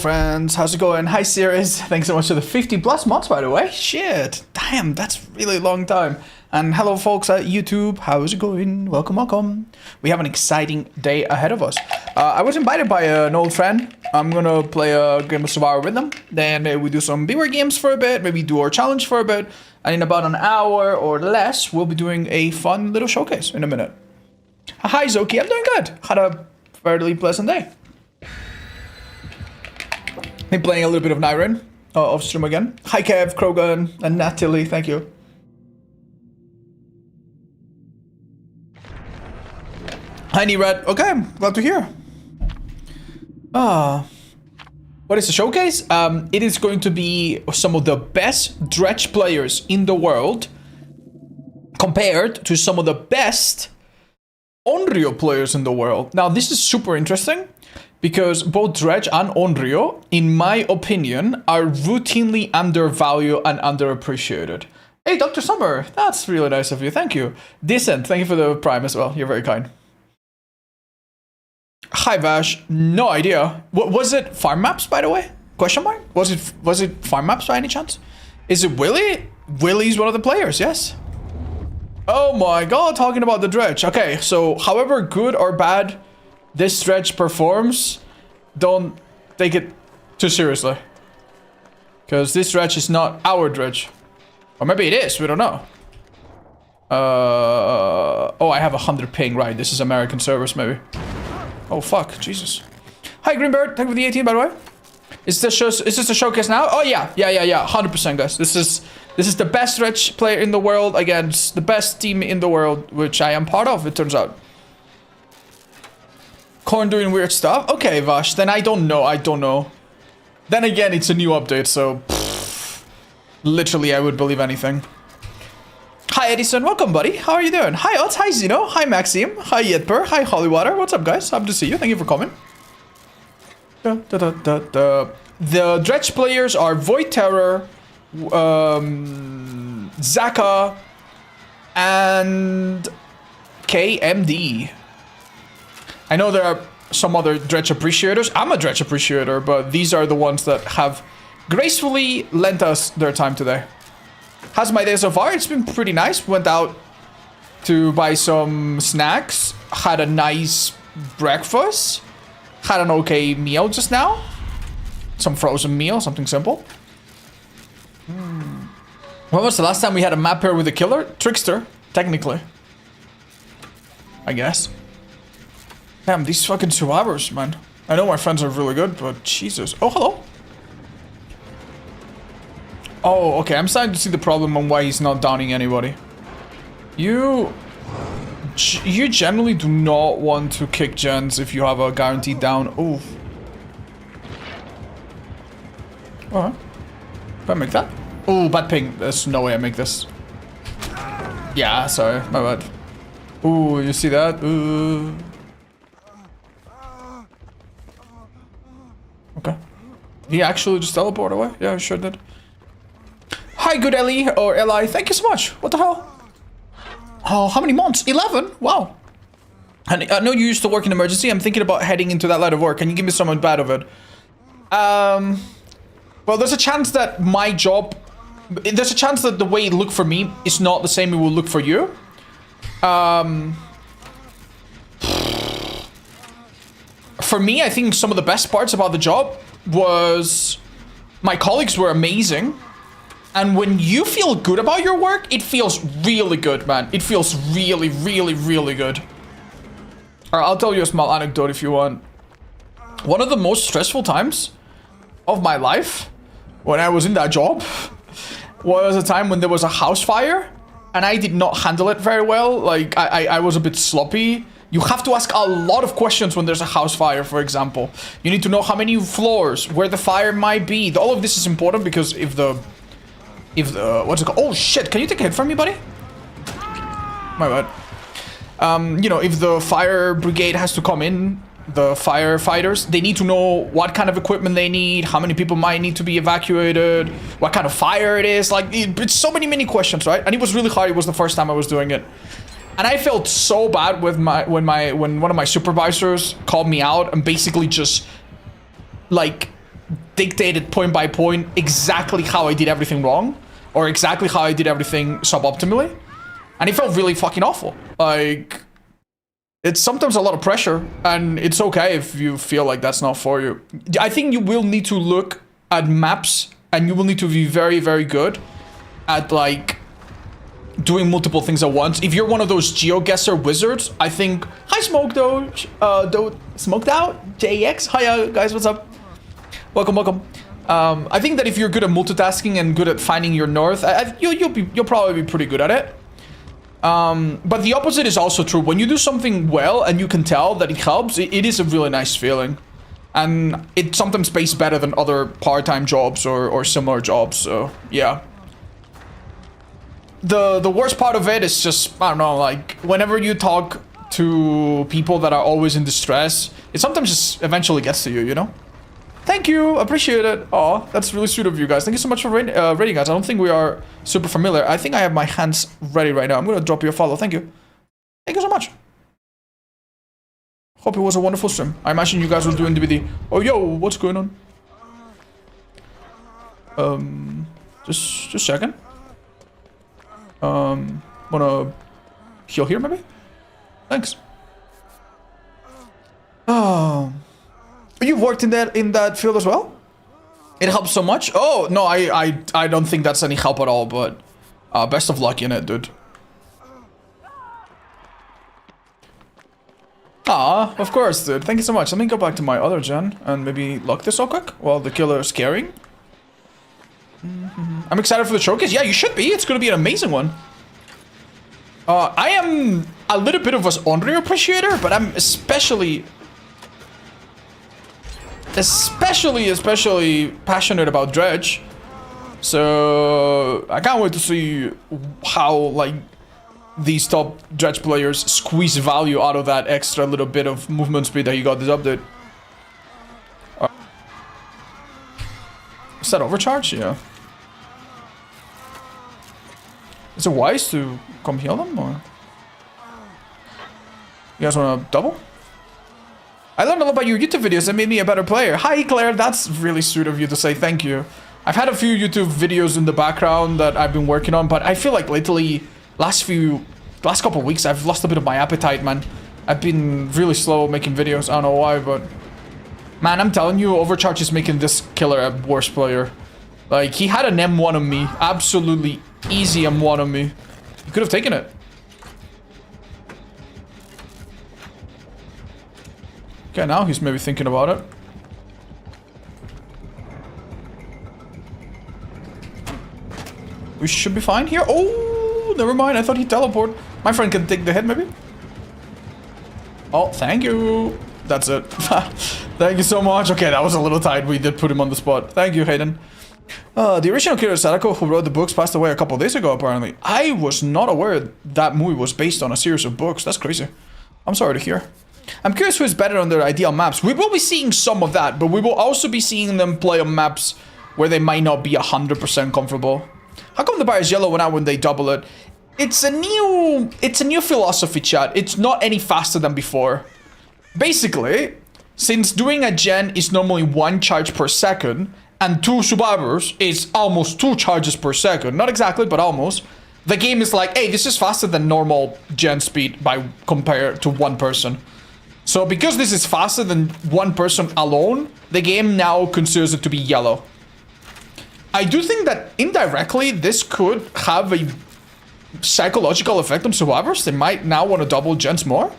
friends, how's it going? Hi series, thanks so much for the 50 plus mods by the way. Shit, damn, that's really long time. And hello folks at YouTube, how's it going? Welcome, welcome. We have an exciting day ahead of us. I was invited by an old friend. I'm gonna play a game of Survivor with them. Then maybe we do some B-word games for a bit, maybe do our challenge for a bit. And in about an hour or less, we'll be doing a fun little showcase in a minute. Hi Zoki, I'm doing good. Had a fairly pleasant day. Been playing a little bit of Nyrin off stream again. Hi Kev, Krogan, and Natalie, thank you. Hi Nirad, okay, I'm glad to hear. What is the showcase? It is going to be some of the best Dredge players in the world compared to some of the best Onryo players in the world. Now this is super interesting because both Dredge and Onryo, in my opinion, are routinely undervalued and underappreciated. Hey Dr. Summer, that's really nice of you, thank you. Decent, thank you for the prime as well, you're very kind. Hi Vash, no idea. What was it? Farm maps, by the way? Question mark? Was it farm maps by any chance? Is it Willie? Willie's one of the players, yes. Oh my god, talking about the Dredge. Okay, so however good or bad this Dredge performs, don't take it too seriously. Because this Dredge is not our Dredge. Or maybe it is, we don't know. Oh, I have 100 ping, right. This is American servers, maybe. Oh fuck, Jesus. Hi Greenbird, thank you for the 18 by the way. Is this the showcase now? Oh yeah, 100% guys. This is the best Dredge player in the world against the best team in the world, which I am part of, it turns out. Korn doing weird stuff? Okay, Vash, then I don't know. Then again, it's a new update, so literally I would believe anything. Hi Edison, welcome buddy, how are you doing? Hi Ots, hi Zeno, hi Maxime, hi Yetper, hi Hollywater, what's up guys? Happy to see you, thank you for coming. The Dredge players are VoidTerror, Zaka, and KMD. I know there are some other Dredge appreciators. I'm a Dredge appreciator, but these are the ones that have gracefully lent us their time today. How's my day so far? It's been pretty nice. Went out to buy some snacks. Had a nice breakfast. Had an okay meal just now. Some frozen meal, something simple. When was the last time we had a map pair with a killer? Trickster, technically. I guess. Damn, these fucking survivors, man. I know my friends are really good, but Jesus. Oh, hello. Oh, okay, I'm starting to see the problem on why he's not downing anybody. You generally do not want to kick gens if you have a guaranteed down. Ooh. Alright. Can I make that? Oh, bad ping. There's no way I make this. Yeah, sorry, my bad. Ooh, you see that? Ooh. Okay. He actually just teleported away? Yeah, he sure did. Hi, good Ellie, or Eli, thank you so much. What the hell? Oh, how many months? 11? Wow. And I know you used to work in emergency. I'm thinking about heading into that line of work. Can you give me some bad of it? Well, there's a chance that my job... There's a chance that the way it looked for me is not the same it will look for you. For me, I think some of the best parts about the job was... My colleagues were amazing. And when you feel good about your work, it feels really good, man. It feels really, really, really good. Alright, I'll tell you a small anecdote if you want. One of the most stressful times of my life, when I was in that job, was a time when there was a house fire, and I did not handle it very well. Like, I was a bit sloppy. You have to ask a lot of questions when there's a house fire, for example. You need to know how many floors, where the fire might be. All of this is important because if the what's it called? Oh shit, can you take a hit from me, buddy? My bad. You know, if the fire brigade has to come in, the firefighters, they need to know what kind of equipment they need, how many people might need to be evacuated, what kind of fire it is. Like, it's so many questions, right? And it was really hard. It was the first time I was doing it. And I felt so bad with when one of my supervisors called me out and basically just like dictated point by point exactly how I did everything wrong, or exactly how I did everything suboptimally, and it felt really fucking awful. Like, it's sometimes a lot of pressure, and it's okay if you feel like that's not for you. I think you will need to look at maps, and you will need to be very, very good at, like, doing multiple things at once. If you're one of those GeoGuessr wizards, I think... Hi, Smoked Out, JX. Hi, guys, what's up? Welcome, welcome. I think that if you're good at multitasking and good at finding your north, you'll probably be pretty good at it. But the opposite is also true. When you do something well and you can tell that it helps, it is a really nice feeling. And it sometimes pays better than other part-time jobs or similar jobs, so yeah. The worst part of it is just, I don't know, like, whenever you talk to people that are always in distress, it sometimes just eventually gets to you, you know? Thank you, appreciate it. Oh, that's really sweet of you guys. Thank you so much for rating, guys. I don't think we are super familiar. I think I have my hands ready right now. I'm gonna drop you a follow. Thank you. Thank you so much. Hope it was a wonderful stream. I imagine you guys were doing DVD. Oh, yo, what's going on? Just a second. Wanna heal here, maybe? Thanks. Oh, you've worked in that field as well? It helps so much? Oh, no, I don't think that's any help at all, but best of luck in it, dude. Ah, of course, dude. Thank you so much. Let me go back to my other gen and maybe lock this real quick while the killer is carrying. I'm excited for the showcase. Yeah, you should be. It's going to be an amazing one. I am a little bit of an Onryo appreciator, but I'm especially passionate about Dredge. So I can't wait to see how, like, these top Dredge players squeeze value out of that extra little bit of movement speed that you got this update. Is that overcharge? Yeah. Is it wise to come heal them, or? You guys want to double? I learned a lot about your YouTube videos that made me a better player. Hi, Claire. That's really sweet of you to say thank you. I've had a few YouTube videos in the background that I've been working on, but I feel like lately, last couple of weeks, I've lost a bit of my appetite, man. I've been really slow making videos. I don't know why, but... Man, I'm telling you, Overcharge is making this killer a worse player. Like, he had an M1 on me. Absolutely easy M1 on me. He could have taken it. Okay, now he's maybe thinking about it. We should be fine here. Oh, never mind. I thought he'd teleport. My friend can take the hit, maybe? Oh, thank you. That's it. Thank you so much. Okay, that was a little tight. We did put him on the spot. Thank you, Hayden. The original killer Sadako, who wrote the books, passed away a couple days ago, apparently. I was not aware that movie was based on a series of books. That's crazy. I'm sorry to hear. I'm curious who is better on their ideal maps. We will be seeing some of that, but we will also be seeing them play on maps where they might not be 100% comfortable. How come the bar is yellow when they double it? It's a new philosophy, chat. It's not any faster than before. Basically, since doing a gen is normally 1 charge per second, and 2 survivors is almost 2 charges per second, not exactly, but almost, the game is like, hey, this is faster than normal gen speed compared to 1 person. So because this is faster than 1 person alone, the game now considers it to be yellow. I do think that indirectly this could have a psychological effect on survivors. They might now want to double gens more.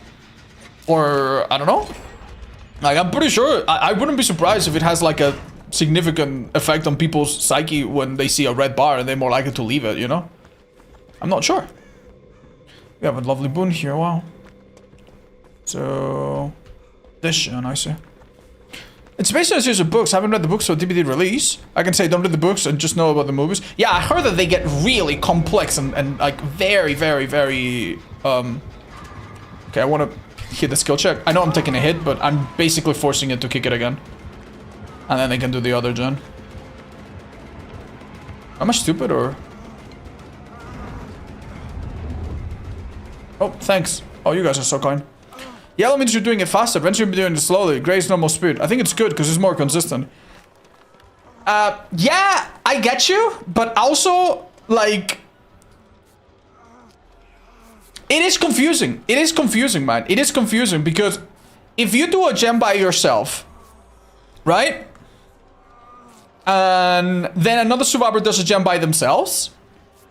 Or, I don't know. Like, I'm pretty sure, I wouldn't be surprised if it has like a significant effect on people's psyche when they see a red bar and they're more likely to leave it, you know? I'm not sure. We have a lovely boon here, wow. So, this gen, I see. It's based on a series of books. I haven't read the books for DVD release. I can say don't read the books and just know about the movies. Yeah, I heard that they get really complex and like very, very, very... Okay, I want to hit the skill check. I know I'm taking a hit, but I'm basically forcing it to kick it again. And then they can do the other gen. Am I stupid or... Oh, thanks. Oh, you guys are so kind. Yellow means you're doing it faster. Red you're doing it slowly. Gray is normal speed. I think it's good because it's more consistent. Yeah, I get you, but also, like, it is confusing. It is confusing, man. It is confusing because if you do a gem by yourself, right? And then another survivor does a gem by themselves,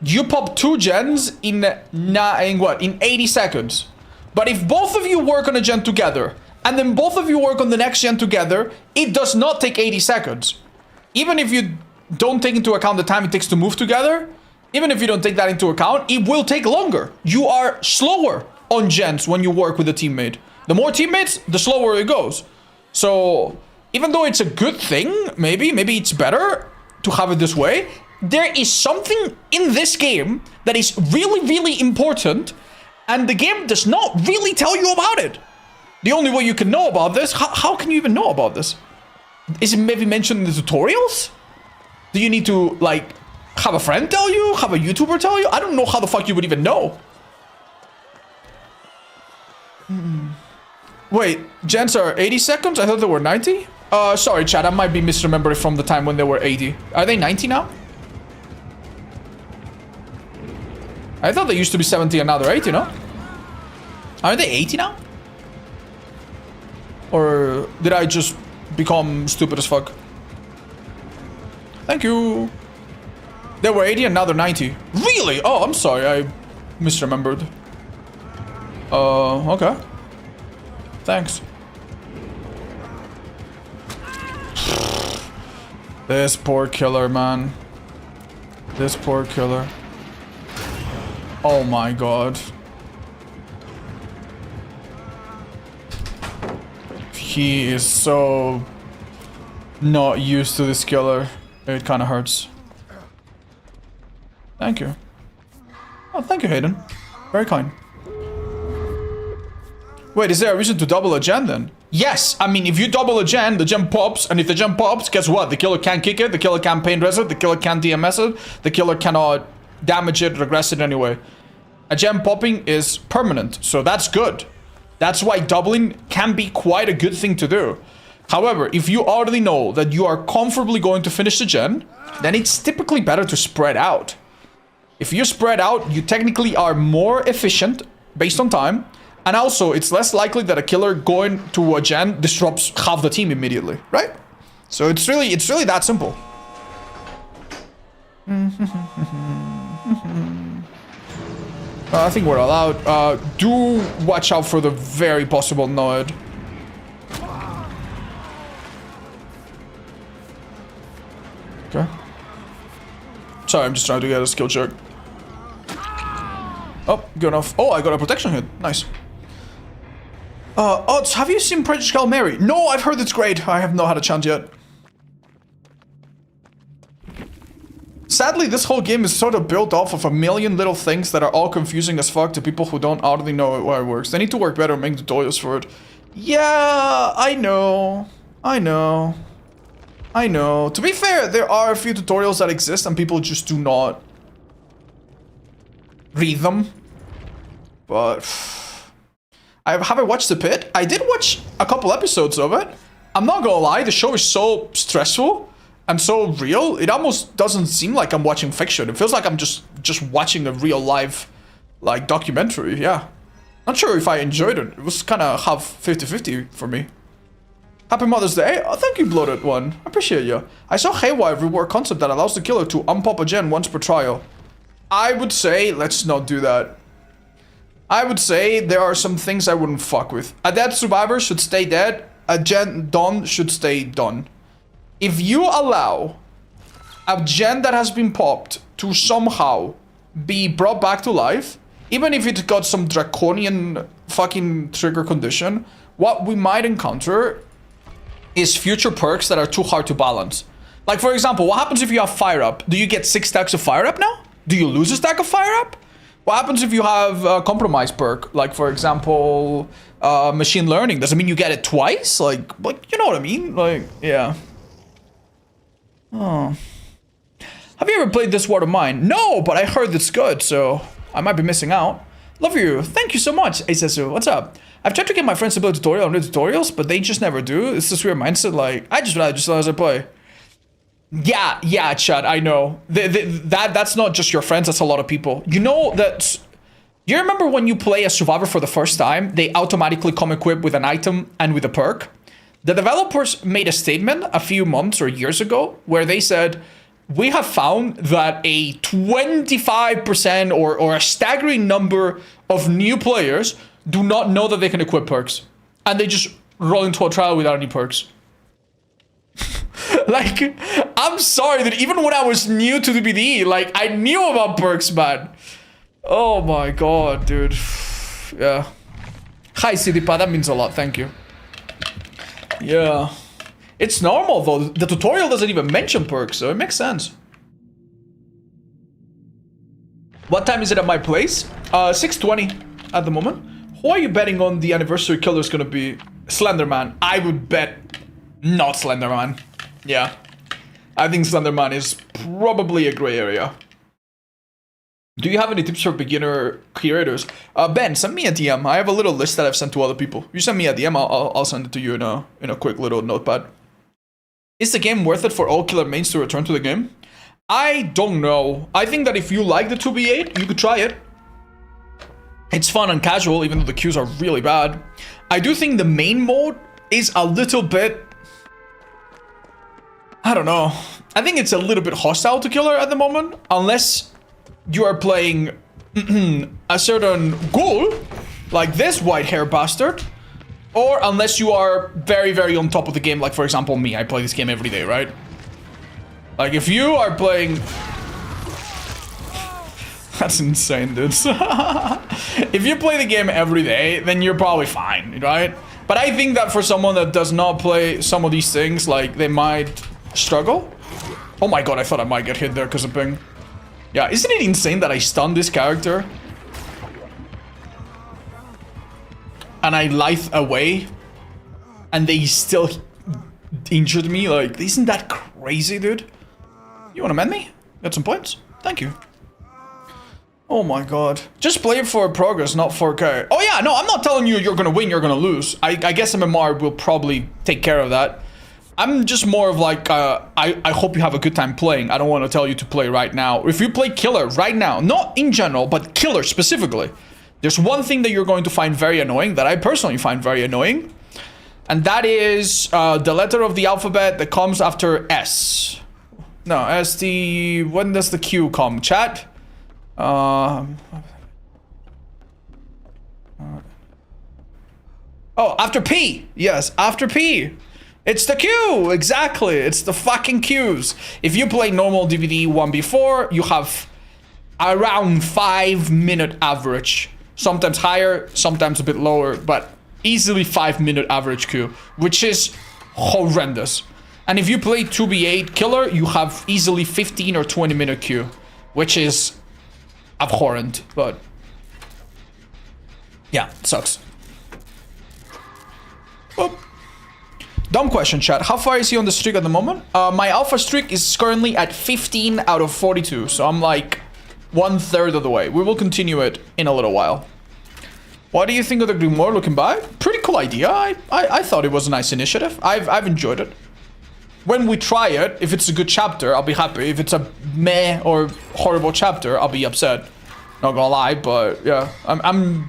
you pop 2 gens in what? In 80 seconds. But if both of you work on a gen together, and then both of you work on the next gen together, it does not take 80 seconds. Even if you don't take into account the time it takes to move together, even if you don't take that into account, it will take longer. You are slower on gens when you work with a teammate. The more teammates, the slower it goes. So, even though it's a good thing, maybe it's better to have it this way, there is something in this game that is really, really important, and the game does not really tell you about it. The only way you can know about this, how can you even know about this? Is it maybe mentioned in the tutorials? Do you need to, like, have a friend tell you? Have a YouTuber tell you? I don't know how the fuck you would even know. Wait, gens are 80 seconds? I thought they were 90? Sorry, chat, I might be misremembering from the time when they were 80. Are they 90 now? I thought they used to be 70 and now they're 80, no? Are they 80 now? Or did I just become stupid as fuck? Thank you. They were 80 and now they're 90. Really? Oh, I'm sorry, I misremembered. Okay. Thanks. This poor killer, man. This poor killer. Oh my god. He is so not used to this killer. It kind of hurts. Thank you. Oh, thank you, Hayden. Very kind. Wait, is there a reason to double a gen then? Yes, I mean, if you double a gen, the gem pops, and if the gem pops, guess what? The killer can't kick it, the killer can't pain res it, the killer can't DMS it, the killer cannot damage it, regress it anyway. A gem popping is permanent, so that's good. That's why doubling can be quite a good thing to do. However, if you already know that you are comfortably going to finish the gen, then it's typically better to spread out. If you spread out, you technically are more efficient based on time, and also it's less likely that a killer going to a gen disrupts half the team immediately, right? So it's really that simple. I think we're allowed. Do watch out for the very possible Noid. Okay. Sorry, I'm just trying to get a skill check. Oh, good enough. Oh, I got a protection hit. Nice. Odds, have you seen Project Hail Mary? No, I've heard it's great. I have not had a chance yet. Sadly, this whole game is sort of built off of a million little things that are all confusing as fuck to people who don't already know how it works. They need to work better and make tutorials for it. Yeah, I know. I know. I know. To be fair, there are a few tutorials that exist and people just do not read them. But I haven't watched The Pit. I did watch a couple episodes of it. I'm not gonna lie, the show is so stressful and so real. It almost doesn't seem like I'm watching fiction. It feels like I'm just watching a real live, like, documentary. Yeah. Not sure if I enjoyed it. It was kind of half 50-50 for me. Happy Mother's Day. Oh, thank you, Bloated One. I appreciate you. I saw Haywire rework concept that allows the killer to unpop a gen once per trial. I would say, let's not do that. I would say there are some things I wouldn't fuck with. A dead survivor should stay dead. A gen done should stay done. If you allow a gen that has been popped to somehow be brought back to life, even if it got some draconian fucking trigger condition, what we might encounter is future perks that are too hard to balance. Like, for example, what happens if you have Fire Up? Do you get 6 stacks of Fire Up now? Do you lose a stack of Fire Up? What happens if you have a Compromise perk? Like, for example, Machine Learning. Does it mean you get it twice? Like, you know what I mean? Like, yeah. Oh. Have you ever played This War of Mine? No, but I heard it's good, so I might be missing out. Love you. Thank you so much, Acesu. What's up? I've tried to get my friends to play tutorial on the tutorials, but they just never do. It's this weird mindset, like, I just realize I play. Yeah, Chad, I know. That's not just your friends, that's a lot of people. You know that... You remember when you play a Survivor for the first time, they automatically come equipped with an item and with a perk? The developers made a statement a few months or years ago where they said, we have found that a 25% or a staggering number of new players do not know that they can equip perks. And they just roll into a trial without any perks. Like, I'm sorry that even when I was new to the BDE, like, I knew about perks, man. Oh my god, dude. Yeah. Hi, Sidipa, that means a lot, thank you. Yeah. It's normal, though. The tutorial doesn't even mention perks, so it makes sense. What time is it at my place? 6:20 at the moment. Who are you betting on the anniversary killer is gonna be? Slenderman. I would bet not Slenderman. Yeah. I think Slenderman is probably a gray area. Do you have any tips for beginner creators? Ben, send me a DM. I have a little list that I've sent to other people. You send me a DM, I'll send it to you in a quick little notepad. Is the game worth it for all killer mains to return to the game? I don't know. I think that if you like the 2v8, you could try it. It's fun and casual, even though the queues are really bad. I do think the main mode is a little bit... I don't know. I think it's a little bit hostile to killer at the moment, unless you are playing a certain ghoul, like this white hair bastard, or unless you are very, very on top of the game, like for example me, I play this game every day, right? Like if you are playing... That's insane, dude. If you play the game every day, then you're probably fine, right? But I think that for someone that does not play some of these things, like they might struggle. Oh my god, I thought I might get hit there because of ping. Yeah, isn't it insane that I stunned this character? And I lithe away. And they still injured me? Like, isn't that crazy, dude? You wanna mend me? Got some points? Thank you. Oh my god. Just play it for progress, not for K. Oh yeah, no, I'm not telling you you're gonna win, you're gonna lose. I guess MMR will probably take care of that. I'm just more of like, I hope you have a good time playing. I don't want to tell you to play right now. If you play killer right now, not in general, but killer specifically, there's one thing that you're going to find very annoying, that I personally find very annoying. And that is the letter of the alphabet that comes after S. No, when does the Q come? Chat? Oh, after P. Yes, after P. It's the Q, exactly. It's the fucking Qs. If you play normal DVD 1v4, you have around 5-minute average. Sometimes higher, sometimes a bit lower, but easily 5-minute average Q, which is horrendous. And if you play 2v8 killer, you have easily 15 or 20-minute Q, which is abhorrent, but yeah, it sucks. Oop. Dumb question, chat. How far is he on the streak at the moment? My alpha streak is currently at 15 out of 42, so I'm like 1/3 of the way. We will continue it in a little while. What do you think of the Grimoire looking by? Pretty cool idea. I thought it was a nice initiative. I've enjoyed it. When we try it, if it's a good chapter, I'll be happy. If it's a meh or horrible chapter, I'll be upset. Not gonna lie, but yeah, I'm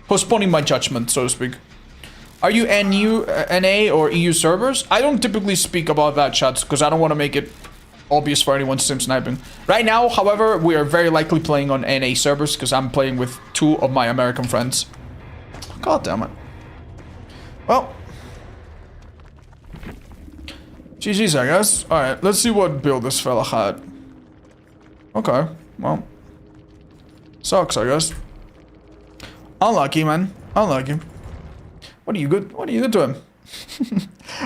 postponing my judgment, so to speak. Are you NA or EU servers? I don't typically speak about that, chats, because I don't want to make it obvious for anyone sim sniping. Right now, however, we are very likely playing on NA servers, because I'm playing with 2 of my American friends. God damn it. Well. GG's, I guess. Alright, let's see what build this fella had. Okay, well. Sucks, I guess. Unlucky, man. Unlucky. What are you good to him?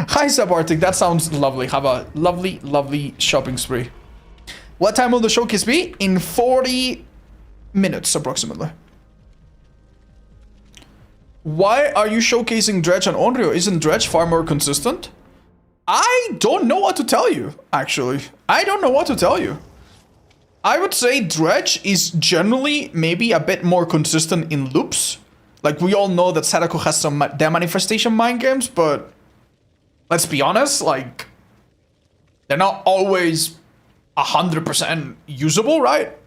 Hi, Subarctic. That sounds lovely. Have a lovely, lovely shopping spree. What time will the showcase be? In 40 minutes, approximately. Why are you showcasing Dredge on Onryo? Isn't Dredge far more consistent? I don't know what to tell you, actually. I don't know what to tell you. I would say Dredge is generally maybe a bit more consistent in loops. Like, we all know that Sadako has some demanifestation mind games, but let's be honest, like, they're not always 100% usable, right?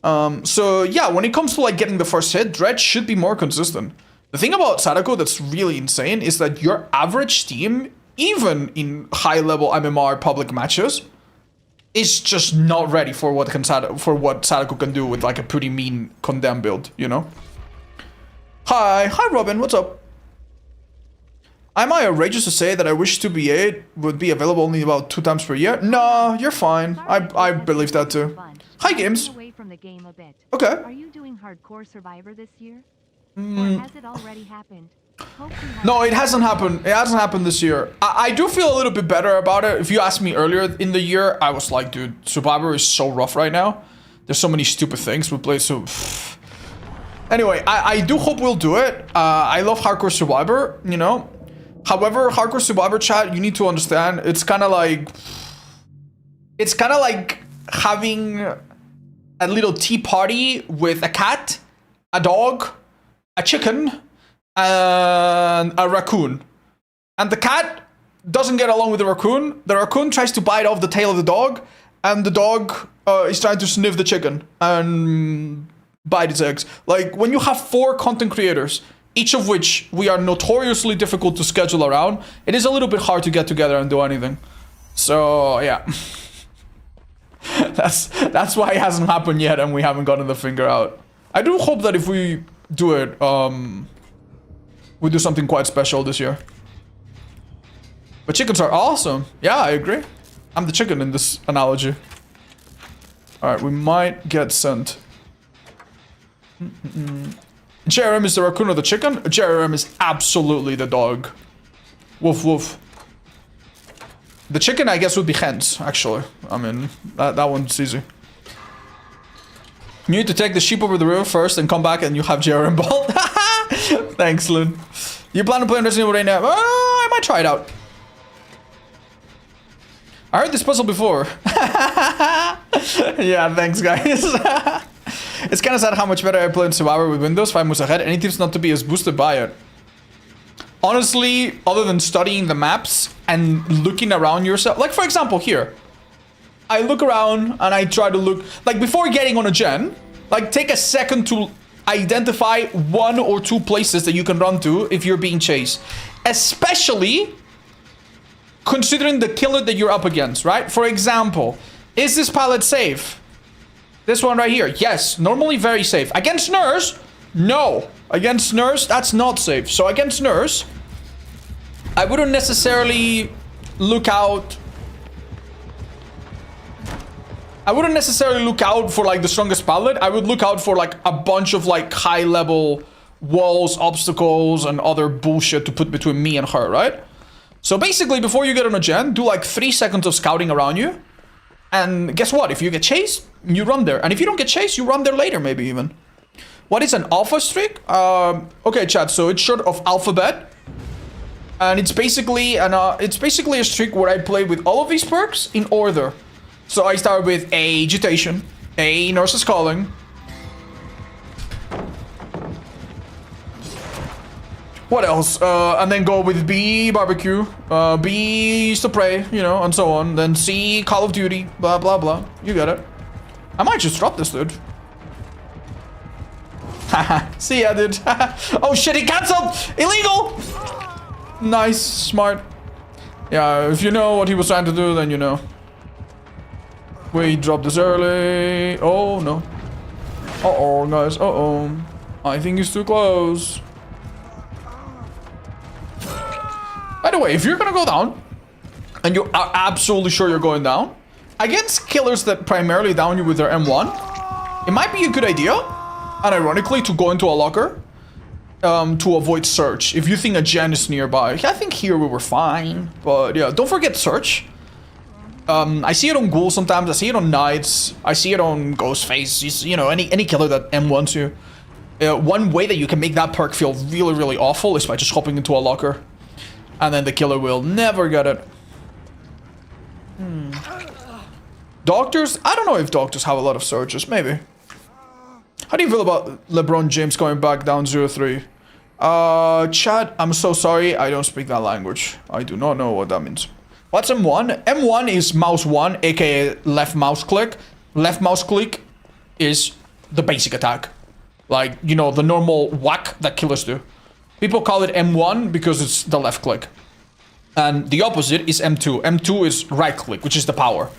So yeah, when it comes to like getting the first hit, Dredge should be more consistent. The thing about Sadako that's really insane is that your average team, even in high-level MMR public matches, is just not ready for what Sadako can do with like a pretty mean condemn build, you know? Hi Robin, what's up? Am I outrageous to say that I wish 2B8 would be available only about 2 times per year? No, you're fine. I believe that too. Hi Games. Okay. Are you doing hardcore Survivor this year? Or has it already happened? No, it hasn't happened. It hasn't happened this year. I do feel a little bit better about it. If you asked me earlier in the year, I was like, dude, Survivor is so rough right now. There's so many stupid things we play, so... Anyway, I do hope we'll do it. I love Hardcore Survivor, you know? However, Hardcore Survivor chat, you need to understand, it's kind of like... It's kind of like having a little tea party with a cat, a dog, a chicken, and a raccoon. And the cat doesn't get along with the raccoon. The raccoon tries to bite off the tail of the dog, and the dog is trying to sniff the chicken and bite its eggs. Like, when you have 4 content creators, each of which we are notoriously difficult to schedule around, it is a little bit hard to get together and do anything. So, yeah. That's why it hasn't happened yet and we haven't gotten the finger out. I do hope that if we do it, we do something quite special this year. But chickens are awesome. Yeah, I agree. I'm the chicken in this analogy. Alright, we might get sent. JRM is the raccoon or the chicken? JRM is absolutely the dog. Woof woof. The chicken, I guess, would be hens, actually. I mean, that one's easy. You need to take the sheep over the river first and come back and you have JRM ball. Thanks, Lynn. You plan to play on Resident Evil right now? I might try it out. I heard this puzzle before. Yeah, thanks, guys. It's kind of sad how much better I play in Survivor with Windows 5 moves ahead. Any tips not to be as boosted by it? Honestly, other than studying the maps and looking around yourself. Like, for example, here. I look around and I try to look... Like, before getting on a gen, like, take a second to identify 1 or 2 places that you can run to if you're being chased. Especially considering the killer that you're up against, right? For example, is this pallet safe? This one right here, yes, normally very safe. Against Nurse, no. Against Nurse, that's not safe. So against Nurse, I wouldn't necessarily look out. I wouldn't necessarily look out for like the strongest pallet. I would look out for like a bunch of like high level walls, obstacles, and other bullshit to put between me and her, right? So basically, before you get on a gen, do like 3 seconds of scouting around you. And guess what? If you get chased, you run there. And if you don't get chased, you run there later, maybe even. What is an alpha streak? Okay, chat. So it's short of alphabet, and it's basically a streak where I play with all of these perks in order. So I start with A, Agitation, A, Nurse's Calling. What else? And then go with B, Barbecue, B, Used to Pray, you know, and so on. Then C, Call of Duty, blah, blah, blah. You get it. I might just drop this, dude. Haha, see ya, dude. Oh shit, he cancelled! Illegal! Nice, smart. Yeah, if you know what he was trying to do, then you know. We dropped this early. Oh, no. Uh-oh, guys, uh-oh. I think he's too close. By the way, if you're gonna go down, and you are absolutely sure you're going down, against killers that primarily down you with their M1, it might be a good idea, and ironically, to go into a locker, to avoid search. If you think a gen is nearby. I think here we were fine, but yeah, don't forget search. I see it on Ghoul sometimes, I see it on Knights, I see it on Ghostface, you know, any killer that M1s you. One way that you can make that perk feel really, really awful is by just hopping into a locker. And then the killer will never get it. Doctors? I don't know if doctors have a lot of searches. Maybe. How do you feel about LeBron James going back down 0-3? Chat, I'm so sorry. I don't speak that language. I do not know what that means. What's M1? M1 is mouse 1, aka left mouse click. Left mouse click is the basic attack. Like, you know, the normal whack that killers do. People call it M1 because it's the left click. And the opposite is M2. M2 is right click, which is the power.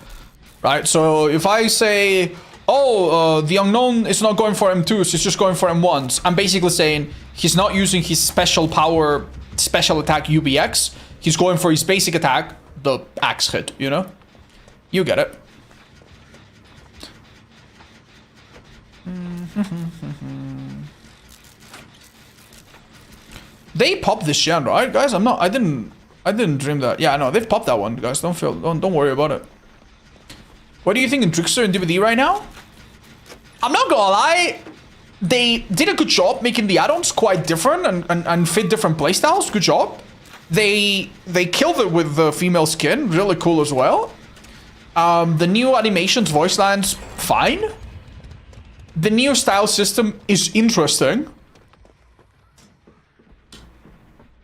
Right? So if I say, oh, the unknown is not going for M2s, he's just going for M1s. I'm basically saying he's not using his special power, special attack UBX. He's going for his basic attack, the axe hit, you know? You get it. They popped this gen, right, guys? I didn't dream that. Yeah, no, they've popped that one, guys. Don't worry about it. What do you think in Trickster and DVD right now? I'm not gonna lie, they did a good job making the add-ons quite different and fit different playstyles. Good job. They killed it with the female skin, really cool as well. The new animations, voice lines, fine. The new style system is interesting.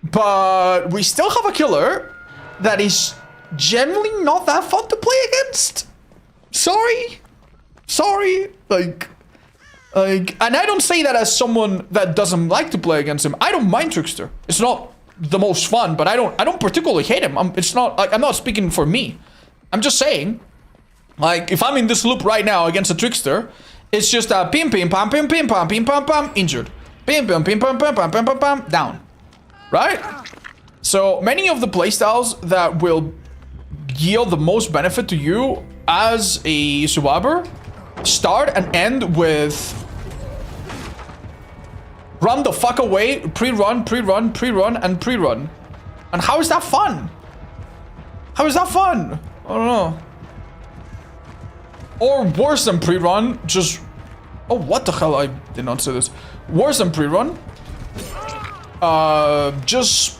But we still have a killer that is generally not that fun to play against. Sorry. Like, and I don't say that as someone that doesn't like to play against him. I don't mind Trickster. It's not the most fun, but I don't particularly hate him. I'm not speaking for me. I'm just saying, like, if I'm in this loop right now against a Trickster, it's just a pim pam pim pam injured. Pim pam pam down. Right? So many of the playstyles that will yield the most benefit to you as a survivor start and end with run the fuck away, pre-run, and pre-run. And how is that fun? How is that fun? I don't know. Or worse than pre-run, just... Oh, what the hell? I did not say this. Worse than pre-run. Just...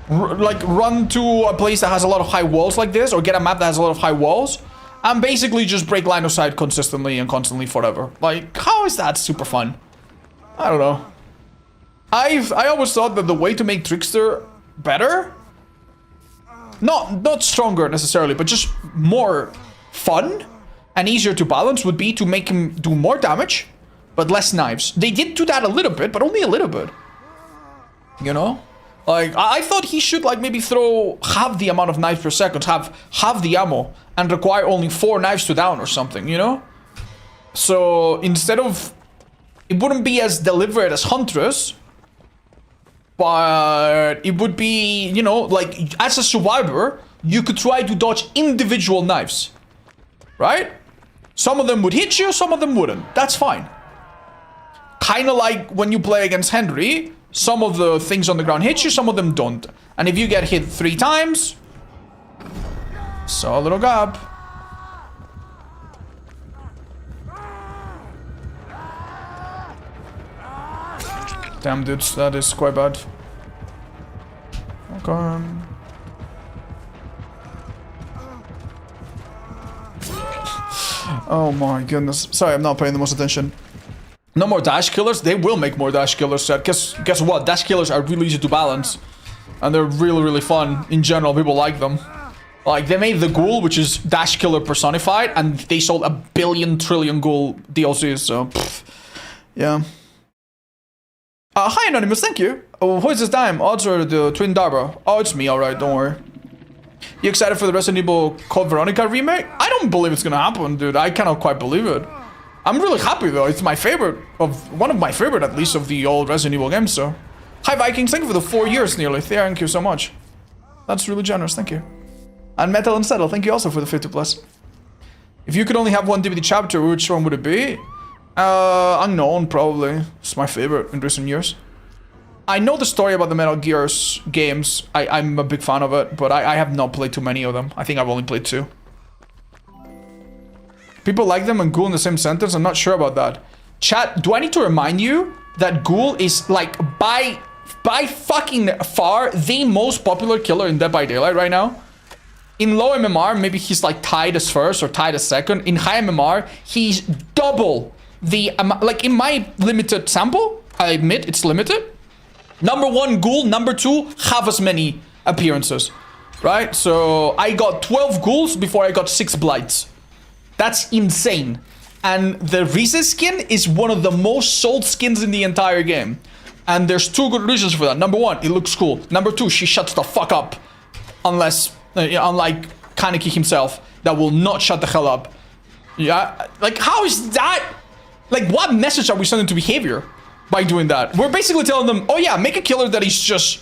like, run to a place that has a lot of high walls like this, or get a map that has a lot of high walls, and basically just break line of sight consistently and constantly forever. Like, how is that super fun? I don't know. I always thought that the way to make Trickster better, not stronger necessarily, but just more fun and easier to balance, would be to make him do more damage, but less knives. They did do that a little bit, but only a little bit. You know? Like, I thought he should, like, maybe throw half the amount of knives per second, have half the ammo, and require only 4 knives to down or something, you know? So, instead of... It wouldn't be as deliberate as Huntress, but it would be, you know, like, as a survivor, you could try to dodge individual knives. Right? Some of them would hit you, some of them wouldn't. That's fine. Kind of like when you play against Henry, some of the things on the ground hit you, some of them don't. And if you get hit 3 times, saw a little gap. Damn, dudes, that is quite bad. Okay. Oh my goodness. Sorry, I'm not paying the most attention. No more dash killers? They will make more dash killers. Guess what? Dash killers are really easy to balance. And they're really, really fun. In general, people like them. Like, they made the Ghoul, which is dash killer personified, and they sold 1 billion trillion Ghoul DLCs, so... Pff, yeah. Hi, Anonymous, thank you. Oh, who is this dime? Odds or the Twin Darba? Oh, it's me, alright, don't worry. You excited for the Resident Evil Code Veronica remake? I don't believe it's gonna happen, dude. I cannot quite believe it. I'm really happy, though. It's my favorite one of my favorite, at least, of the old Resident Evil games, so... Hi, Vikings. Thank you for the 4 years, nearly. Thank you so much. That's really generous, thank you. And Metal and Settle, thank you also for the 50+. If you could only have one DVD chapter, which one would it be? Unknown, probably. It's my favorite in recent years. I know the story about the Metal Gears games. I'm a big fan of it, but I have not played too many of them. I think I've only played 2. People like them and Ghoul in the same sentence? I'm not sure about that. Chat, do I need to remind you that Ghoul is, like, by fucking far the most popular killer in Dead by Daylight right now? In low MMR, maybe he's, like, tied as first or tied as second. In high MMR, he's double the amount. Like, in my limited sample, I admit it's limited. Number 1, Ghoul. Number 2, half as many appearances. right? So I got 12 ghouls before I got 6 blights. That's insane. And the Rize skin is one of the most sold skins in the entire game. And there's 2 good reasons for that. Number 1, it looks cool. Number 2, she shuts the fuck up. Unless, unlike Kaneki himself, that will not shut the hell up. Yeah, like how is that? Like what message are we sending to behavior by doing that? We're basically telling them, oh yeah, make a killer that is just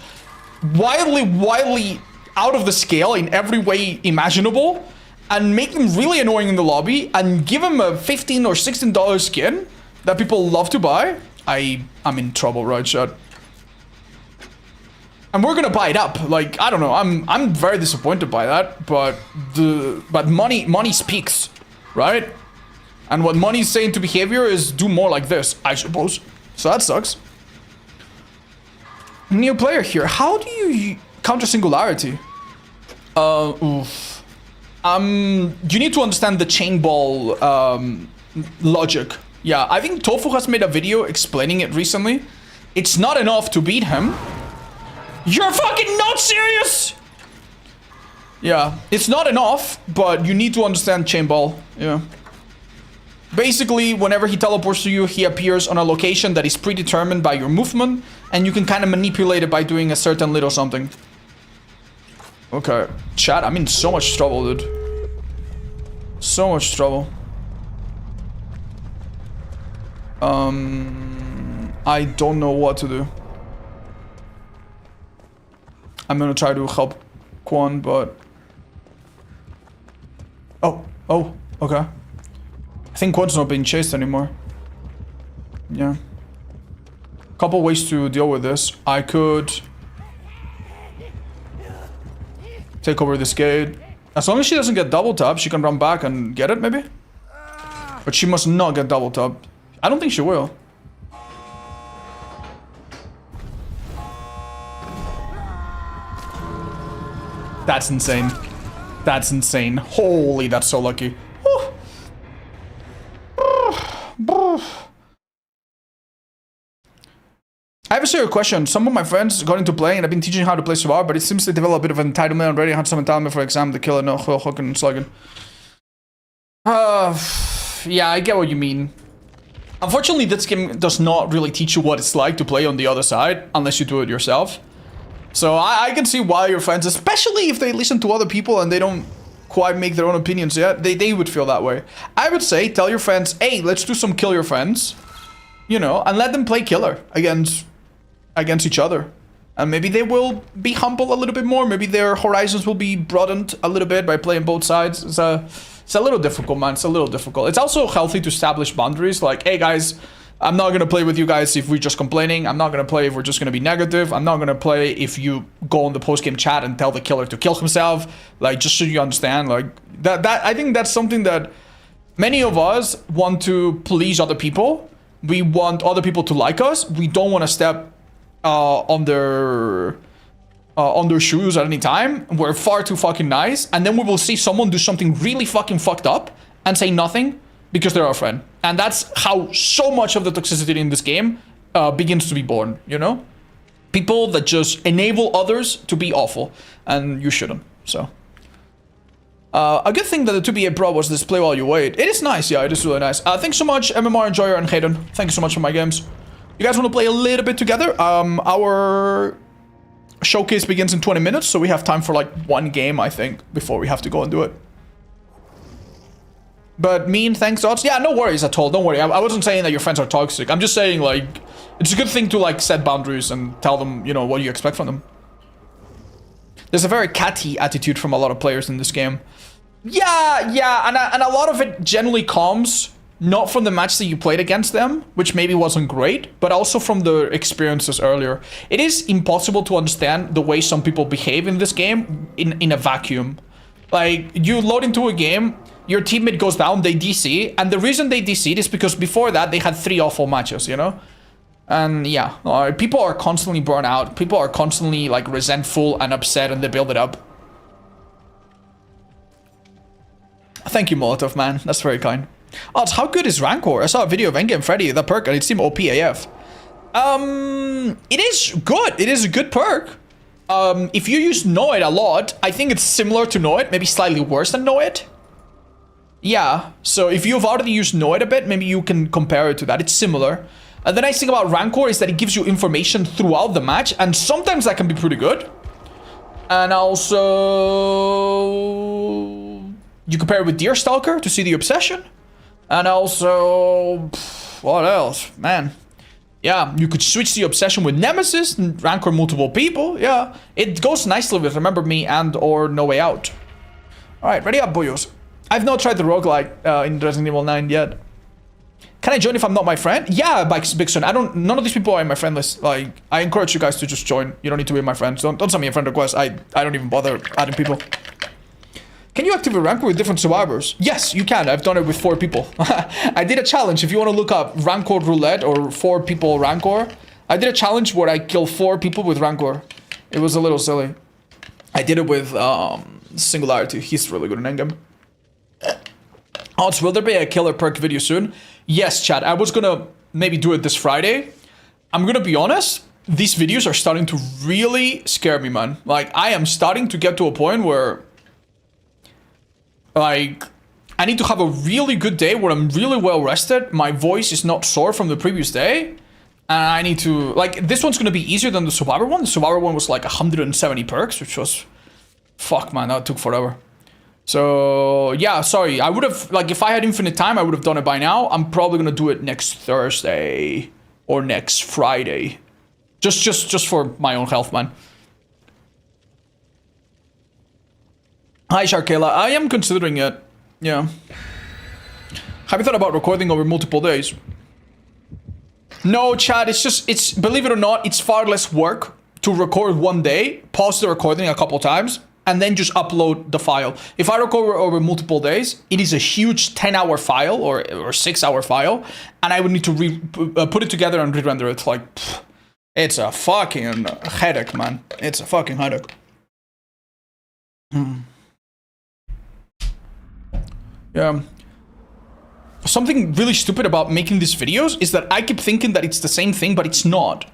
wildly out of the scale in every way imaginable, and make them really annoying in the lobby, and give them a $15 or $16 skin that people love to buy. I'm in trouble, right, chat? And we're gonna buy it up. Like, I don't know, I'm very disappointed by that, but money speaks, right? And what money's saying to behavior is do more like this, I suppose. So that sucks. New player here. How do you counter singularity? You need to understand the chain ball logic. Yeah, I think Tofu has made a video explaining it recently. It's not enough to beat him. You're fucking not serious! Yeah, it's not enough, but you need to understand chain ball. Yeah. Basically, whenever he teleports to you, he appears on a location that is predetermined by your movement, and you can kind of manipulate it by doing a certain little something. Okay, chat, I'm in so much trouble, dude. So much trouble. I don't know what to do. I'm gonna try to help Quan, but... Oh, okay. I think Quan's not being chased anymore. Yeah. Couple ways to deal with this. I could... take over this gate. As long as she doesn't get double tapped, she can run back and get it, maybe? But she must not get double tapped. I don't think she will. That's insane. That's insane. Holy, that's so lucky. I have a serious question. Some of my friends got into playing and I've been teaching how to play so far, but it seems they develop a bit of entitlement already. I had some entitlement for exam, the killer, no, hooking and slugging. Yeah, I get what you mean. Unfortunately, this game does not really teach you what it's like to play on the other side, unless you do it yourself. So I can see why your friends, especially if they listen to other people and they don't quite make their own opinions yet, they would feel that way. I would say, tell your friends, hey, let's do some kill your friends, you know, and let them play killer against each other. And maybe they will be humble a little bit more. Maybe their horizons will be broadened a little bit by playing both sides. It's a little difficult, man. It's a little difficult. It's also healthy to establish boundaries. Like, hey, guys, I'm not going to play with you guys if we're just complaining. I'm not going to play if we're just going to be negative. I'm not going to play if you go on the post-game chat and tell the killer to kill himself. Like, just so you understand, like, that I think that's something that many of us want to please other people. We want other people to like us. We don't want to step on their shoes at any time. We're far too fucking nice, and then we will see someone do something really fucking fucked up and say nothing because they're our friend. And that's how so much of the toxicity in this game begins to be born, you know? People that just enable others to be awful, and you shouldn't. So a good thing that the 2BA Pro was this play while you wait. It is nice, yeah, it is really nice. Thanks so much, MMR Enjoyer and Hayden. Thank you so much for my games. You guys want to play a little bit together? Our showcase begins in 20 minutes, so we have time for like one game, I think, before we have to go and do it. But mean, thanks, odds. Yeah, no worries at all. Don't worry. I wasn't saying that your friends are toxic. I'm just saying, like, it's a good thing to, like, set boundaries and tell them, you know, what you expect from them. There's a very catty attitude from a lot of players in this game. Yeah, and a lot of it generally comes not from the match that you played against them, which maybe wasn't great, but also from the experiences earlier. It is impossible to understand the way some people behave in this game in a vacuum. Like, you load into a game, your teammate goes down, they DC, and the reason they DC'd is because before that they had 3 awful matches, you know? And yeah, people are constantly burnt out, people are constantly like resentful and upset, and they build it up. Thank you, Molotov, man, that's very kind. Odds, how good is Rancor? I saw a video of Endgame Freddy, that perk, and it seemed OP AF. It is good. It is a good perk. if you use Noid a lot, I think it's similar to Noid, maybe slightly worse than Noid. Yeah, so if you've already used Noid a bit, maybe you can compare it to that. It's similar. And the nice thing about Rancor is that it gives you information throughout the match, and sometimes that can be pretty good. And also, you compare it with Deerstalker to see the obsession. And also, what else? Man. Yeah, you could switch the obsession with Nemesis and Rancor multiple people. Yeah, it goes nicely with Remember Me and or No Way Out. Alright, ready up, boyos. I've not tried the roguelike in Resident Evil 9 yet. Can I join if I'm not my friend? Yeah, Bigson. None of these people are in my friend list. Like, I encourage you guys to just join. You don't need to be my friends. Don't send me a friend request. I don't even bother adding people. Can you activate Rancor with different survivors? Yes, you can. I've done it with 4 people. I did a challenge. If you want to look up Rancor Roulette or 4 people Rancor, I did a challenge where I kill 4 people with Rancor. It was a little silly. I did it with Singularity. He's really good in endgame. Odds, will there be a killer perk video soon? Yes, chat. I was gonna maybe do it this Friday. I'm gonna be honest. These videos are starting to really scare me, man. Like, I am starting to get to a point where... like, I need to have a really good day where I'm really well rested. My voice is not sore from the previous day. And I need to, like, this one's gonna be easier than the Survivor one. The Survivor one was like 170 perks, which was, fuck man, that took forever. So yeah, sorry, I would have, like, if I had infinite time, I would have done it by now. I'm probably gonna do it next Thursday or next Friday. Just for my own health, man. Hi, Sharkela. I am considering it. Yeah. Have you thought about recording over multiple days? No, Chad, it's believe it or not, it's far less work to record one day, pause the recording a couple times, and then just upload the file. If I record over multiple days, it is a huge 10-hour file or 6-hour file, and I would need to put it together and re-render it. Like, pff, it's a fucking headache, man. It's a fucking headache. Yeah. Something really stupid about making these videos is that I keep thinking that it's the same thing, but it's not.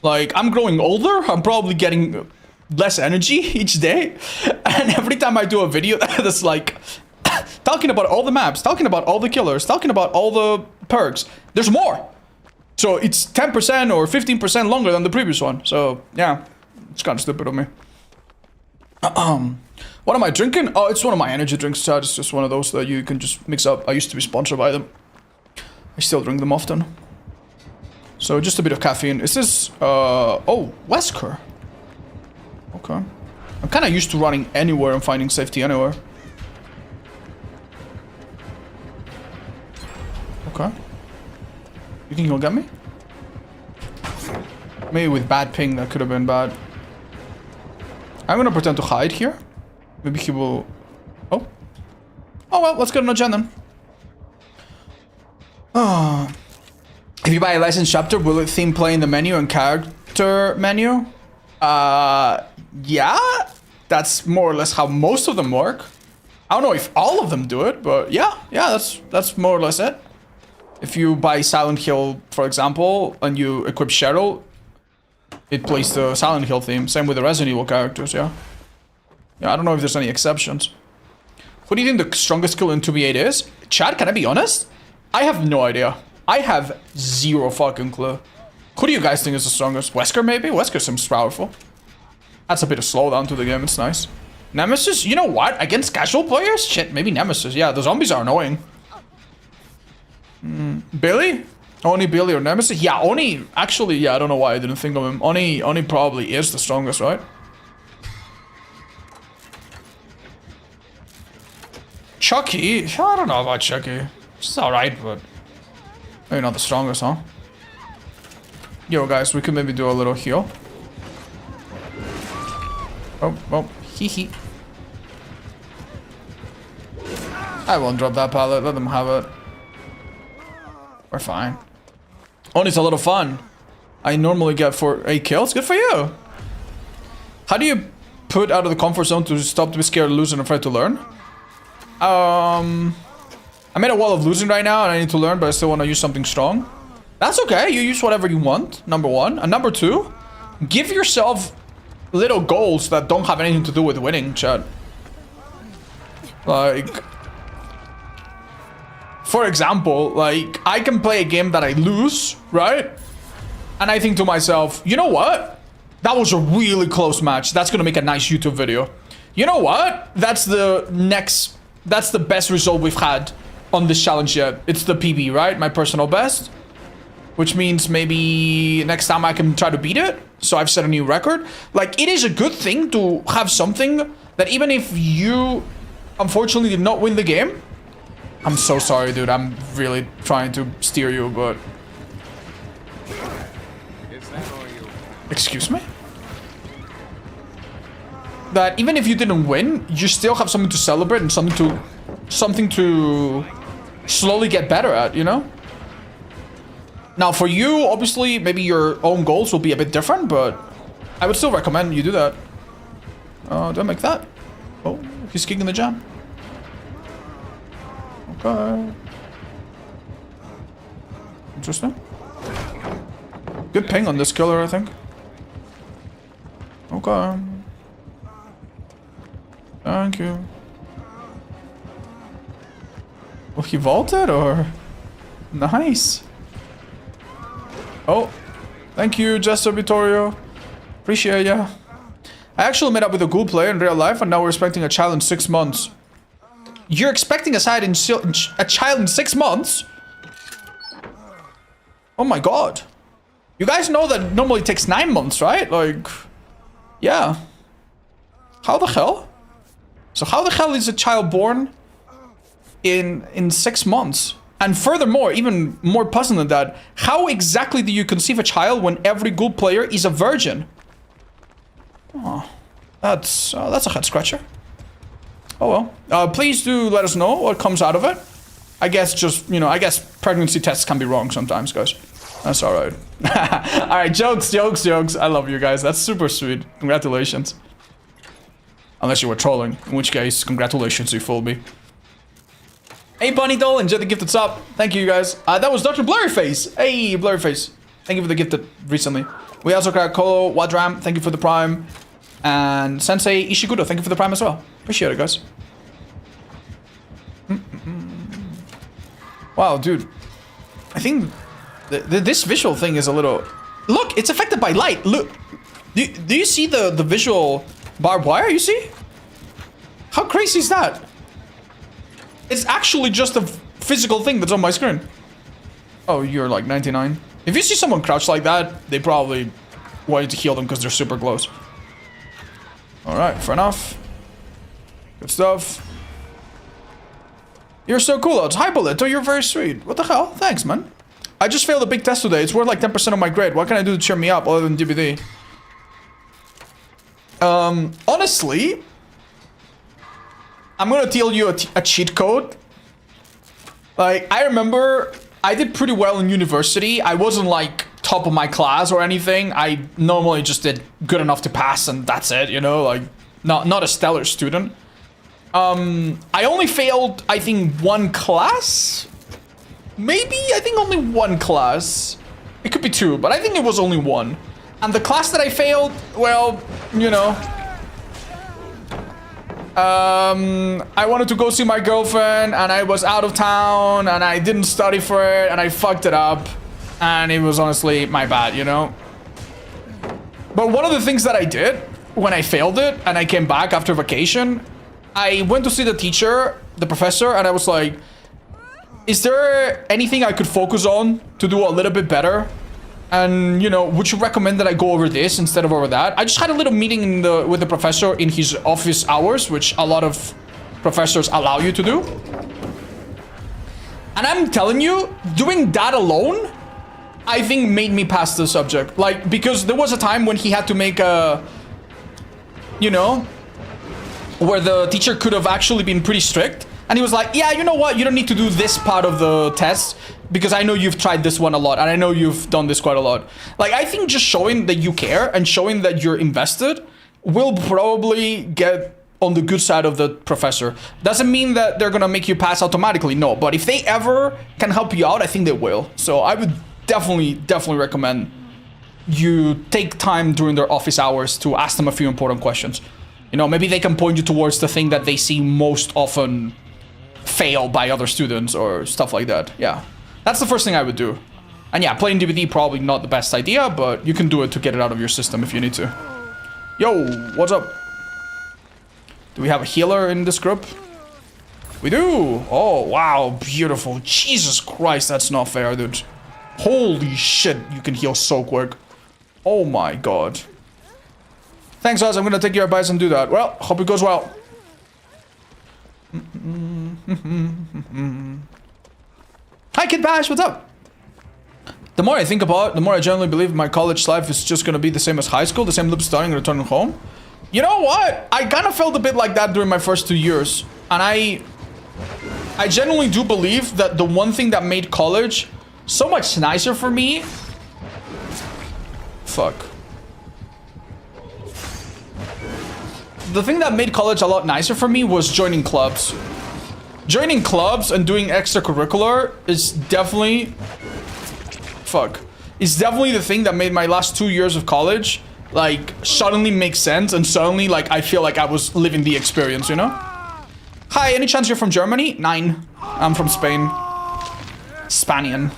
Like, I'm growing older, I'm probably getting less energy each day, and every time I do a video that's like talking about all the maps, talking about all the killers, talking about all the perks, there's more. So it's 10% or 15% longer than the previous one. So yeah, it's kind of stupid of me. What am I drinking? Oh, it's one of my energy drinks, Chad. It's just one of those that you can just mix up. I used to be sponsored by them. I still drink them often. So just a bit of caffeine. Is this, oh, Wesker. Okay. I'm kind of used to running anywhere and finding safety anywhere. Okay. You think he'll get me? Maybe with bad ping, that could have been bad. I'm gonna pretend to hide here. Maybe he will... Oh. Oh well, let's get an agenda then. If you buy a licensed chapter, will it theme play in the menu and character menu? Yeah. That's more or less how most of them work. I don't know if all of them do it, but yeah, that's more or less it. If you buy Silent Hill, for example, and you equip Cheryl, it plays the Silent Hill theme. Same with the Resident Evil characters, yeah. Yeah, I don't know if there's any exceptions. What do you think the strongest skill in 2v8 is? Chad, can I be honest? I have no idea. I have zero fucking clue. Who do you guys think is the strongest? Wesker, maybe? Wesker seems powerful. That's a bit of slowdown to the game, it's nice. Nemesis? You know what? Against casual players? Shit, maybe Nemesis. Yeah, the zombies are annoying. Billy? Oni, Billy, or Nemesis? Yeah, Oni, actually, yeah, I don't know why I didn't think of him. Oni probably is the strongest, right? Chucky? I don't know about Chucky. She's alright, but maybe not the strongest, huh? Yo, guys, we could maybe do a little heal. Oh, hee. I won't drop that pallet, let them have it. We're fine. Oni's a lot of fun. I normally get 8 kills. Good for you. How do you put out of the comfort zone to stop to be scared, lose, and afraid to learn? I'm in a wall of losing right now, and I need to learn, but I still want to use something strong. That's okay. You use whatever you want, number one. And number two, give yourself, little goals that don't have anything to do with winning, chat. Like, for example, like, I can play a game that I lose, right? And I think to myself, you know what? That was a really close match. That's gonna make a nice YouTube video. You know what? That's the best result we've had on this challenge yet. It's the PB, right? My personal best. Which means maybe next time I can try to beat it. So I've set a new record. Like, it is a good thing to have something that even if you unfortunately did not win the game. I'm so sorry, dude. I'm really trying to steer you, but... Excuse me? That even if you didn't win, you still have something to celebrate and something to slowly get better at, you know? Now, for you, obviously, maybe your own goals will be a bit different, but I would still recommend you do that. Do I make that? Oh, he's kicking the jam. Okay. Interesting. Good ping on this killer, I think. Okay. Thank you. Well, he vaulted, or? Nice. Oh, thank you, Jester Vittorio. Appreciate ya. I actually met up with a ghoul player in real life, and now we're expecting a child in 6 months. You're expecting a child in 6 months? Oh my god. You guys know that normally it takes 9 months, right? Like, yeah. How the hell? So how the hell is a child born in 6 months? And furthermore, even more puzzling than that, how exactly do you conceive a child when every ghoul player is a virgin? Oh, that's a head scratcher. Oh well. Please do let us know what comes out of it. I guess just, you know, I guess pregnancy tests can be wrong sometimes, guys. That's alright. Alright, jokes. I love you guys. That's super sweet. Congratulations. Unless you were trolling, in which case, congratulations, you fooled me. Hey, Bunny Doll, enjoy the gifted sub. Thank you, guys. That was Dr. Blurryface. Hey, Blurryface. Thank you for the gifted recently. We also got Kolo, Wadram, thank you for the prime. And Sensei Ishigudo, thank you for the prime as well. Appreciate it, guys. Wow, dude. I think this visual thing is a little... Look, it's affected by light. Look. Do you see the visual barbed wire, you see? How crazy is that? It's actually just a physical thing that's on my screen. Oh, you're like 99. If you see someone crouch like that, they probably want you to heal them because they're super close. Alright, fair enough. Good stuff. You're so cool, Hi, Boletar, you're very sweet. What the hell? Thanks, man. I just failed a big test today. It's worth like 10% of my grade. What can I do to cheer me up other than DVD? Honestly... I'm gonna tell you a cheat code. Like, I remember I did pretty well in university. I wasn't like top of my class or anything. I normally just did good enough to pass and that's it, you know, like not a stellar student. I only failed, I think, 1 class. Maybe, I think only 1 class. It could be 2, but I think it was only 1. And the class that I failed, well, you know, I wanted to go see my girlfriend and I was out of town and I didn't study for it and I fucked it up and it was honestly my bad, you know? But one of the things that I did when I failed it and I came back after vacation, I went to see the teacher, the professor, and I was like, is there anything I could focus on to do a little bit better? And, you know, would you recommend that I go over this instead of over that? I just had a little meeting with the professor in his office hours, which a lot of professors allow you to do. And I'm telling you, doing that alone, I think made me pass the subject. Like, because there was a time when he had to make a, you know, where the teacher could have actually been pretty strict. And he was like, yeah, you know what? You don't need to do this part of the test because I know you've tried this one a lot and I know you've done this quite a lot. Like, I think just showing that you care and showing that you're invested will probably get on the good side of the professor. Doesn't mean that they're gonna make you pass automatically, no. But if they ever can help you out, I think they will. So I would definitely recommend you take time during their office hours to ask them a few important questions. You know, maybe they can point you towards the thing that they see most often fail by other students or stuff like that. Yeah, that's the first thing I would do. And yeah, playing DVD probably not the best idea, but you can do it to get it out of your system if you need to. Yo, what's up? Do we have a healer in this group? We do. Oh, wow, beautiful. Jesus Christ, that's not fair, dude. Holy shit, you can heal so quick. Oh my god. Thanks, Oz. I'm gonna take your advice and do that. Well, hope it goes well. Hi, Kid Bash, what's up? The more I think about it, the more I generally believe my college life is just gonna be the same as high school, the same loop starting and returning home. You know what? I kind of felt a bit like that during my first 2 years. And I genuinely do believe that the one thing that made college so much nicer for me... Fuck. The thing that made college a lot nicer for me was joining clubs. Joining clubs and doing extracurricular is definitely... Fuck. It's definitely the thing that made my last 2 years of college, like, suddenly make sense, and suddenly, like, I feel like I was living the experience, you know? Hi, any chance you're from Germany? 9. I'm from Spain. Spanian.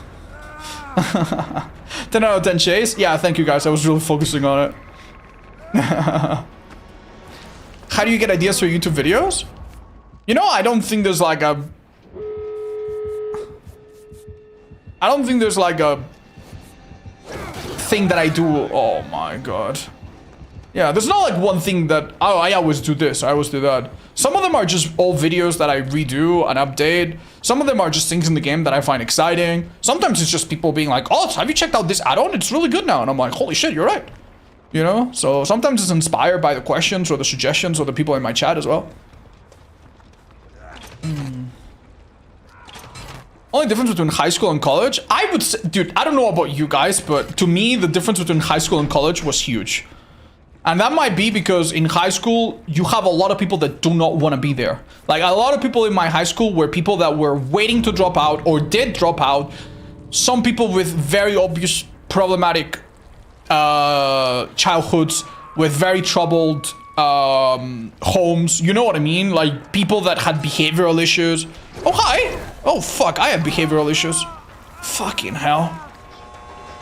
10 out of 10 chase? Yeah, thank you guys. I was really focusing on it. How do you get ideas for YouTube videos? You know, I don't think there's like a... I don't think there's like a thing that I do. Oh my god. Yeah, there's not like one thing that, oh, I always do this, I always do that. Some of them are just old videos that I redo and update. Some of them are just things in the game that I find exciting. Sometimes it's just people being like, oh, have you checked out this add-on? It's really good now. And I'm like, holy shit, you're right. You know? So sometimes it's inspired by the questions or the suggestions or the people in my chat as well. Only difference between high school and college? I would say, dude, I don't know about you guys, but to me, the difference between high school and college was huge. And that might be because in high school, you have a lot of people that do not want to be there. Like, a lot of people in my high school were people that were waiting to drop out or did drop out. Some people with very obvious problematic childhoods, with very troubled homes. You know what I mean? Like, people that had behavioral issues. Oh, hi! Oh, fuck, I have behavioral issues. Fucking hell.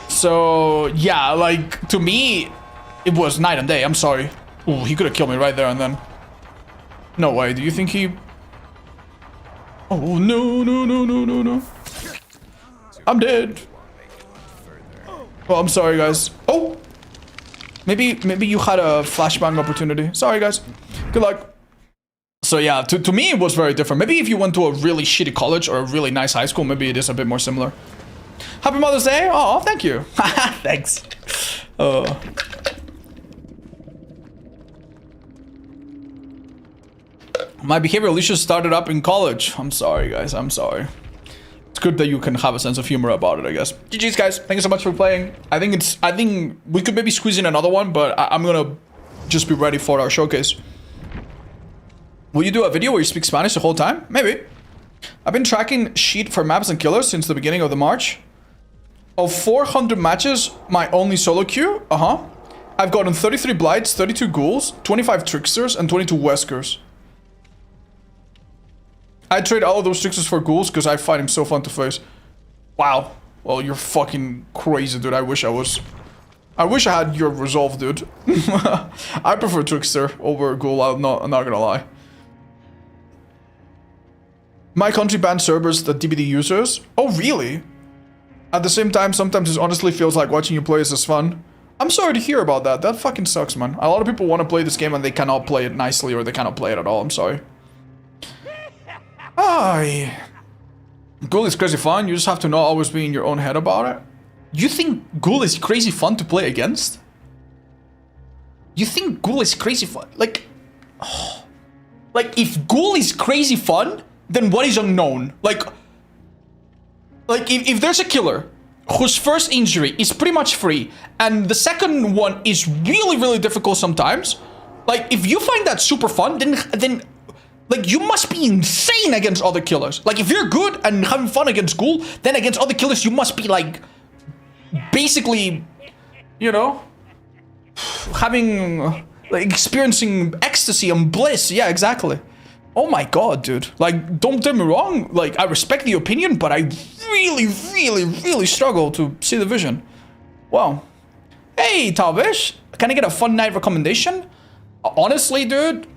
So, yeah, like, to me... It was night and day, I'm sorry. Ooh, he could have killed me right there and then. No way, do you think he... Oh, no, no, no, no, no, no. I'm dead. Well, I'm sorry, guys. Oh! Maybe you had a flashbang opportunity. Sorry, guys. Good luck. So yeah, to me it was very different. Maybe if you went to a really shitty college or a really nice high school, maybe it is a bit more similar. Happy Mother's Day! Oh, thank you. Thanks. My behavioral issues started up in college. I'm sorry, guys. I'm sorry. It's good that you can have a sense of humor about it, I guess. GG's, guys. Thank you so much for playing. I think we could maybe squeeze in another one, but I'm gonna just be ready for our showcase. Will you do a video where you speak Spanish the whole time? Maybe. I've been tracking sheet for maps and killers since the beginning of the March. Of 400 matches, my only solo queue, I've gotten 33 blights, 32 ghouls, 25 tricksters, and 22 weskers. I trade all of those tricksters for ghouls because I find him so fun to face. Wow. Well, you're fucking crazy, dude. I wish I had your resolve, dude. I prefer trickster over ghoul. I'm not gonna lie. My country banned servers that DVD users. Oh, really? At the same time, sometimes it honestly feels like watching you play is as fun. I'm sorry to hear about that. That fucking sucks, man. A lot of people want to play this game and they cannot play it nicely or they cannot play it at all. I'm sorry. Aye. Ghoul is crazy fun. You just have to not always be in your own head about it. You think Ghoul is crazy fun to play against? You think Ghoul is crazy fun? Like, like if Ghoul is crazy fun, then what is unknown? Like if there's a killer whose first injury is pretty much free, and the second one is really, really difficult sometimes, like if you find that super fun, then like you must be insane against other killers. Like if you're good and having fun against Ghoul, then against other killers you must be like basically you know, having, like, experiencing ecstasy and bliss. Yeah, exactly. Oh my god, dude. Like, don't get me wrong. Like, I respect the opinion, but I really, really, really struggle to see the vision. Wow. Hey, Talbish. Can I get a fun night recommendation? Honestly, dude,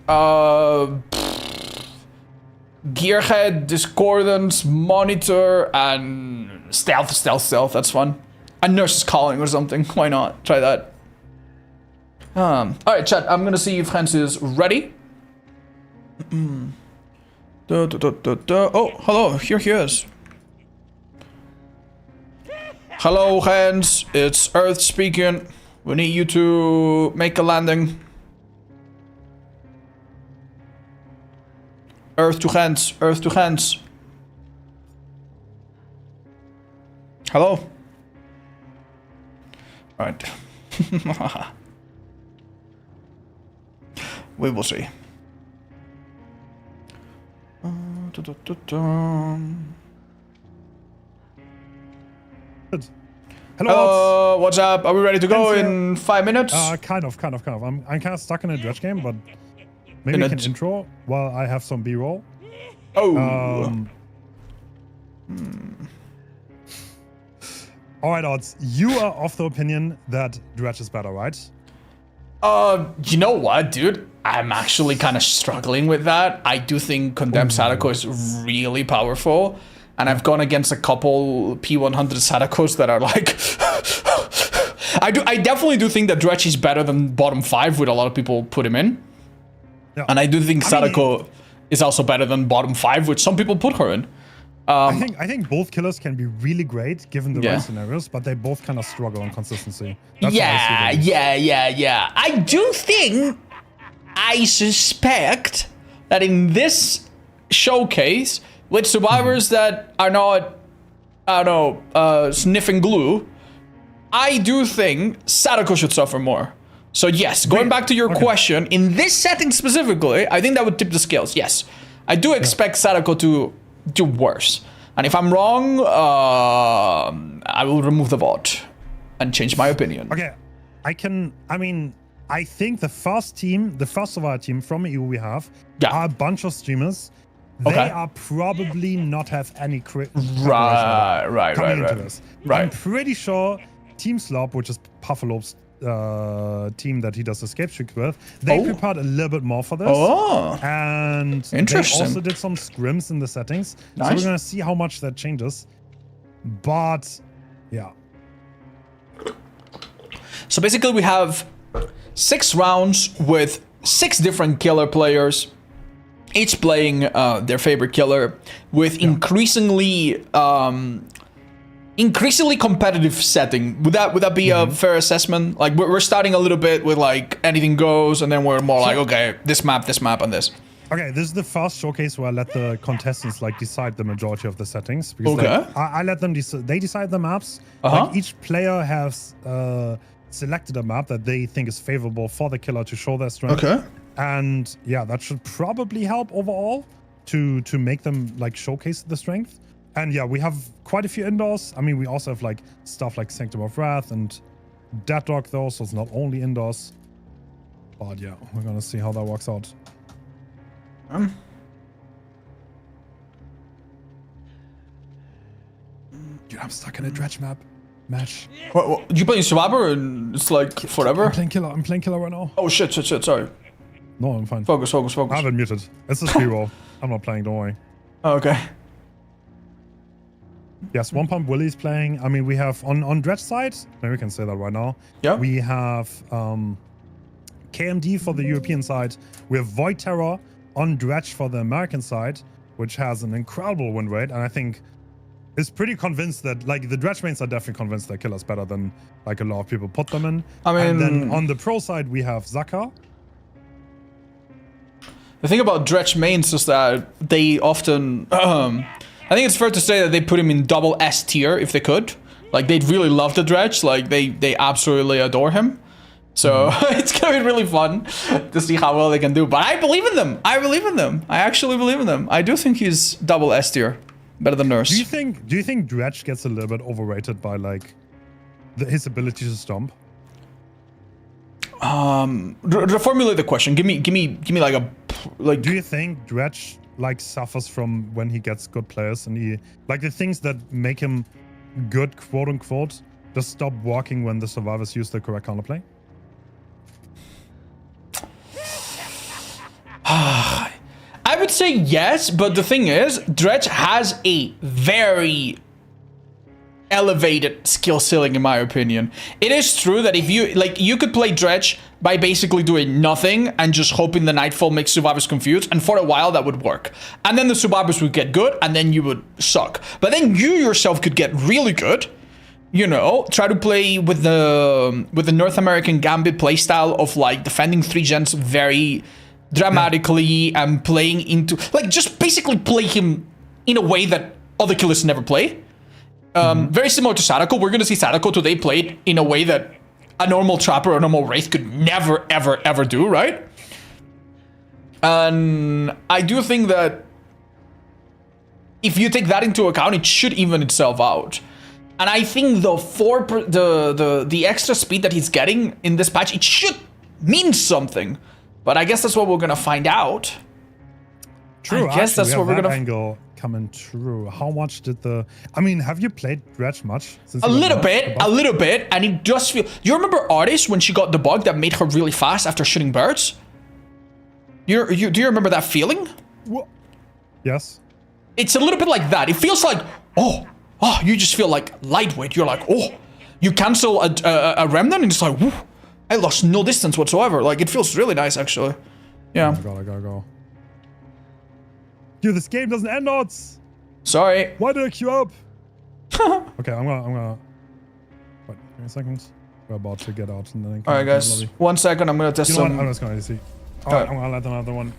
Gearhead, Discordance, Monitor, and Stealth. That's fun. A Nurse's Calling or something. Why not? Try that. Alright, chat. I'm gonna see if Hans is ready. Oh, hello. Here he is. Hello, Hans. It's Earth speaking. We need you to make a landing. Earth to hands. Earth to hands. Hello. Alright. We will see. Hello. What's up? Are we ready to go in 5 minutes? Kind of. I'm kind of stuck in a dredge game, but maybe we can intro while I have some B-roll. Oh. All right, Odds. You are of the opinion that Dredge is better, right? You know what, dude? I'm actually kind of struggling with that. I do think Condemned Sadako is really powerful. And I've gone against a couple P100 Sadakos that are like... I definitely do think that Dredge is better than bottom 5, with a lot of people put him in. Yeah. And I do think Sadako is also better than bottom 5, which some people put her in. I think both killers can be really great given the right scenarios, but they both kind of struggle on consistency. That's Yeah. I do think, I suspect that in this showcase, with survivors that are not, I don't know, sniffing glue, I do think Sadako should suffer more. So yes, going back to your question, in this setting specifically, I think that would tip the scales, yes. I do expect Sadako to do worse. And if I'm wrong, I will remove the vote and change my opinion. Okay, I think the first survivor team from EU we have are a bunch of streamers. They are probably not have any right. I'm pretty sure Team Slop, which is Puffalo's team that he does escape streaks with, they prepared a little bit more for this. And they also did some scrims in the settings. So we're gonna see how much that changes. But yeah. So basically we have 6 rounds with 6 different killer players, each playing their favorite killer with increasingly competitive setting. Would that be a fair assessment? Like we're starting a little bit with like anything goes, and then we're more like, okay, this map, and this. Okay, this is the first showcase where I let the contestants like decide the majority of the settings. Because I let them they decide the maps. Like each player has selected a map that they think is favorable for the killer to show their strength. And yeah, that should probably help overall to make them like showcase the strength. And yeah, we have quite a few indoors. I mean, we also have like stuff like Sanctum of Wrath and Dead Dog though, so it's not only indoors. But yeah, we're gonna see how that works out. Dude, I'm stuck in a dredge match. What, you playing Survivor and it's like forever? I'm playing killer right now. Oh shit, sorry. No, I'm fine. Focus. I have it muted. It's just B-roll. I'm not playing, don't worry. Oh, okay. Yes, OnePumpWillie is playing. I mean, we have on Dredge side, maybe we can say that right now. Yeah. We have KMD for the European side. We have VoidTerror on Dredge for the American side, which has an incredible win rate. And I think is pretty convinced that like the Dredge mains are definitely convinced that killer's better than like a lot of people put them in. I mean, and then on the pro side, we have Zaka. The thing about Dredge mains is that they often, I think it's fair to say that they put him in double S tier if they could. Like they'd really love the Dredge, like they absolutely adore him. So it's gonna be really fun to see how well they can do. But I believe in them. I actually believe in them. I do think he's double S tier, better than Nurse. Do you think Dredge gets a little bit overrated by like his ability to stomp? Reformulate the question. Give me like a like. Do you think Dredge like suffers from when he gets good players and he like the things that make him good, quote unquote, just stop walking when the survivors use the correct counterplay? I would say yes, but the thing is, Dredge has a very elevated skill ceiling in my opinion. It is true that if you like, you could play Dredge by basically doing nothing and just hoping the Nightfall makes survivors confused, and for a while that would work. And then the survivors would get good and then you would suck. But then you yourself could get really good. You know, try to play with the North American Gambit playstyle of like defending 3 gens very dramatically and playing into like just basically play him in a way that other killers never play. Very similar to Sadako. We're gonna see Sadako today played in a way that a normal Trapper or a normal Wraith could never, ever, ever do, right? And I do think that if you take that into account, it should even itself out. And I think the extra speed that he's getting in this patch, it should mean something. But I guess that's what we're gonna find out. True. I guess that's what we're gonna. Angle coming true. How much did the? I mean, have you played Dredge much? Since a little bit, and it does feel. You remember Artist when she got the bug that made her really fast after shooting birds? Do you remember that feeling? What? Yes. It's a little bit like that. It feels like you just feel like lightweight. You're like you cancel a remnant and it's like whoo, I lost no distance whatsoever. Like it feels really nice actually. Yeah. Oh my God, I gotta go. Dude, this game doesn't end odds. Sorry. Why did I queue up? Okay, I'm gonna. Wait, give me a second. We're about to get out and then. All right, guys. 1 second. I'm gonna test some. I'm just gonna see. All right, I'm gonna let another one.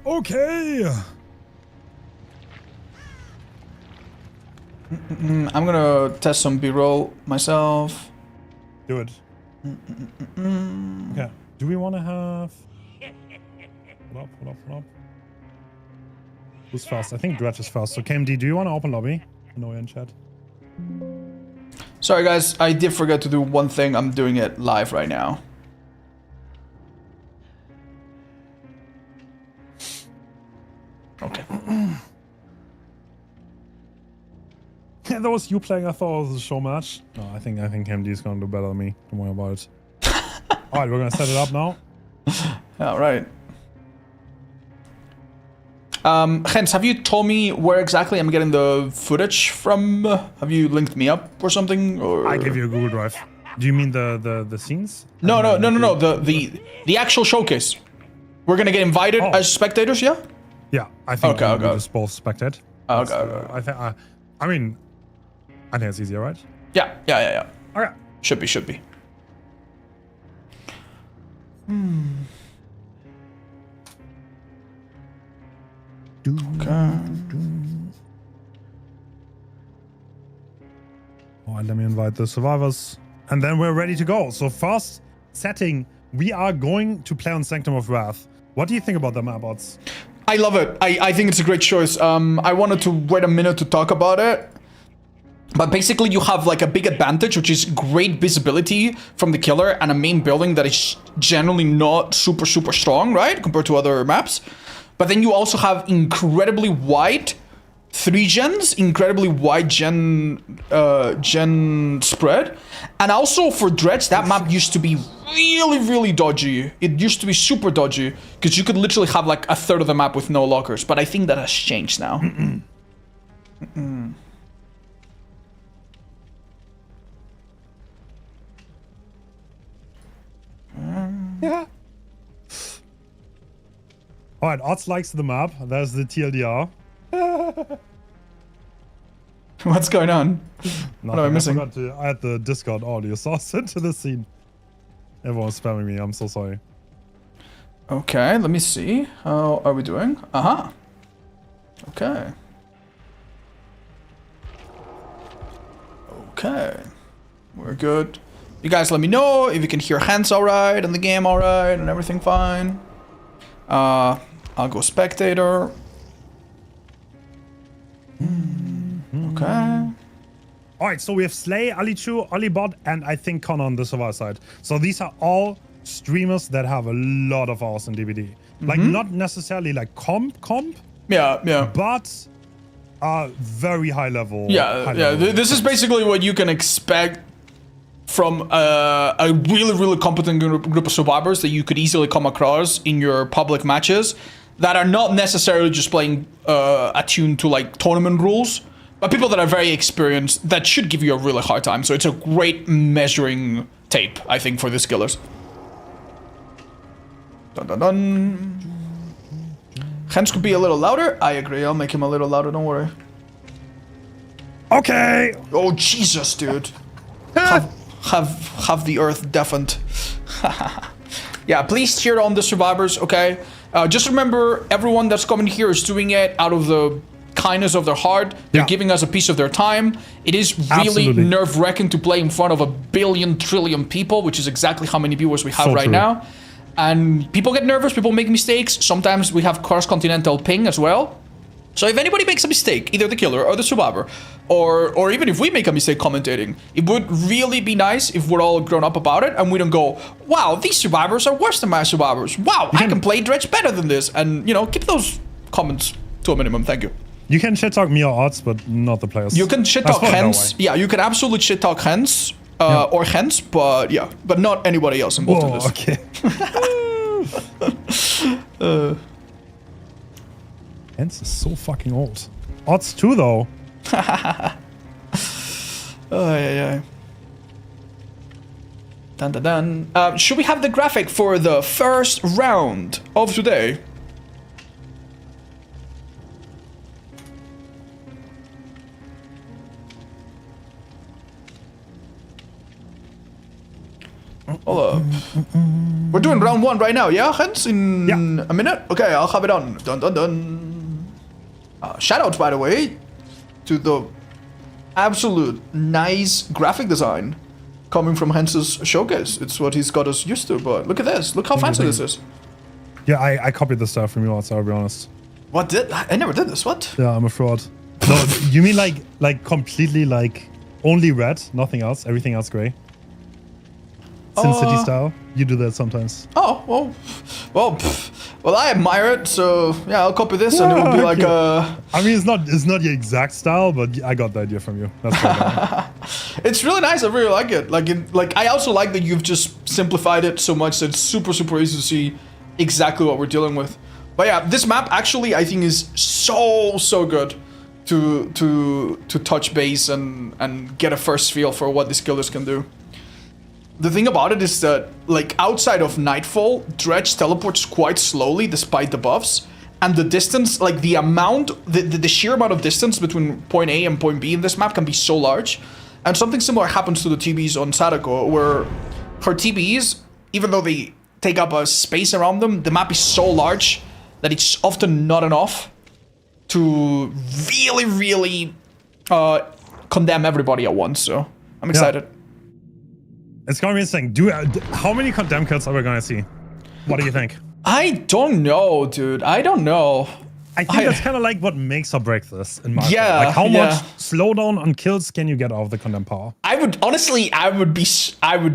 Okay. I'm gonna test some B-roll myself. Do it. Okay. Do we want to have? Hold up. Who's fast? I think Dredge is fast. So KMD, do you want to open lobby? I know you're in chat. Sorry guys, I did forget to do one thing. I'm doing it live right now. Okay. Yeah, that was you playing. I thought it was a show match. No, I think KMD is gonna do better than me. Don't worry about it. All right, we're gonna set it up now. All right. Hens, have you told me where exactly I'm getting the footage from? Have you linked me up or something? Or I give you a Google Drive. Do you mean the scenes? No. The actual showcase. We're gonna get invited as spectators, yeah? Yeah, I think okay. we just both spectate. Okay. I mean, I think it's easier, right? Yeah. Okay. Should be. Okay. All right, let me invite the survivors. And then we're ready to go. So first setting, we are going to play on Sanctum of Wrath. What do you think about the map odds? I love it. I think it's a great choice. I wanted to wait a minute to talk about it. But basically you have like a big advantage, which is great visibility from the killer and a main building that is generally not super strong, right? Compared to other maps. But then you also have incredibly wide 3 gens, incredibly wide gen spread. And also for Dredge, that map used to be really dodgy. It used to be super dodgy because you could literally have like a third of the map with no lockers. But I think that has changed now. Yeah. All right, Odds likes the map. There's the TLDR. What's going on? What am I missing? I forgot to add the Discord audio source into the scene. Everyone's spamming me. I'm so sorry. Okay, let me see. How are we doing? Okay. We're good. You guys let me know if you can hear hands alright and the game alright and everything fine. I'll go spectator. Okay. Alright, so we have Slay, Alichu, Olibot, and I think Connor on the survivor side. So these are all streamers that have a lot of hours in DVD. Like not necessarily like comp, Yeah. but very high level. This is basically what you can expect from a really competent group of survivors that you could easily come across in your public matches that are not necessarily just playing attuned to like tournament rules, but people that are very experienced that should give you a really hard time. So it's a great measuring tape, I think, for these killers. Dun dun dun. Hens could be a little louder. I agree. I'll make him a little louder. Don't worry. Okay. Oh Jesus, dude. have the earth deafened. Yeah, please cheer on the survivors, okay? Just remember, everyone that's coming here is doing it out of the kindness of their heart. They're giving us a piece of their time. It is really nerve-wracking to play in front of 1 billion trillion people, which is exactly how many viewers we have right now. And people get nervous, people make mistakes. Sometimes we have cross-continental ping as well. So if anybody makes a mistake, either the killer or the survivor, or even if we make a mistake commentating, it would really be nice if we're all grown up about it and we don't go, wow, these survivors are worse than my survivors. Wow, I can play Dredge better than this. And, you know, keep those comments to a minimum. Thank you. You can shit talk me or odds, but not the players. You can shit talk Hens. Yeah, you can absolutely shit talk Hens or Hens, but yeah, but not anybody else involved in this. Okay. Hens is so fucking old. Odds too, though. Yeah. Dun dun dun. Should we have the graphic for the first round of today? Hold up. We're doing round 1 right now, yeah, Hens? In a minute? Okay, I'll have it on. Dun dun dun. Shoutouts, by the way, to the absolute nice graphic design coming from Hens's showcase. It's what he's got us used to, but look at this. Look how fancy this is. Yeah, I copied the stuff from you, so I'll be honest. What did? I never did this. What? Yeah, I'm a fraud. No, you mean like completely like only red, nothing else, everything else gray? SimCity style. You do that sometimes. Oh, well, I admire it. So yeah, I'll copy this, and it will be like a. I mean, it's not your exact style, but I got the idea from you. That's It's really nice. I really like it. Like I also like that you've just simplified it so much that it's super easy to see exactly what we're dealing with. But yeah, this map actually I think is so good to touch base and get a first feel for what these killers can do. The thing about it is that, like, outside of Nightfall, Dredge teleports quite slowly despite the buffs. And the distance, like, the amount, the sheer amount of distance between point A and point B in this map can be so large. And something similar happens to the TBs on Sadako, where her TBs, even though they take up a space around them, the map is so large that it's often not enough to really condemn everybody at once. So, I'm excited. Yeah. It's gonna be interesting. How many condemn kills are we gonna see? What do you think? I don't know, dude. I don't know. I think that's kind of like what makes or breaks this in my opinion. Like how much slowdown on kills can you get out of the condemn power? I would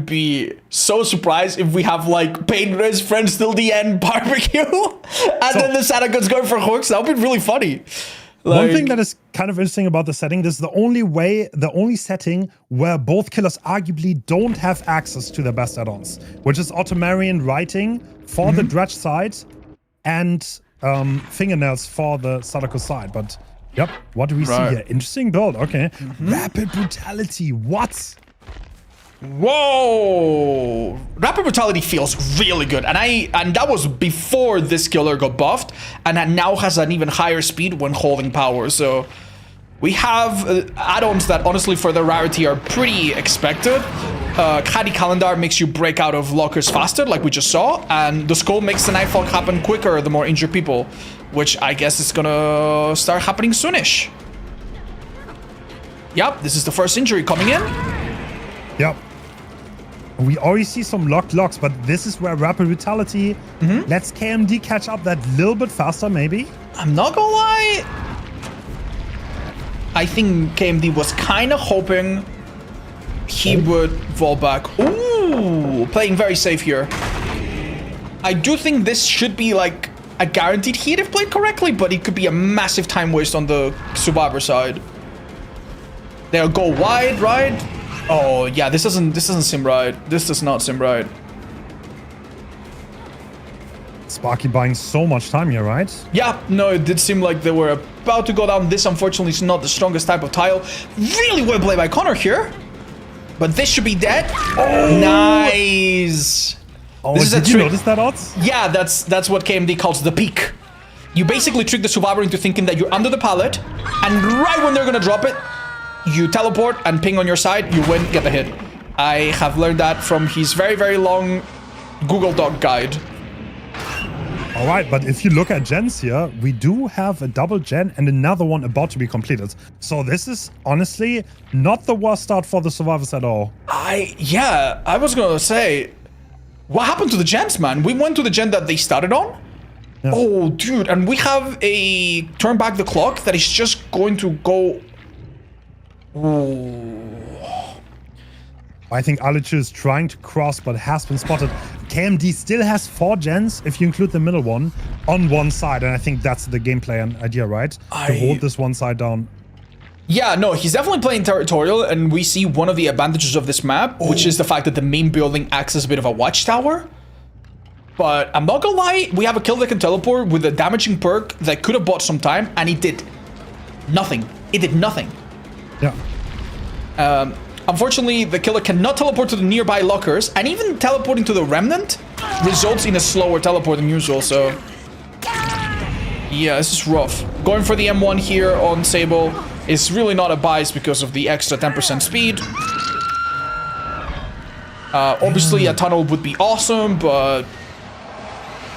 be so surprised if we have like Painter's friends till the end barbecue, and then the Sadago's going for hooks. That would be really funny. One thing that is kind of interesting about the setting, this is the only setting where both killers arguably don't have access to their best add-ons, which is Automarian writing for the Dredge side and fingernails for the Sadako side. But yep, what do we see here? Interesting build. Okay, Rapid Brutality. What? Whoa! Rapid Brutality feels really good, and that was before this killer got buffed, and that now has an even higher speed when holding power. So we have add-ons that honestly for the rarity are pretty expected. Khadi Calendar makes you break out of lockers faster, like we just saw, and the Skull makes the Nightfall happen quicker the more injured people, which I guess is gonna start happening soonish. Yep, this is the first injury coming in. Yep. We already see some locked locks, but this is where Rapid Brutality lets KMD catch up that little bit faster, maybe. I'm not gonna lie. I think KMD was kind of hoping he would fall back. Ooh, playing very safe here. I do think this should be like a guaranteed hit if played correctly, but it could be a massive time waste on the survivor side. They'll go wide, right? Oh yeah, this doesn't seem right. This does not seem right. Sparky buying so much time here, right? Yeah, no, it did seem like they were about to go down. This, unfortunately, is not the strongest type of tile. Really well played by Connor here. But this should be dead. Oh, nice. Oh, this is did you notice that, Odds? Yeah, that's what KMD calls the peak. You basically trick the survivor into thinking that you're under the pallet, and right when they're gonna drop it, you teleport and ping on your side, you win, get the hit. I have learned that from his very, very long Google Doc guide. All right, but if you look at gens here, we do have a double gen and another one about to be completed. So this is honestly not the worst start for the survivors at all. Yeah, I was gonna say, what happened to the gens, man? We went to the gen that they started on. Yeah. Oh, dude, and we have a turn back the clock that is just going to go. Ooh. I think Alichu is trying to cross, but has been spotted. KMD still has 4 gens, if you include the middle one, on one side. And I think that's the gameplay and idea, right? To hold this one side down. Yeah, no, he's definitely playing territorial. And we see one of the advantages of this map, which is the fact that the main building acts as a bit of a watchtower. But I'm not gonna lie, we have a kill that can teleport with a damaging perk that could have bought some time. And it did nothing. It did nothing. Yeah. Unfortunately, the killer cannot teleport to the nearby lockers, and even teleporting to the remnant results in a slower teleport than usual, so... Yeah, this is rough. Going for the M1 here on Sable is really not a bias because of the extra 10% speed. Obviously, a tunnel would be awesome, but...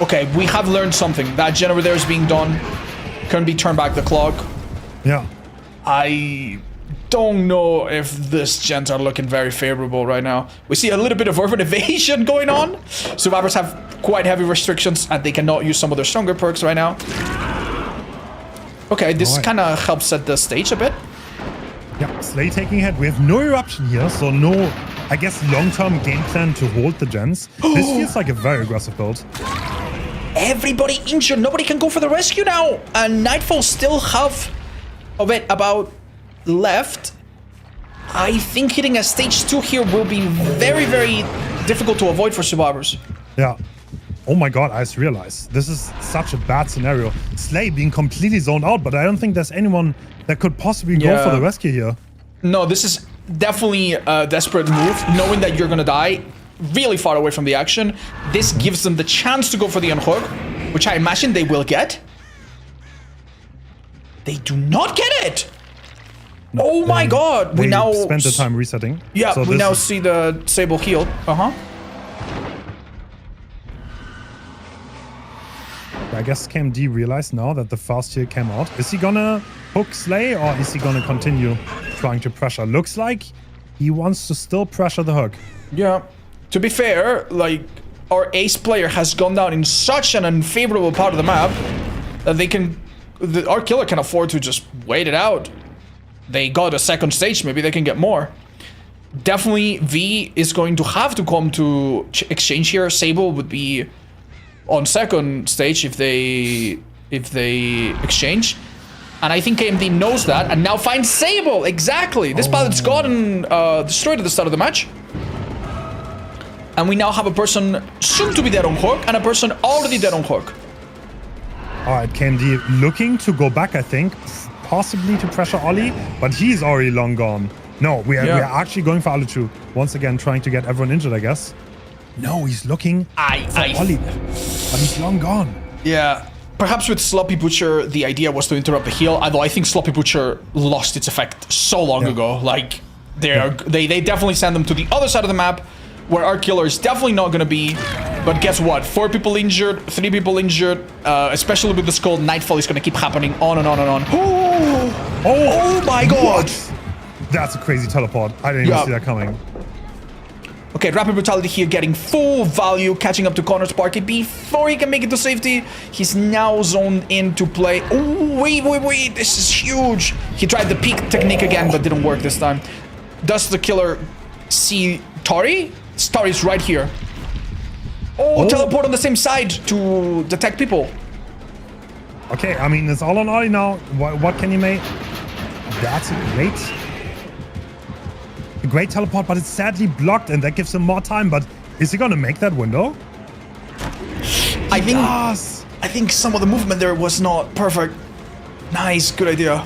Okay, we have learned something. That generator there is being done. Can be turned back the clock. Yeah. I don't know if this gens are looking very favorable right now. We see a little bit of urban evasion going on. Survivors have quite heavy restrictions and they cannot use some of their stronger perks right now. Okay, this kind of helps set the stage a bit. Yeah, Slay taking ahead. We have no eruption here, so no, I guess, long-term game plan to hold the gens. This feels like a very aggressive build. Everybody injured. Nobody can go for the rescue now. And Nightfall still have of it about left. I think hitting a stage 2 here will be very, very difficult to avoid for survivors. Yeah. Oh my god, I just realized. This is such a bad scenario. Slay being completely zoned out, but I don't think there's anyone that could possibly go for the rescue here. No, this is definitely a desperate move, knowing that you're gonna die really far away from the action. This gives them the chance to go for the unhook, which I imagine they will get. They do not get it! Oh my god! We now spent the time resetting. Yeah, so we now see the Sable heal. I guess KMD realized now that the fast heal came out. Is he gonna hook Slay or is he gonna continue trying to pressure? Looks like he wants to still pressure the hook. Yeah. To be fair, like, our ace player has gone down in such an unfavorable part of the map that they can... our killer can afford to just wait it out. They got a second stage, maybe they can get more. Definitely V is going to have to come to exchange here. Sable would be on second stage if they exchange. And I think KMD knows that and now finds Sable. Exactly. This pallet's gotten destroyed at the start of the match. And we now have a person soon to be dead on hook and a person already dead on hook. All right, KMD looking to go back, I think. Possibly to pressure Ollie, but he's already long gone. No, we are actually going for Alichu. Once again, trying to get everyone injured, I guess. No, he's looking for Ollie, but he's long gone. Yeah. Perhaps with Sloppy Butcher, the idea was to interrupt the heal, although I think Sloppy Butcher lost its effect so long ago. Like, they definitely send them to the other side of the map, where our killer is definitely not going to be. But guess what? 4 people injured, 3 people injured, especially with the skull. Nightfall is going to keep happening on and on and on. Oh my god! What? That's a crazy teleport. I didn't even see that coming. Okay, Rapid Brutality here getting full value, catching up to Connor's party before he can make it to safety. He's now zoned into play. Oh, wait. This is huge. He tried the peek technique again, but didn't work this time. Does the killer see Tori? Tori's right here. Oh, teleport on the same side to detect people. Okay, I mean, it's all on Ollie now. What can you make? That's a great teleport, but it's sadly blocked, and that gives him more time. But is he gonna make that window? I think some of the movement there was not perfect. Nice, good idea.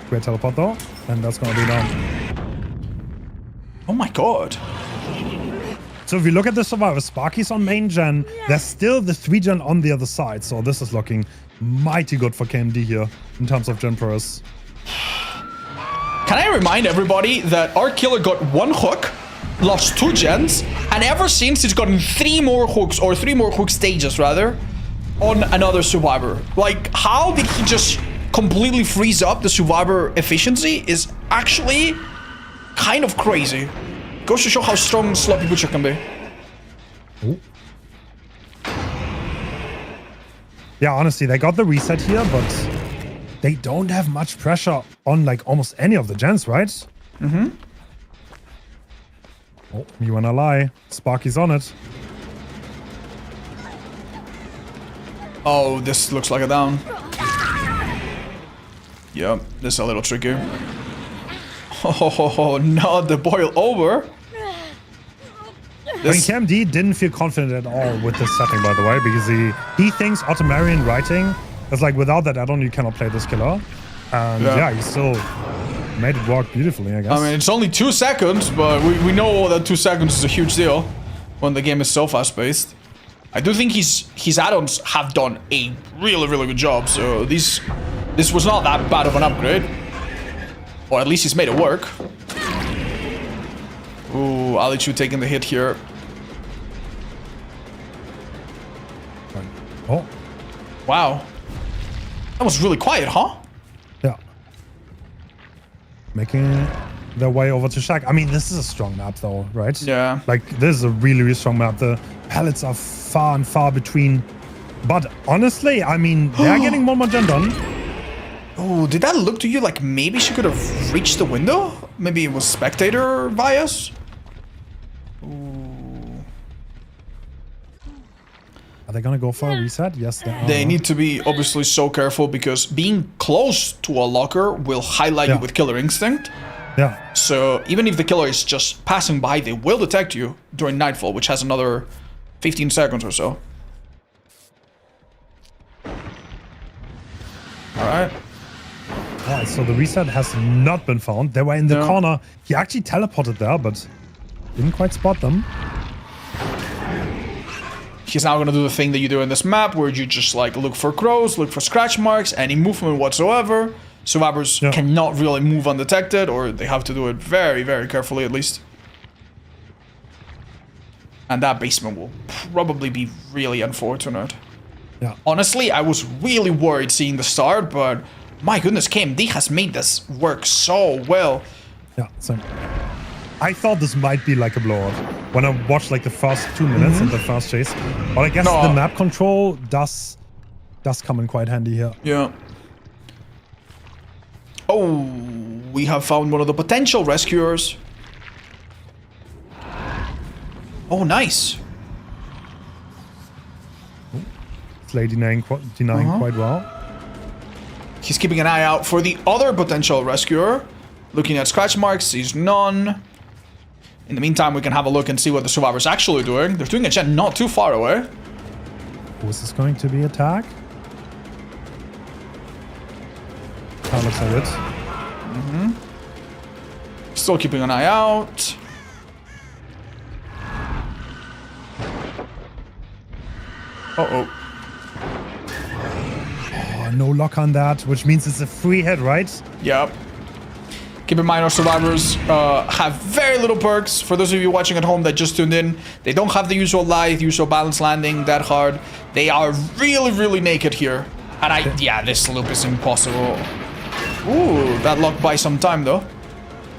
Great teleport though, and that's gonna be down. Oh my god. So if you look at the survivor, Sparky's on main gen. There's still the 3-gen on the other side. So this is looking mighty good for KMD here in terms of gen prowess. Can I remind everybody that our killer got 1 hook, lost 2 gens, and ever since he's gotten 3 more hooks, or 3 more hook stages rather, on another survivor. Like, how did he just completely freeze up the survivor efficiency is actually kind of crazy. Goes to show how strong Sloppy Butcher can be. Ooh. Yeah, honestly, they got the reset here, but they don't have much pressure on like almost any of the gens, right? Mm-hmm. Oh, you wanna lie? Sparky's on it. Oh, this looks like a down. Yep, this is a little tricky. Oh, not the boil over. I mean, KMD didn't feel confident at all with this setting, by the way, because he thinks Automarian writing is like, without that add-on, you cannot play this killer. And yeah, he still made it work beautifully, I guess. I mean, it's only 2 seconds, but we know that 2 seconds is a huge deal when the game is so fast-paced. I do think his add-ons have done a really, really good job, so this was not that bad of an upgrade. Or at least he's made it work. Ooh, Alichu taking the hit here. Oh. Wow. That was really quiet, huh? Yeah. Making their way over to Shack. I mean, this is a strong map though, right? Yeah. Like, this is a really, really strong map. The pallets are far and far between. But honestly, I mean, they're getting one more gen done. Oh, did that look to you like maybe she could have reached the window? Maybe it was spectator bias? Ooh. Are they gonna go for a reset? Yes, they are. They need to be obviously so careful because being close to a locker will highlight you with killer instinct. Yeah. So even if the killer is just passing by, they will detect you during nightfall, which has another 15 seconds or so. Alright. Alright, so the reset has not been found. They were in the corner. He actually teleported there, but didn't quite spot them. He's now gonna do the thing that you do in this map, where you just like look for crows, look for scratch marks, any movement whatsoever. Survivors cannot really move undetected, or they have to do it very, very carefully at least. And that basement will probably be really unfortunate. Yeah. Honestly, I was really worried seeing the start, but my goodness, KMD has made this work so well. Yeah, same. I thought this might be like a blowout when I watched like the first 2 minutes of the first chase. But I guess the map control does come in quite handy here. Yeah. Oh, we have found one of the potential rescuers. Oh, nice. Slay denying quite well. He's keeping an eye out for the other potential rescuer. Looking at scratch marks, sees none. In the meantime, we can have a look and see what the survivor's actually doing. They're doing a gen not too far away. Was this going to be attack? That looks like it. Still keeping an eye out. Uh-oh. Oh, no lock on that, which means it's a free hit, right? Yep. Keep in mind, our survivors have very little perks. For those of you watching at home that just tuned in, they don't have the usual light, usual balance landing that hard. They are really, really naked here. And this loop is impossible. Ooh, that locked by some time though.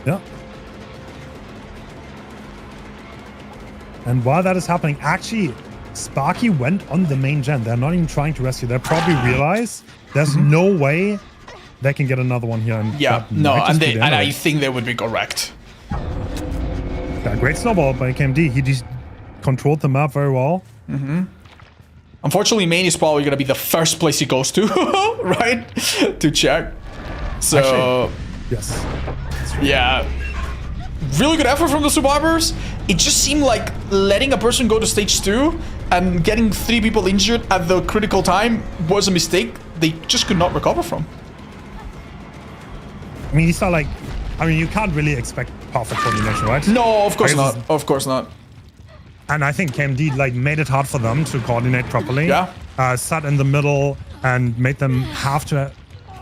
Yeah. And while that is happening, actually, Sparky went on the main gen. They're not even trying to rescue. They probably realize there's no way they can get another one here. And I think they would be correct. Yeah, great snowball by KMD. controlled the map very well. Unfortunately, main is probably going to be the first place he goes to, right? To check. So, Actually, yes. yeah. Really good effort from the survivors. It just seemed like letting a person go to stage 2 and getting 3 people injured at the critical time was a mistake they just could not recover from. I mean, these are like, I mean, you can't really expect perfect coordination, right? No, of course not. Of course not. And I think KMD like made it hard for them to coordinate properly. Yeah. Sat in the middle and made them have to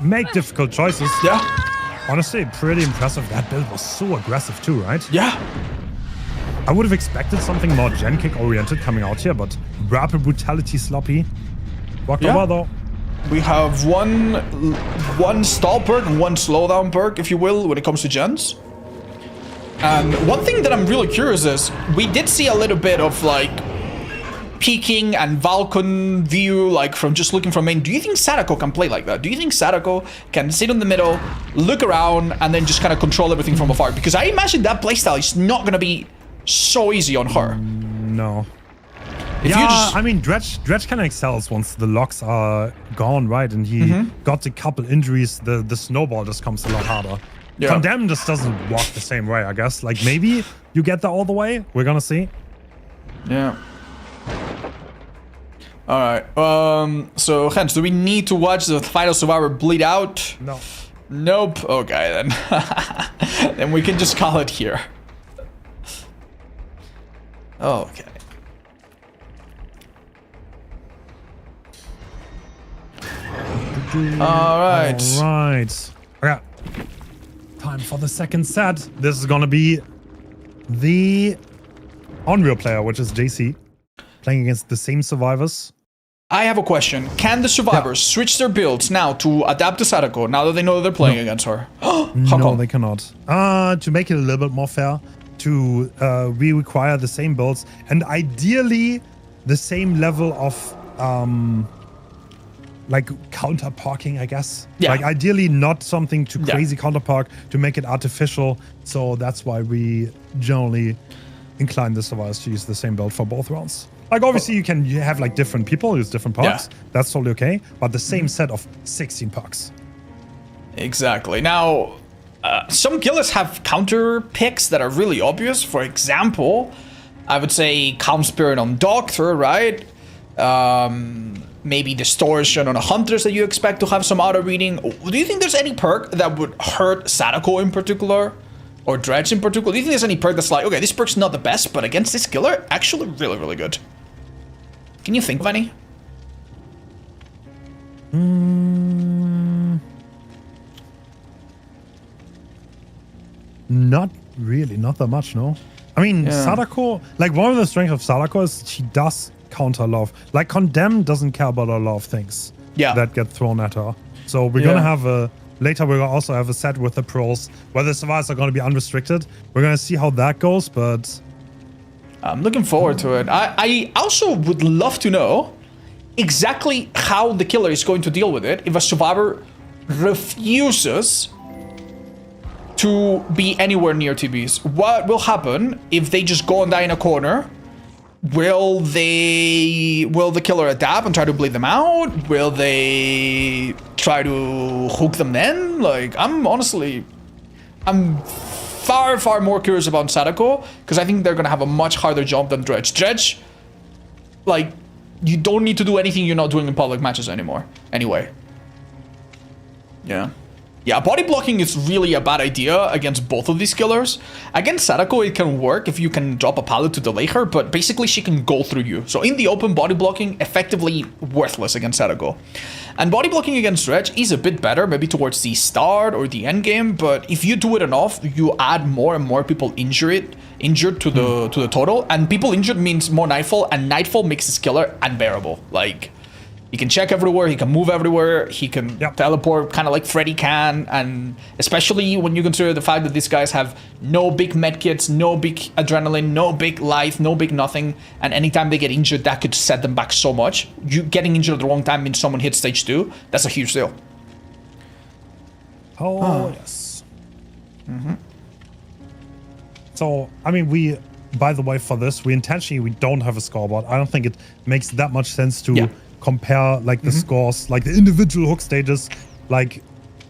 make difficult choices. Yeah. Honestly, pretty impressive. That build was so aggressive too, right? Yeah. I would have expected something more gen kick oriented coming out here, but rapid brutality sloppy. Walked over though. We have one stall perk and one slowdown perk, if you will, when it comes to gens. And one thing that I'm really curious is, we did see a little bit of like peeking and Valkon view, like from just looking from main. Do you think Sadako can play like that? Do you think Sadako can sit in the middle, look around, and then just kind of control everything from afar? Because I imagine that playstyle is not going to be so easy on her. No. If I mean, Dredge kind of excels once the locks are gone, right? And he got a couple injuries. The snowball just comes a lot harder. Yeah. Condemn just doesn't walk the same way, I guess. Like, maybe you get that all the way. We're gonna see. Yeah. All right. So, Hens, do we need to watch the final survivor bleed out? No. Nope. Okay, then. Then we can just call it here. Okay. All right. All right. Okay. Time for the second set. This is gonna be the Onryo player, which is JC, playing against the same survivors. I have a question. Can the survivors switch their builds now to adapt to Sadako now that they know that they're playing against her? How No, come? they cannot. To make it a little bit more fair, we require the same builds and ideally the same level of like counter parking, I guess. Yeah. Like ideally not something too crazy counter park to make it artificial. So that's why we generally incline the survivors to use the same build for both rounds. Like obviously you have like different people use different perks. Yeah. That's totally okay. But the same set of 16 perks. Exactly. Now, some killers have counter picks that are really obvious. For example, I would say Calm Spirit on Doctor, right? Maybe Distortion on Hunters that you expect to have some auto reading. Do you think there's any perk that would hurt Sadako in particular? Or Dredge in particular? Do you think there's any perk that's like, okay, this perk's not the best, but against this killer, actually really, really good? Can you think of any? Not really, not that much, no. I mean, Sadako, like one of the strengths of Sadako is she does counter a lot of, like Condemn doesn't care about a lot of things that get thrown at her. So we're gonna have later we're gonna also have a set with the pros where the survivors are gonna be unrestricted. We're gonna see how that goes, but I'm looking forward to it. I also would love to know exactly how the killer is going to deal with it if a survivor refuses to be anywhere near TBs. What will happen if they just go and die in a corner? Will the killer adapt and try to bleed them out? Will they try to hook them then? Like, I'm far, far more curious about Sadako because I think they're gonna have a much harder job than Dredge. Dredge, like, you don't need to do anything you're not doing in public matches anymore. Anyway. Yeah, body blocking is really a bad idea against both of these killers. Against Sadako, it can work if you can drop a pallet to delay her, but basically she can go through you. So in the open, body blocking, effectively worthless against Sadako. And body blocking against Dredge is a bit better, maybe towards the start or the end game, but if you do it enough, you add more and more people injured to the total, and people injured means more Nightfall, and Nightfall makes this killer unbearable. Like, he can check everywhere, he can move everywhere, he can teleport kind of like Freddy can, and especially when you consider the fact that these guys have no big medkits, no big adrenaline, no big life, no big nothing, and anytime they get injured, that could set them back so much. You getting injured at the wrong time means someone hits stage 2. That's a huge deal. Oh, yes. So, I mean, we by the way, for this, we don't have a scoreboard. I don't think it makes that much sense to compare like the scores, like the individual hook stages, like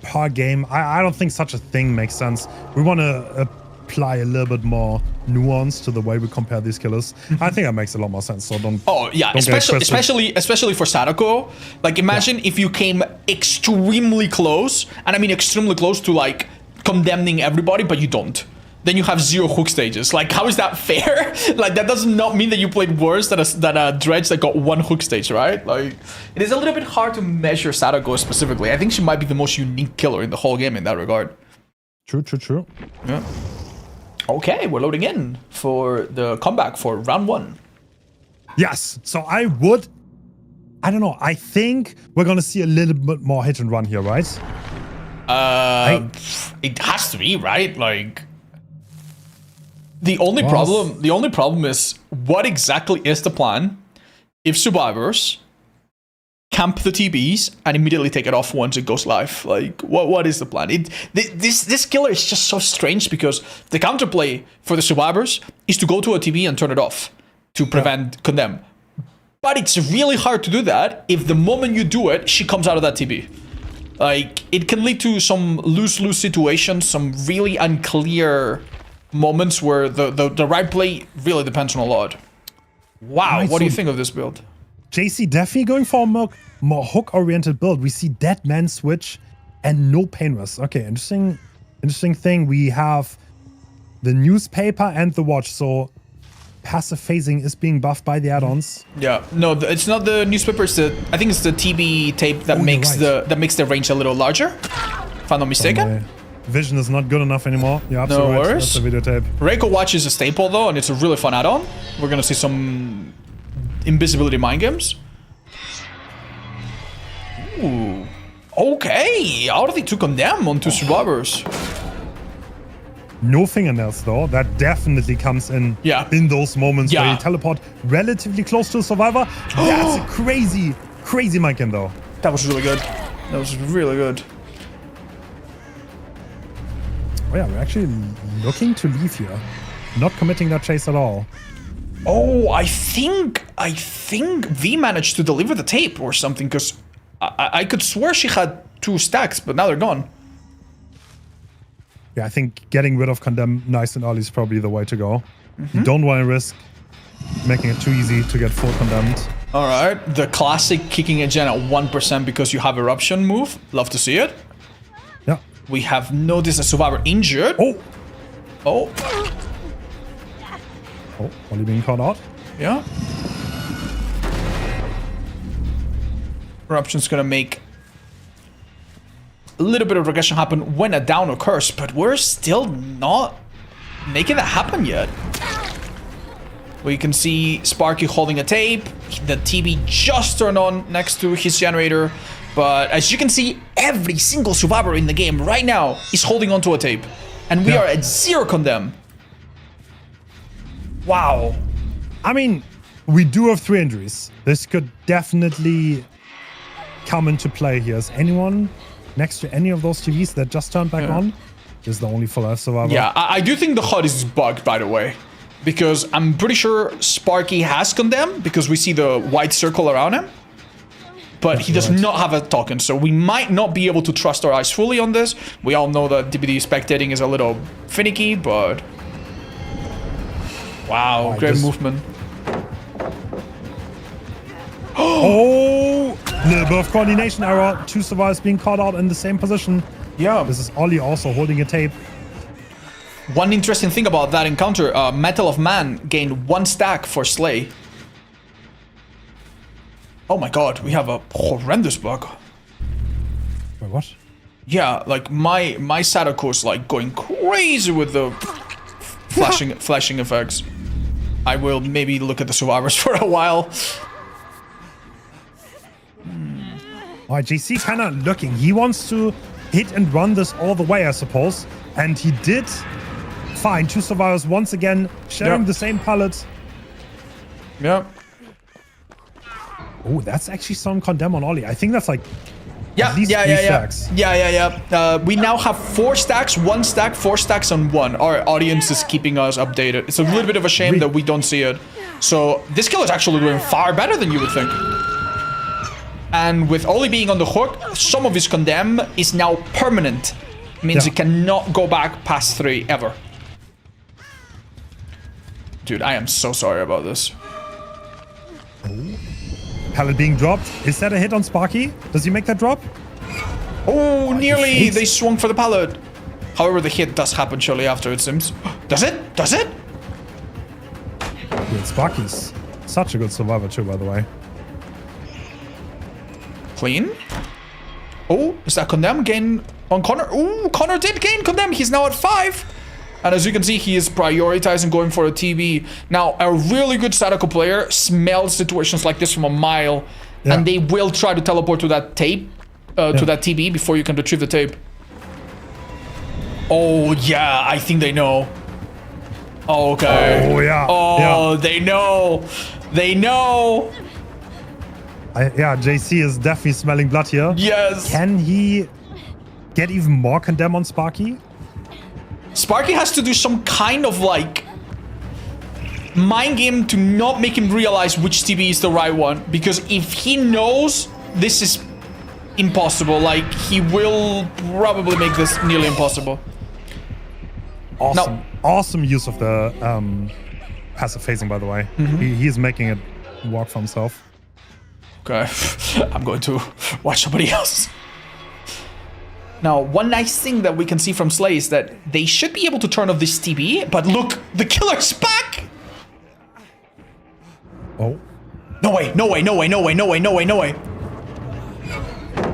per game. I don't think such a thing makes sense. We want to apply a little bit more nuance to the way we compare these killers. I think that makes a lot more sense. So don't. Oh yeah, especially for Sadako. Like imagine if you came extremely close, and I mean extremely close to like condemning everybody, but you don't. Then you have 0 hook stages. Like, how is that fair? Like, that does not mean that you played worse than a Dredge that got 1 hook stage, right? Like, it is a little bit hard to measure Sadako specifically. I think she might be the most unique killer in the whole game in that regard. True. Yeah. Okay, we're loading in for the comeback for round 1. Yes. So I don't know. I think we're going to see a little bit more hit and run here, right? It has to be, right? Like... The only problem is what exactly is the plan if survivors camp the TBs and immediately take it off once it goes live? Like, what is the plan? This killer is just so strange because the counterplay for the survivors is to go to a TB and turn it off to prevent condemn. But it's really hard to do that if the moment you do it, she comes out of that TB. Like, it can lead to some lose-lose situations, some really unclear moments where the right play really depends on a lot. Wow, right, what do you think of this build? JC definitely going for a more hook-oriented build. We see dead man switch and no pain rest. Okay, interesting thing. We have the newspaper and the watch, so passive phasing is being buffed by the add-ons. Yeah, no, it's not the newspaper. I think it's the TB tape that makes the range a little larger. If I'm not mistaken. Vision is not good enough anymore. Yeah, absolutely. No worries. That's the videotape. Reiko Watch is a staple though, and it's a really fun add-on. We're gonna see some invisibility mind games. Ooh. Okay. How do they to condemn onto survivors? No fingernails though. That definitely comes in those moments where you teleport relatively close to a survivor. That's a crazy mind game though. That was really good. That was really good. Oh yeah, we're actually looking to leave here. Not committing that chase at all. Oh, I think V managed to deliver the tape or something, because I could swear she had 2 stacks, but now they're gone. Yeah, I think getting rid of Condemn nice and early is probably the way to go. You don't want to risk making it too easy to get full condemned. All right, the classic kicking a gen at 1% because you have eruption move. Love to see it. Yeah. We have noticed a survivor injured. Oh, only being caught out. Yeah. Eruption's gonna make a little bit of regression happen when a down occurs, but we're still not making that happen yet. We can see Sparky holding a tape. The TB just turned on next to his generator. But as you can see, every single survivor in the game right now is holding onto a tape. And we are at 0 condemn. Wow. I mean, we do have 3 injuries. This could definitely come into play here. Is anyone next to any of those TVs that just turned back on? Is the only full life survivor. Yeah, I do think the HUD is bugged, by the way. Because I'm pretty sure Sparky has condemned, because we see the white circle around him. But he does not have a token, so we might not be able to trust our eyes fully on this. We all know that DBD spectating is a little finicky, but... Wow, great movement. Oh! Little bit of coordination error. 2 survivors being caught out in the same position. Yeah. This is Ollie also holding a tape. One interesting thing about that encounter, Metal of Man gained 1 stack for Slay. Oh my god, we have a horrendous bug. Wait, what? Yeah, like my Sadako's like going crazy with the flashing effects. I will maybe look at the survivors for a while. Alright, JC kind of looking. He wants to hit and run this all the way, I suppose. And he did find 2 survivors once again, sharing the same pallet. Yeah. Oh, that's actually some condemn on Ollie. I think that's like Yeah, At least three stacks. Yeah. We now have 4 stacks, 1 stack, 4 stacks, and 1. Our audience is keeping us updated. It's a little bit of a shame that we don't see it. So this kill is actually doing far better than you would think. And with Oli being on the hook, some of his condemn is now permanent. Means it cannot go back past 3 ever. Dude, I am so sorry about this. Pallet being dropped. Is that a hit on Sparky? Does he make that drop? Oh, nearly. They swung for the pallet. However, the hit does happen shortly after, it seems. Does it? Does it? Dude, Sparky's such a good survivor too, by the way. Clean. Oh, is that condemn gain on Connor? Oh, Connor did gain condemn. He's now at 5. And as you can see, he is prioritizing going for a TB. Now, a really good Sadako player smells situations like this from a mile. Yeah. And they will try to teleport to that tape, to that TB before you can retrieve the tape. Oh, yeah, I think they know. Oh, okay. Oh, yeah. Oh, they know. They know. Yeah, JC is definitely smelling blood here. Yes. Can he get even more condemn on Sparky? Sparky has to do some kind of like mind game to not make him realize which TB is the right one. Because if he knows this is impossible, like he will probably make this nearly impossible. Awesome. Now, awesome use of the passive phasing, by the way. He is making it work for himself. Okay, I'm going to watch somebody else. Now, one nice thing that we can see from Slay is that they should be able to turn off this TB, but look, the killer's back! Oh. No way, no way, no way, no way, no way, no way, no way.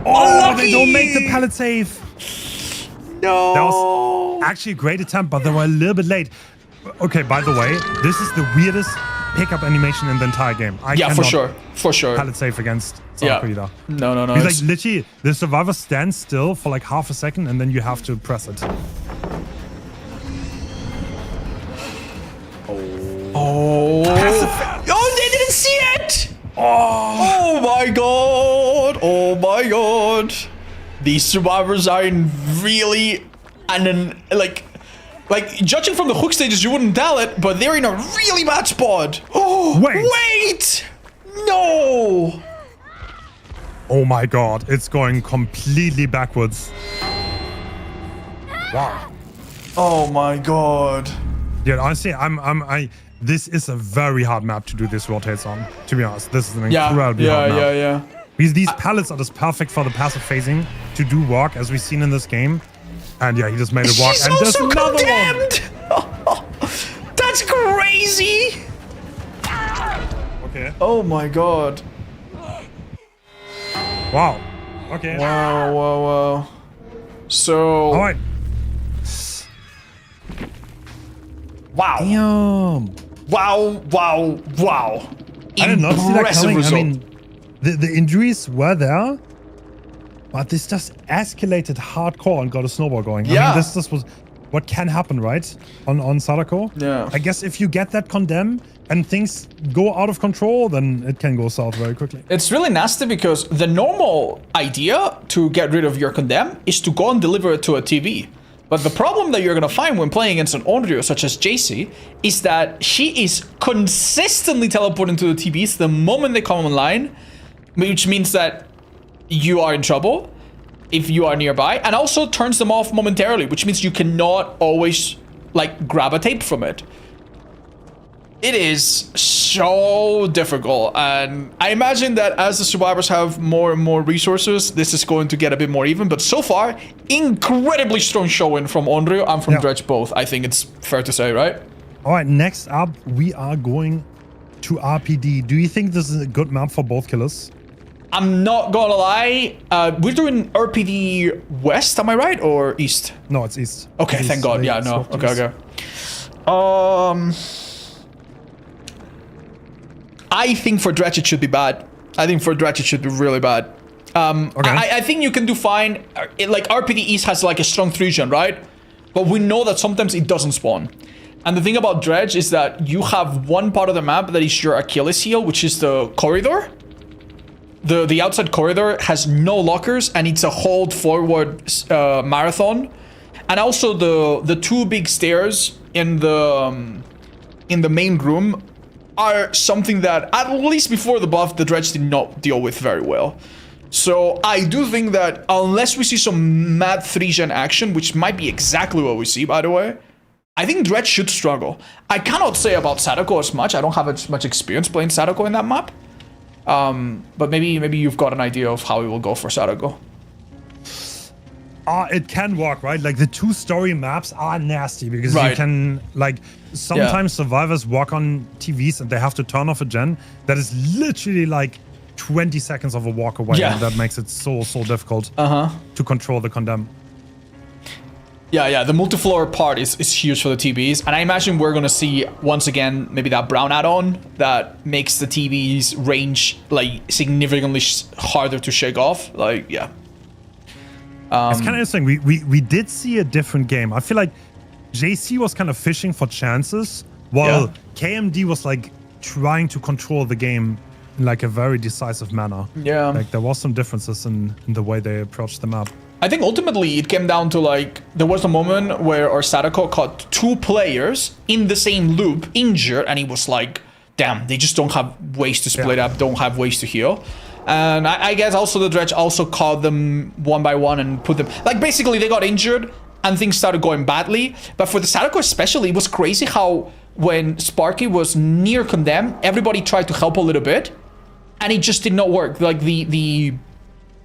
Oh, they don't make the pallet save. No. That was actually a great attempt, but they were a little bit late. Okay, by the way, this is the weirdest pickup animation in the entire game. Yeah, for sure. For sure. Pallet safe against Zarkrida. No. He's like literally, the survivor stands still for like half a second and then you have to press it. Oh, they didn't see it! Oh my god! Oh my god! These survivors are in really, like judging from the hook stages, you wouldn't tell it, but they're in a really bad spot. Oh, wait! No! Oh my god, it's going completely backwards. Wow. Oh my god. Yeah, honestly, this is a very hard map to do this rotates on. To be honest, this is an incredibly hard map. Yeah. Because these pallets are just perfect for the passive phasing to do walk, as we've seen in this game. And yeah, he just made it walk. He's and also there's another condemned! one. That's crazy! Okay. Oh my god. Wow. Okay. Wow. So... All right. Wow. Damn. Wow. I did not see that coming. Result. I mean, the injuries were there, but this just escalated hardcore and got a snowball going. Yeah. I mean, this was what can happen, right? On Sadako. Yeah. I guess if you get that condemn and things go out of control, then it can go south very quickly. It's really nasty because the normal idea to get rid of your condemn is to go and deliver it to a TV. But the problem that you're going to find when playing against an Onryo such as JC is that she is consistently teleporting to the TVs the moment they come online, which means that you are in trouble if you are nearby, and also turns them off momentarily, which means you cannot always like grab a tape from it. It is so difficult, and I imagine that as the survivors have more and more resources, this is going to get a bit more even, but so far, incredibly strong showing from Onryo and from Dredge both. I think it's fair to say, right? All right, next up, we are going to RPD. Do you think this is a good map for both killers? I'm not gonna lie, we're doing RPD West, am I right, or East? No, it's East. Okay, thank God, yeah, no, okay. I think for Dredge it should be bad. I think for Dredge it should be really bad. I think you can do fine. Like RPD East has like a strong 3-gen, right? But we know that sometimes it doesn't spawn. And the thing about Dredge is that you have one part of the map that is your Achilles heel, which is the corridor. the outside corridor has no lockers, and it's a hold forward marathon. And also the two big stairs in the main room are something that, at least before the buff, the Dredge did not deal with very well. So I do think that unless we see some mad 3-gen action, which might be exactly what we see, by the way, I think Dredge should struggle. I cannot say about Sadako as much. I don't have as much experience playing Sadako in that map. But maybe you've got an idea of how it will go for Sadako. It can work, right? Like the 2 story maps are nasty because you can, like, sometimes survivors walk on TVs and they have to turn off a gen that is literally like 20 seconds of a walk away, and that makes it so difficult to control the condemn. Yeah, the multi-floor part is huge for the TVs, and I imagine we're gonna see once again maybe that brown add-on that makes the TVs range like significantly harder to shake off. Like, yeah. It's kind of interesting. We did see a different game. I feel like JC was kind of fishing for chances, while KMD was like trying to control the game in like a very decisive manner. Yeah. Like there was some differences in the way they approached the map. I think ultimately it came down to like, there was a moment where our Sadako caught 2 players in the same loop injured, and he was like, damn, they just don't have ways to split up, don't have ways to heal. And I guess also the Dredge also caught them one by one and put them, like basically they got injured and things started going badly. But for the Sadako especially, it was crazy how when Sparky was near condemn, everybody tried to help a little bit, and it just did not work. Like the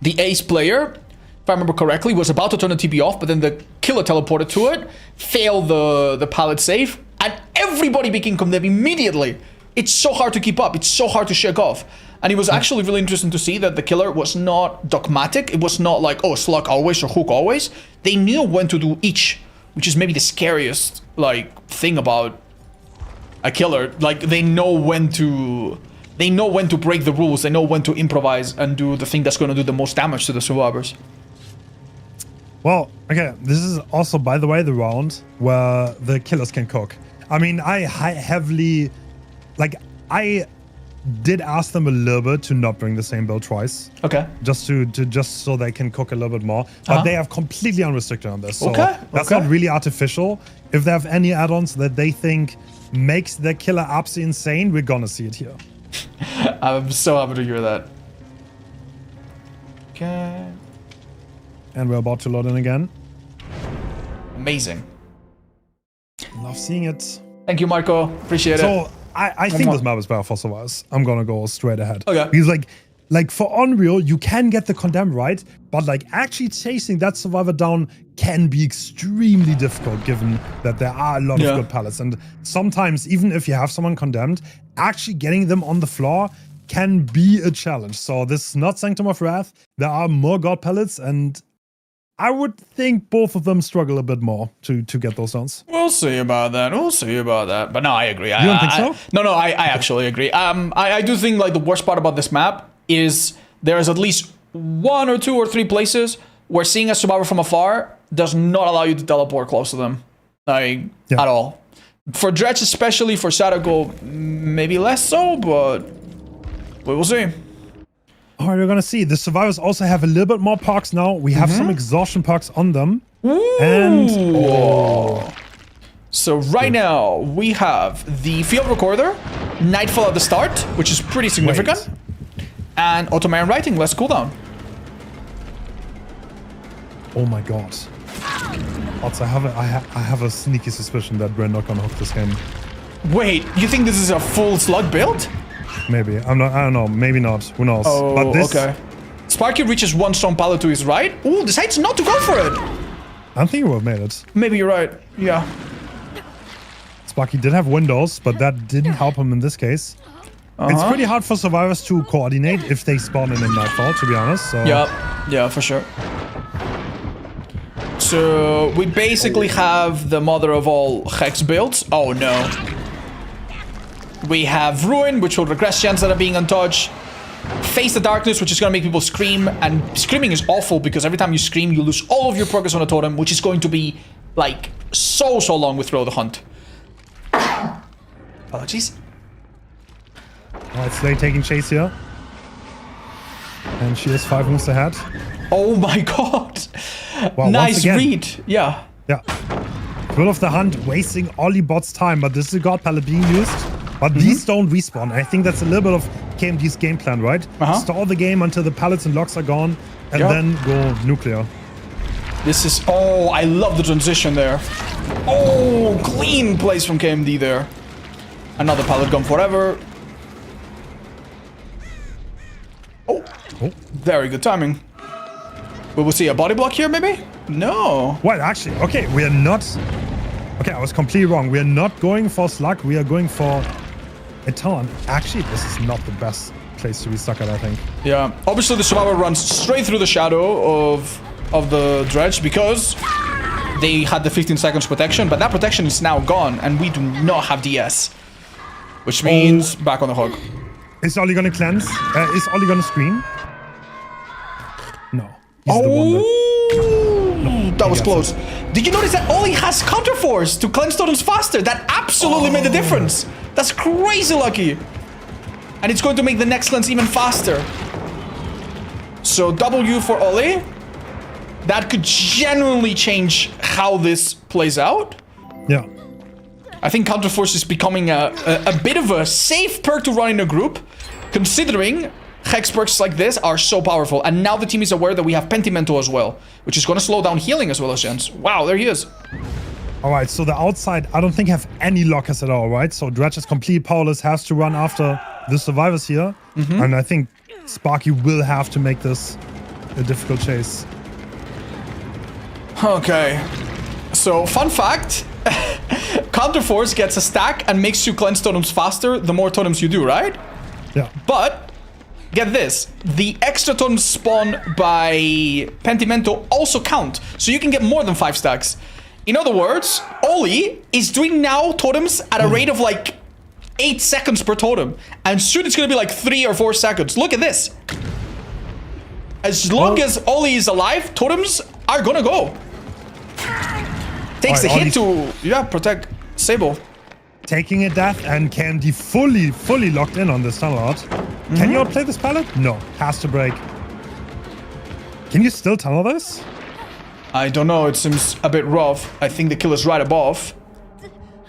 ace player, if I remember correctly, was about to turn the TP off, but then the killer teleported to it, failed the pallet save, and everybody became condemned immediately. It's so hard to keep up. It's so hard to shake off. And it was actually really interesting to see that the killer was not dogmatic. It was not like, oh, slug always or hook always. They knew when to do each, which is maybe the scariest like thing about a killer. Like they know when to break the rules. They know when to improvise and do the thing that's going to do the most damage to the survivors. Well, okay, this is also, by the way, the round where the killers can cook. I mean, I heavily, like, I did ask them a little bit to not bring the same build twice. Okay. Just so they can cook a little bit more. But they have completely unrestricted on this. So that's not really artificial. If they have any add-ons that they think makes their killer absolutely insane, we're gonna see it here. I'm so happy to hear that. Okay. And we're about to load in again. Amazing. Love seeing it. Thank you, Marco. Appreciate it. So I think this map is better for survivors. I'm gonna go straight ahead. Okay. Because like for Onryo, you can get the condemn right, but like actually chasing that survivor down can be extremely difficult given that there are a lot of good pallets. And sometimes even if you have someone condemned, actually getting them on the floor can be a challenge. So this is not Sanctum of Wrath. There are more god pallets, and I would think both of them struggle a bit more to get those downs. We'll see about that. We'll see about that. But no, I agree. You don't think so? No, I actually agree. I do think like the worst part about this map is there's at least 1 or 2 or 3 places where seeing a survivor from afar does not allow you to teleport close to them, like at all. For Dredge, especially, for Sadako, maybe less so, but we will see. All right, we're gonna see. The survivors also have a little bit more perks now. We have some exhaustion perks on them. Ooh. And so right now we have the field recorder, nightfall at the start, which is pretty significant, and automatic writing less cooldown. Oh my god. Also, I have a sneaky suspicion that we're not gonna hook this game. Wait, you think this is a full slug build? Maybe. I don't know. Maybe not. Who knows? Oh, but this, okay. Sparky reaches 1 stone pallet to his right. Ooh, decides not to go for it. I think he would have made it. Maybe you're right. Yeah. Sparky did have windows, but that didn't help him in this case. It's pretty hard for survivors to coordinate if they spawn in nightfall, to be honest. So. Yeah, for sure. So we basically have the mother of all hex builds. Oh no. We have Ruin, which will regress gens that are being untouched. Face the Darkness, which is going to make people scream. And screaming is awful because every time you scream, you lose all of your progress on a totem, which is going to be, like, so long with Throw the Hunt. Apologies. Alright, Slay taking chase here. And she is 5 moves ahead. Oh my god. Well, nice read. Yeah. Yeah. Will of the Hunt wasting Ollie bot's time, but this is a god pallet being used. But these don't respawn. I think that's a little bit of KMD's game plan, right? Stall the game until the pallets and locks are gone, and then go nuclear. This is... Oh, I love the transition there. Oh, clean plays from KMD there. Another pallet gone forever. Oh, very good timing. Will we see a body block here, maybe? No. Well, actually, okay, we are not... Okay, I was completely wrong. We are not going for Slug. We are going for a taunt. Actually, this is not the best place to be stuck at, I think. Yeah. Obviously, the Survivor runs straight through the shadow of the Dredge because they had the 15 seconds protection, but that protection is now gone, and we do not have DS. Which means back on the hook. Is Ollie gonna cleanse? Is Ollie gonna scream? No. He's the one that was close. Did you notice that Ollie has counterforce to cleanse totems faster? That absolutely made the difference. That's crazy lucky. And it's going to make the next cleanse even faster. So W for Ollie. That could genuinely change how this plays out. Yeah. I think counterforce is becoming a bit of a safe perk to run in a group, considering Hex perks like this are so powerful. And now the team is aware that we have Pentimento as well, which is going to slow down healing as well as gens. Wow, there he is. All right, so the outside, I don't think have any lockers at all, right? So Dredge is completely powerless, has to run after the survivors here. And I think Sparky will have to make this a difficult chase. Okay. So, fun fact. Counterforce gets a stack and makes you cleanse totems faster the more totems you do, right? Yeah. But... get this, the extra totems spawned by Pentimento also count, so you can get more than 5 stacks. In other words, Ollie is doing now totems at a rate of like 8 seconds per totem, and soon it's gonna be like 3 or 4 seconds. Look at this. As long as Ollie is alive, totems are gonna go. Takes the hit to, protect Sable. Taking a death, and KMD fully locked in on this tunnel out. Can you outplay this pallet? No, has to break. Can you still tunnel this? I don't know, it seems a bit rough. I think the kill is right above.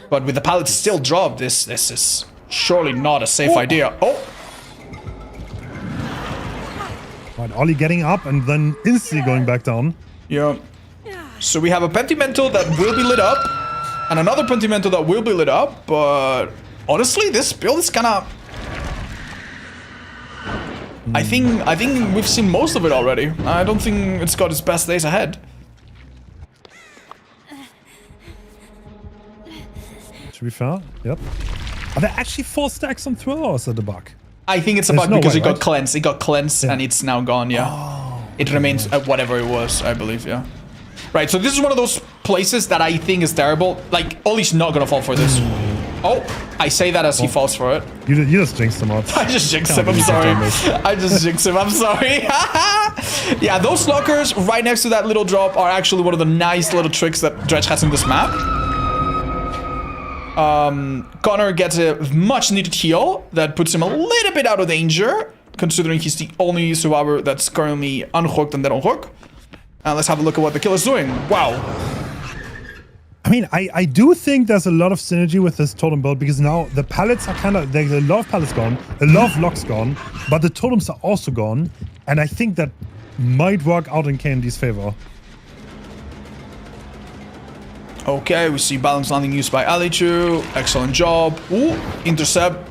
But with the pallet still dropped, this is surely not a safe idea. Oh! Right, Ollie getting up and then instantly going back down. Yeah. So we have a Pentimento that will be lit up. And another Pentimento that will be lit up, but honestly, this build is kinda... I think we've seen most of it already. I don't think it's got its best days ahead. To be fair, yep. Are there actually 4 stacks on throw, or is that a bug? I think it's a bug because it got cleansed. It got cleansed and it's now gone, yeah. It remains at whatever it was, I believe, yeah. Right, so this is one of those places that I think is terrible. Like, Ollie's not gonna fall for this. Oh, I say that as he falls for it. You just jinxed him out. I just jinxed him, I'm sorry. I just jinxed him, I'm sorry. Yeah, those lockers right next to that little drop are actually one of the nice little tricks that Dredge has in this map. Connor gets a much needed heal that puts him a little bit out of danger, considering he's the only survivor that's currently unhooked and then on hook. Let's have a look at what the killer's doing. Wow. I mean, I do think there's a lot of synergy with this totem build because now the pallets are kind of... There's a lot of pallets gone, a lot of locks gone, but the totems are also gone. And I think that might work out in KMD's favor. Okay, we see balance landing used by Alichu. Excellent job. Ooh, intercept.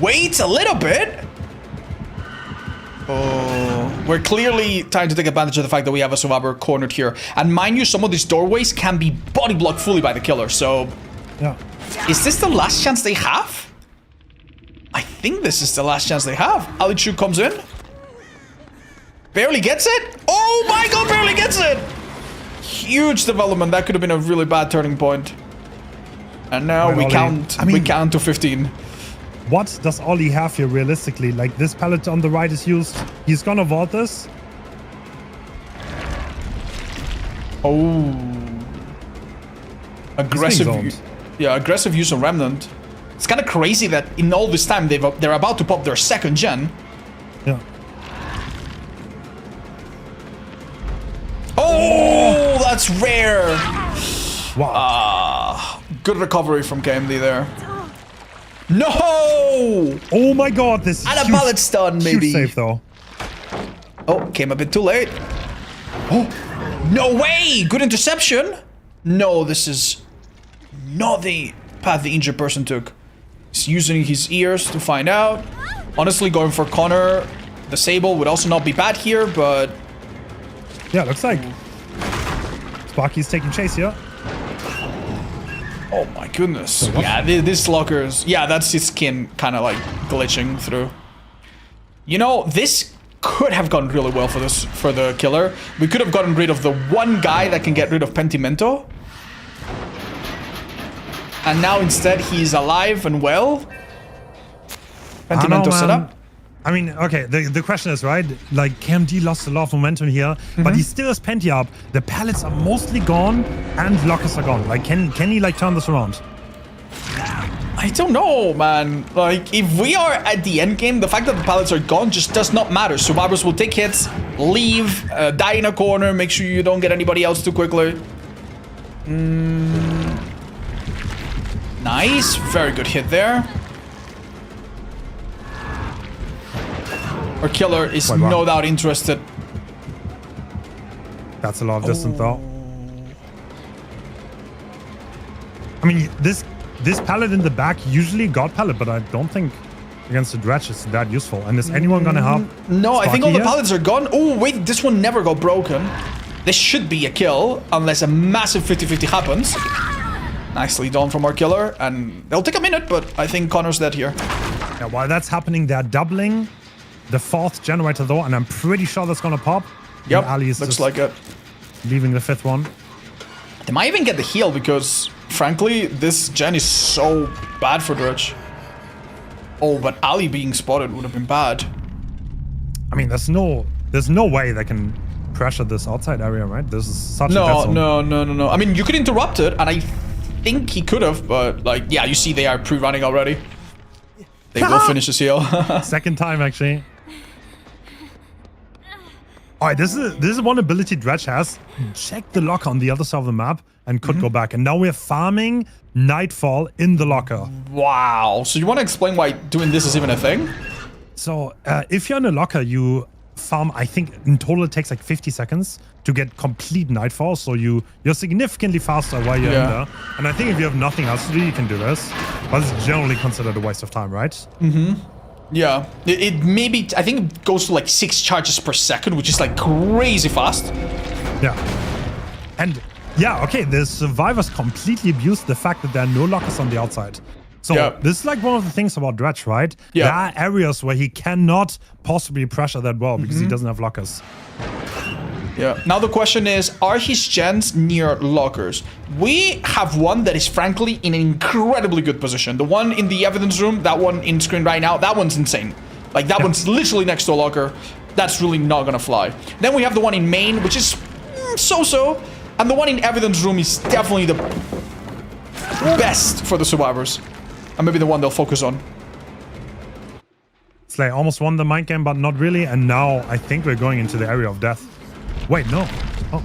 Wait a little bit. Oh, we're clearly trying to take advantage of the fact that we have a survivor cornered here. And mind you, some of these doorways can be body blocked fully by the killer, so... Yeah. Is this the last chance they have? I think this is the last chance they have. Alichu comes in. Barely gets it. Oh my god, barely gets it! Huge development. That could have been a really bad turning point. And now we count to 15. What does Ollie have here realistically? Like, this pallet on the right is used. He's gonna vault this. Oh. Aggressive. Yeah, aggressive use of Remnant. It's kind of crazy that in all this time they're about to pop their second gen. Yeah. that's rare. Wow. Good recovery from KMD there. No! Oh my god, this And a pallet stun, maybe. Huge save, though. Oh, came a bit too late. Oh, no way! Good interception. No, this is not the path the injured person took. He's using his ears to find out. Honestly, going for Connor, the Sable would also not be bad here, but... Yeah, looks like Sparky's taking chase here. Oh my goodness. Yeah, this locker's... Yeah, that's his skin kind of like glitching through. You know, this could have gone really well for the killer. We could have gotten rid of the one guy that can get rid of Pentimento. And now instead he's alive and well. Pentimento set up. I mean, okay, the question is, right? Like, KMD lost a lot of momentum here, but he still has Penti up. The pallets are mostly gone, and lockers are gone. Like, can he, like, turn this around? I don't know, man. Like, if we are at the end game, the fact that the pallets are gone just does not matter. Survivors will take hits, leave, die in a corner, make sure you don't get anybody else too quickly. Nice. Very good hit there. Our killer is no doubt interested. That's a lot of distance, though. I mean, this pallet in the back usually got pallet, but I don't think against the Dredge it's that useful. And is anyone gonna help? No, I think all the here? pallets are gone. Oh, wait, this one never got broken. This should be a kill, unless a massive 50-50 happens. Nicely done from our killer, and they'll take a minute, but I think Connor's dead here. Yeah, while that's happening, they're doubling the fourth generator, though, and I'm pretty sure that's gonna pop. Yep, and Ali is looks just like it. leaving the fifth one. They might even get the heal, because, frankly, this gen is so bad for Dredge. Oh, but Ali being spotted would have been bad. I mean, there's no way they can pressure this outside area, right? This is such a dead zone. No. I mean, you could interrupt it, and I think he could have, but, like, yeah, you see they are pre-running already. They will finish this heal. Second time, actually. Alright, this is one ability Dredge has. Check the locker on the other side of the map and could go back. And now we're farming Nightfall in the locker. Wow. So you want to explain why doing this is even a thing? So if you're in a locker, you farm, I think in total it takes like 50 seconds to get complete Nightfall. So you're significantly faster while you're in there. And I think if you have nothing else to do, you can do this. But it's generally considered a waste of time, right? Yeah. It maybe, I think it goes to like 6 charges per second, which is like crazy fast. Yeah. And yeah, okay, the survivors completely abused the fact that there are no lockers on the outside. So this is like one of the things about Dredge, right? There are areas where he cannot possibly pressure that well because he doesn't have lockers. Yeah. Now the question is, are his gens near lockers? We have one that is frankly in an incredibly good position. The one in the evidence room, that one in screen right now, that one's insane. Like that one's literally next to a locker. That's really not gonna fly. Then we have the one in main, which is so-so. And the one in evidence room is definitely the best for the survivors. And maybe the one they'll focus on. Slay almost won the mind game, but not really. And now I think we're going into the area of death. Wait, no.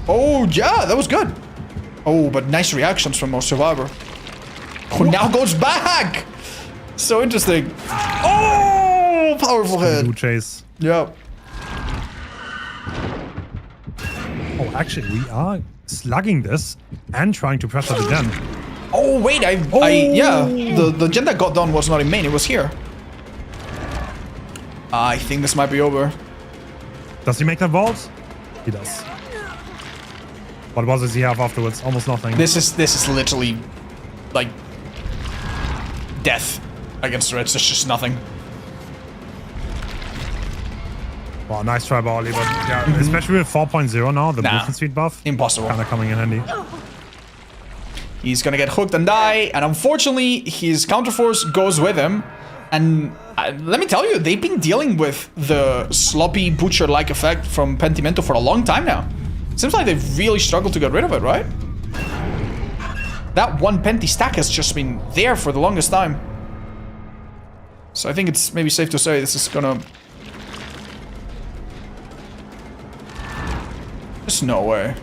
Oh, yeah, that was good. Oh, but nice reactions from our survivor. Who now goes back. So interesting. Oh, powerful hit. Blue chase. Yeah. Oh, actually, we are slugging this and trying to pressure the gen. Oh, wait, yeah, the gen that got done was not in main, it was here. I think this might be over. Does he make that vault? He does. What does he have afterwards? Almost nothing. This is literally like death against Dredge. There's just nothing. Wow, nice try by Oli, but yeah, especially with 4.0 now, the movement speed buff. Impossible. Kind of coming in handy. He's gonna get hooked and die, and unfortunately, his counterforce goes with him. And let me tell you, they've been dealing with the sloppy butcher-like effect from Pentimento for a long time now. Seems like they've really struggled to get rid of it, right? That one Penti stack has just been there for the longest time. So I think it's maybe safe to say this is gonna... There's no way.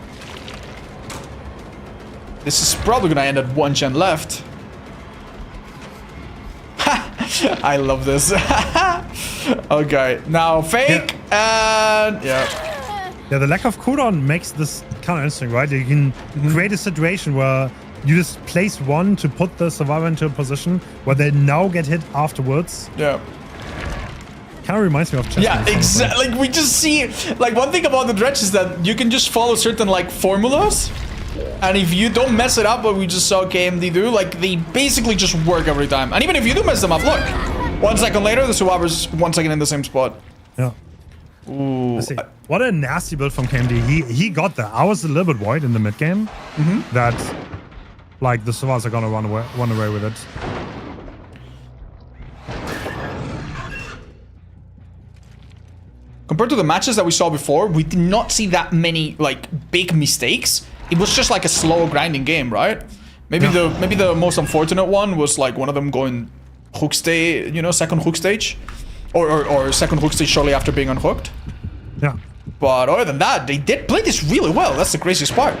This is probably gonna end at 1 gen left. I love this. Okay, now fake and yeah. Yeah, the lack of cooldown makes this kind of interesting, right? You can create a situation where you just place one to put the survivor into a position where they now get hit afterwards. Yeah. Kind of reminds me of chess. Yeah, exactly. Like we just see, like one thing about the Dredge is that you can just follow certain like formulas, and if you don't mess it up, what we just saw KMD do, like they basically just work every time. And even if you do mess them up, look, 1 second later, the survivor's 1 second in the same spot. Yeah. Ooh. Let's see. What a nasty build from KMD. He got there. I was a little bit worried in the mid game that like the survivors are gonna run away with it. Compared to the matches that we saw before, we did not see that many like big mistakes. It was just like a slow grinding game, right? Maybe the most unfortunate one was like one of them going hook stage, you know, second hook stage, or second hook stage shortly after being unhooked. Yeah. But other than that, they did play this really well. That's the craziest part.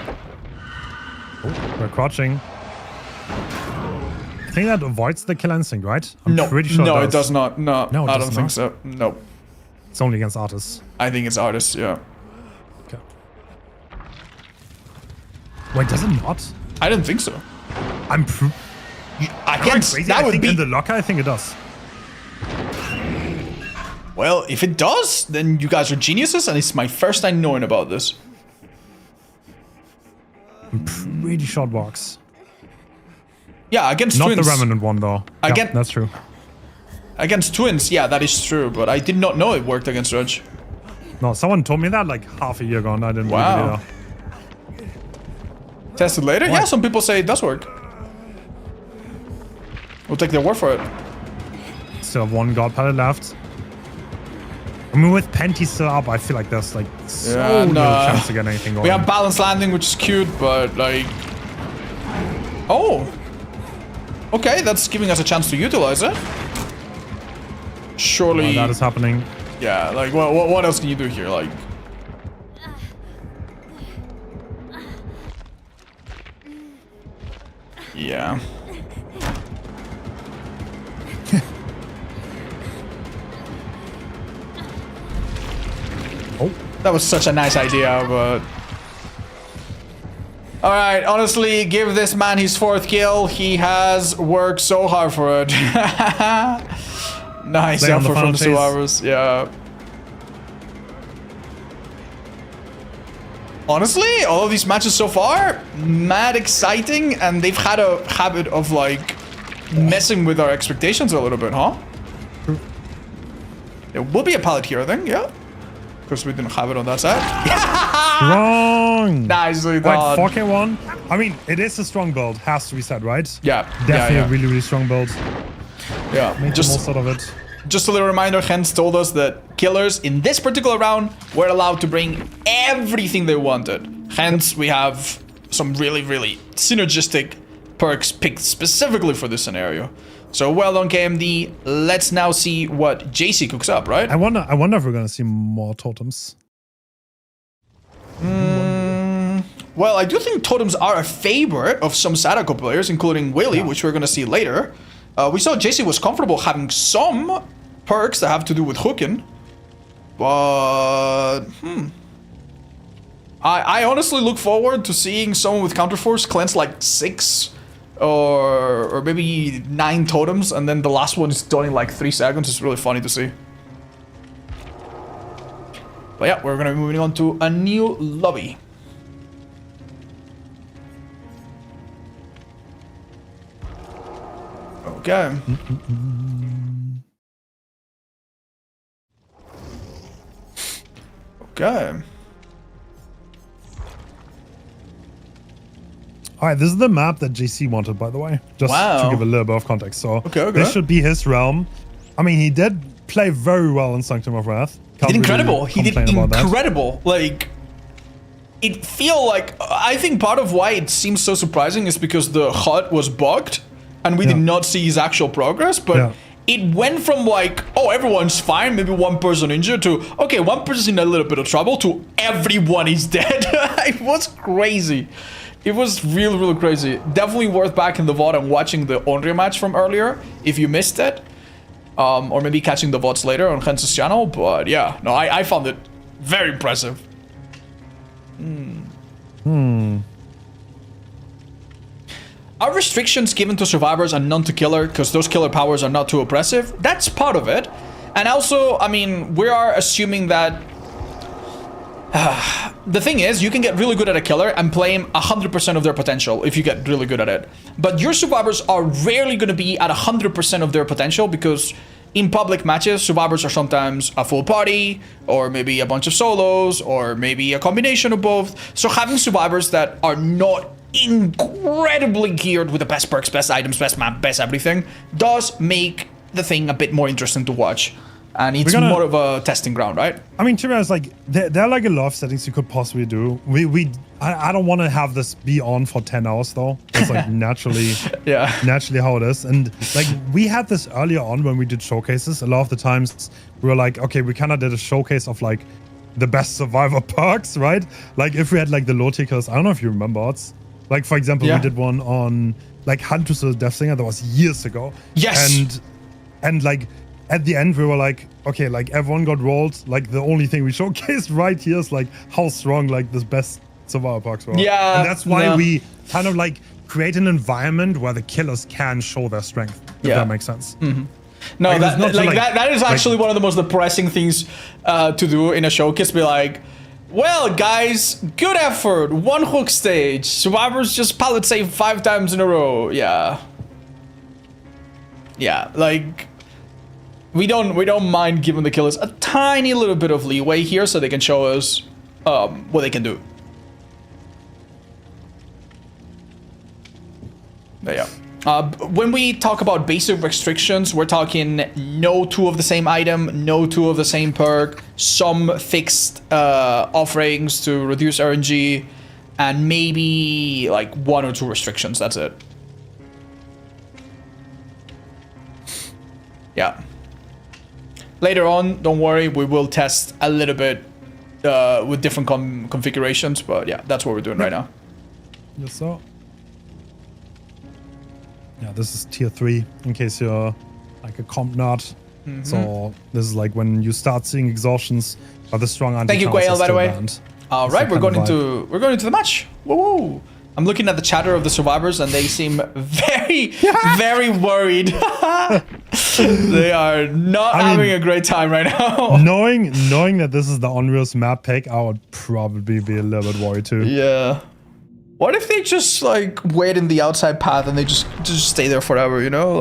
Oh, we're crouching. I think that avoids the kill instinct, right? I'm pretty sure it does not. No, I don't think so. No. It's only against artists. I think it's artists, yeah. Okay. Wait, does it not? I don't think so. Against that would be in the locker. I think it does. Well, if it does, then you guys are geniuses, and it's my first time knowing about this. I'm pretty short box. Yeah, against not twins. Not the remnant one though. Yeah, that's true. Against twins, yeah, that is true, but I did not know it worked against Dredge. No, someone told me that like half a year ago, and I didn't believe it either. Test it later? What? Yeah, some people say it does work. We'll take their word for it. Still have 1 god pallet left. I mean, with Penty still up, I feel like there's like so little chance to get anything going. We have balanced landing, which is cute, but like... Oh! Okay, that's giving us a chance to utilize it. Surely... that is happening. Yeah, like, what else can you do here? Like... Yeah. Oh. That was such a nice idea, but... Alright, honestly, give this man his 4th kill. He has worked so hard for it. Nice effort from the survivors, yeah. Honestly, all of these matches so far, mad exciting, and they've had a habit of like messing with our expectations a little bit, huh? There will be a pallet here, I think, yeah. Because we didn't have it on that side. Strong! Nicely done. Like 4K1. I mean, it is a strong build, has to be said, right? Yeah. Definitely a really, really strong build. Yeah. Make the most out of it. Just a little reminder, Hens told us that killers in this particular round were allowed to bring everything they wanted. Hence, we have some really, really synergistic perks picked specifically for this scenario. So well done, KMD. Let's now see what JC cooks up, right? I wonder if we're gonna see more totems. Well, I do think totems are a favorite of some Sadako players, including Willie, which we're gonna see later. We saw JC was comfortable having some perks that have to do with hooking, but I honestly look forward to seeing someone with counterforce cleanse like 6 or maybe 9 totems, and then the last one is done in like 3 seconds. It's really funny to see. But yeah, we're gonna be moving on to a new lobby. Okay. Okay. All right, this is the map that JC wanted, by the way. Just to give a little bit of context. So this should be his realm. I mean, he did play very well in Sanctum of Wrath. He did incredible. He did incredible. Like, it feel like, I think part of why it seems so surprising is because the HUD was bugged and we did not see his actual progress, but it went from like, oh, everyone's fine, maybe one person injured, to, okay, one person's in a little bit of trouble, to everyone is dead. It was crazy. It was really, really crazy. Definitely worth back in the VOD and watching the Onryo match from earlier if you missed it. Or maybe catching the VODs later on Hens's channel. But yeah, no, I found it very impressive. Are restrictions given to survivors and none to killer because those killer powers are not too oppressive? That's part of it. And also, I mean, we are assuming that the thing is, you can get really good at a killer and play him 100% of their potential if you get really good at it. But your survivors are rarely going to be at 100% of their potential because in public matches, survivors are sometimes a full party or maybe a bunch of solos or maybe a combination of both. So having survivors that are not incredibly geared with the best perks, best items, best map, best everything does make the thing a bit more interesting to watch. And it's more of a testing ground, right? I mean, to be honest, like there are like a lot of settings you could possibly do. I don't want to have this be on for 10 hours though. It's like naturally, naturally how it is. And like we had this earlier on when we did showcases. A lot of the times we were like, okay, we kind of did a showcase of like the best survivor perks, right? Like if we had like the low tickers, I don't know if you remember it. Like for example, we did one on like Huntress of the Death Singer that was years ago. Yes. And like at the end we were like, okay, like everyone got rolled. Like the only thing we showcased right here is like how strong like this best survivor perks were. Yeah. And that's why we kind of like create an environment where the killers can show their strength. If that makes sense. Mm-hmm. No, like, that is actually one of the most depressing things to do in a showcase. Be like, well, guys, good effort. One hook stage. Survivors just pallet save 5 times in a row. Yeah. Yeah, like we don't mind giving the killers a tiny little bit of leeway here so they can show us what they can do. There you go. When we talk about basic restrictions, we're talking no 2 of the same item, no 2 of the same perk, some fixed offerings to reduce RNG, and maybe like 1 or 2 restrictions. That's it. Yeah. Later on, don't worry, we will test a little bit with different configurations, but yeah, that's what we're doing right now. Yes, sir. Yeah, this is tier 3 in case you're like a comp nerd. So this is like when you start seeing exhaustions, but the strong anti. Thank you, Quail, by the way. All right, we're going into the match. Woo! I'm looking at the chatter of the survivors, and they seem very, very worried. They are not having a great time right now. Knowing that this is the Onryo's map pick, I would probably be a little bit worried too. Yeah. What if they just like wait in the outside path and they just stay there forever? You know,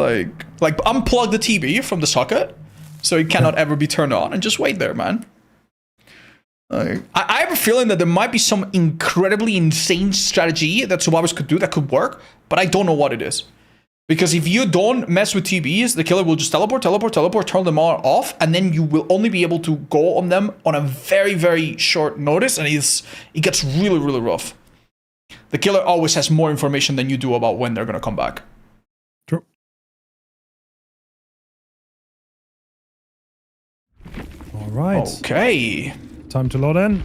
like unplug the TV from the socket, so it cannot ever be turned on, and just wait there, man. I have a feeling that there might be some incredibly insane strategy that survivors could do that could work, but I don't know what it is. Because if you don't mess with TBs, the killer will just teleport, turn them all off, and then you will only be able to go on them on a very, very short notice, and it gets really, really rough. The killer always has more information than you do about when they're going to come back. True. All right. Okay. Time to load in.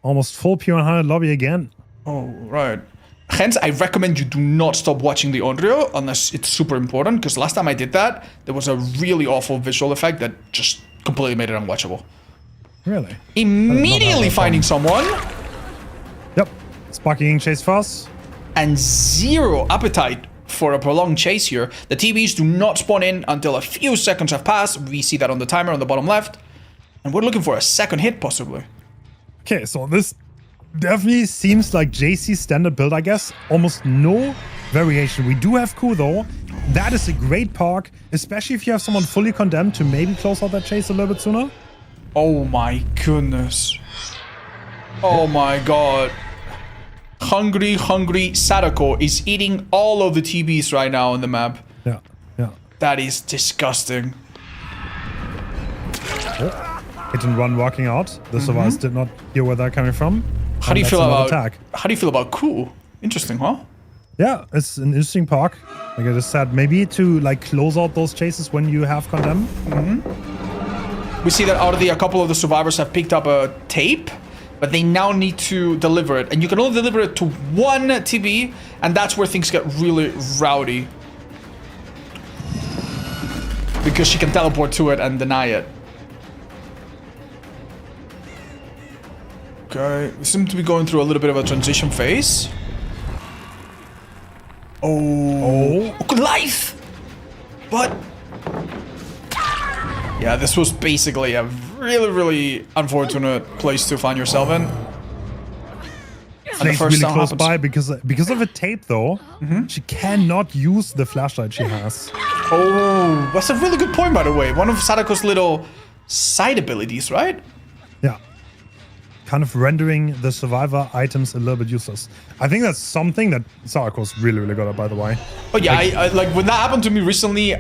Almost full P100 lobby again. Oh, right. Hence, I recommend you do not stop watching the Onryo unless it's super important, because last time I did that, there was a really awful visual effect that just completely made it unwatchable. Really? Immediately finding someone. Yep. Sparking chase fast. And 0 appetite for a prolonged chase here. The TBs do not spawn in until a few seconds have passed. We see that on the timer on the bottom left. And we're looking for a second hit, possibly. Okay, so this definitely seems like JC's standard build, I guess. Almost no variation. We do have Ku, though. That is a great perk, especially if you have someone fully condemned to maybe close out that chase a little bit sooner. Oh my goodness. Oh my god. Hungry Sadako is eating all of the TBs right now on the map. Yeah. That is disgusting. Oh. Hit and run walking out. The survivors did not hear where they're coming from. How do you feel about Ku? Interesting, huh? Yeah, it's an interesting perk. Like I just said, maybe to like close out those chases when you have condemn. We see that out of a couple of the survivors have picked up a tape. but they now need to deliver it. And you can only deliver it to one TB, and that's where things get really rowdy. Because she can teleport to it and deny it. Okay, we seem to be going through a little bit of a transition phase. Oh, good life! But... yeah, this was basically a really, really unfortunate place to find yourself in. Slay's really close by because of a tape, though. She cannot use the flashlight she has. Oh, that's a really good point, by the way. One of Sadako's little side abilities, right? Yeah. Kind of rendering the survivor items a little bit useless. I think that's something that Sadako's really, really good at, by the way. Oh, yeah, I like when that happened to me recently,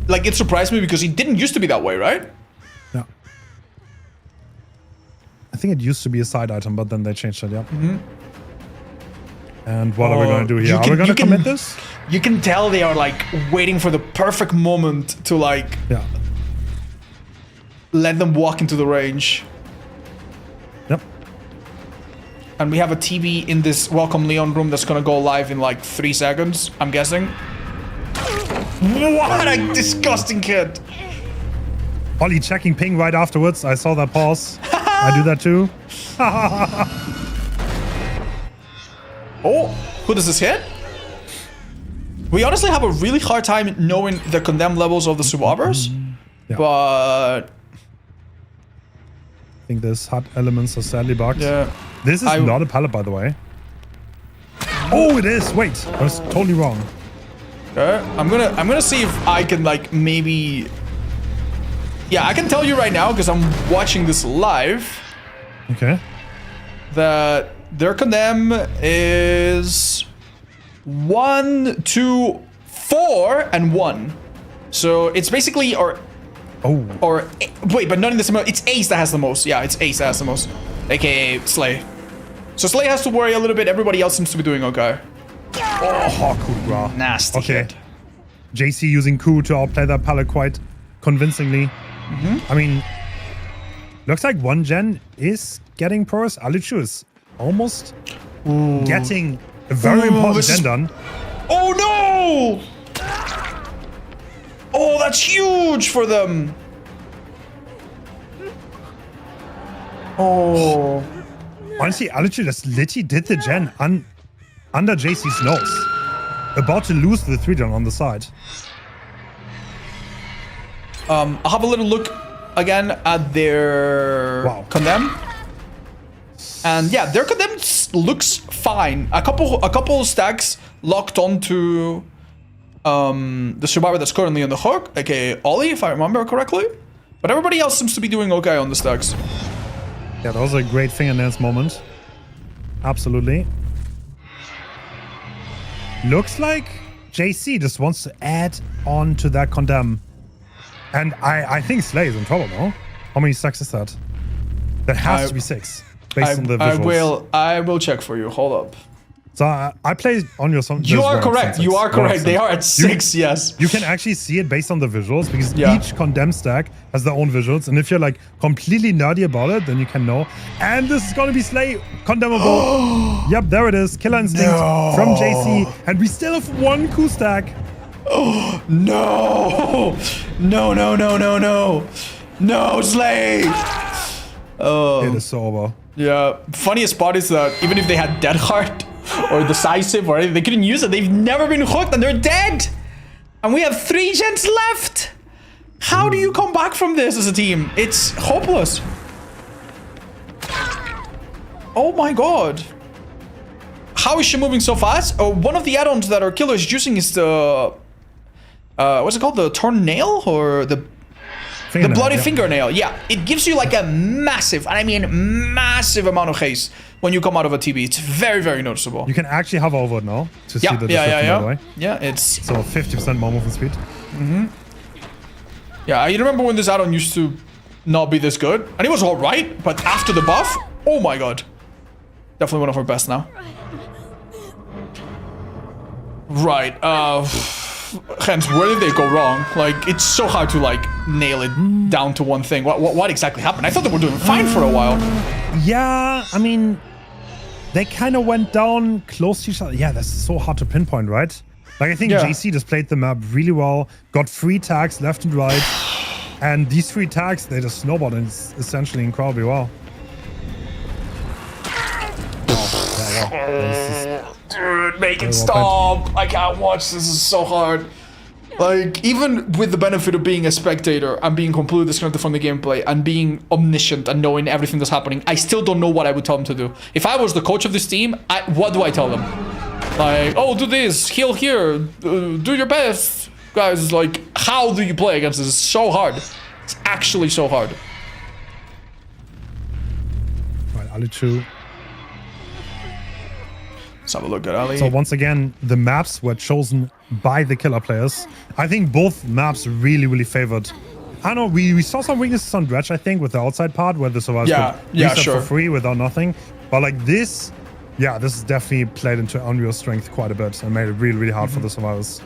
like it surprised me because it didn't used to be that way, right? Yeah. I think it used to be a side item, but then they changed it, yeah. And what are we going to do here? Are we going to commit this? You can tell they are like waiting for the perfect moment to like let them walk into the range. Yep. And we have a TV in this Welcome Leon room that's going to go live in like 3 seconds, I'm guessing. What a disgusting kid. Ollie checking ping right afterwards. I saw that pause. I do that too. Oh, who does this hit? We honestly have a really hard time knowing the condemned levels of the survivors. Yeah. But... I think this hot elements are sadly bugged. yeah. This is not a pallet, by the way. Oh, it is. Wait, I was totally wrong. Okay. I'm gonna see if I can like maybe... yeah, I can tell you right now because I'm watching this live. Okay. That their condemn is 1, 2, 4, and 1. So it's basically wait, but not in the same. It's Ace that has the most. Yeah, it's Ace that has the most, aka Slay. So Slay has to worry a little bit. Everybody else seems to be doing okay. Oh, cool. Nasty hit. JC using Ku to outplay that pallet quite convincingly. I mean, looks like one gen is getting progress. Alichu is almost getting a very important gen done. Oh no! Oh, that's huge for them. Oh. Honestly, Alichu just literally did the gen under JC's nose. About to lose the 3 gen on the side. I'll have a little look again at their condemn. And yeah, their condemn looks fine. A couple stacks locked onto the survivor that's currently on the hook, aka Ollie, if I remember correctly. But everybody else seems to be doing okay on the stacks. Yeah, that was a great fingernails moment. Absolutely. Looks like JC just wants to add on to that condemn. And I think Slay is in trouble, no? How many stacks is that? That has to be 6, based on the visuals. I will check for you. Hold up. So I play Onryo some. You are correct. You are correct. They are at 6, yes. You can actually see it based on the visuals because each condemn stack has their own visuals. And if you're like completely nerdy about it, then you can know. And this is going to be Slay condemnable. Yep, there it is. Killer Instinct from JC. And we still have 1 Ku stack. Oh, no. No, Slay. It is so over. Yeah. Funniest part is that even if they had Dead Heart or Decisive or anything, they couldn't use it. They've never been hooked and they're dead. And we have 3 gens left. How do you come back from this as a team? It's hopeless. Oh my god. How is she moving so fast? Oh, one of the add-ons that our killer is using is the... what's it called? The torn nail? Or the bloody fingernail. Yeah, it gives you like a massive, and I mean massive amount of haste when you come out of a TB. It's very, very noticeable. You can actually hover over it now to see the description, by the way. Yeah, it's... So 50% more movement speed. Yeah, I remember when this add-on used to not be this good. And it was alright, but after the buff, oh my god. Definitely one of our best now. Right, hence, where did they go wrong? Like, it's so hard to, like, nail it down to one thing. What exactly happened? I thought they were doing fine for a while. Yeah, I mean, they kind of went down close to each other. Yeah, that's so hard to pinpoint, right? Like, I think JC just played the map really well, got 3 tags left and right, and these 3 tags, they just snowballed, and it's essentially incredibly well. Dude, make it stop. I can't watch. This is so hard. Like, even with the benefit of being a spectator and being completely disconnected from the gameplay and being omniscient and knowing everything that's happening, I still don't know what I would tell them to do. If I was the coach of this team, what do I tell them? Like, oh, do this, heal here, do your best. Guys, like, how do you play against this? It's so hard. It's actually so hard. Right, Ali 2. Let's have a look at Ali. So once again, the maps were chosen by the killer players. I think both maps really favored. I don't know, we saw some weaknesses on Dredge, I think, with the outside part where the survivors could reset for free without nothing. But like this, yeah, this is definitely played into Onryo's strength quite a bit and made it really hard for the survivors.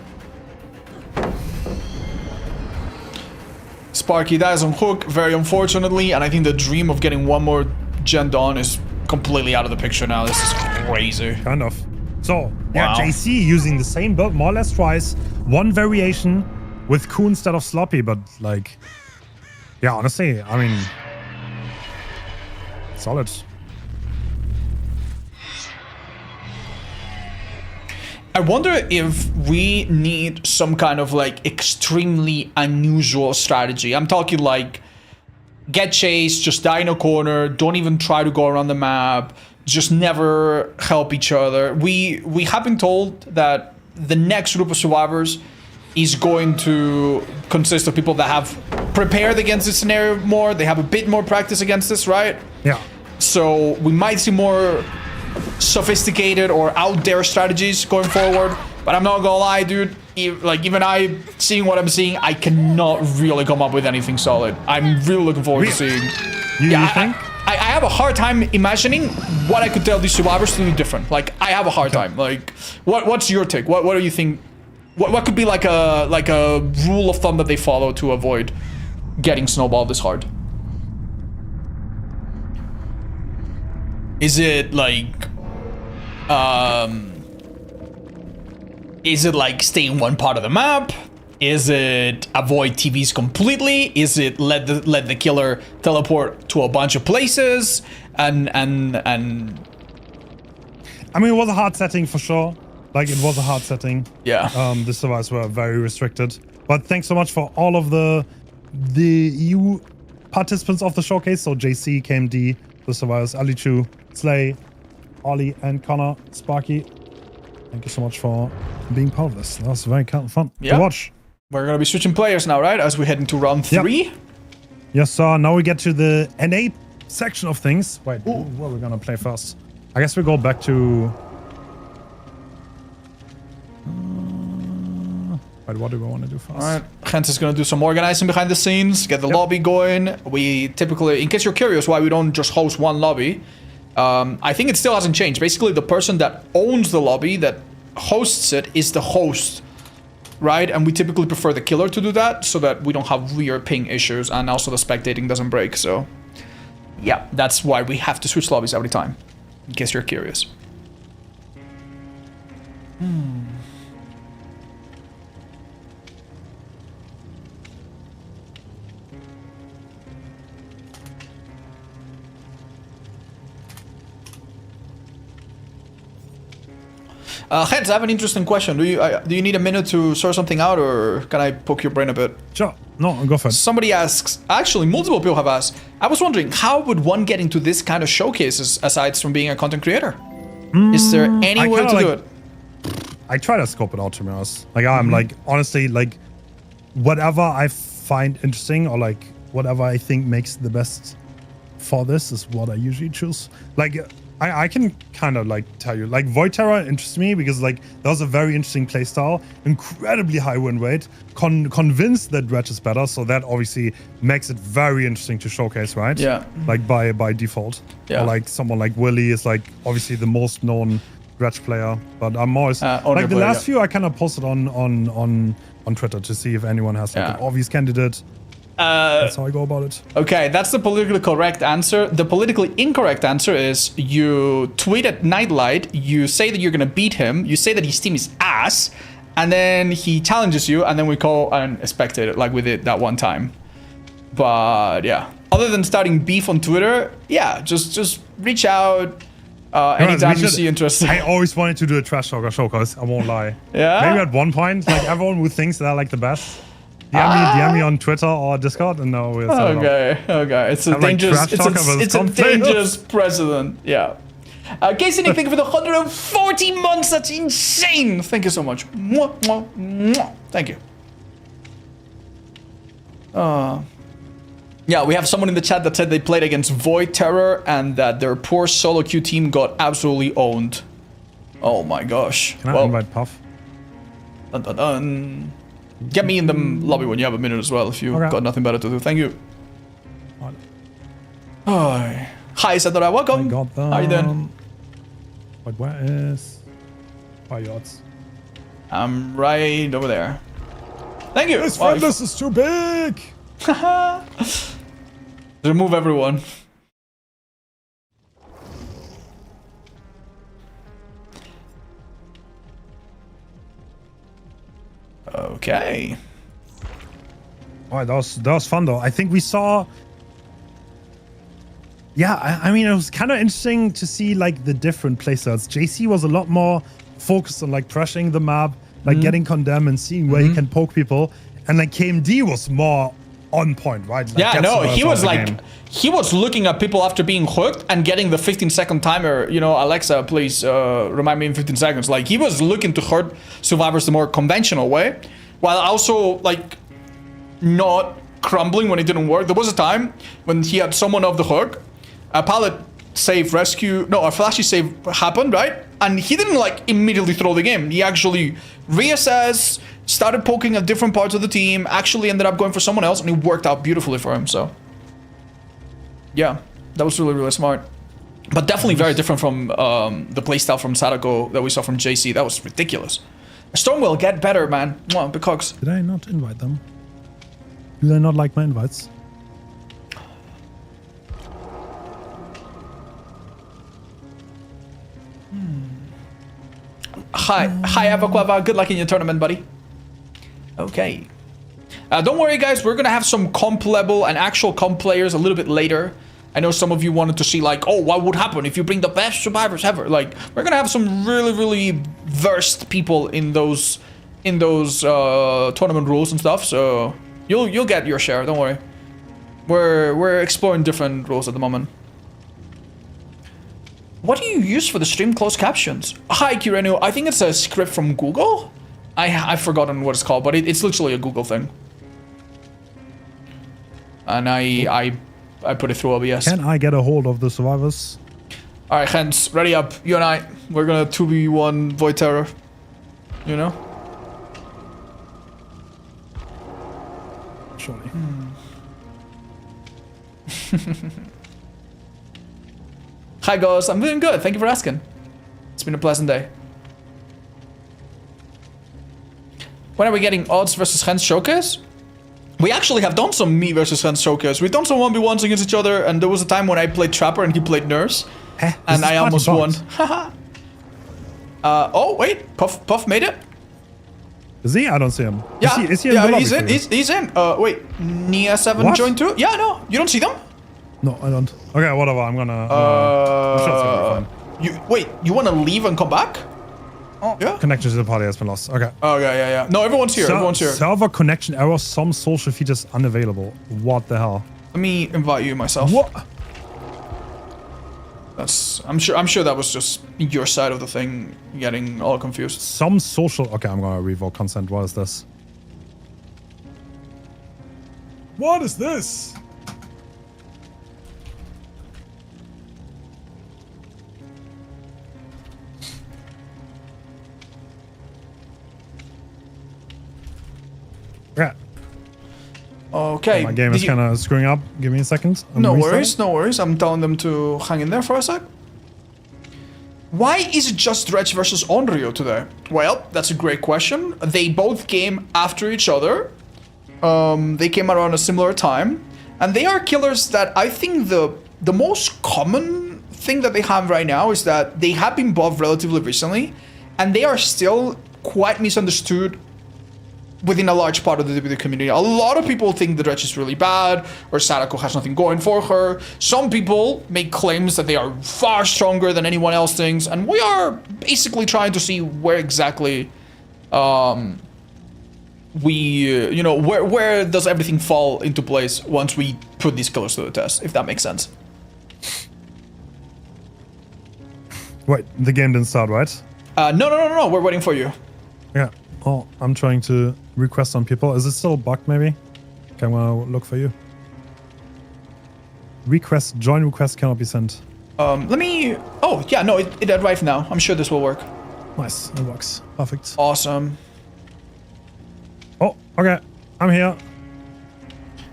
Sparky dies on hook, very unfortunately, and I think the dream of getting one more gen done is completely out of the picture now. This is crazy. Kind of. So, yeah, JC using the same build more or less twice. One variation with Ku instead of Sloppy, but like, yeah, honestly, I mean, solid. I wonder if we need some kind of like extremely unusual strategy. I'm talking like get chased, just die in a corner, don't even try to go around the map, just never help each other. We have been told that the next group of survivors is going to consist of people that have prepared against this scenario more. They have a bit more practice against this, right? Yeah. So we might see more sophisticated or out there strategies going forward. But I'm not gonna lie, dude. Even I, seeing what I'm seeing, I cannot really come up with anything solid. I'm really looking forward to seeing. You think? I have a hard time imagining what I could tell these survivors to do different. Like, I have a hard time. Like, what's your take? What do you think? What could be like a rule of thumb that they follow to avoid getting snowballed this hard? Is it like stay in one part of the map? Is it avoid TVs completely? Is it let the killer teleport to a bunch of places? And I mean, it was a hard setting for sure. Like, it was a hard setting. Yeah. The survivors were very restricted. But thanks so much for all of the EU participants of the showcase. So JC, KMD, the survivors, Alichu, Slay, Ollie, and Connor, Sparky. Thank you so much for being part of this. That was very fun to watch. We're going to be switching players now, right? As we head into round 3. Yep. Yes, sir. Now we get to the NA section of things. Wait, what are we going to play first? I guess we go back to... Wait, what do we want to do first? All right. Gens is going to do some organizing behind the scenes, get the lobby going. We typically, in case you're curious why we don't just host one lobby, I think it still hasn't changed. Basically, the person that owns the lobby, that hosts it, is the host, right? And we typically prefer the killer to do that so that we don't have weird ping issues and also the spectating doesn't break. So, yeah, that's why we have to switch lobbies every time, in case you're curious. Gens, I have an interesting question. Do you need a minute to sort something out, or can I poke your brain a bit? Sure. No, go for it. Somebody asks, actually, multiple people have asked, I was wondering, how would one get into this kind of showcases aside from being a content creator? Is there any way to do it? I try to scope it out, to be honest. Like, I'm like, honestly, like, whatever I find interesting or like whatever I think makes the best for this is what I usually choose. Like, I can kind of like tell you, like, VoidTerror interests me because like that was a very interesting playstyle, incredibly high win rate, convinced that Dredge is better, so that obviously makes it very interesting to showcase, right? Yeah. Like by default. Yeah. Or like someone like Willie is like obviously the most known Dredge player, but I'm always like the last few I kind of posted on Twitter to see if anyone has like an obvious candidate. That's how I go about it. Okay, that's the politically correct answer. The politically incorrect answer is you tweet at Nightlight, you say that you're gonna beat him, you say that his team is ass, and then he challenges you, and then we call and spectate it like we did that one time. But yeah, other than starting beef on Twitter, yeah, just reach out anytime you see interest. I always wanted to do a trash talker showcase, I won't lie. Yeah? Maybe at one point, like everyone who thinks they're like the best, DM me on Twitter or Discord, and no, we'll set it up. Okay. It's a dangerous, it's a dangerous precedent. Yeah. Casey Nick, thank you for the 140 months. That's insane. Thank you so much. Mwah, mwah, mwah. Thank you. Yeah, we have someone in the chat that said they played against VoidTerror and that their poor solo queue team got absolutely owned. Oh my gosh. Can I invite Puff? Dun, dun, dun. Get me in the lobby when you have a minute as well, if you've got nothing better to do. Thank you. Hi, Sadora, welcome. I got them. How you doing? But where is my yachts? I'm right over there. Thank you. This friendless is too big. Remove everyone. Okay. Oh, that was fun though. I think we saw. Yeah, I mean, it was kind of interesting to see like the different playsets. JC was a lot more focused on like pressuring the map, like getting condemned and seeing where he can poke people, and like KMD was more on point, right? Like, yeah, no, he was like, he was looking at people after being hooked and getting the 15-second timer. You know, Alexa, please remind me in 15 seconds. Like, he was looking to hurt survivors the more conventional way, while also like not crumbling when it didn't work. There was a time when he had someone off the hook, a pallet save rescue, no, a flashy save happened, right? And he didn't like immediately throw the game. He actually reassessed, started poking at different parts of the team, actually ended up going for someone else, and it worked out beautifully for him. So yeah, that was really, really smart. But definitely very different from the playstyle from Sadako that we saw from JC. That was ridiculous. Storm will get better, man. Mwah, Peacocks. Did I not invite them? Do they not like my invites? Hi, Avaquava. Good luck in your tournament, buddy. Okay. Don't worry, guys. We're gonna have some comp level and actual comp players a little bit later. I know some of you wanted to see like, oh, what would happen if you bring the best survivors ever? Like, we're gonna have some really, really versed people in those tournament rules and stuff. So you'll get your share. Don't worry. We're exploring different rules at the moment. What do you use for the stream closed captions? Hi, Kirenu. I think it's a script from Google. I've forgotten what it's called, but it's literally a Google thing. And I put it through OBS. Can I get a hold of the survivors? All right, hence, ready up. You and I, we're gonna 2v1 VoidTerror. You know? Surely. Hi, guys. I'm doing good. Thank you for asking. It's been a pleasant day. When are we getting odds versus Hens showcase? We actually have done some me versus Hens showcase. We've done some 1v1s against each other, and there was a time when I played Trapper and he played Nurse. And I almost won. Oh, wait. Puff made it? Is he? I don't see him. Yeah, is he in the he's lobby in. He's in. Wait. Nia7 joined too? Yeah, no. You don't see them? No, I don't. Okay, whatever. I'm gonna. Wait, you want to leave and come back? Oh, yeah. Connection to the party has been lost. Okay. Oh, yeah. No, everyone's here. Everyone's here. Server connection error. Some social features unavailable. What the hell? Let me invite you myself. What? That's. I'm sure that was just your side of the thing getting all confused. Some social. Okay, I'm gonna revoke consent. What is this? What is this? Yeah. Okay. My game is kind of screwing up. Give me a second. No worries. I'm telling them to hang in there for a sec. Why is it just Dredge versus Onryo today? Well, that's a great question. They both came after each other. They came around a similar time. And they are killers that I think the most common thing that they have right now is that they have been buffed relatively recently. And they are still quite misunderstood within a large part of the DBD community. A lot of people think the Dredge is really bad, or Sadako has nothing going for her. Some people make claims that they are far stronger than anyone else thinks, and we are basically trying to see where exactly where does everything fall into place once we put these killers to the test, if that makes sense. Wait, the game didn't start, right? No, we're waiting for you. Yeah. Oh, I'm trying to request on people. Is it still bugged, maybe? Okay, I'm gonna look for you. Join request cannot be sent. Let me... Oh, yeah, no, it arrived now. I'm sure this will work. Nice, it works. Perfect. Awesome. Oh, okay. I'm here.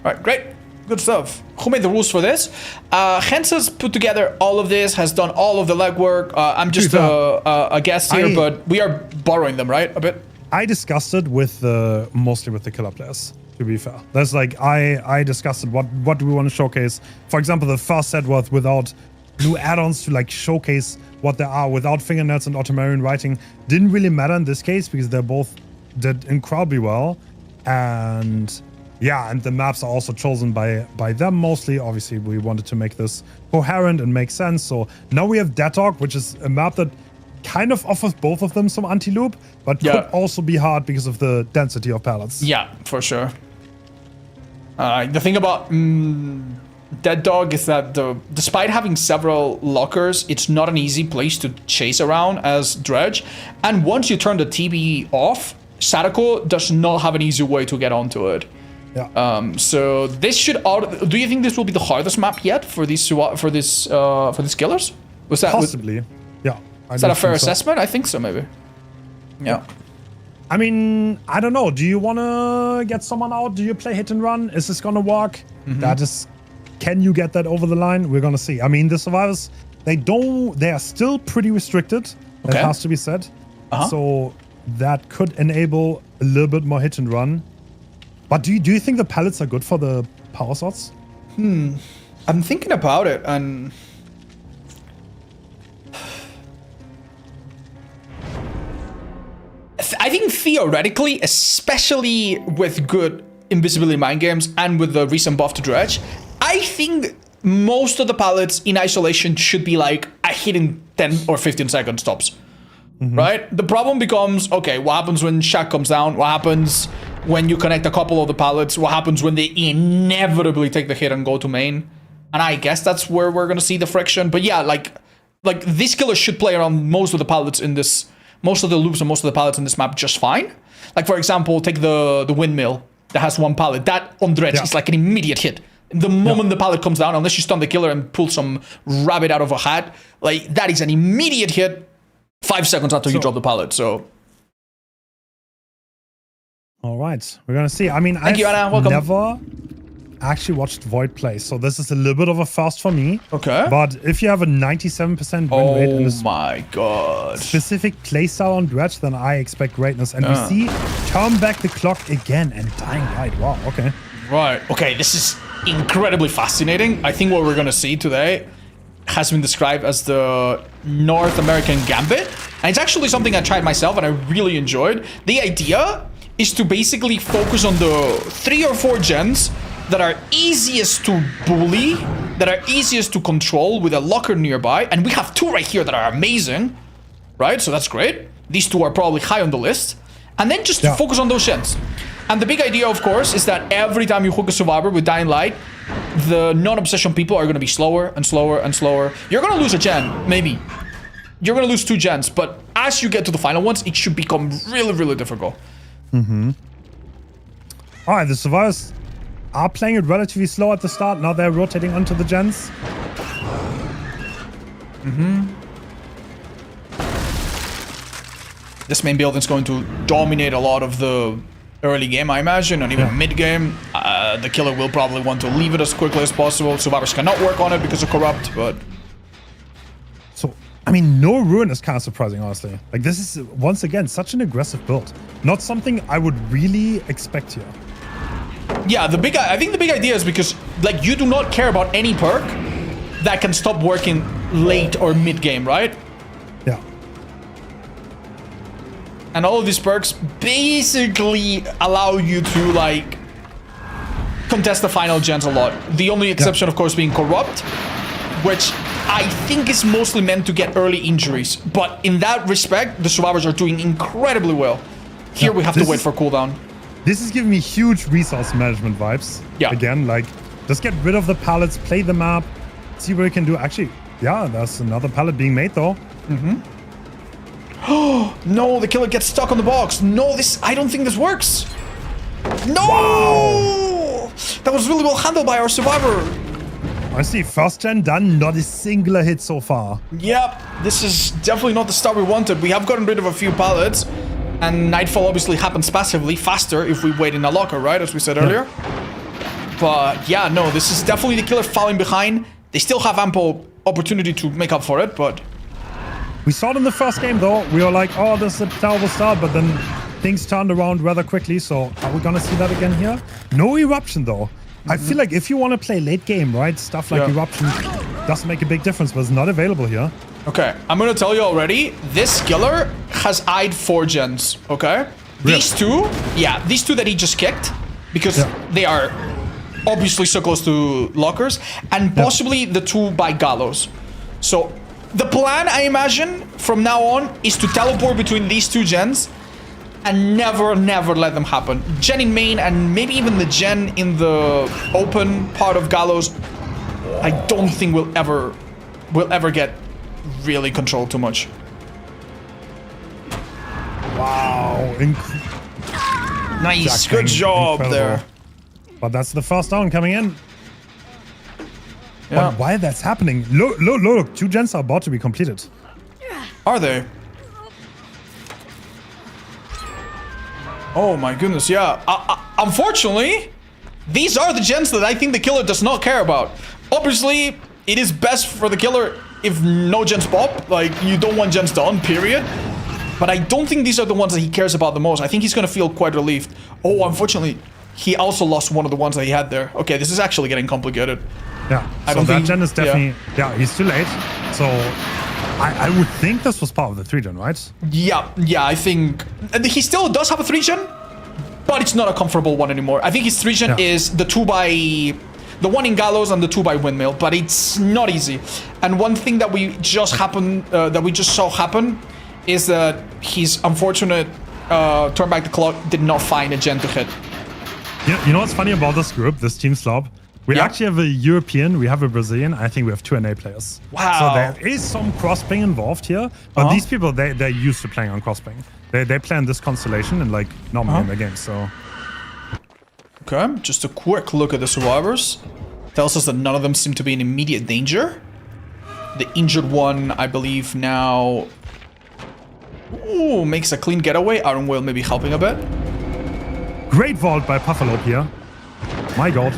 Alright, great. Good stuff. Who made the rules for this? Hens has put together all of this, has done all of the legwork. I'm just a guest here, but we are borrowing them, right? A bit? I discussed it with mostly with the killer players, to be fair. That's like, I discussed it, what do we want to showcase? For example, the first set was without new add-ons to like showcase what there are, without fingernails and Ottomarian writing. Didn't really matter in this case because they both did incredibly well. And yeah, and the maps are also chosen by them mostly. Obviously, we wanted to make this coherent and make sense. So now we have Dead Dog, which is a map that kind of offers both of them some anti-loop, but could also be hard because of the density of pallets. Yeah, for sure. The thing about Dead Dog is that despite having several lockers, it's not an easy place to chase around as Dredge. And once you turn the TB off, Sadako does not have an easy way to get onto it. Yeah. So this should. Do you think this will be the hardest map yet for these killers? Was that possibly? Yeah. Is that a fair assessment? I think so, maybe. Yeah. I mean, I don't know. Do you want to get someone out? Do you play hit and run? Is this gonna work? That is. Can you get that over the line? We're gonna see. I mean, the survivors, they are still pretty restricted. That has to be said. So that could enable a little bit more hit and run. But do you think the pallets are good for the power swords? I'm thinking about it, and I think theoretically, especially with good invisibility mind games and with the recent buff to Dredge, I think most of the pallets in isolation should be like a hit in 10 or 15 seconds tops. Right? The problem becomes, okay, what happens when Shack comes down? What happens when you connect a couple of the pallets? What happens when they inevitably take the hit and go to main? And I guess that's where we're gonna see the friction. But yeah, like this killer should play around most of the pallets in this, most of the loops and most of the pallets in this map just fine. Like for example, take the windmill that has one pallet. That on Dredge is like an immediate hit. The moment the pallet comes down, unless you stun the killer and pull some rabbit out of a hat, like that is an immediate hit 5 seconds after you drop the pallet. So all right, we're gonna see. I mean, Thank you, Anna. Welcome. Never actually watched Void play, so this is a little bit of a first for me. Okay. But if you have a 97% win rate in a specific playstyle on Dredge, then I expect greatness. And we see turn back the clock again and Dying Light. Wow, okay. Right. Okay, this is incredibly fascinating. I think what we're gonna see today has been described as the North American Gambit. And it's actually something I tried myself and I really enjoyed. The idea is to basically focus on the 3 or 4 gens that are easiest to bully, that are easiest to control with a locker nearby. And we have 2 right here that are amazing, right? So that's great. These 2 are probably high on the list. And then just focus on those gens. And the big idea, of course, is that every time you hook a survivor with Dying Light, the non-obsession people are going to be slower and slower and slower. You're going to lose a gen, maybe. You're going to lose 2 gens, but as you get to the final ones, it should become really, really difficult. All right, the survivors are playing it relatively slow at the start. Now they're rotating onto the gens. This main build is going to dominate a lot of the early game, I imagine, and even mid-game. The killer will probably want to leave it as quickly as possible. Survivors cannot work on it because of Corrupt, but... So, I mean, no Ruin is kind of surprising, honestly. Like, this is, once again, such an aggressive build. Not something I would really expect here. Yeah, I think the big idea is because like you do not care about any perk that can stop working late or mid game, right? Yeah. And all of these perks basically allow you to like contest the final gens a lot. The only exception, of course, being Corrupt, which I think is mostly meant to get early injuries. But in that respect, the survivors are doing incredibly well. Here we have to wait for cooldown. This is giving me huge resource management vibes. Yeah. Again, like, just get rid of the pallets, play the map, see what you can do. Actually, yeah, there's another pallet being made, though. Oh, no, the killer gets stuck on the box. No, I don't think this works. No! Wow. That was really well handled by our survivor. Honestly, first gen done, not a singular hit so far. Yep, this is definitely not the start we wanted. We have gotten rid of a few pallets. And Nightfall obviously happens passively, faster if we wait in a locker, right? As we said earlier. But yeah, no, this is definitely the killer falling behind. They still have ample opportunity to make up for it, but... We saw it in the first game, though. We were like, oh, this is a terrible start, but then things turned around rather quickly. So are we going to see that again here? No Eruption, though. I feel like if you want to play late game, right, stuff like Eruption does make a big difference, but it's not available here. Okay, I'm gonna tell you already, this killer has eyed 4 gens, okay? Really? These two, these two that he just kicked, because they are obviously so close to lockers, and possibly the 2 by Gallows. So, the plan, I imagine, from now on, is to teleport between these 2 gens, and never let them happen. Gen in main, and maybe even the gen in the open part of Gallows, I don't think will ever get really control too much. Wow. Nice. Good job there. But that's the first down coming in. Yeah. But why that's happening? Look. 2 gens are about to be completed. Are they? Oh my goodness, yeah. Unfortunately, these are the gens that I think the killer does not care about. Obviously, it is best for the killer if no gens pop, like you don't want gens done, period. But I don't think these are the ones that he cares about the most. I think he's gonna feel quite relieved. Oh, unfortunately, he also lost one of the ones that he had there. Okay, this is actually getting complicated. Yeah, so that gen is definitely, he's too late. So I would think this was part of the 3-gen, right? Yeah, I think he still does have a 3-gen, but it's not a comfortable one anymore. I think his 3-gen is the 2 by... The 1 in Gallows and the 2 by Windmill, but it's not easy. And one thing that we just saw happen is that his unfortunate turn back the clock did not find a gen to hit. You know what's funny about this group, this team slop? We actually have a European, we have a Brazilian, I think we have 2 NA players. Wow. So there is some cross-ping involved here, but these people, they're used to playing on cross-ping. They play in this constellation and like normally in the game, so... Okay, just a quick look at the survivors. Tells us that none of them seem to be in immediate danger. The injured one, I believe now... Ooh, makes a clean getaway. OnryoVSDredge maybe helping a bit. Great vault by Puffalo here. My god.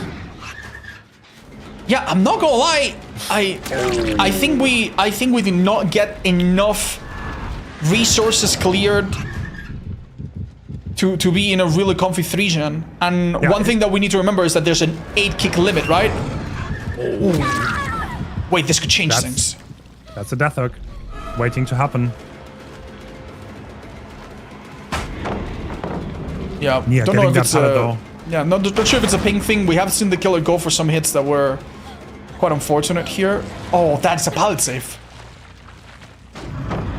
Yeah, I'm not gonna lie. I think we did not get enough resources cleared to be in a really comfy 3-gen. And one thing that we need to remember is that there's an 8-kick limit, right? Ooh. Wait, this could change things. That's a death hook waiting to happen. Yeah, don't know if it's not sure if it's a ping thing. We have seen the killer go for some hits that were quite unfortunate here. Oh, that's a pallet safe.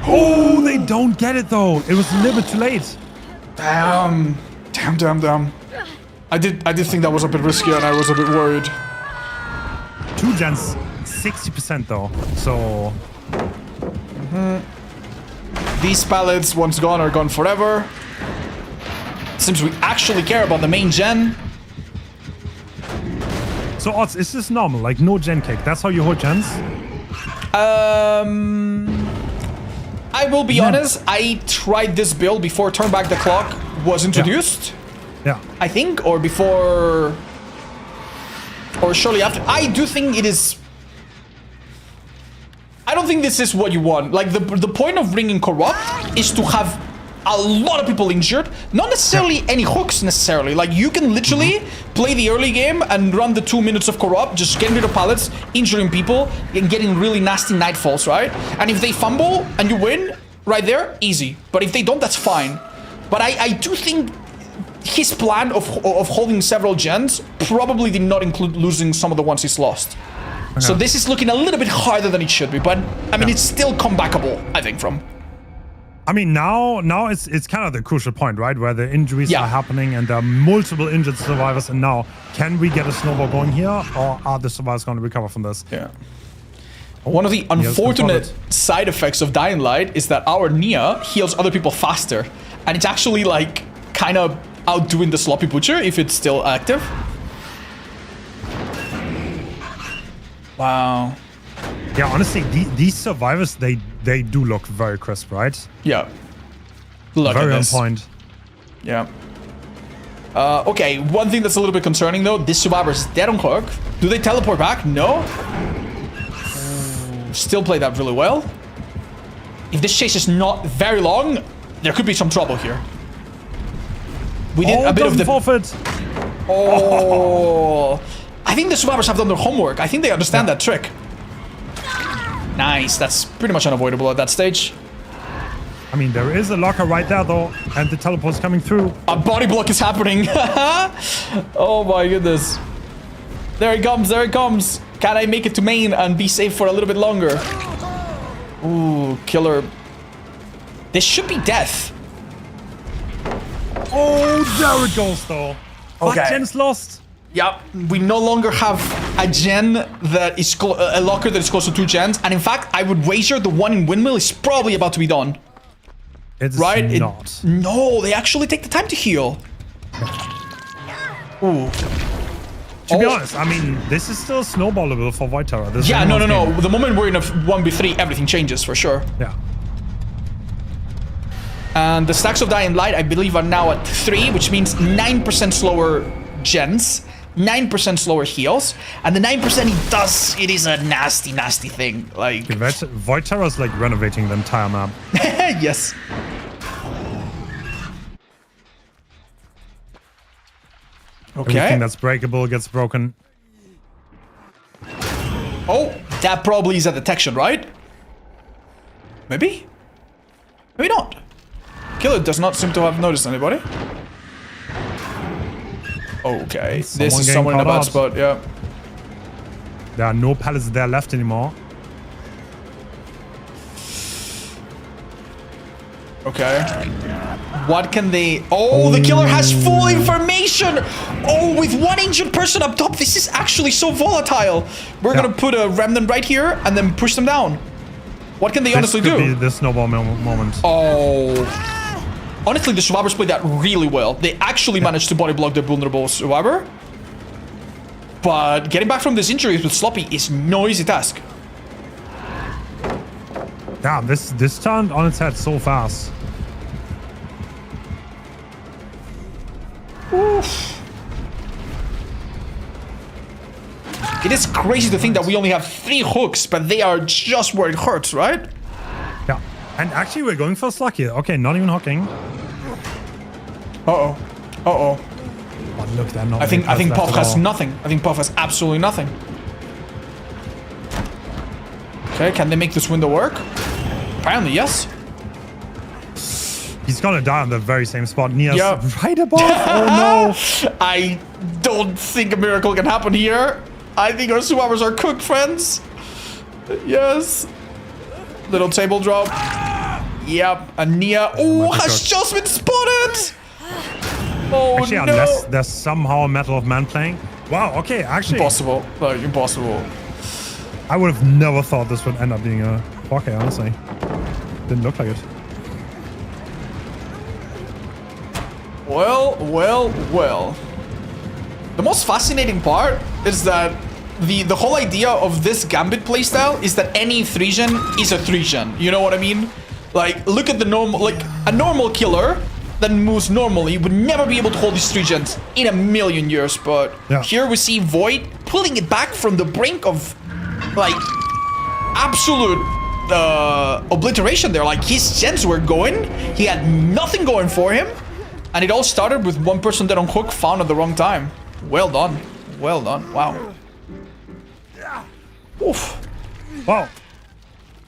Oh, they don't get it though. It was a little bit too late. Damn. I did think that was a bit risky and I was a bit worried. 2 gens, 60% though, so... These pallets, once gone, are gone forever. Seems we actually care about the main gen. So, Odds, is this normal? Like, no gen kick? That's how you hold gens? I will be honest, I tried this build before Turn Back the Clock was introduced. Yeah. I think, or before... Or shortly after. I do think it is... I don't think this is what you want. Like, the point of bringing Corrupt is to have a lot of people injured. Not necessarily any hooks necessarily. Like you can literally play the early game and run the 2 minutes of corrupt, just getting rid of pallets, injuring people, and getting really nasty nightfalls, right? And if they fumble and you win, right there, easy. But if they don't, that's fine. But I do think his plan of holding several gens probably did not include losing some of the ones he's lost. Okay. So this is looking a little bit harder than it should be, but I mean, it's still comebackable, I think, from. I mean, now it's kind of the crucial point, right? Where the injuries are happening and there are multiple injured survivors. And now, can we get a snowball going here, or are the survivors going to recover from this? Yeah. One of the unfortunate side effects of Dying Light is that our Nia heals other people faster. And it's actually like kind of outdoing the Sloppy Butcher if it's still active. Wow. Yeah, honestly, these survivors, they do look very crisp, right? Yeah. Look very at this. on point. Yeah. Okay, one thing that's a little bit concerning though, this survivor is dead on clock. Do they teleport back? No. Still play that really well. If this chase is not very long, there could be some trouble here. We did a bit of the forfeit. Oh. I think the survivors have done their homework. I think they understand that trick. Nice. That's pretty much unavoidable at that stage. I mean, there is a locker right there, though, and the teleport's coming through. A body block is happening. Oh my goodness. There he comes. There he comes. Can I make it to main and be safe for a little bit longer? Ooh, killer. This should be death. Oh, there it goes, though. Okay. But Gen's lost. Yep, we no longer have a gen that is a locker that is close to 2 gens, and in fact, I would wager the one in Windmill is probably about to be done. It's right? not. No, they actually take the time to heal. Ooh. To be honest, I mean, this is still snowballable for VoidTerror. Yeah, no. The moment we're in a 1v3, everything changes for sure. Yeah. And the stacks of Dying Light, I believe, are now at 3, which means 9% slower gens. 9% slower heals, and the 9% it is a nasty, nasty thing. Like VoidTerror is like renovating the entire map. Yes. Okay. Everything that's breakable gets broken. Oh, that probably is a detection, right? Maybe? Maybe not. Killer does not seem to have noticed anybody. Okay, this is someone in a bad spot, yeah. There are no pallets there left anymore. Okay. What can they... Oh, the killer has full information! Oh, with one injured person up top, this is actually so volatile. We're gonna put a remnant right here and then push them down. What can they honestly do? This could be the snowball moment. Oh... Honestly, the survivors played that really well. They actually managed to body block the vulnerable survivor. But getting back from these injuries with Sloppy is no easy task. Damn, this turned on its head so fast. Oof. It is crazy to think that we only have 3 hooks, but they are just where it hurts, right? Yeah. And actually, we're going for Sluck here. Okay, not even hooking. Uh-oh. Uh-oh. Oh, look, they're not. I think Puff has nothing. I think Puff has absolutely nothing. Okay, can they make this window work? Apparently, yes. He's gonna die on the very same spot. Nia's right above. Oh no. I don't think a miracle can happen here. I think our survivors are cooked, friends. Yes. Little table drop. Yep. And Nia has just been spotted. Oh, actually, no. Unless there's somehow a Metal of Man playing. Wow, okay, actually. Impossible. Like, impossible. I would have never thought this would end up being a 4K, honestly. Didn't look like it. Well. The most fascinating part is that the whole idea of this Gambit playstyle is that any 3-gen is a 3-gen. You know what I mean? Like, look at the normal, like, a normal killer that moves normally would never be able to hold these 3-gens in a million years, but here we see Void pulling it back from the brink of, like, absolute obliteration there. Like, his gens were going. He had nothing going for him. And it all started with one person dead on hook found at the wrong time. Well done. Well done. Wow. Oof. Wow.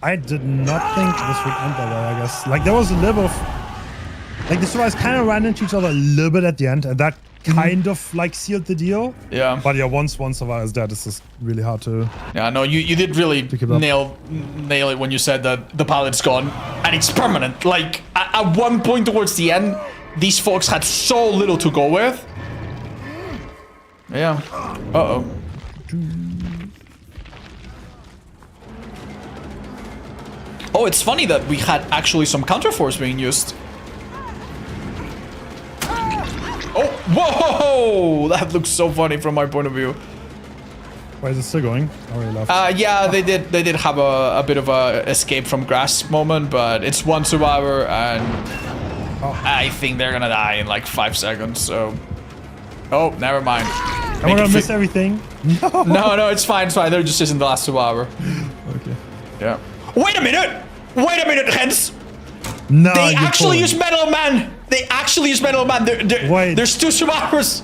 I did not think this would end that way, I guess. Like, there was a little bit of... Like, the survivors kind of ran into each other a little bit at the end, and that kind of, like, sealed the deal. Yeah. But yeah, once one survivor is dead, it's just really hard to... Yeah, no, you did really nail it when you said that the pilot's gone, and it's permanent. Like, at one point towards the end, these folks had so little to go with. Yeah. Uh-oh. Oh, it's funny that we had actually some counterforce being used. Oh, whoa! That looks so funny from my point of view. Why is it still going? Oh, he left. Yeah, they did have a bit of a escape from grass moment, but it's one survivor, and I think they're gonna die in like 5 seconds. So, oh, never mind. I'm gonna miss everything. No, no, it's fine, it's fine. They're just isn't the last survivor. Okay. Yeah. Wait a minute! Wait a minute, Hens! No, they actually use Metal Man! They actually use Metal Man! Wait. There's 2 survivors!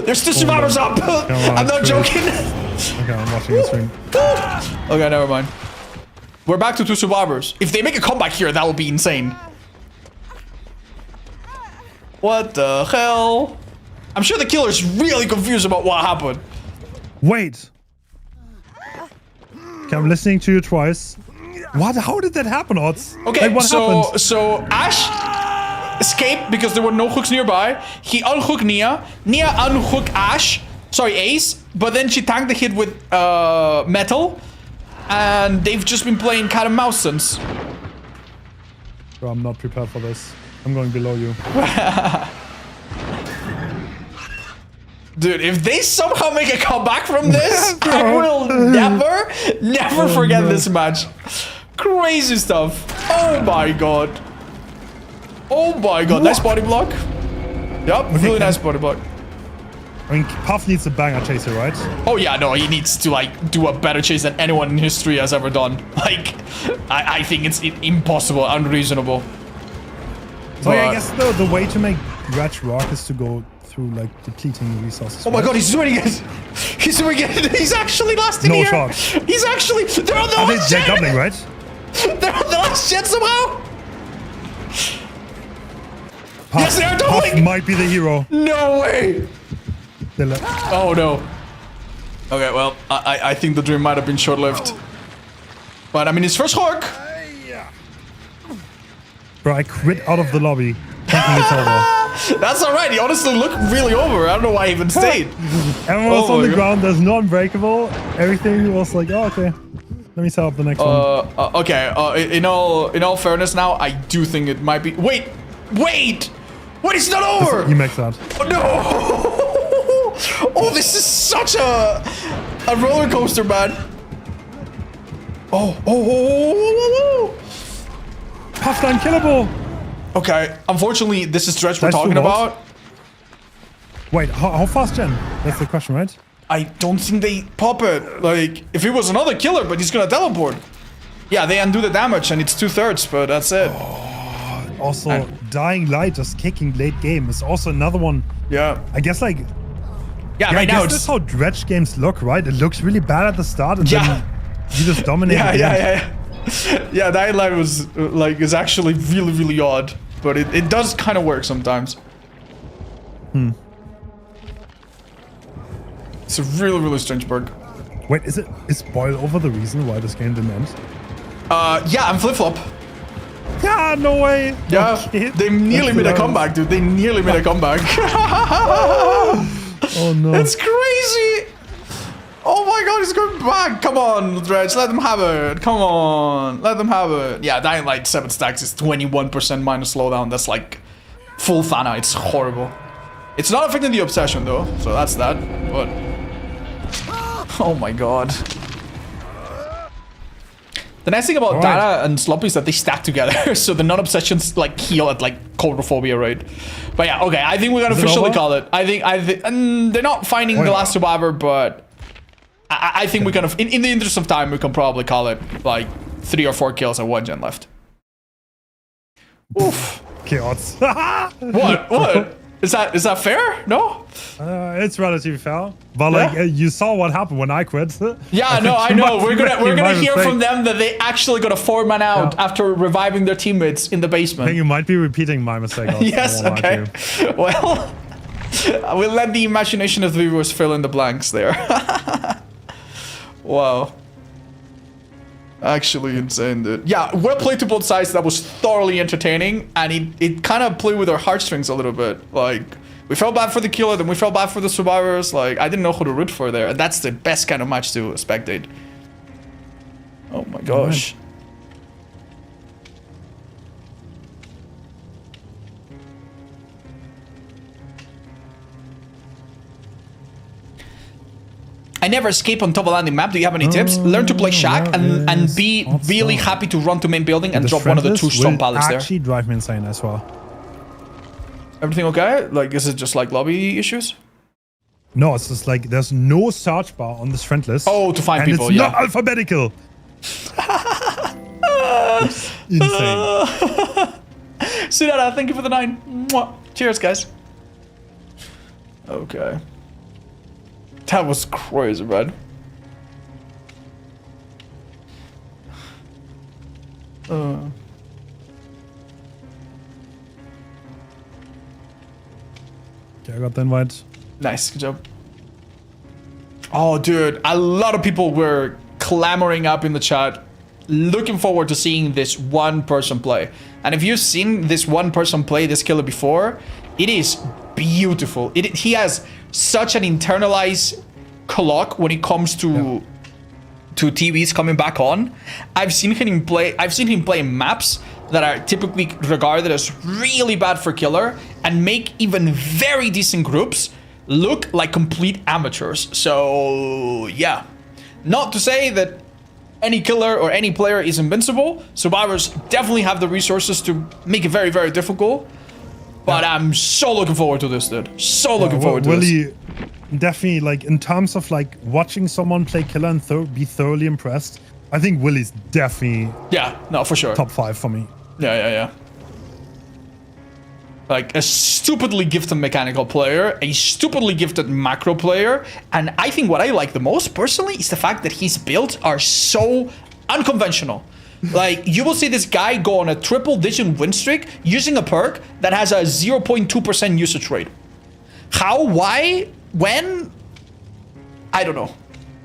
There's 2 survivors up! I'm not joking! Okay, I'm watching the stream. Okay, never mind. We're back to 2 survivors. If they make a comeback here, that will be insane. What the hell? I'm sure the killer's really confused about what happened. Wait. Okay, I'm listening to you twice. What? How did that happen, Odds? Okay, like, what happened? So Ash escaped because there were no hooks nearby. He unhooked Nia. Nia unhooked Ash. Sorry, Ace. But then she tanked the hit with Metal. And they've just been playing cat and mouse since. Bro, I'm not prepared for this. I'm going below you. Dude, if they somehow make a comeback from this, I will never forget this match. Crazy stuff. Oh my god. Oh my god. Nice body block. Yep, really nice body block. I mean, Puff needs a banger chaser, right? Oh yeah, no, he needs to like do a better chase than anyone in history has ever done. Like, I think it's impossible, unreasonable. So yeah, I guess the way to make Dredge rock is to go through like depleting resources. Oh my god, he's doing it! He's doing it! He's actually lasting here! No shot. He's actually... They're on the last They're gen! doubling, right? They're on the last gen somehow! Puff, Yes, they're Puff doubling! might be the hero. No way! Oh no. Okay, well, I think the dream might have been short-lived. But I mean, his first hook! Bro, I quit out of the lobby. Thinking it's over. That's alright, he honestly looked really over. I don't know why he even stayed. Everyone was on the ground, there's no unbreakable. Everything was like, oh, okay. Let me set up the next one. Okay, in all fairness now, I do think it might be... Wait! It's not over! He makes that. Oh, no! Oh, this is such a roller coaster, man. Oh. Puffed unkillable! Okay, unfortunately, this is Dredge we're talking about. Wait, how fast gen? That's the question, right? I don't think they pop it. Like, if it was another killer, but he's gonna teleport. Yeah, they undo the damage and it's 2/3, but that's it. Also, Dying Light just kicking late game is also another one. Yeah. I guess like... Yeah, right now it's... that's how Dredge games look, right? It looks really bad at the start and then you just dominate. Yeah, Dying Light was like is actually really odd, but it does kind of work sometimes. It's a really strange perk. Wait, is Boil Over the reason why this game didn't end? Yeah, I'm flip-flop. Yeah, no way. Yeah, Okay. they nearly made a comeback, dude. They nearly made a comeback. Oh no. It's crazy. Oh my god, he's going back. Come on, Dredge, let them have it. Come on, let them have it. Yeah, Dying Light 7 stacks is 21% minus slowdown. That's like full Thana. It's horrible. It's not affecting the obsession though, so that's that. But oh my god. The nice thing about Data and Sloppy is that they stack together, so the non-obsessions like heal at like Chronophobia rate. But yeah, okay, I think we're gonna officially call it. I think they're not finding the last survivor, but I think we kind of, in the interest of time, we can probably call it like 3 or 4 kills and 1 gen left. Oof. Chaos. What? Is that fair? No? It's relatively fair. But like you saw what happened when I quit. Yeah, no, I know. We're gonna hear from them that they actually got a 4-man out after reviving their teammates in the basement. I think you might be repeating my mistake. Yes, okay. Well, I will let the imagination of the viewers fill in the blanks there. Wow. Actually insane, dude. Yeah, well played to both sides. That was thoroughly entertaining, and it kind of played with our heartstrings a little bit. Like, we felt bad for the killer, then we felt bad for the survivors. Like, I didn't know who to root for there. And that's the best kind of match to spectate. Oh my gosh. I never escape on top of landing map. Do you have any tips? Learn to play Shack and be really happy to run to main building and drop one of the 2 strong pallets there. Actually drive me insane as well. Everything okay? Like, is it just like lobby issues? No, it's just like there's no search bar on this friend list. Oh, to find and people, it's not alphabetical. It's insane. Sudara, thank you for the 9. Mwah. Cheers, guys. Okay. That was crazy, man. Okay, I got the invite. Nice, good job. Oh, dude, a lot of people were clamoring up in the chat, looking forward to seeing this one person play. And if you've seen this one person play this killer before, it is beautiful. He has such an internalized clock when it comes to TVs coming back on. I've seen him play in maps that are typically regarded as really bad for killer and make even very decent groups look like complete amateurs. So yeah, not to say that any killer or any player is invincible. Survivors definitely have the resources to make it very, very difficult. But I'm so looking forward to this, dude. So looking forward to this. Definitely, like, in terms of, like, watching someone play killer and be thoroughly impressed, I think Willie's definitely... Yeah, no, for sure. Top 5 for me. Yeah. Like, a stupidly gifted mechanical player, a stupidly gifted macro player, and I think what I like the most, personally, is the fact that his builds are so unconventional. Like, you will see this guy go on a triple-digit win streak using a perk that has a 0.2% usage rate. How, why, when? I don't know.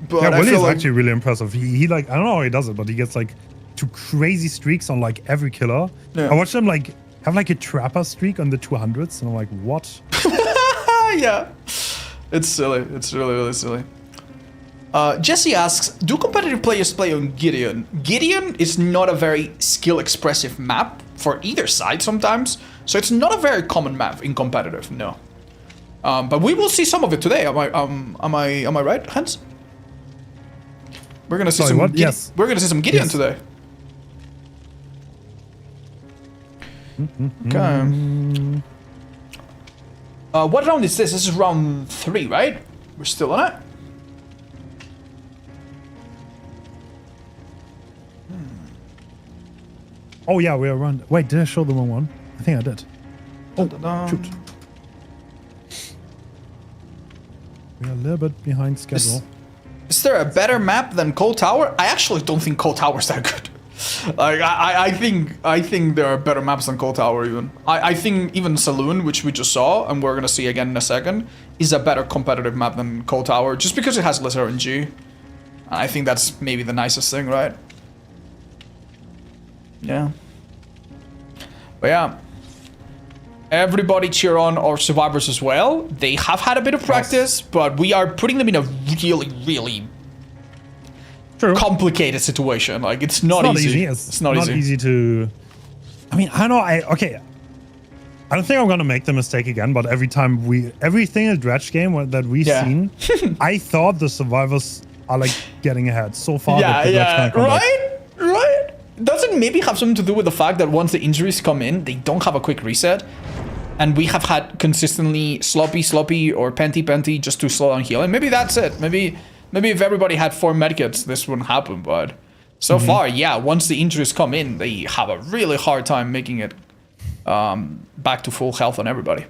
But yeah, Willie's like actually really impressive. He like, I don't know how he does it, but he gets like 2 crazy streaks on like every killer. Yeah. I watched him like have like a trapper streak on the 200s, and I'm like, what? Yeah, it's silly. It's really, really silly. Jesse asks, do competitive players play on Gideon? Gideon is not a very skill-expressive map for either side sometimes, so it's not a very common map in competitive, no. But we will see some of it today. Am I right, Hans? We're gonna see Yes. We're gonna see some Gideon today. Okay. What round is this? This is round 3, right? We're still on it. Oh yeah, we are around. Wait, did I show the wrong one? I think I did. Oh, shoot. We are a little bit behind schedule. Is there a better map than Cold Tower? I actually don't think Cold Tower is that good. Like I think there are better maps than Cold Tower even. I think even Saloon, which we just saw and we're gonna see again in a second, is a better competitive map than Cold Tower just because it has less RNG. I think that's maybe the nicest thing, right? Yeah. But yeah. Everybody cheer on our survivors as well. They have had a bit of practice, but we are putting them in a really, really complicated situation. Like, it's not easy. It's not easy to... I mean, I don't know. I don't think I'm going to make the mistake again, but everything in the Dredge game that we've seen, I thought the survivors are, like, getting ahead. So far, right? Doesn't maybe have something to do with the fact that once the injuries come in, they don't have a quick reset? And we have had consistently sloppy, or penty just to slow down healing. Maybe that's it. Maybe if everybody had 4 medkits, this wouldn't happen, but So far, yeah, once the injuries come in, they have a really hard time making it back to full health on everybody.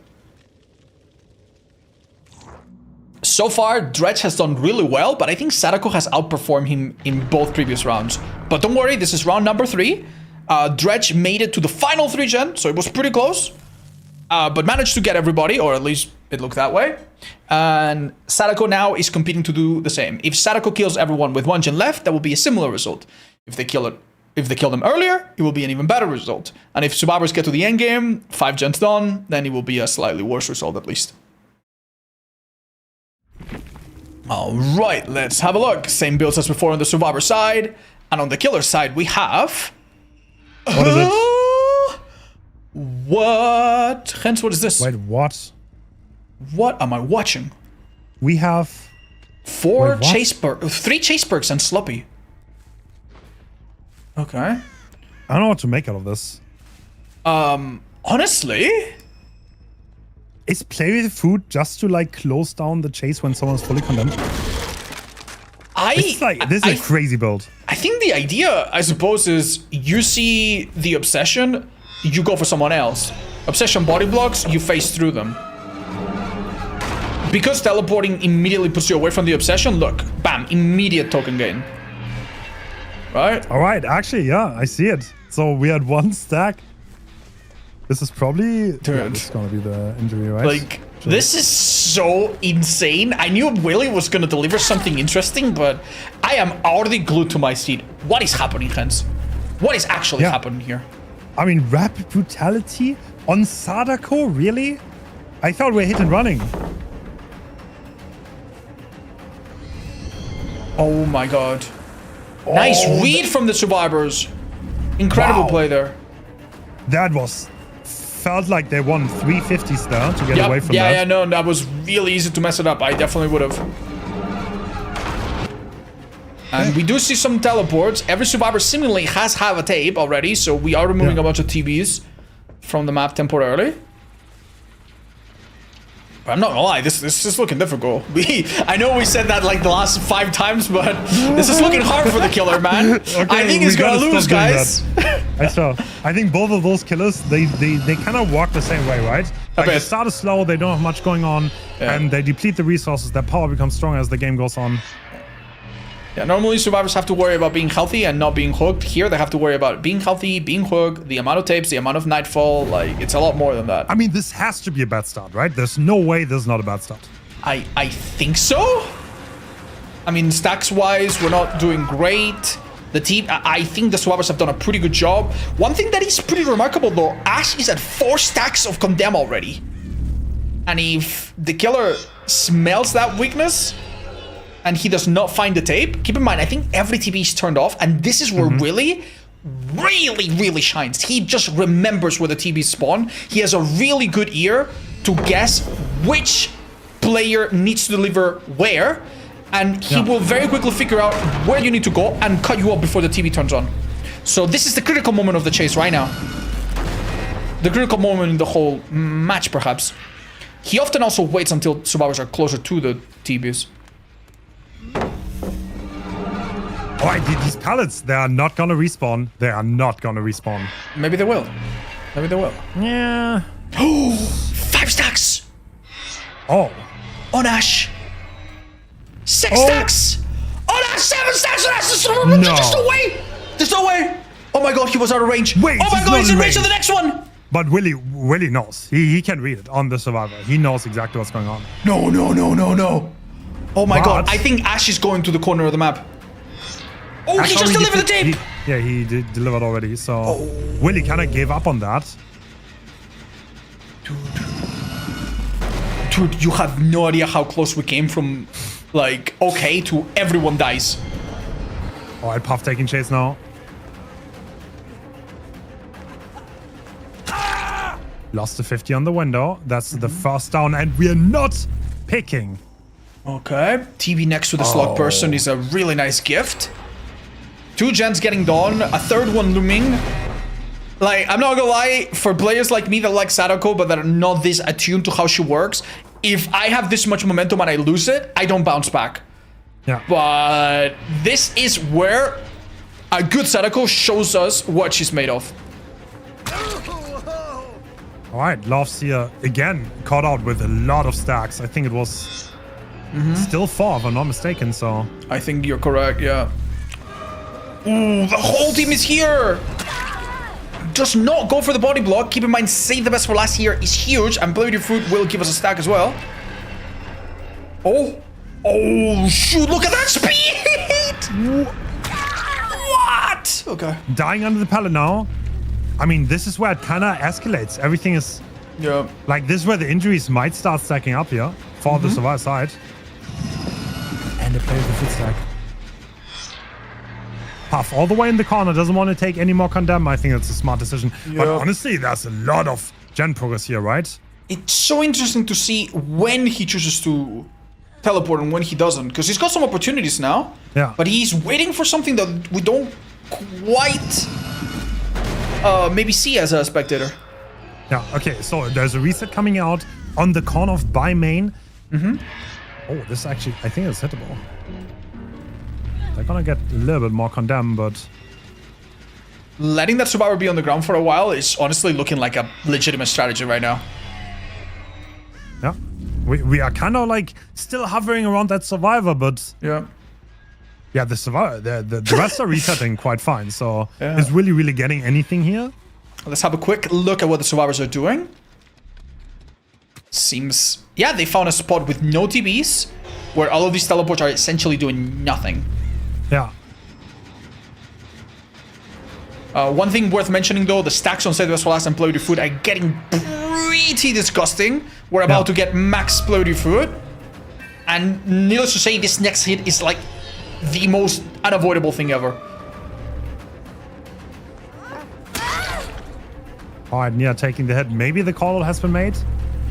So far, Dredge has done really well, but I think Sadako has outperformed him in both previous rounds. But don't worry, this is round number 3. Dredge made it to the final 3 gen, so it was pretty close. But managed to get everybody, or at least it looked that way. And Sadako now is competing to do the same. If Sadako kills everyone with 1 gen left, that will be a similar result. If they kill them earlier, it will be an even better result. And if survivors get to the end game, 5 gens done, then it will be a slightly worse result at least. All right, let's have a look. Same builds as before on the survivor side. And on the killer side, we have... What is it? What? Hence, what is this? Wait, what? What am I watching? We have... 3 chase perks and sloppy. Okay. I don't know what to make out of this. Honestly... Is play with food just to like close down the chase when someone's fully condemned? This is a crazy build. I think the idea, I suppose, is you see the obsession, you go for someone else. Obsession body blocks, you phase through them. Because teleporting immediately puts you away from the obsession, look, bam, immediate token gain. Right? All right, actually, yeah, I see it. So we had 1 stack. This is probably... Dude. Yeah, this is gonna be the injury, right? Like, this is so insane. I knew Willie was gonna deliver something interesting, but I am already glued to my seat. What is happening, Hens? What is actually happening here? I mean, rapid brutality on Sadako, really? I thought we were hit and running. Oh my god. Nice read from the survivors. Incredible play there. That was... Felt like they won 350s there to get away from that. Yeah, no, that was really easy to mess it up. I definitely would have. And we do see some teleports. Every survivor seemingly has a tape already, so we are removing a bunch of TBs from the map temporarily. But I'm not gonna lie, this is looking difficult. I know we said that like the last 5 times, but this is looking hard for the killer, man. Okay, I think he's gonna lose, guys. I think both of those killers, they kind of walk the same way, right? Like they start slow, they don't have much going on, and they deplete the resources. Their power becomes stronger as the game goes on. Yeah, normally survivors have to worry about being healthy and not being hooked. Here, they have to worry about being healthy, being hooked, the amount of tapes, the amount of nightfall. Like, it's a lot more than that. I mean, this has to be a bad start, right? There's no way this is not a bad start. I think so. I mean, stacks-wise, we're not doing great. The team, I think the survivors have done a pretty good job. One thing that is pretty remarkable, though, Ash is at 4 stacks of Condemn already. And if the killer smells that weakness... and he does not find the tape, keep in mind, I think every TB is turned off, and this is where Willie really shines. He just remembers where the TBs spawn. He has a really good ear to guess which player needs to deliver where, and he will very quickly figure out where you need to go and cut you up before the TB turns on. So this is the critical moment of the chase right now. The critical moment in the whole match, perhaps. He often also waits until survivors are closer to the TBs. Oh, these pallets, they are not gonna respawn. They are not gonna respawn. Maybe they will. Maybe they will. Yeah. Oh, 5 stacks. Oh. On Ash. 6 stacks. On Ash, 7 stacks. On Ash. No. There's no way. There's no way. Oh my god, he was out of range. Wait, oh my god, he's in range of the next one. But Willie knows. He can read it on the survivor. He knows exactly what's going on. No. Oh my god, I think Ash is going to the corner of the map. Oh, he just delivered the tape! He did delivered already, so... Willie kind of gave up on that. Dude, you have no idea how close we came from, like, okay to everyone dies. Oh, I Puff taking chase now. Lost the 50 on the window. That's the first down, and we're not picking. Okay, TV next to the slug person is a really nice gift. 2 gens getting done, a 3rd one looming. Like, I'm not gonna lie, for players like me that like Sadako but that are not this attuned to how she works, if I have this much momentum and I lose it, I don't bounce back. Yeah. But this is where A good Sadako shows us what she's made of. All right, Loves here again caught out with a lot of stacks. I think it was still 4 if I'm not mistaken, so. I think you're correct, yeah. Ooh, the whole team is here! Does not go for the body block. Keep in mind, save the best for last here is huge, and Bloody Fruit will give us a stack as well. Oh. Oh, shoot, look at that speed! What? Okay. Dying under the pallet now. I mean, this is where it kind of escalates. Everything is... Yeah. Like, this is where the injuries might start stacking up here for the survivor side. And they play with the foot stack. Puff all the way in the corner. Doesn't want to take any more condemn. I think that's a smart decision. Yeah. But honestly, there's a lot of gen progress here, right? It's so interesting to see when he chooses to teleport and when he doesn't. Because he's got some opportunities now. Yeah. But he's waiting for something that we don't quite maybe see as a spectator. Yeah, okay. So there's a reset coming out on the corner of by main. Oh, this actually, I think it's hittable. They're gonna get a little bit more condemned, but... Letting that survivor be on the ground for a while is honestly looking like a legitimate strategy right now. Yeah. We are kind of like still hovering around that survivor, but... Yeah. Yeah, the survivor, the rest are resetting quite fine, so Yeah. is Willie really getting anything here? Let's have a quick look at what the survivors are doing. Seems... Yeah, they found a spot with no TBs, where all of these teleports are essentially doing nothing. Yeah. One thing worth mentioning though, the stacks on Save the Best for Last and Bloody Food are getting pretty disgusting. We're about to get max Bloody Food. And needless to say, this next hit is like the most unavoidable thing ever. All right, Nia taking the hit. Maybe the call has been made.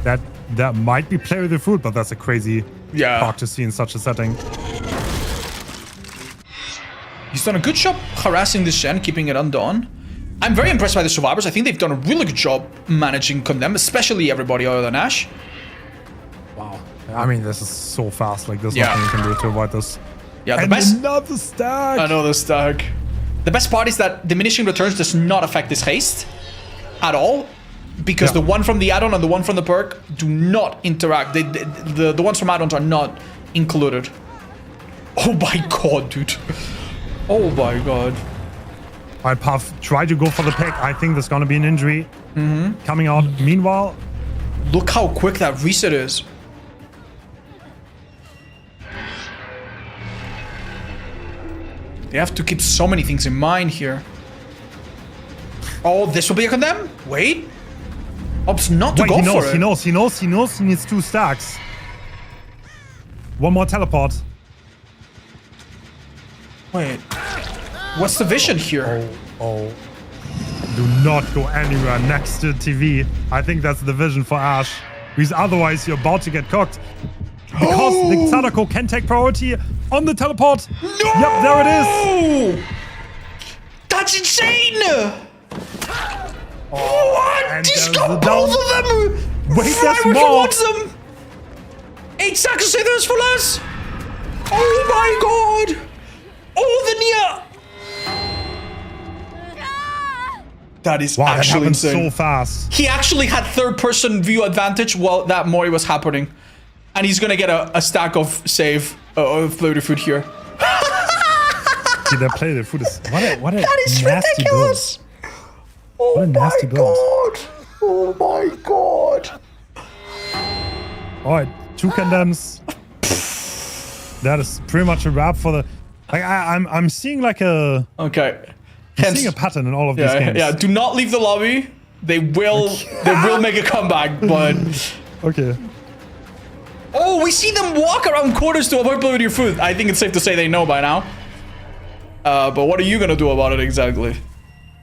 That might be play with the food, but that's a crazy talk to see in such a setting. He's done a good job harassing this Shen, keeping it undone. I'm very impressed by the survivors. I think they've done a really good job managing Condemn, especially everybody other than Ash. Wow. I mean, this is so fast. Like, there's nothing you can do to avoid this. Yeah, the and best... another stack! Another stack. The best part is that diminishing returns does not affect this haste at all. Because the one from the add-on and the one from the perk do not interact. The ones from add-ons are not included. Oh my god, dude. Oh my god. All right, Puff, try to go for the pick. I think there's going to be an injury coming out. Meanwhile... Look how quick that reset is. They have to keep so many things in mind here. Oh, this will be a condemn? Wait. Opts not to go for it. He knows. He needs 2 stacks. One more teleport. Wait. What's the vision here? Oh. Do not go anywhere next to TV. I think that's the vision for Ash. Because otherwise you're about to get cooked. Because the Sadako can take priority on the teleport. No! Yep, there it is. That's insane! What? He's got both of them! Wait, fly there's where he more! wants them! 8 seconds to say this for less! Oh my god! Oh, the Nia! That is actually insane. So fast. He actually had third-person view advantage while that Mori was happening. And he's gonna get a stack of save of Bloody Food here. See, that play the food is... What a that is nasty ridiculous! Build. Oh What a nasty my build. god! Oh my god! All right, 2 condemns. That is pretty much a wrap for the... Like, I'm seeing like a... Okay. I'm seeing a pattern in all of these games. Yeah, do not leave the lobby. They will make a comeback, but... Okay. Oh, we see them walk around corners to avoid blowing your food. I think it's safe to say they know by now. But what are you gonna do about it exactly?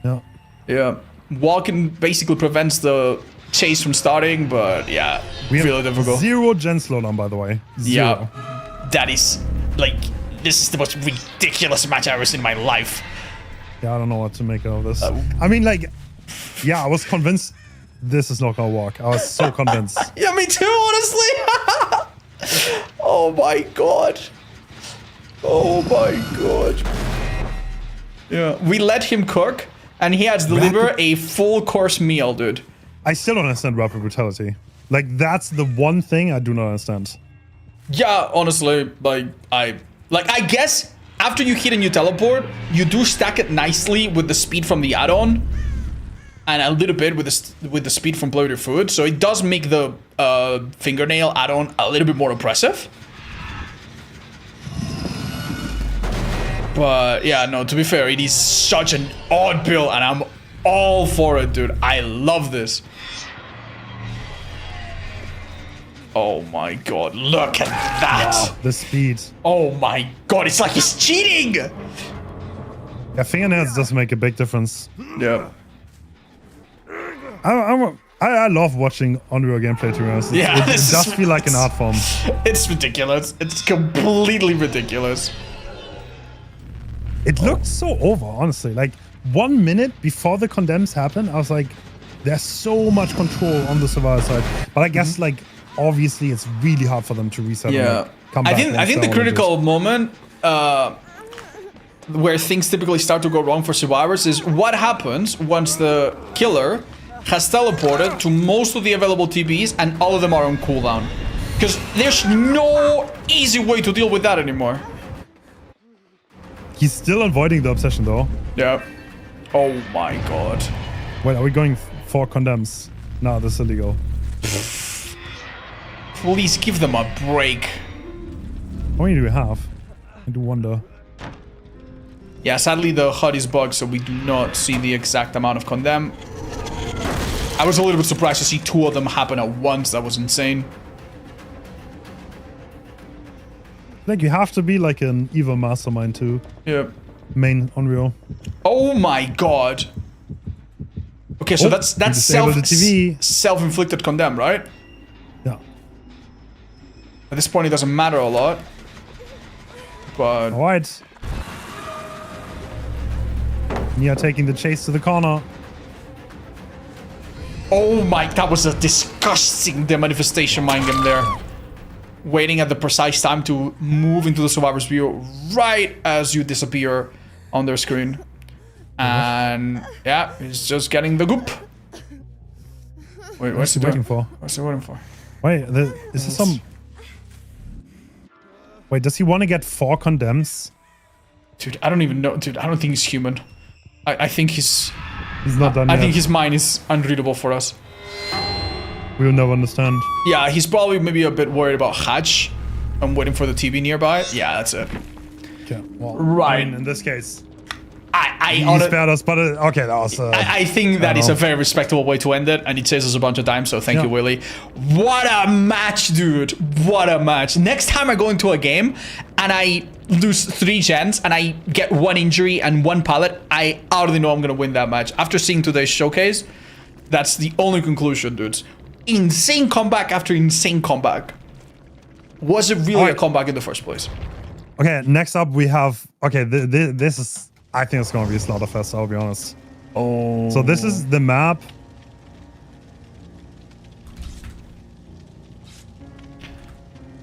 Yeah. Yeah. Walking basically prevents the chase from starting, but yeah, We really have difficult. 0 gen slowdown, by the way. 0. Yeah. That is, like, this is the most ridiculous match I've ever seen in my life. Yeah, I don't know what to make of this. I mean, like, yeah, I was convinced this is not gonna work. I was so convinced. Yeah, me too, honestly. Oh my god. Oh my god. Yeah, we let him cook, and he has delivered a full course meal, dude. I still don't understand rapid brutality. Like, that's the one thing I do not understand. Yeah, honestly, like I guess after you hit and you teleport, you do stack it nicely with the speed from the add-on, and a little bit with the speed from Play With Your Food. So it does make the fingernail add-on a little bit more impressive. But yeah, no, to be fair, it is such an odd build, and I'm all for it, dude. I love this. Oh my god, look at that! Yeah, the speed. Oh my god, it's like he's cheating! Yeah, fingernails does make a big difference. Yeah. I love watching Onryo gameplay, to be honest. Yeah, it does feel like an art form. It's ridiculous. It's completely ridiculous. It looked so over, honestly. Like, 1 minute before the condemns happen, I was like, there's so much control on the survivor side. But I guess, like, obviously it's really hard for them to reset. Yeah. And, like, come back I think the critical moment where things typically start to go wrong for survivors is what happens once the killer has teleported to most of the available TBs and all of them are on cooldown. Because there's no easy way to deal with that anymore. He's still avoiding the obsession, though. Yeah. Oh my god. Wait, are we going for condemns? No, this is illegal. Please give them a break. How many do we have? I do wonder. Yeah, sadly the HUD is bugged, so we do not see the exact amount of condemn. I was a little bit surprised to see 2 of them happen at once. That was insane. Like, you have to be like an evil mastermind to main Onryo. Oh my god. Okay, so that's self-inflicted condemn, right? Yeah. At this point, it doesn't matter a lot. But all right. Nia taking the chase to the corner. Oh my, that was a disgusting manifestation mind game there. Waiting at the precise time to move into the survivor's view right as you disappear on their screen. And yeah, he's just getting the goop. Wait, what's he waiting for? What's he waiting for? Wait, is this some... Wait, does he want to get 4 condemns? Dude, I don't even know. Dude, I don't think he's human. I think he's not done yet. I think his mind is unreadable for us. We'll never understand. Yeah, he's probably maybe a bit worried about Hatch. I'm waiting for the TV nearby. Yeah, that's it. Okay, well, right. I mean, in this case, he spared us, but okay, that was. I think that is a very respectable way to end it, and it says us a bunch of times. So thank you, Willie. What a match, dude! What a match! Next time I go into a game and I lose 3 gens and I get 1 injury and 1 pallet, I already know I'm gonna win that match. After seeing today's showcase, that's the only conclusion, dudes. Insane comeback after insane comeback. Was it really a comeback in the first place? Okay, next up we have... Okay, this is... I think it's gonna be a slaughterfest, I'll be honest. Oh. So this is the map.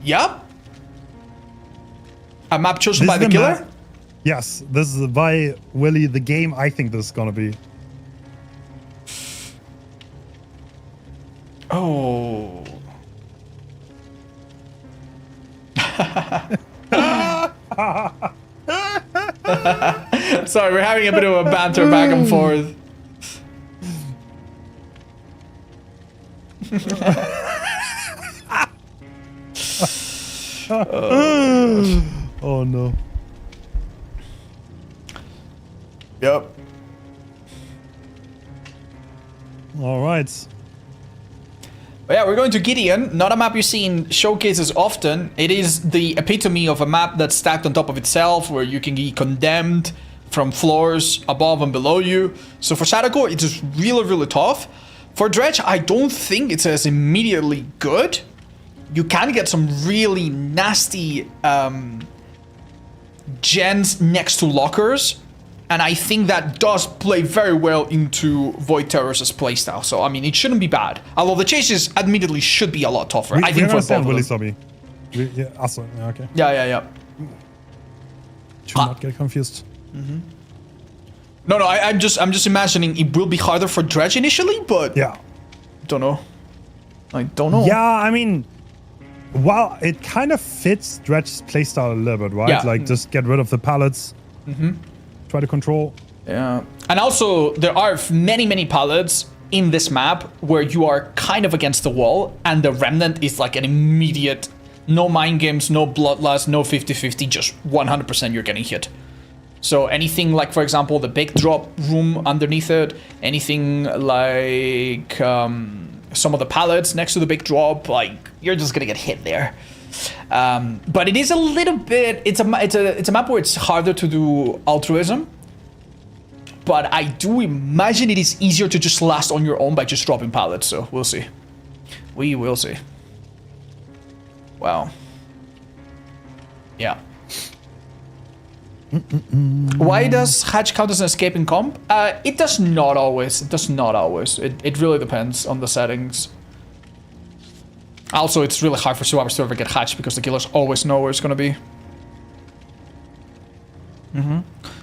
Yep. A map chosen by the killer? Yes, this is by Willie, the game I think this is gonna be. Oh. Sorry, we're having a bit of a banter back and forth. Oh no. Yep. All right. But yeah, we're going to Gideon. Not a map you see in showcases often. It is the epitome of a map that's stacked on top of itself, where you can be condemned from floors above and below you. So for Sadako, it is really, really tough. For Dredge, I don't think it's as immediately good. You can get some really nasty gens next to lockers. And I think that does play very well into VoidTerror's playstyle. So, I mean, it shouldn't be bad. Although the chases, admittedly, should be a lot tougher. I think for both of them. Willie yeah, also, okay. Yeah. Should not get confused. No, I'm just imagining it will be harder for Dredge initially, but yeah, don't know. I don't know. Yeah, I mean, well, it kind of fits Dredge's playstyle a little bit, right? Yeah. Like, just get rid of the pallets. Try to control. Yeah. And also, there are many pallets in this map where you are kind of against the wall, and the Remnant is like an immediate, no mind games, no bloodlust, no 50-50, just 100% you're getting hit. So anything like, for example, the big drop room underneath it, anything like some of the pallets next to the big drop, like you're just gonna get hit there. But it is a little bit. It's a map where it's harder to do altruism. But I do imagine it is easier to just last on your own by just dropping pallets. So we'll see. We will see. Wow. Yeah. Why does hatch count as an escaping comp? It does not always. It does not always. It really depends on the settings. Also, it's really hard for survivors to ever get hatched because the killers always know where it's gonna be.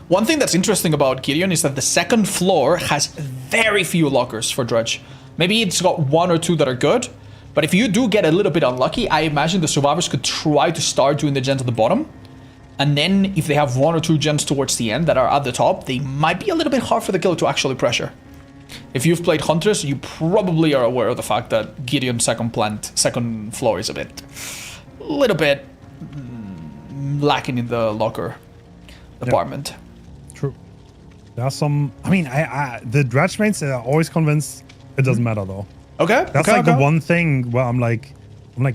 One thing that's interesting about Gideon is that the second floor has very few lockers for Dredge. Maybe it's got 1 or 2 that are good, but if you do get a little bit unlucky, I imagine the survivors could try to start doing the gens at the bottom. And then if they have 1 or 2 gens towards the end that are at the top, they might be a little bit hard for the killer to actually pressure. If you've played Hunters, you probably are aware of the fact that Gideon's second floor is a little bit lacking in the locker department. True. There are some. I mean, the Dredge mates are always convinced it doesn't matter though. Okay. That's like the one thing where I'm like,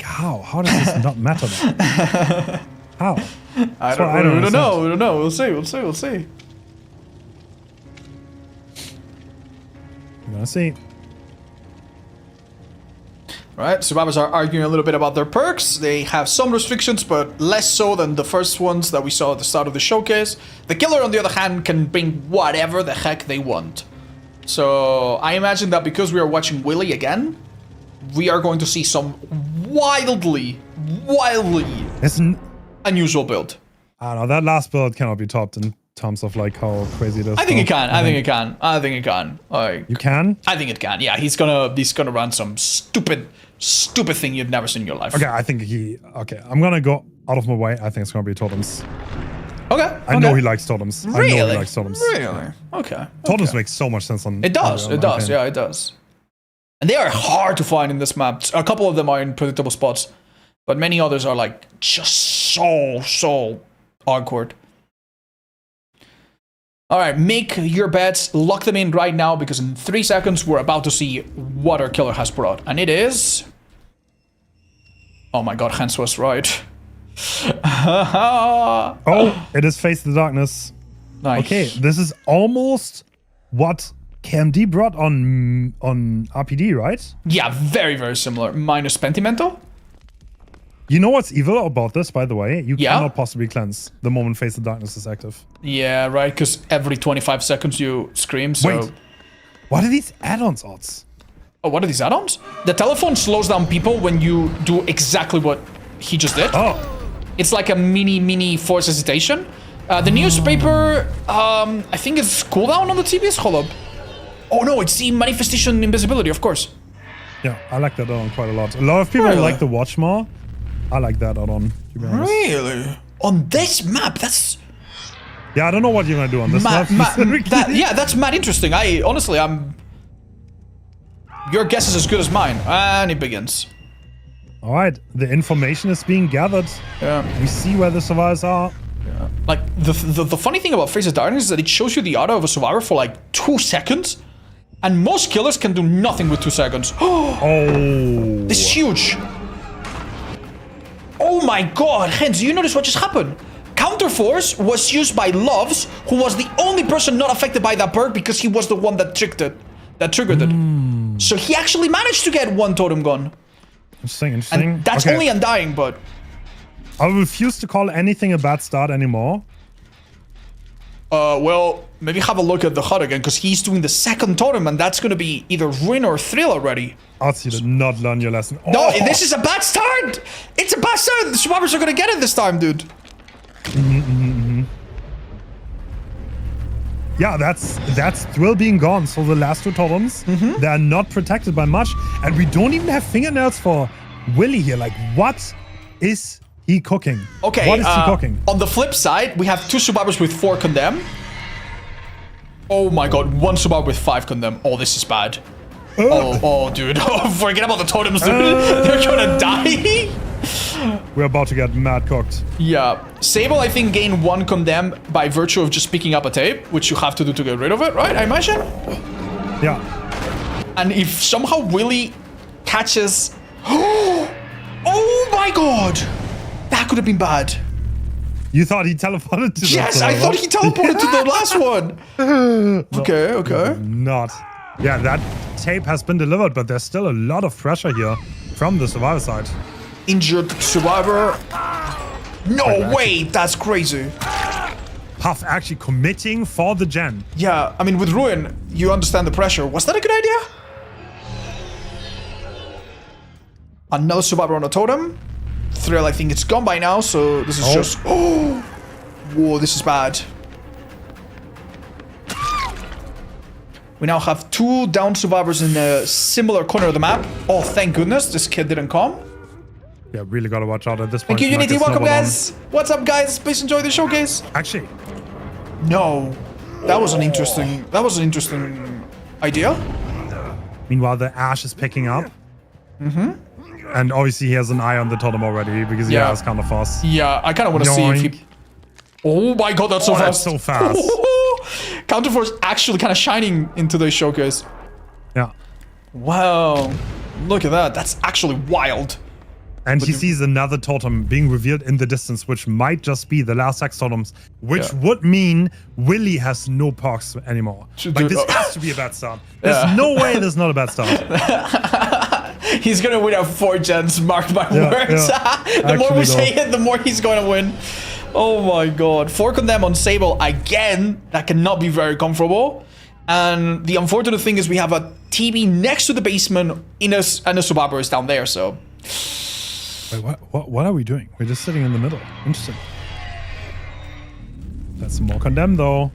how does this not matter then? How? I don't know. We'll see. We're gonna see. Right, survivors are arguing a little bit about their perks. They have some restrictions, but less so than the first ones that we saw at the start of the showcase. The killer, on the other hand, can bring whatever the heck they want. So I imagine that because we are watching Willie again, we are going to see some wildly unusual build. I don't know, that last build cannot be topped in terms of like how crazy it is. I think it can. I think it can. Like, you can? I think it can. Yeah, he's gonna run some stupid thing you've never seen in your life. Okay, I think okay, I'm gonna go out of my way. I think it's gonna be totems. Okay. I know he likes totems. Really? I know he likes totems. Really? Okay. Totems make so much sense on. It does. Yeah, it does. And they are hard to find in this map. A couple of them are in predictable spots, but many others are like just so awkward. All right, make your bets, lock them in right now, because in 3 seconds we're about to see what our killer has brought, and it is. Oh my God, Hans was right. Oh, it is Face the Darkness. Nice. Okay, this is almost what KMD brought on RPD, right? Yeah, very similar. Minus Pentimento. You know what's evil about this, by the way? You cannot possibly cleanse the moment Face the Darkness is active. Yeah, right, because every 25 seconds you scream, so... Wait, what are these add-ons odds? Oh, what are these add-ons? The telephone slows down people when you do exactly what he just did. Oh. It's like a mini force hesitation. The newspaper, I think it's cooldown on the TBS. Hold up. Oh no, it's the manifestation invisibility, of course. Yeah, I like that add-on quite a lot. A lot of people like the watch more. I like that add-on, to be honest. Really? On this map? That's... Yeah, I don't know what you're gonna do on this map. Yeah, that's mad interesting. Honestly, your guess is as good as mine. And it begins. All right, the information is being gathered. Yeah. We see where the survivors are. Yeah. Like, the funny thing about Face of Darkness is that it shows you the auto of a survivor for like 2 seconds. And most killers can do nothing with 2 seconds. Oh. This is huge. Oh my God, Hans, do you notice what just happened? Counterforce was used by Loves, who was the only person not affected by that perk because he was the one that triggered it. So he actually managed to get 1 totem gun. Interesting. And that's only Undying, but... I refuse to call anything a bad start anymore. Well, maybe have a look at the HUD again, because he's doing the 2nd totem, and that's going to be either Ruin or Thrill already. Arts, you did not learn your lesson. Oh. No, this is a bad start! It's a bad start! The survivors are going to get it this time, dude. yeah, that's Thrill being gone. So the last two totems, they're not protected by much. And we don't even have fingernails for Willie here. Like, what is he cooking? Okay, what is he cooking? On the flip side, we have 2 survivors with 4 condemn. Oh my god, 1 survivor with 5 condemn. Oh, this is bad. Oh, dude. Oh, forget about the totems, dude. They're gonna die. We're about to get mad cooked. Yeah. Sable, I think, gained 1 condemn by virtue of just picking up a tape, which you have to do to get rid of it, right? I imagine? Yeah. And if somehow Willie catches... Oh my god! That could have been bad. You thought he teleported to Yes, I thought he teleported to the last one. Okay, okay. Not. Yeah, that tape has been delivered, but there's still a lot of pressure here from the survivor side. Injured survivor. No way, that's crazy. Puff actually committing for the gen. Yeah, I mean, with Ruin, you understand the pressure. Was that a good idea? Another survivor on a totem. Thrill, I think it's gone by now, so this is just... Oh! Whoa, this is bad. We now have 2 down survivors in a similar corner of the map. Oh, thank goodness, this kid didn't come. Yeah, really gotta watch out at this point. Thank you, Unity. Welcome, guys. What's up, guys? Please enjoy the showcase. Actually, no, that was an interesting. That was an interesting idea. Meanwhile, the Ash is picking up. And obviously, he has an eye on the totem already because he has kind of fast. Yeah, I kind of want to see if he. Oh my god, that's so fast! That's so fast. Counterforce actually kind of shining into the showcase. Yeah. Wow, look at that. That's actually wild. And he sees another totem being revealed in the distance, which might just be the last 6 totems, which would mean Willie has no perks anymore. Like, this has to be a bad start. There's no way there's not a bad start. He's gonna win out 4 gens, mark my words. The more we say it, the more he's gonna win. Oh my god. 4 condemn on Sable again. That cannot be very comfortable. And the unfortunate thing is we have a TB next to the basement and a survivor is down there, so... Wait, what are we doing? We're just sitting in the middle. Interesting. That's more condemned, though.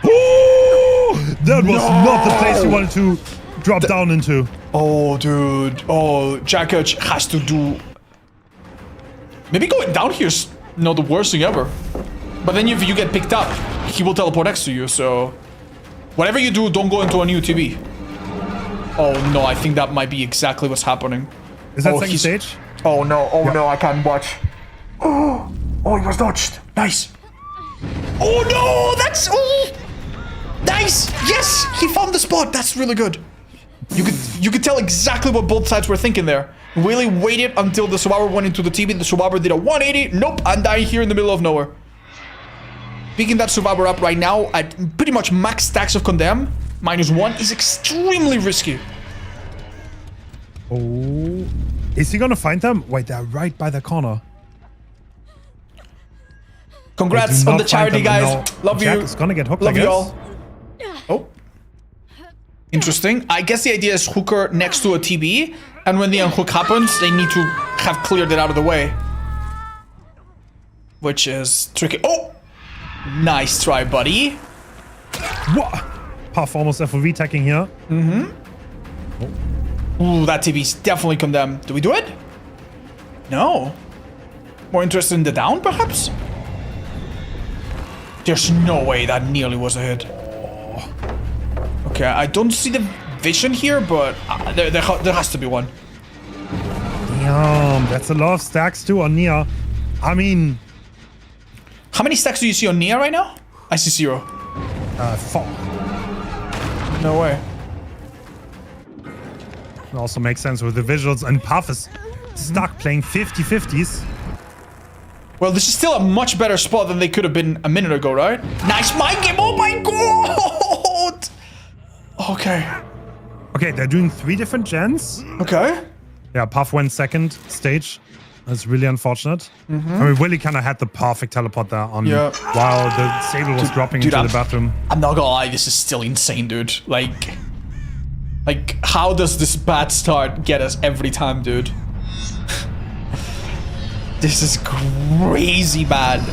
Oh! That was not the place you wanted to drop down into. Oh, dude. Oh, Jacka has to do... Maybe going down here is not the worst thing ever. But then if you get picked up, he will teleport next to you, so... Whatever you do, don't go into a new TV. Oh, no, I think that might be exactly what's happening. Is that second stage? Oh no, no, I can't watch. Oh, he was dodged. Nice. Oh no, that's... Oh, nice. Yes, he found the spot. That's really good. You could tell exactly what both sides were thinking there. Willie waited until the survivor went into the TV. The survivor did a 180. Nope, I'm dying here in the middle of nowhere. Picking that survivor up right now at pretty much max stacks of condemn, -1, is extremely risky. Oh, is he gonna find them? Wait, they're right by the corner. Congrats on the charity, guys. No. Love Jack you. is gonna get hooked. Love you all. Oh, interesting. I guess the idea is hooker next to a TB, and when the unhook happens, they need to have cleared it out of the way, which is tricky. Oh, nice try, buddy. What? Puff almost FOV tagging here. Oh. Ooh, that TV's definitely condemned. Do we do it? No. More interested in the down, perhaps? There's no way that nearly was a hit. Oh. Okay, I don't see the vision here, but there has to be one. Damn, that's a lot of stacks too on Nia. I mean... How many stacks do you see on Nia right now? I see 0. 4. No way. It also makes sense with the visuals, and Puff is stuck playing 50-50s. Well, this is still a much better spot than they could have been a minute ago, right? Nice mind game! Oh my god! Okay. Okay, they're doing 3 different gens. Okay. Yeah, Puff went second stage. That's really unfortunate. I mean, Willie kind of had the perfect teleport there on while the Sable was dropping into the bathroom. I'm not gonna lie, this is still insane, dude. Like, how does this bad start get us every time, dude? This is crazy, man.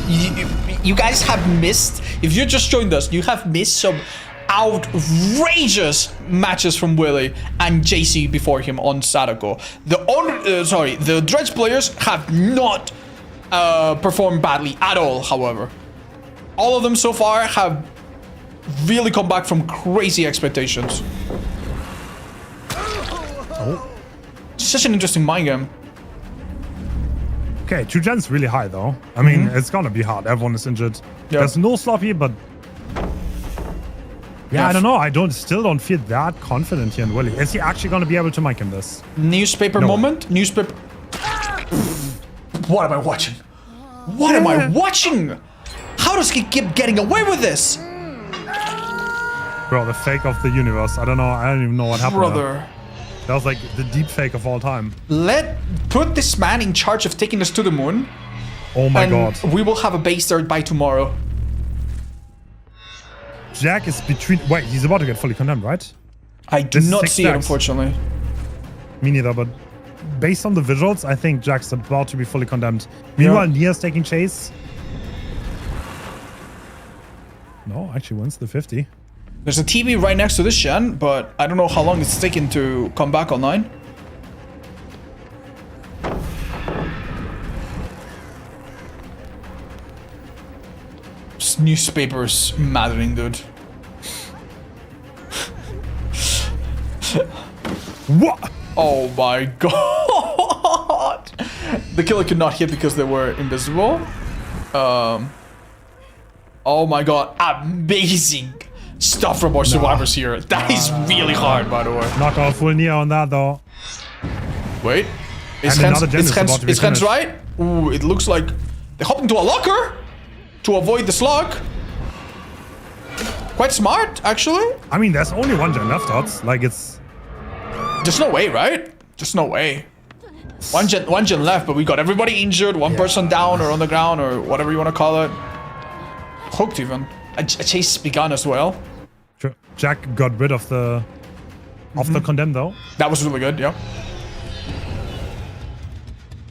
You guys have missed, if you just joined us, you have missed some outrageous matches from Willie and JC before him on Sadako. The Dredge players have not performed badly at all, however. All of them so far have really come back from crazy expectations. Oh. Such an interesting mind game. Okay, 2 gens really high though. I mean, it's gonna be hard. Everyone is injured. Yep. There's no sloppy, but yeah, I don't know. I still don't feel that confident here in Willie. Is he actually gonna be able to mic him this? Newspaper moment. Newspaper. What am I watching? What am I watching? How does he keep getting away with this? Bro, the fake of the universe. I don't know. I don't even know what happened. Brother. There. That was like the deep fake of all time. Put this man in charge of taking us to the moon. Oh my god. We will have a base there by tomorrow. Jack is between... Wait, he's about to get fully condemned, right? I do not see it, unfortunately. Me neither, but based on the visuals, I think Jack's about to be fully condemned. Meanwhile, Nia's taking chase. No, actually wins the 50. There's a TV right next to this gen, but I don't know how long it's taking to come back online. This newspaper's maddening, dude. What? Oh my god! The killer could not hit because they were invisible. Oh my god, amazing stuff from our survivors here. That is really hard, by the way. Not all full Nia on that, though. Wait. Is Hans right? Ooh, it looks like they hop into a locker to avoid the slug. Quite smart, actually. I mean, there's only 1 gen left, odds. Like, it's... There's no way, right? Just no way. One gen left, but we got everybody injured. One person down or on the ground or whatever you want to call it. Hooked even. A chase begun as well. Sure. Jack got rid of the condemn though. That was really good, yeah.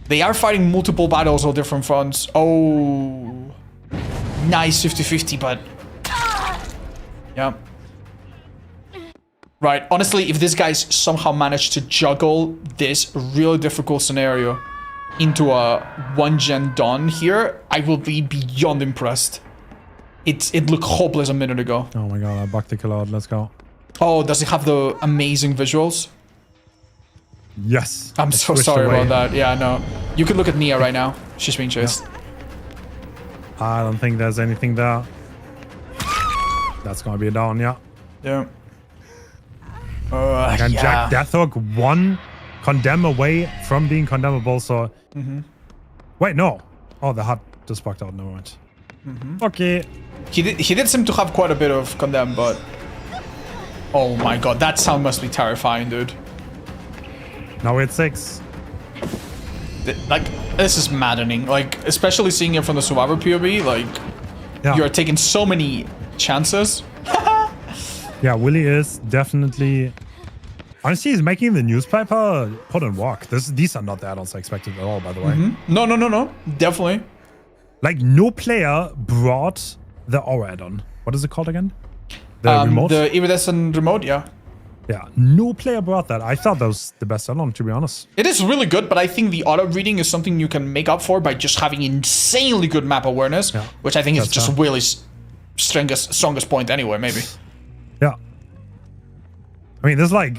They are fighting multiple battles on different fronts. Oh, nice 50-50, but yeah. Right, honestly, if these guys somehow manage to juggle this really difficult scenario into a 1 gen done here, I will be beyond impressed. It looked hopeless a minute ago. Oh my god, I bugged the kill out. Let's go. Oh, does it have the amazing visuals? Yes. I'm so sorry about that. Yeah, no. You can look at Nia right now. She's being chased. Yeah. I don't think there's anything there. That's gonna be a down, yeah. Yeah. And Jack Deathhook 1 condemn away from being condemnable, so... Wait, no. Oh, the hut just bugged out. Never mind. Okay. He did seem to have quite a bit of condemn, but... Oh my god, that sound must be terrifying, dude. Now we're at 6. Like, this is maddening. Like, especially seeing it from the survivor POV, like... Yeah. You're taking so many chances. Yeah, Willie is definitely... Honestly, he's making the newspaper put and walk. These are not the add-ons I expected at all, by the way. No. Definitely. Like, no player brought the Aura add-on. What is it called again? The remote? The iridescent remote, yeah. Yeah, no player brought that. I thought that was the best add-on, to be honest. It is really good, but I think the auto reading is something you can make up for by just having insanely good map awareness, which I think is just Willie's strongest point anyway, maybe. Yeah. I mean, there's like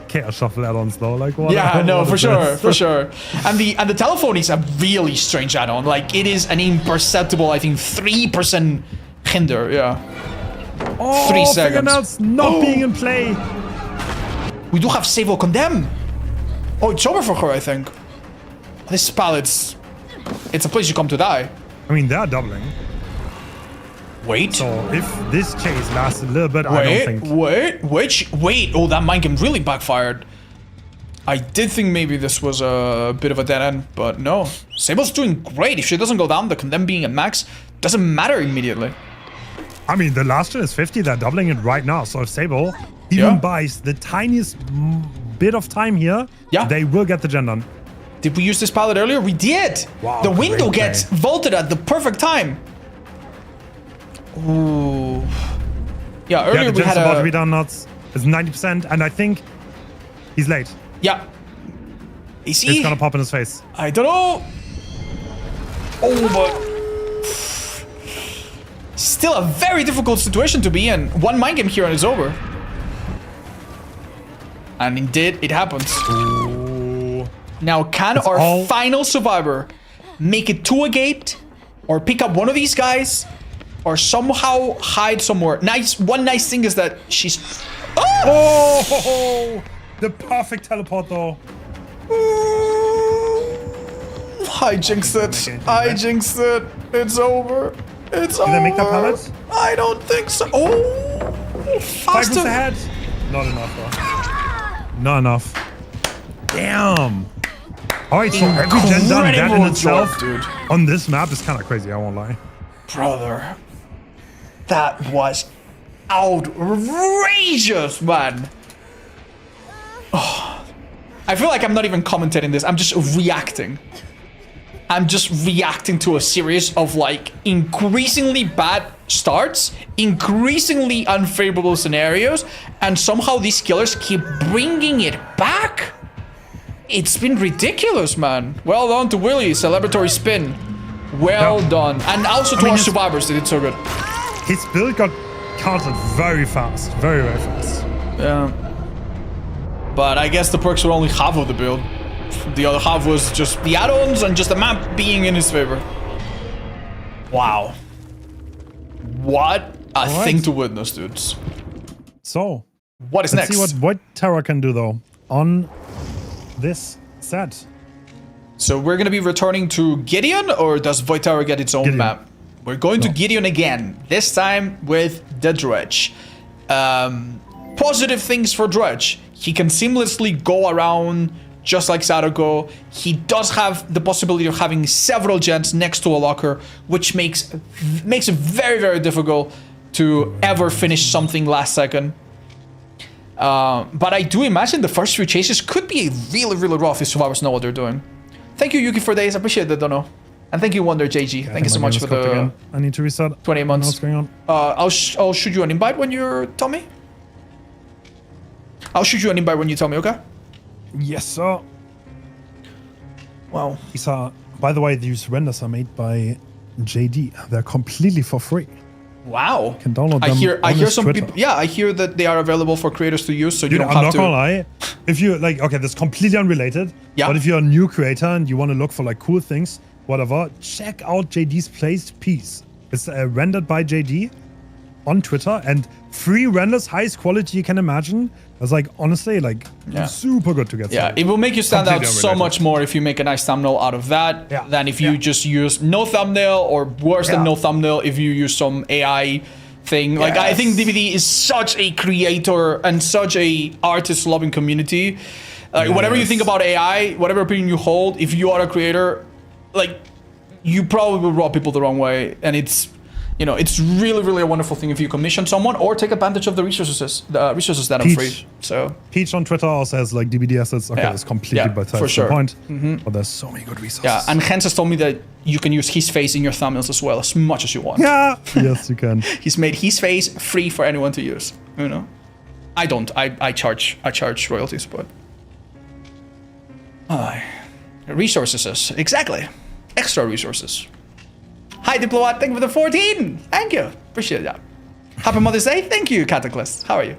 chaos shuffle add-ons though. Like what? Yeah, no, for sure. And the telephone is a really strange add-on. Like it is an imperceptible, I think 3% hinder. Yeah. Oh, 3 seconds. Fingernails not being in play. We do have Save or Condemn. Oh, it's over for her, I think. This pallet's... It's a place you come to die. I mean, they're doubling. Wait. So if this chase lasts a little bit, I don't think... Wait. Oh, that mind game really backfired. I did think maybe this was a bit of a dead end, but no. Sable's doing great. If she doesn't go down, the Condemn being at max doesn't matter immediately. I mean, the last gen is 50. They're doubling it right now. So if Sable even buys the tiniest bit of time here, they will get the gen done. Did we use this pallet earlier? We did. Wow, the window great gets play. vaulted at the perfect time. Ooh. Yeah, earlier Yeah, the we had chance about to a... be done nuts is 90%, and I think he's late. Yeah. Is he? It's gonna pop in his face. I don't know. Oh, but... Still a very difficult situation to be in. One mind game here and it's over. And indeed, it happens. Ooh. Now, can It's our all- final survivor make it to a gate, or pick up one of these guys, or somehow hide somewhere? Nice. One nice thing is that she's... Oh! Oh, the perfect teleport though. I jinxed it. I jinxed it. It's over. It's over. Did they make that pallet? I don't think so. Oh! 5 moves ahead. Not enough though. Not enough. Damn. Alright, so every gen done that in Incredible itself job, dude. on this map is kind of crazy, I won't lie. Brother, that was outrageous, man. Oh, I feel like I'm not even commentating this. I'm just reacting. I'm just reacting to a series of like increasingly bad starts, increasingly unfavorable scenarios, and somehow these killers keep bringing it back. It's been ridiculous, man. Well done to Willie, celebratory spin. Well done. And also to our survivors, they did so good. His build got counted very fast. Very, very fast. Yeah. But I guess the perks were only half of the build. The other half was just the add-ons and just the map being in his favor. Wow. What a thing to witness, dudes. So, What is let's next? see what VoidTerror can do though on this set. So we're going to be returning to Gideon, or does VoidTerror get its own Gideon. map? We're going to Gideon again, this time with the Dredge. Positive things for Dredge. He can seamlessly go around just like Sadako. He does have the possibility of having several gens next to a locker, which makes it very, very difficult to ever finish something last second. But I do imagine the first few chases could be really, really rough if survivors know what they're doing. Thank you, Yuki, for days. I appreciate that, Dono. And thank you, Wonder JG. Thank you so much for the I need to reset. 28 months. What's going on? I'll shoot you an invite when you tell me. I'll shoot you an invite when you tell me, okay? Yes, sir. Wow. These are, by the way, these renders are made by JD. They're completely for free. Wow. You can download them. I hear some Twitter. people. Yeah, I hear that they are available for creators to use, so Dude, you don't I'm have not to. gonna lie. If you like, okay, that's completely unrelated. Yeah. But if you're a new creator and you want to look for like cool things, whatever, check out JD's placed piece. It's rendered by JD on Twitter and free renders, highest quality you can imagine. It's like honestly, like super good to get. Yeah, started. it will make you stand out Completely so unrelated. much more if you make a nice thumbnail out of that than if you just use no thumbnail, or worse than no thumbnail if you use some AI thing. Like, I think DVD is such a creator and such a artist loving community. Whatever you think about AI, whatever opinion you hold, if you are a creator, like, you probably will rub people the wrong way, and it's, you know, it's really, really a wonderful thing if you commission someone or take advantage of the resources that are free. So Peach on Twitter also has like DVD assets. Okay, it's completely by for sure. the point. But there's so many good resources. yeah, and Hens has told me that you can use his face in your thumbnails as well, as much as you want. Yeah. Yes, you can. He's made his face free for anyone to use. You know, I don't. I charge royalties, but resources, exactly, extra resources. Hi, Diplomat. Thank you for the 14. Thank you. Appreciate that. Happy Mother's Day. Thank you, Cataclysm. How are you?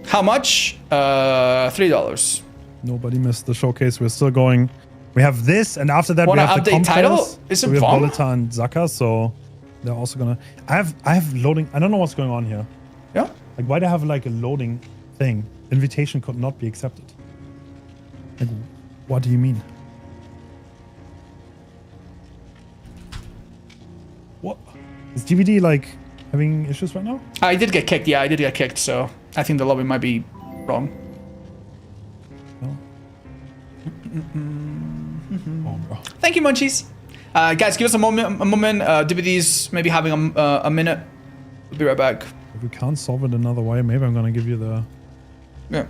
How much? $3. Nobody missed the showcase. We're still going. We have this, and after that, we Wanna have the update title? compos. Is it We have bomb? Boletar and Zaka, so they're also gonna. I have loading. I don't know what's going on here. Yeah. Like, why do I have like a loading thing? Invitation could not be accepted. Like, what do you mean? What? Is DVD like having issues right now? I did get kicked. Yeah, I did get kicked. So I think the lobby might be wrong. No. Oh, bro. Thank you, Munchies. Guys, give us a moment. DVD's maybe having a minute. We'll be right back. If we can't solve it another way, maybe I'm gonna give you the. Yeah.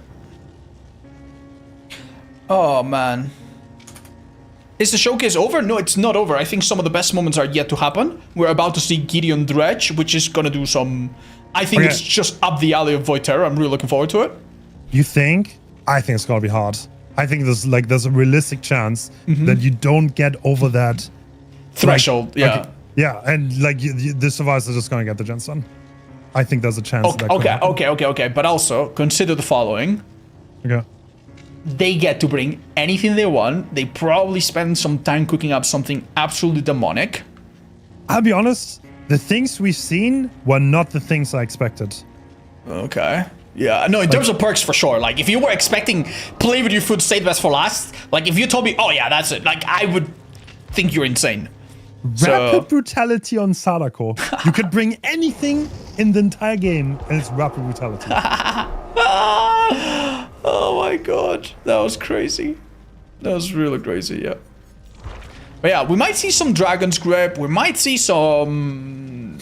Oh man. Is the showcase over? No, it's not over. I think some of the best moments are yet to happen. We're about to see Gideon Dredge, which is gonna do some... I think it's just up the alley of VoidTerror. I'm really looking forward to it. You think? I think it's gonna be hard. I think there's a realistic chance that you don't get over that threshold. Like, yeah, and like the survivors are just gonna get the gens done. I think there's a chance. Okay. But also consider the following. Okay. They get to bring anything they want. They probably spend some time cooking up something absolutely demonic. I'll be honest, the things we've seen were not the things I expected. Okay. Yeah, no, in terms of perks, for sure. Like, if you were expecting play with your food, save the best for last, like, if you told me, oh yeah, that's it, like, I would think you're insane. Rapid brutality on Sadako. You could bring anything in the entire game, and it's rapid brutality. Oh my god, that was crazy. That was really crazy, yeah. But yeah, we might see some Dragon's Grip. We might see some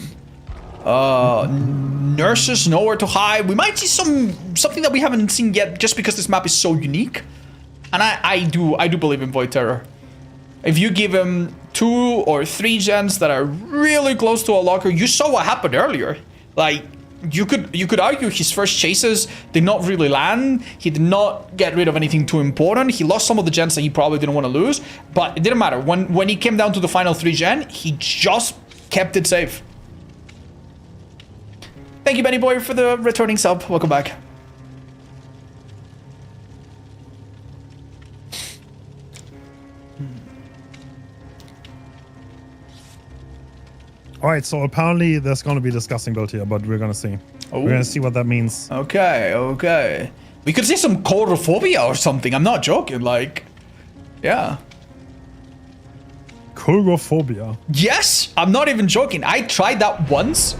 nurses nowhere to hide. We might see something that we haven't seen yet, just because this map is so unique. And I do believe in VoidTerror. If you give him 2 or 3 gens that are really close to a locker, you saw what happened earlier. Like, you could argue his first chases did not really land. He did not get rid of anything too important. He lost some of the gens that he probably didn't want to lose, but it didn't matter. When he came down to the final 3 gen, he just kept it safe. Thank you, Benny Boy, for the returning sub. Welcome back. All right, so apparently there's going to be a disgusting build here, but we're going to see. We're going to see what that means. Okay. We could see some coulrophobia or something. I'm not joking. Like, yeah. Coulrophobia? Yes, I'm not even joking. I tried that once,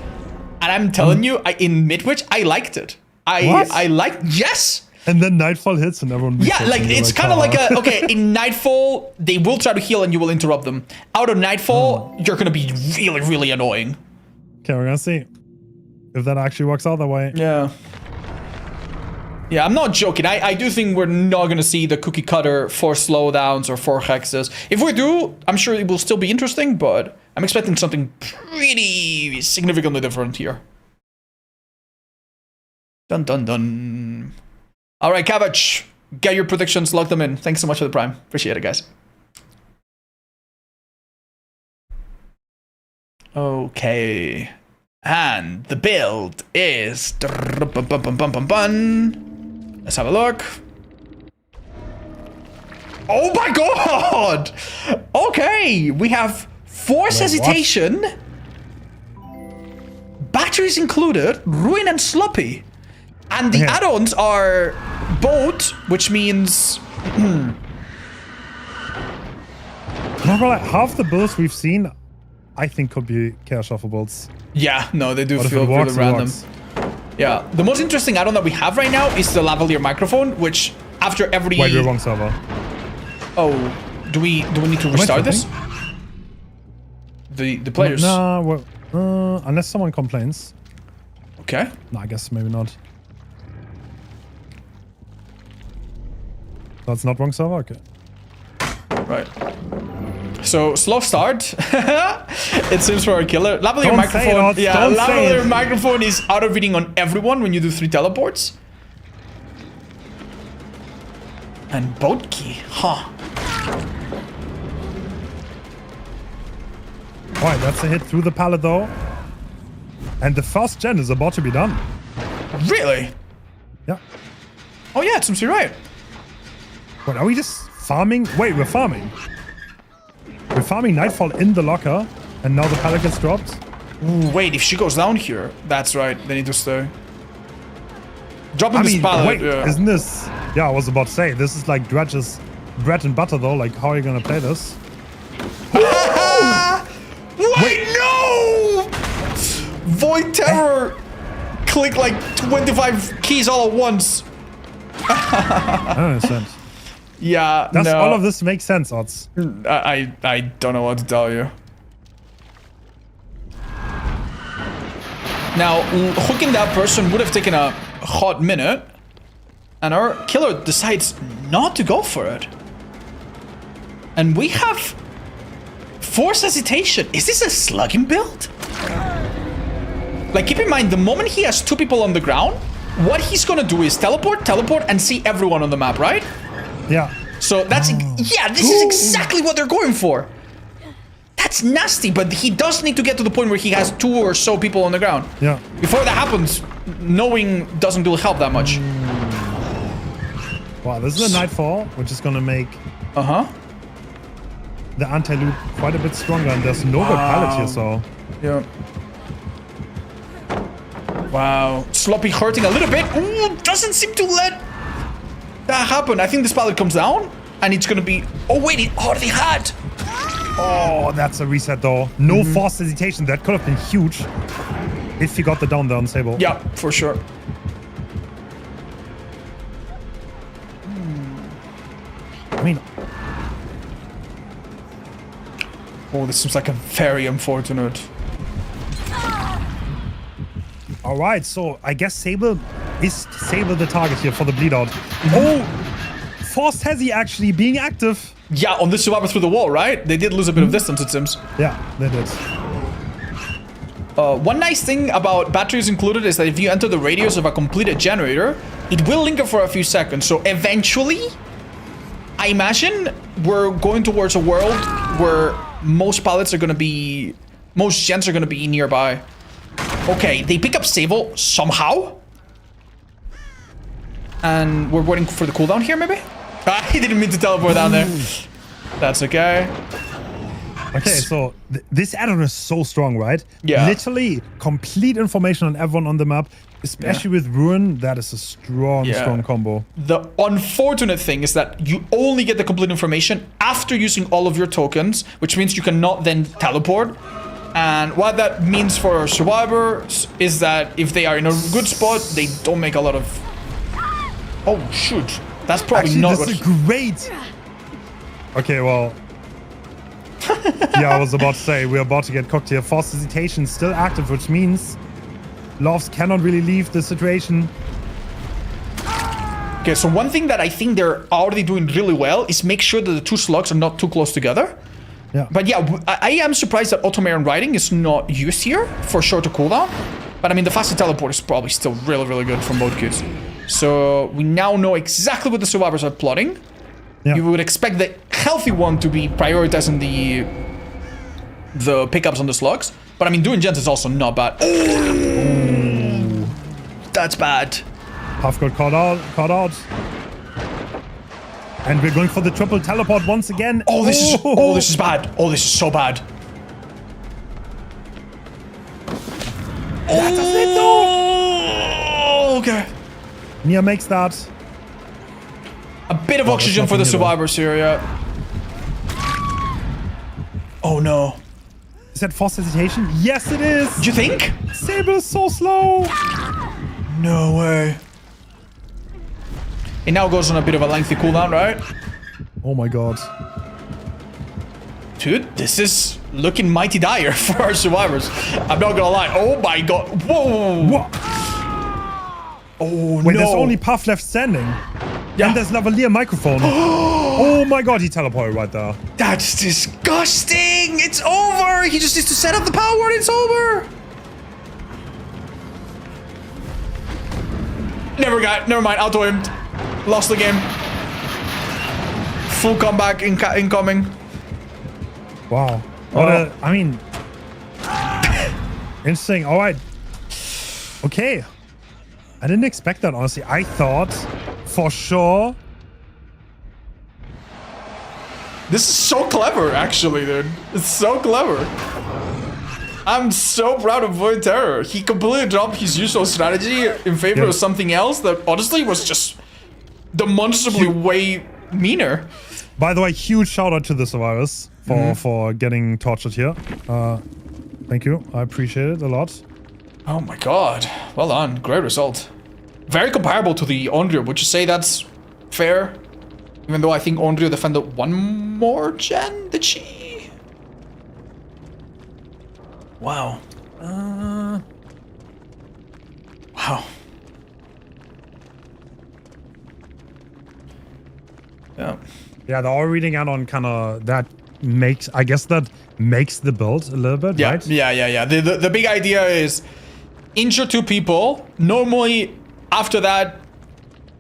and I'm telling you, in Midwich, I liked it. I liked, yes. And then Nightfall hits and everyone... Yeah, like, it's kind of like a... Okay, in Nightfall, they will try to heal and you will interrupt them. Out of Nightfall, you're going to be really, really annoying. Okay, we're going to see if that actually works out that way. Yeah. Yeah, I'm not joking. I do think we're not going to see the cookie cutter 4 slowdowns or 4 hexes. If we do, I'm sure it will still be interesting, but I'm expecting something pretty significantly different here. Dun, dun, dun. All right, Cabbage, get your predictions, log them in. Thanks so much for the Prime. Appreciate it, guys. Okay. And the build is... Let's have a look. Oh my god! Okay, we have Force Hesitation, batteries included, Ruin and Sloppy. And the add-ons are Boat, which means... Half the builds we've seen, I think, could be Chaos Shuffle builds. Yeah, no, they do feel really random. Yeah, the most interesting add-on that we have right now is the lavalier microphone, which after every... Wait, we're wrong server. Oh, do we need to restart this? The players... No, unless someone complains. Okay. No, I guess maybe not. That's not wrong server? Okay. Right. So, slow start. It seems for a killer. Lavalier microphone. Yeah, lavalier microphone is auto-reading on everyone when you do 3 teleports. And boat key, huh? Alright, that's a hit through the pallet though. And the first gen is about to be done. Really? Yeah. Oh yeah, it seems to be right. Wait, are we just farming? Wait, we're farming. We're farming Nightfall in the locker, and now the pallet gets dropped. Ooh, wait, if she goes down here, that's right. They need to stay. Dropping this pallet. Wait, isn't this? Yeah, I was about to say this is like Dredge's bread and butter though. Like, how are you gonna play this? Wait, no! VoidTerror click like 25 keys all at once. I don't understand. Yeah, Does all of this make sense, Odds? I don't know what to tell you. Now, hooking that person would have taken a hot minute, and our killer decides not to go for it. And we have force hesitation. Is this a slugging build? Like, keep in mind, the moment he has 2 people on the ground, what he's gonna do is teleport, and see everyone on the map, right? Yeah. So that's, yeah, this is exactly what they're going for. That's nasty, but he does need to get to the point where he has 2 or so people on the ground. Yeah. Before that happens, knowing doesn't really help that much. Wow, this is a Nightfall, which is gonna make the anti-loot quite a bit stronger, and there's no good pilot here, so... Yeah. Wow. Sloppy hurting a little bit. Ooh, doesn't seem to let that happen. I think this pilot comes down, and it's gonna be... Oh, wait, it already had! Oh, that's a reset, though. No forced hesitation. That could have been huge if he got the down there on Sable. Yeah, for sure. I mean... Oh, this seems like a very unfortunate. All right, so I guess Sable the target here for the bleed out. Oh, forced hezi actually being active. Yeah, on this survivor through the wall, right? They did lose a bit of distance, it seems. Yeah, they did. One nice thing about batteries included is that if you enter the radius of a completed generator, it will linger for a few seconds. So eventually, I imagine we're going towards a world where most gens are going to be nearby. Okay, they pick up Sable somehow. And we're waiting for the cooldown here, maybe? He didn't mean to teleport down there. That's okay. Okay, so this add-on is so strong, right? Yeah. Literally complete information on everyone on the map, especially with Ruin. That is a strong combo. The unfortunate thing is that you only get the complete information after using all of your tokens, which means you cannot then teleport. And what that means for survivors is that if they are in a good spot, they don't make a lot of... Oh, shoot. That's probably actually, not this is great. Okay, well... yeah, I was about to say, we're about to get cooked here. Forced hesitation still active, which means Loves cannot really leave the situation. Okay, so one thing that I think they're already doing really well is make sure that the 2 slugs are not too close together. Yeah. But yeah, I am surprised that Automaron Riding is not used here for shorter cooldown. But I mean, the faster teleport is probably still really, really good from both kids. So we now know exactly what the survivors are plotting. Yeah. You would expect the healthy one to be prioritizing the pickups on the slugs. But I mean, doing gens is also not bad. Oh, that's bad. Puff got caught out. And we're going for the triple teleport once again. Oh, this is bad. Oh, this is so bad. That's it though. Okay. Nia makes that. A bit of oxygen for the survivors here, yeah. Oh no. Is that forced hesitation? Yes, it is. Do you think? Sable is so slow. No way. It now goes on a bit of a lengthy cooldown, right? Oh my god. Dude, this is looking mighty dire for our survivors. I'm not gonna lie. Oh my god. Whoa. What? Oh, wait, no. there's only Puff left standing. Yeah. And there's Lavalier microphone. Oh my god, he teleported right there. That's disgusting. It's over. He just needs to set up the power and it's over. Never mind. Auto-aimed. Lost the game. Full comeback incoming. Wow. I mean... interesting. All right. Okay. I didn't expect that, honestly. I thought, for sure... This is so clever, actually, dude. It's so clever. I'm so proud of VoidTerror. He completely dropped his usual strategy in favor of something else that honestly was just demonstrably way meaner. By the way, huge shout out to the survivors for getting tortured here. Thank you. I appreciate it a lot. Oh my god. Well done. Great result. Very comparable to the Onryo. Would you say that's fair? Even though I think Onryo defended one more gen, did she? Wow. Wow. Yeah. Yeah, the all reading add-on kind of that makes, I guess that makes the build a little bit, right? Yeah. The big idea is injure 2 people. Normally, after that,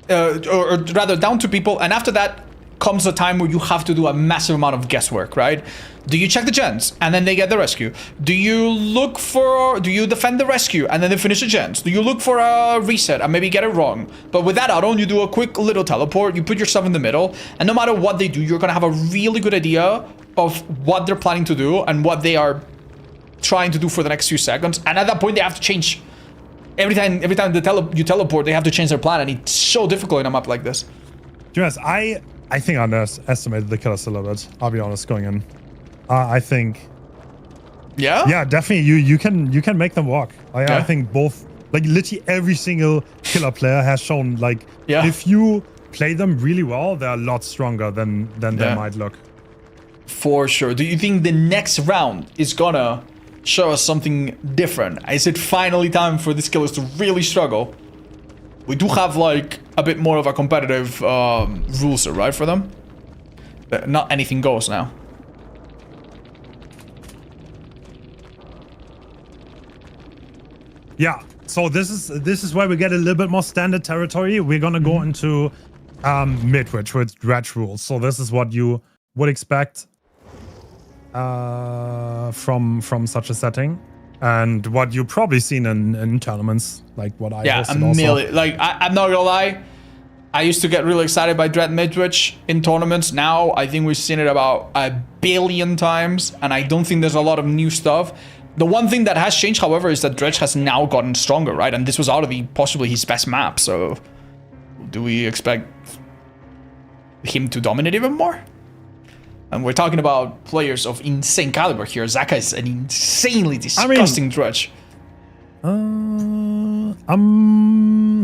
or rather down 2 people, and after that comes a time where you have to do a massive amount of guesswork, right? Do you check the gens and then they get the rescue? Do you defend the rescue and then they finish the gens? Do you look for a reset and maybe get it wrong? But with that add-on, you do a quick little teleport, you put yourself in the middle, and no matter what they do, you're gonna have a really good idea of what they're planning to do and what they are trying to do for the next few seconds. And at that point, they have to change. Every time you teleport, they have to change their plan, and it's so difficult in a map like this. Yes, I think I underestimated the killers a little bit. I'll be honest, going in. I think. Yeah. Yeah, definitely. You can make them walk. I think both, like literally every single killer player has shown, like, if you play them really well, they're a lot stronger than they might look. For sure. Do you think the next round is gonna show us something different? Is it finally time for these killers to really struggle? We do have like a bit more of a competitive rule set, right, for them? But not anything goes now. Yeah. So this is where we get a little bit more standard territory. We're gonna go into mid-witch with dredge rules. So this is what you would expect from such a setting, and what you've probably seen in tournaments, like what I a million. Like I'm not gonna lie, I used to get really excited by Dredge mid-witch in tournaments. Now I think we've seen it about 1 billion times, and I don't think there's a lot of new stuff. The one thing that has changed, however, is that Dredge has now gotten stronger, right? And this was possibly his best map. So do we expect him to dominate even more? And we're talking about players of insane caliber here. Zaka is an insanely disgusting Dredge.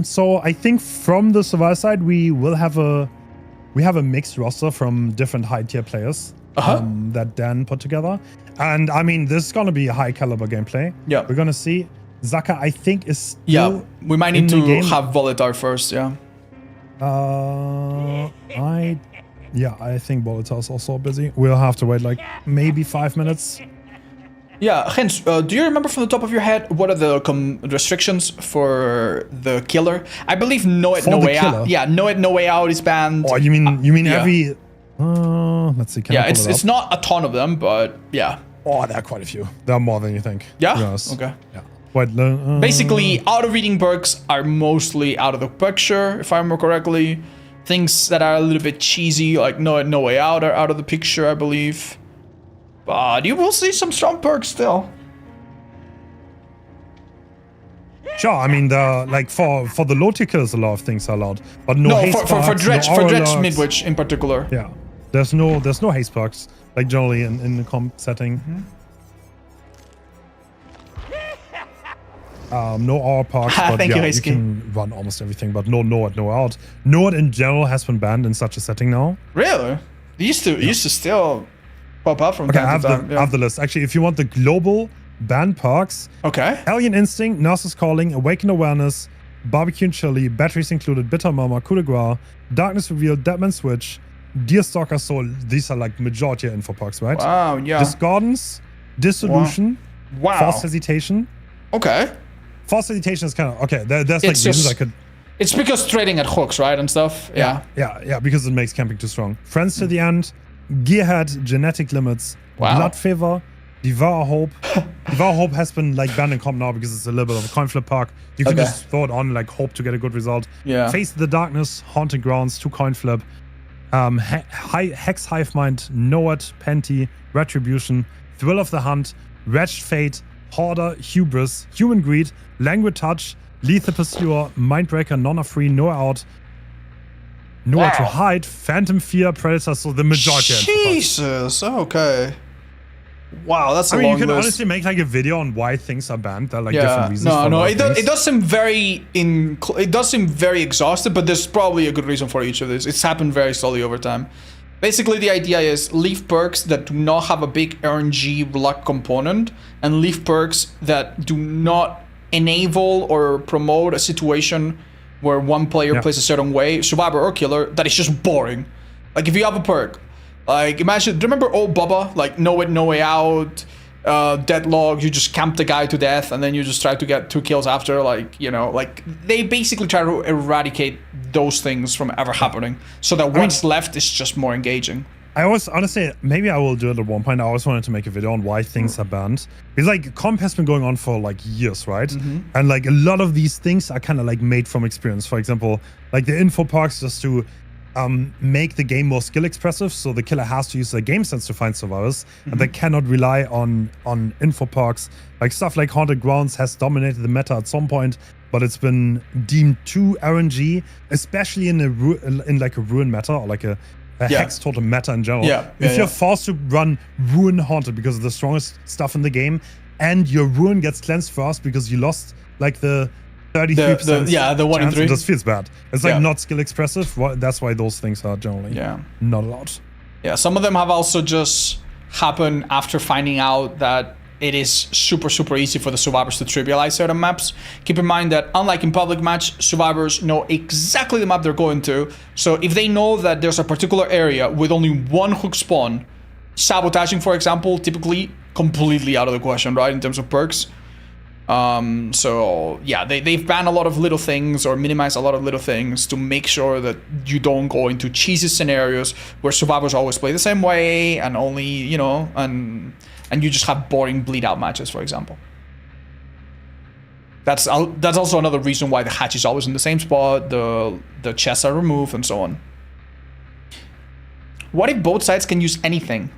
So I think from the survival side, we have a mixed roster from different high tier players that Dan put together. And I mean, this is gonna be a high caliber gameplay. Yeah, we're gonna see. Zaka, I think, is still we might need to have Boletar first. Yeah. I think Boletar is also busy. We'll have to wait like maybe 5 minutes. Yeah, Hens, do you remember from the top of your head what are the restrictions for the killer? I believe no way out. Yeah, no way out is banned. Oh, you mean every? Let's see. It's not a ton of them, but yeah. Oh, there are quite a few. There are more than you think. Yeah. Yes. Okay. Yeah. Wait, basically, auto-reading perks are mostly out of the picture, if I remember correctly. Things that are a little bit cheesy, like no way out, are out of the picture, I believe. But you will see some strong perks still. Sure, I mean, for the low tier killers, a lot of things are allowed, but for Dredge mid-witch in particular. Yeah, there's no haste perks like generally in the comp setting. No aura perks, but you can run almost everything. But no out. Node in general has been banned in such a setting now. Really? It used to still pop up from time to time. I have the list. Actually, if you want the global ban perks, Alien Instinct, Nurse's Calling, Awakened Awareness, Barbecue and Chili, Batteries Included, Bitter Murmur, Coup de Grace, Darkness Reveal, Deadman Switch, Deerstalker Soul. These are like majority of info perks, right? Wow, yeah. Discordance, Dissolution, Forced Hesitation. Okay. Forced Hesitation is kind of okay. There's like reasons I could. It's because trading at hooks, right, and stuff. Yeah, because it makes camping too strong. Friends to the End, Gearhead, Genetic Limits, Blood Fever, Devour Hope. Devour Hope has been like banned in comp now because it's a little bit of a coin flip perk. You can just throw it on, like hope to get a good result. Yeah. Face the Darkness, Haunted Grounds, 2 coin flip. Hex Hive Mind, Noad, Penty, Retribution, Thrill of the Hunt, Wretched Fate, Hoarder, Hubris, Human Greed, Languid Touch, Lethal Pursuer, Mindbreaker, Nona Free, Noah Out, Nowhere to Hide, Phantom Fear, Predator, so the majority. Jesus, okay. Wow, that's a long list. You can honestly make like a video on why things are banned. There are like different reasons. It does seem very exhausted, but there's probably a good reason for each of this. It's happened very slowly over time. Basically, the idea is leave perks that do not have a big RNG luck component, and leave perks that do not enable or promote a situation where one player plays a certain way, survivor or killer, that is just boring. Like if you have a perk, like imagine, do you remember old Bubba? Like no way out, deadlock, you just camp the guy to death and then you just try to get 2 kills after, like, you know, like they basically try to eradicate those things from ever happening so that what's left is just more engaging. I always, honestly, maybe I will do it at one point. I always wanted to make a video on why things are banned. Because like comp has been going on for like years, right? And like a lot of these things are kind of like made from experience. For example, like the info parks just to make the game more skill expressive. So the killer has to use their game sense to find survivors. And they cannot rely on info parks. Like stuff like Haunted Grounds has dominated the meta at some point, but it's been deemed too RNG, especially in like a ruin meta or like a hex totem meta in general. If you're forced to run Ruin Haunted because of the strongest stuff in the game, and your Ruin gets cleansed first because you lost like the 33%. The 1 in 3. It just feels bad. It's like not skill expressive. That's why those things are generally not allowed. Yeah, some of them have also just happened after finding out that it is super easy for the survivors to trivialize certain maps. Keep in mind that unlike in public match, survivors know exactly the map they're going to. So if they know that there's a particular area with only 1 hook spawn, sabotaging, for example, typically completely out of the question, right, in terms of perks. So yeah, they've banned a lot of little things or minimized a lot of little things to make sure that you don't go into cheesy scenarios where survivors always play the same way and only, you know, and you just have boring bleed out matches, for example. That's also another reason why the hatch is always in the same spot, the chests are removed, and so on. What if both sides can use anything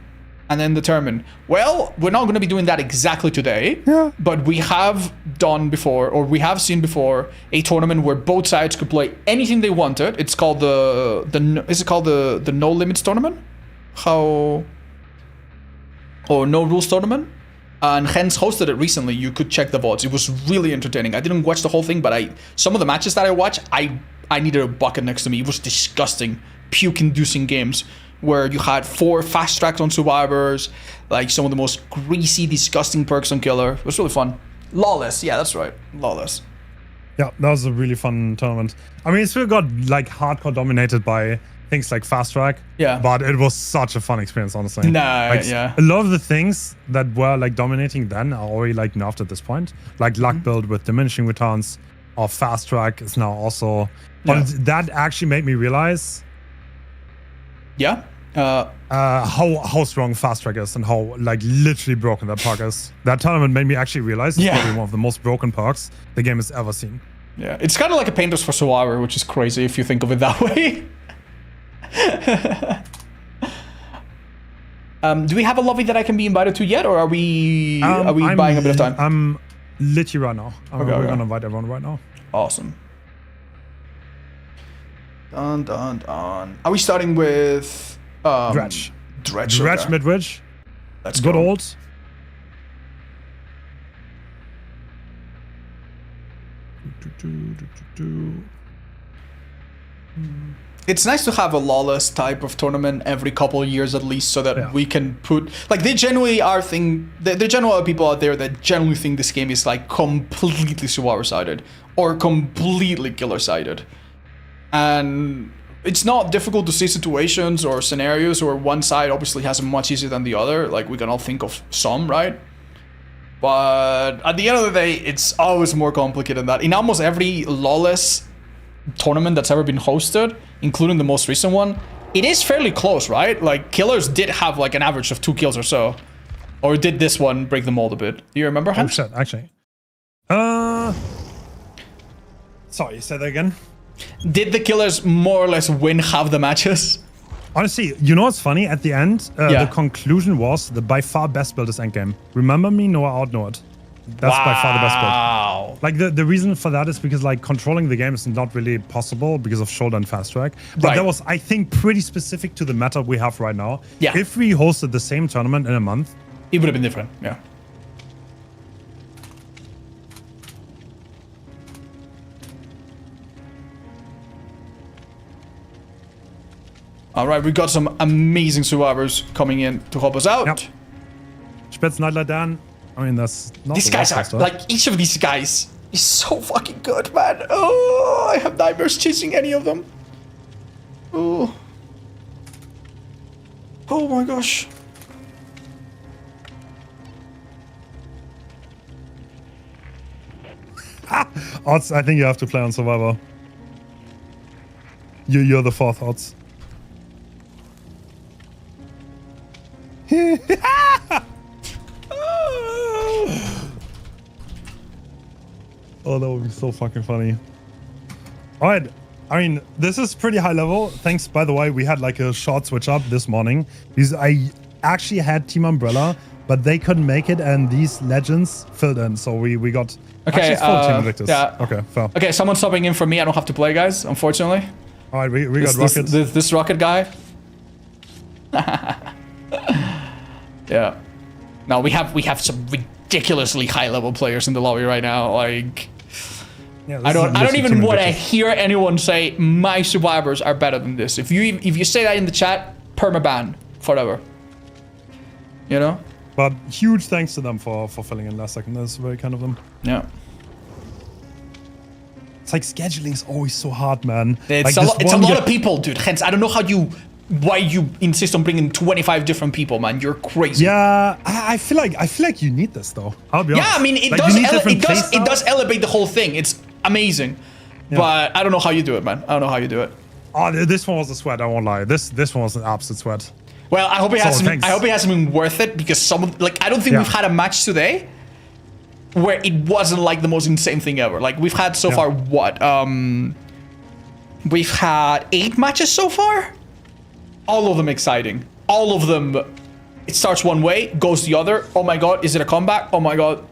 and then determine? Well, we're not going to be doing that exactly today, but we have done before, or we have seen before, a tournament where both sides could play anything they wanted. It's called is it called the No Limits tournament? Or No Rules tournament, and hence hosted it recently. You could check the VODs. It was really entertaining. I didn't watch the whole thing, but some of the matches that I watched, I needed a bucket next to me. It was disgusting, puke-inducing games where you had 4 fast tracks on survivors, like some of the most greasy, disgusting perks on killer. It was really fun. Lawless, yeah, that's right, Lawless. Yeah, that was a really fun tournament. I mean, it still got like hardcore dominated by things like fast track, but it was such a fun experience, honestly. A lot of the things that were like dominating then are already like nerfed at this point, like luck build with diminishing returns or fast track is now also, but that actually made me realize how strong fast track is and how like literally broken that perk is. That tournament made me actually realize it's probably one of the most broken perks the game has ever seen. Yeah, it's kind of like a Painters for Survivor, which is crazy if you think of it that way. Do we have a lobby that I can be invited to yet, or are we buying a bit of time? I'm literally right now. We're gonna invite everyone right now. Awesome. Dun. Are we starting with Dredge? Dredge mid-ridge. Let's go. Good old. It's nice to have a Lawless type of tournament every couple of years at least, so that we can put, like, there generally are people out there that generally think this game is like completely survivor-sided or completely killer-sided. And it's not difficult to see situations or scenarios where one side obviously has it much easier than the other. Like, we can all think of some, right? But at the end of the day, it's always more complicated than that. In almost every Lawless tournament that's ever been hosted, including the most recent one, it is fairly close, right? Like, killers did have like an average of 2 kills or so. Or did this one break the mold a bit? Do you remember, Hans? Oh shit, actually. Sorry, say that again. Did the killers more or less win half the matches? Honestly, you know what's funny? At the end, the conclusion was the by far best build is endgame. Remember me, no I outknow it. That's by far the best build. Like, the reason for that is because, like, controlling the game is not really possible because of shoulder and fast track. But that was, I think, pretty specific to the meta we have right now. Yeah. If we hosted the same tournament in a month, it would have been different. Yeah. All right, we got some amazing survivors coming in to help us out. Yep. Spitznadler Dan. I mean, that's not these guys are, like, each of these guys is so fucking good, man. Oh, I have nightmares chasing any of them. Oh. Oh my gosh. Odds, I think you have to play on Survivor. You're the 4th odds. Oh, that would be so fucking funny. All right. I mean, this is pretty high level. Thanks, by the way, we had like a short switch up this morning because I actually had Team Umbrella, but they couldn't make it, and these legends filled in. So we got okay. Team Invictus. Yeah. Okay. Fair. Okay. Someone's subbing in for me. I don't have to play, guys. Unfortunately. All right. We got Rocket. This Rocket guy. Yeah. No, we have some ridiculously high level players in the lobby right now. Like. Yeah, I don't even want to hear anyone say my survivors are better than this. If you say that in the chat, permaban forever. You know? But huge thanks to them for filling in last second. That's very kind of them. Yeah. It's like scheduling is always so hard, man. It's like a lot of people, dude. Hence, I don't know why you insist on bringing 25 different people, man. You're crazy. Yeah, I feel like you need this though. I'll be honest. Yeah, I mean, it does elevate the whole thing. It's amazing, but I don't know how you do it, man. I don't know how you do it. Oh, this one was a sweat. I won't lie. This one was an absolute sweat. Well, I hope it hasn't been worth it, because I don't think we've had a match today where it wasn't like the most insane thing ever. Like we've had so far what? We've had 8 matches so far. All of them exciting. All of them. It starts one way, goes the other. Oh my god, is it a comeback? Oh my god,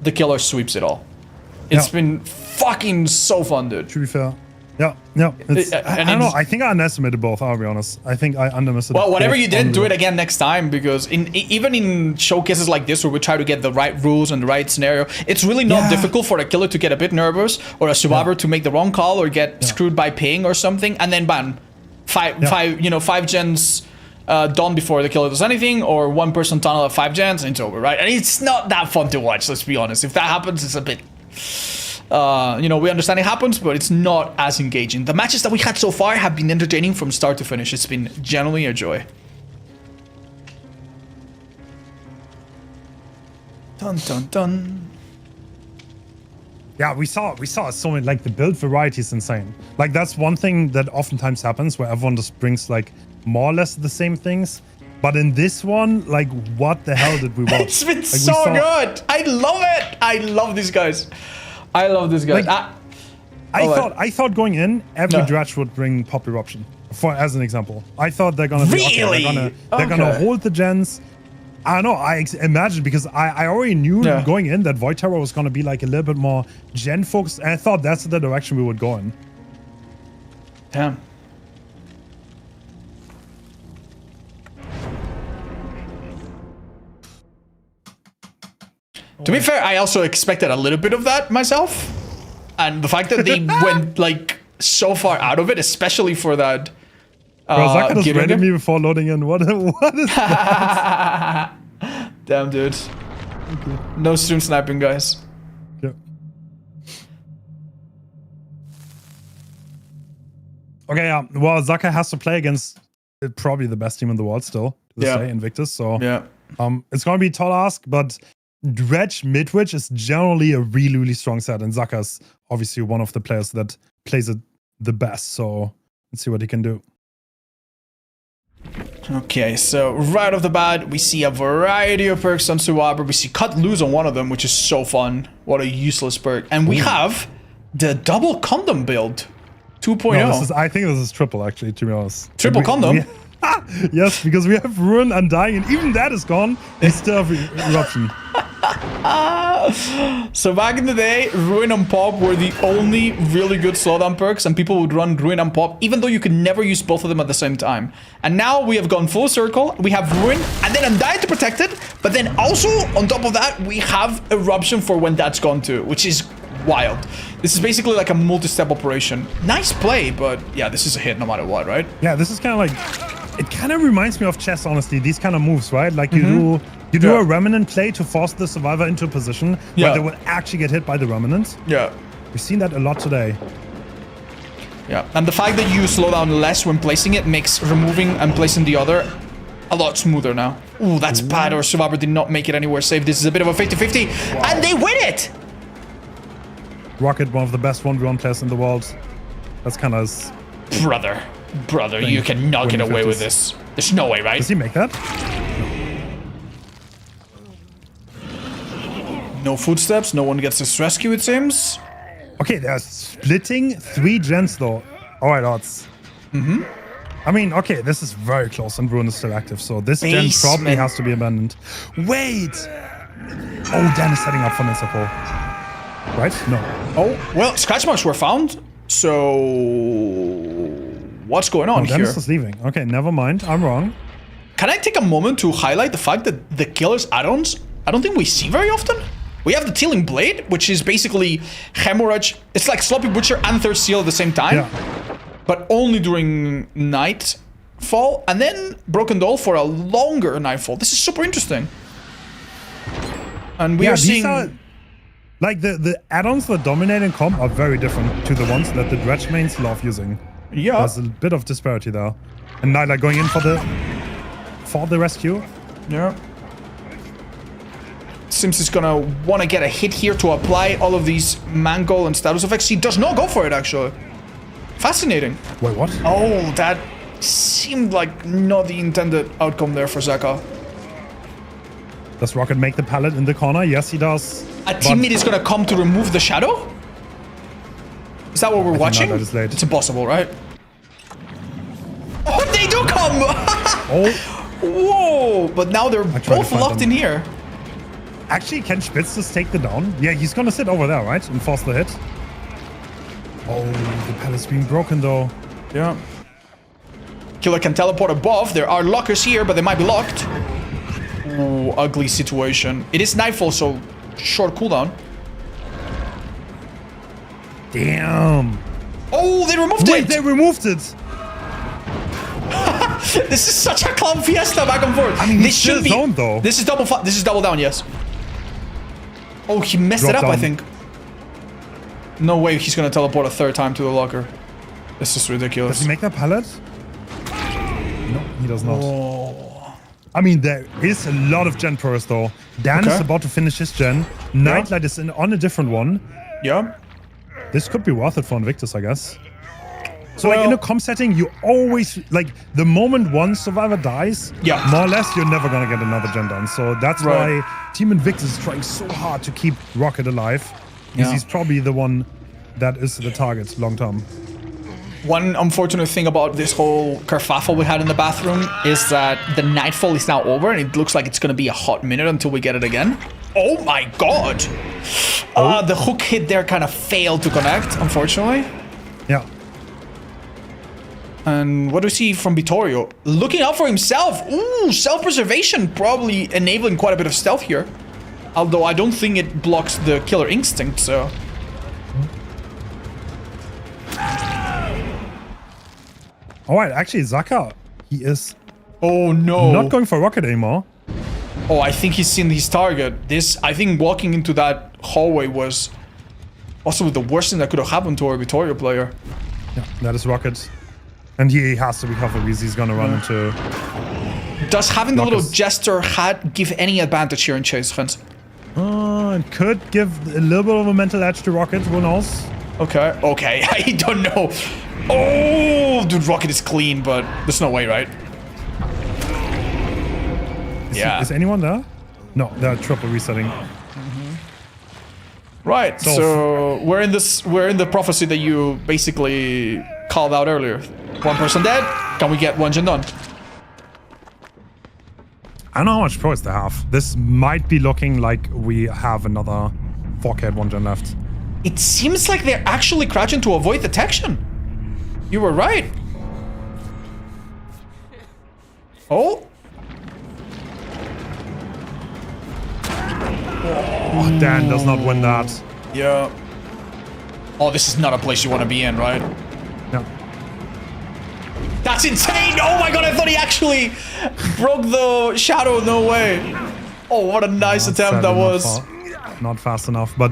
the killer sweeps it all. It's been fucking so fun, dude. To be fair. Yeah. I don't know. I think I underestimated both, I'll be honest. I think I underestimated Well, whatever you did, do it again next time, because even in showcases like this where we try to get the right rules and the right scenario, it's really not difficult for a killer to get a bit nervous, or a survivor to make the wrong call, or get screwed by ping or something, and then bam, five gens done before the killer does anything, or one person tunnel at 5 gens and it's over, right? And it's not that fun to watch, let's be honest. If that happens, it's a bit... we understand it happens, but it's not as engaging. The matches that we had so far have been entertaining from start to finish. It's been generally a joy. Dun dun dun. Yeah, we saw so many, like the build variety is insane. Like that's one thing that oftentimes happens where everyone just brings like more or less the same things. But in this one, like what the hell did we watch? It's been so good. I love it. I love these guys. I love this guy. Like, I thought going in, every dredge would bring pop eruption. As an example, I thought they're gonna they're gonna hold the gens. I don't know. I imagined, because I already knew going in that VoidTerror was gonna be like a little bit more gen focused, and I thought that's the direction we would go in. Damn. To be fair, I also expected a little bit of that myself. And the fact that they went like so far out of it, especially for that. Bro, Zaka just ran at me before loading in. What is that? Damn, dude. Okay. No stream sniping, guys. Yeah. Okay, yeah. Well, Zaka has to play against probably the best team in the world still to this day, Invictus. So it's gonna be a tall ask, but Dredge Midwich is generally a really, really strong set, and Zaka's obviously one of the players that plays it the best, so let's see what he can do. Okay, so right off the bat, we see a variety of perks on Survivor. We see Cut Loose on one of them, which is so fun. What a useless perk. And we have the double condom build 2.0. No, I think this is triple, actually, to be honest. Triple condom? Yes, because we have Ruin, Undying, and even that is gone. We still have Eruption. So back in the day, Ruin and Pop were the only really good slowdown perks, and people would run Ruin and Pop, even though you could never use both of them at the same time. And now we have gone full circle. We have Ruin, and then Undying to protect it, but then also, on top of that, we have Eruption for when that's gone too, which is wild. This is basically like a multi-step operation. Nice play, but yeah, this is a hit no matter what, right? Yeah, this is kind of like... It kind of reminds me of chess, honestly, these kind of moves, right? Like you do a Remnant play to force the survivor into a position where they will actually get hit by the Remnant. Yeah. We've seen that a lot today. Yeah, and the fact that you slow down less when placing it makes removing and placing the other a lot smoother now. Ooh, that's bad. Our survivor did not make it anywhere safe. This is a bit of a 50-50. Wow. And they win it! Rocket, one of the best 1v1 players in the world. That's kind of... Brother, you cannot get away with this. There's no way, right? Does he make that? No footsteps. No one gets this rescue, it seems. Okay, they're splitting 3 gens, though. Alright, odds. I mean, okay, this is very close and Ruin is still active, so this gen probably has to be abandoned. Wait! Oh, Dan is setting up for Nisapol. Right? No. Oh, well, scratch marks were found, so... What's going on here? Dennis is leaving. Okay, never mind. I'm wrong. Can I take a moment to highlight the fact that the killer's add-ons, I don't think we see very often? We have the Tealing Blade, which is basically Hemorrhage. It's like Sloppy Butcher and Third Seal at the same time. Yeah. But only during nightfall. And then Broken Doll for a longer nightfall. This is super interesting. And we are seeing... Like, the add-ons that dominate in comp are very different to the ones that the Dredge mains love using. Yeah. There's a bit of disparity there. And Nyla going in for the rescue. Yeah. Sims is gonna want to get a hit here to apply all of these mangle and status effects. He does not go for it, actually. Fascinating. Wait, what? Oh, that seemed like not the intended outcome there for Zaka. Does Rocket make the pallet in the corner? Yes, he does. A teammate is gonna come to remove the shadow? Is that what we're watching? That is late. It's impossible, right? Oh, they do come! Oh. Whoa! But now they're both locked in here. Actually, can Spitz just take the down? Yeah, he's gonna sit over there, right? And force the hit. Oh, the pallet's being broken, though. Yeah. Killer can teleport above. There are lockers here, but they might be locked. Ooh, ugly situation. It is nightfall, so short cooldown. Damn. Oh, they removed it! Wait, they removed it! This is such a clown fiesta back and forth. I mean, this should be zoned, though. This is double down, yes. Oh, he messed it up, I think. No way he's gonna teleport a third time to the locker. This is ridiculous. Does he make that pallet? No, he does not. Oh. I mean, there is a lot of gen progress, though. Dan is about to finish his gen. Nightlight is on a different one. Yeah. This could be worth it for Invictus, I guess. So, like, in a comp setting, you always, like, the moment one survivor dies, more or less, you're never gonna get another gen done. So that's why Team Invictus is trying so hard to keep Rocket alive. Because he's probably the one that is the target long term. One unfortunate thing about this whole kerfuffle we had in the bathroom is that the nightfall is now over and it looks like it's gonna be a hot minute until we get it again. Oh my god! The hook hit there kind of failed to connect, unfortunately. Yeah. And what do we see from Vittorio? Looking out for himself. Ooh, self-preservation, probably enabling quite a bit of stealth here. Although I don't think it blocks the killer instinct, so... Alright, actually, Zaka, he is... Oh no! Not going for Rocket anymore. Oh, I think he's seen his target. I think walking into that hallway was also the worst thing that could have happened to our Vittorio player. Yeah, that is Rocket. And he has to be careful because he's gonna run into... Does having the little jester hat give any advantage here in Chase, Hans? It could give a little bit of a mental edge to Rocket, who knows? Okay, I don't know. Oh, dude, Rocket is clean, but there's no way, right? Is anyone there? No, they're triple resetting. Right, so we're in the prophecy that you basically called out earlier. One person dead, can we get one gen done? I don't know how much progress they have. This might be looking like we have another 4K 1 gen left. It seems like they're actually crouching to avoid detection. You were right. Oh. Oh, Dan does not win that. Yeah. Oh, this is not a place you want to be in, right? No. That's insane! Oh my god, I thought he actually broke the shadow. No way. Oh, what a nice attempt that was. Not fast enough, but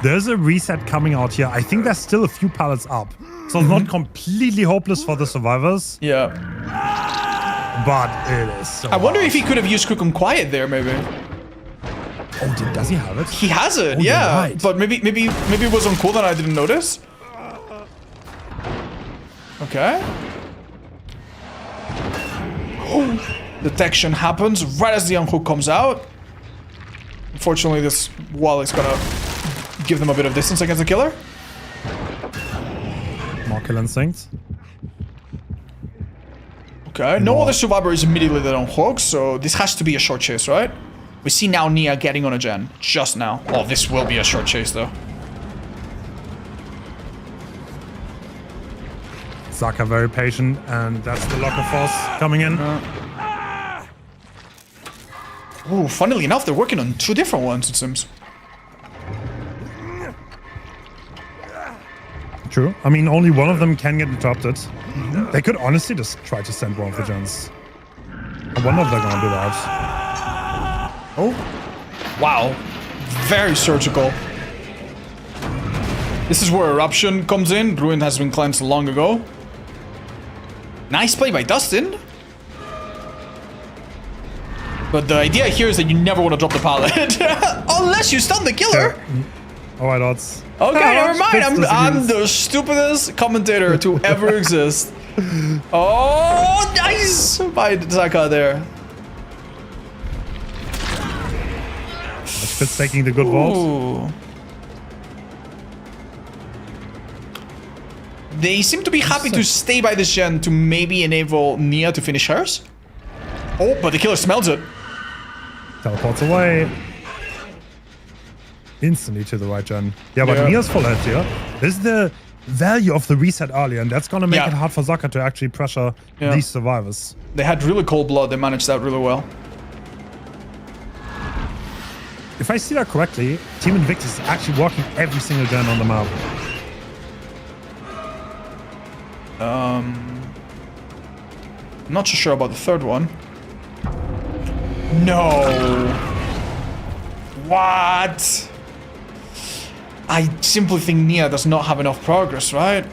there's a reset coming out here. I think there's still a few pallets up. So it's not completely hopeless for the survivors. Yeah. but it is so I wonder hard. if he could have used Quick and Quiet there, maybe. Oh, does he have it? He has it, Oh, yeah. you're right. But maybe it was on cooldown. I didn't notice. Okay. Oh, detection happens right as the unhook comes out. Unfortunately, this wall is gonna give them a bit of distance against the killer. More kill instincts. Okay, no other survivor is immediately dead on hook, so this has to be a short chase, right? We see now Nia getting on a gen, just now. Oh, this will be a short chase, though. Zaka very patient, and that's the locker force coming in. Ooh, funnily enough, they're working on 2 different ones, it seems. True. I mean, only one of them can get interrupted. They could honestly just try to send one of the gens. I wonder if they're gonna do that. Oh. Wow. Very surgical. This is where Eruption comes in. Ruin has been cleansed long ago. Nice play by Dustin. But the idea here is that you never want to drop the pallet. Unless you stun the killer. Yeah. Alright, odds. Okay, never mind. I'm the stupidest commentator to ever exist. Oh, nice by Zaka there. Spitz taking the good vault. They seem to be happy to stay by this gen to maybe enable Nia to finish hers. Oh, but the killer smells it. Teleports away. Instantly to the right gen. Yeah, but Nia's full health here. This is the value of the reset earlier, and that's gonna make it hard for Zaka to actually pressure these survivors. They had really cold blood. They managed that really well. If I see that correctly, Team Invictus is actually walking every single gen on the map. Not so sure about the third one. No. What? I simply think Nia does not have enough progress, right?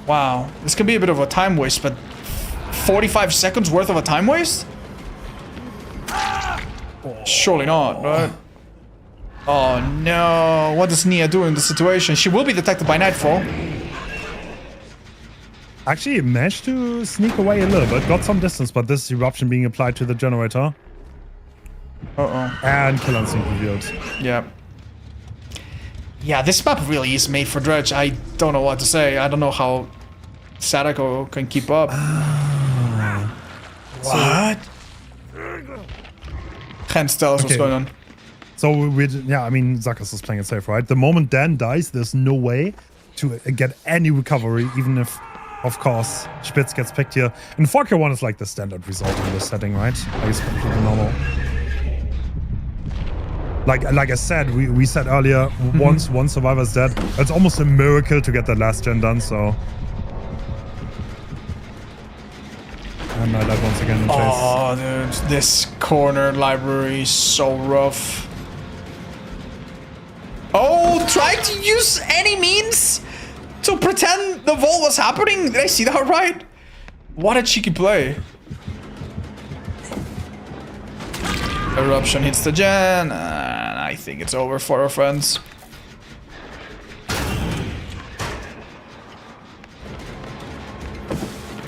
Wow. This can be a bit of a time waste, but 45 seconds worth of a time waste? Surely not, right? Oh no, what does Nia do in this situation? She will be detected by nightfall. Actually, managed to sneak away a little bit, got some distance, but this eruption being applied to the generator. Uh-oh. And kill instinct revealed. Yeah. Yeah, this map really is made for Dredge. I don't know what to say. I don't know how Sadako can keep up. What? Hence, tell us what's going on. So, I mean, Zakas is playing it safe, right? The moment Dan dies, there's no way to get any recovery, even if, of course, Spitz gets picked here. And 4K1 is like the standard result in this setting, right? Like, it's completely normal. Like I said, we said earlier, once one survivor's dead, it's almost a miracle to get that last gen done, so... And I died once again in chase. Oh, dude, this corner library is so rough. Oh, trying to use any means to pretend the vault was happening? Did I see that right? What a cheeky play. Eruption hits the gen, and I think it's over for our friends.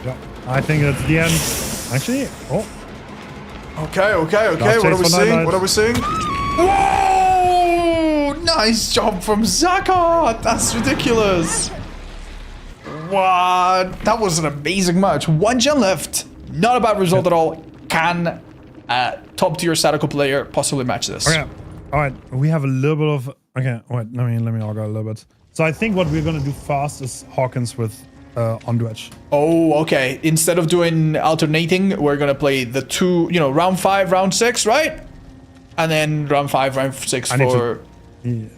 Yeah, I think that's the end. Actually, oh. Okay. What are we seeing? What are we seeing? Whoa! Nice job from Zaka! That's ridiculous. What? That was an amazing match. 1 gen left. Not a bad result at all. Can top tier Sadako player possibly match this? Okay. All right. We have a little bit of... Okay, wait. Let me argue a little bit. So I think what we're going to do fast is Hawkins with on Dredge. Oh, okay. Instead of doing alternating, we're going to play the two, you know, round 5, round 6, right? And then round 5, round 6 for... Yeah.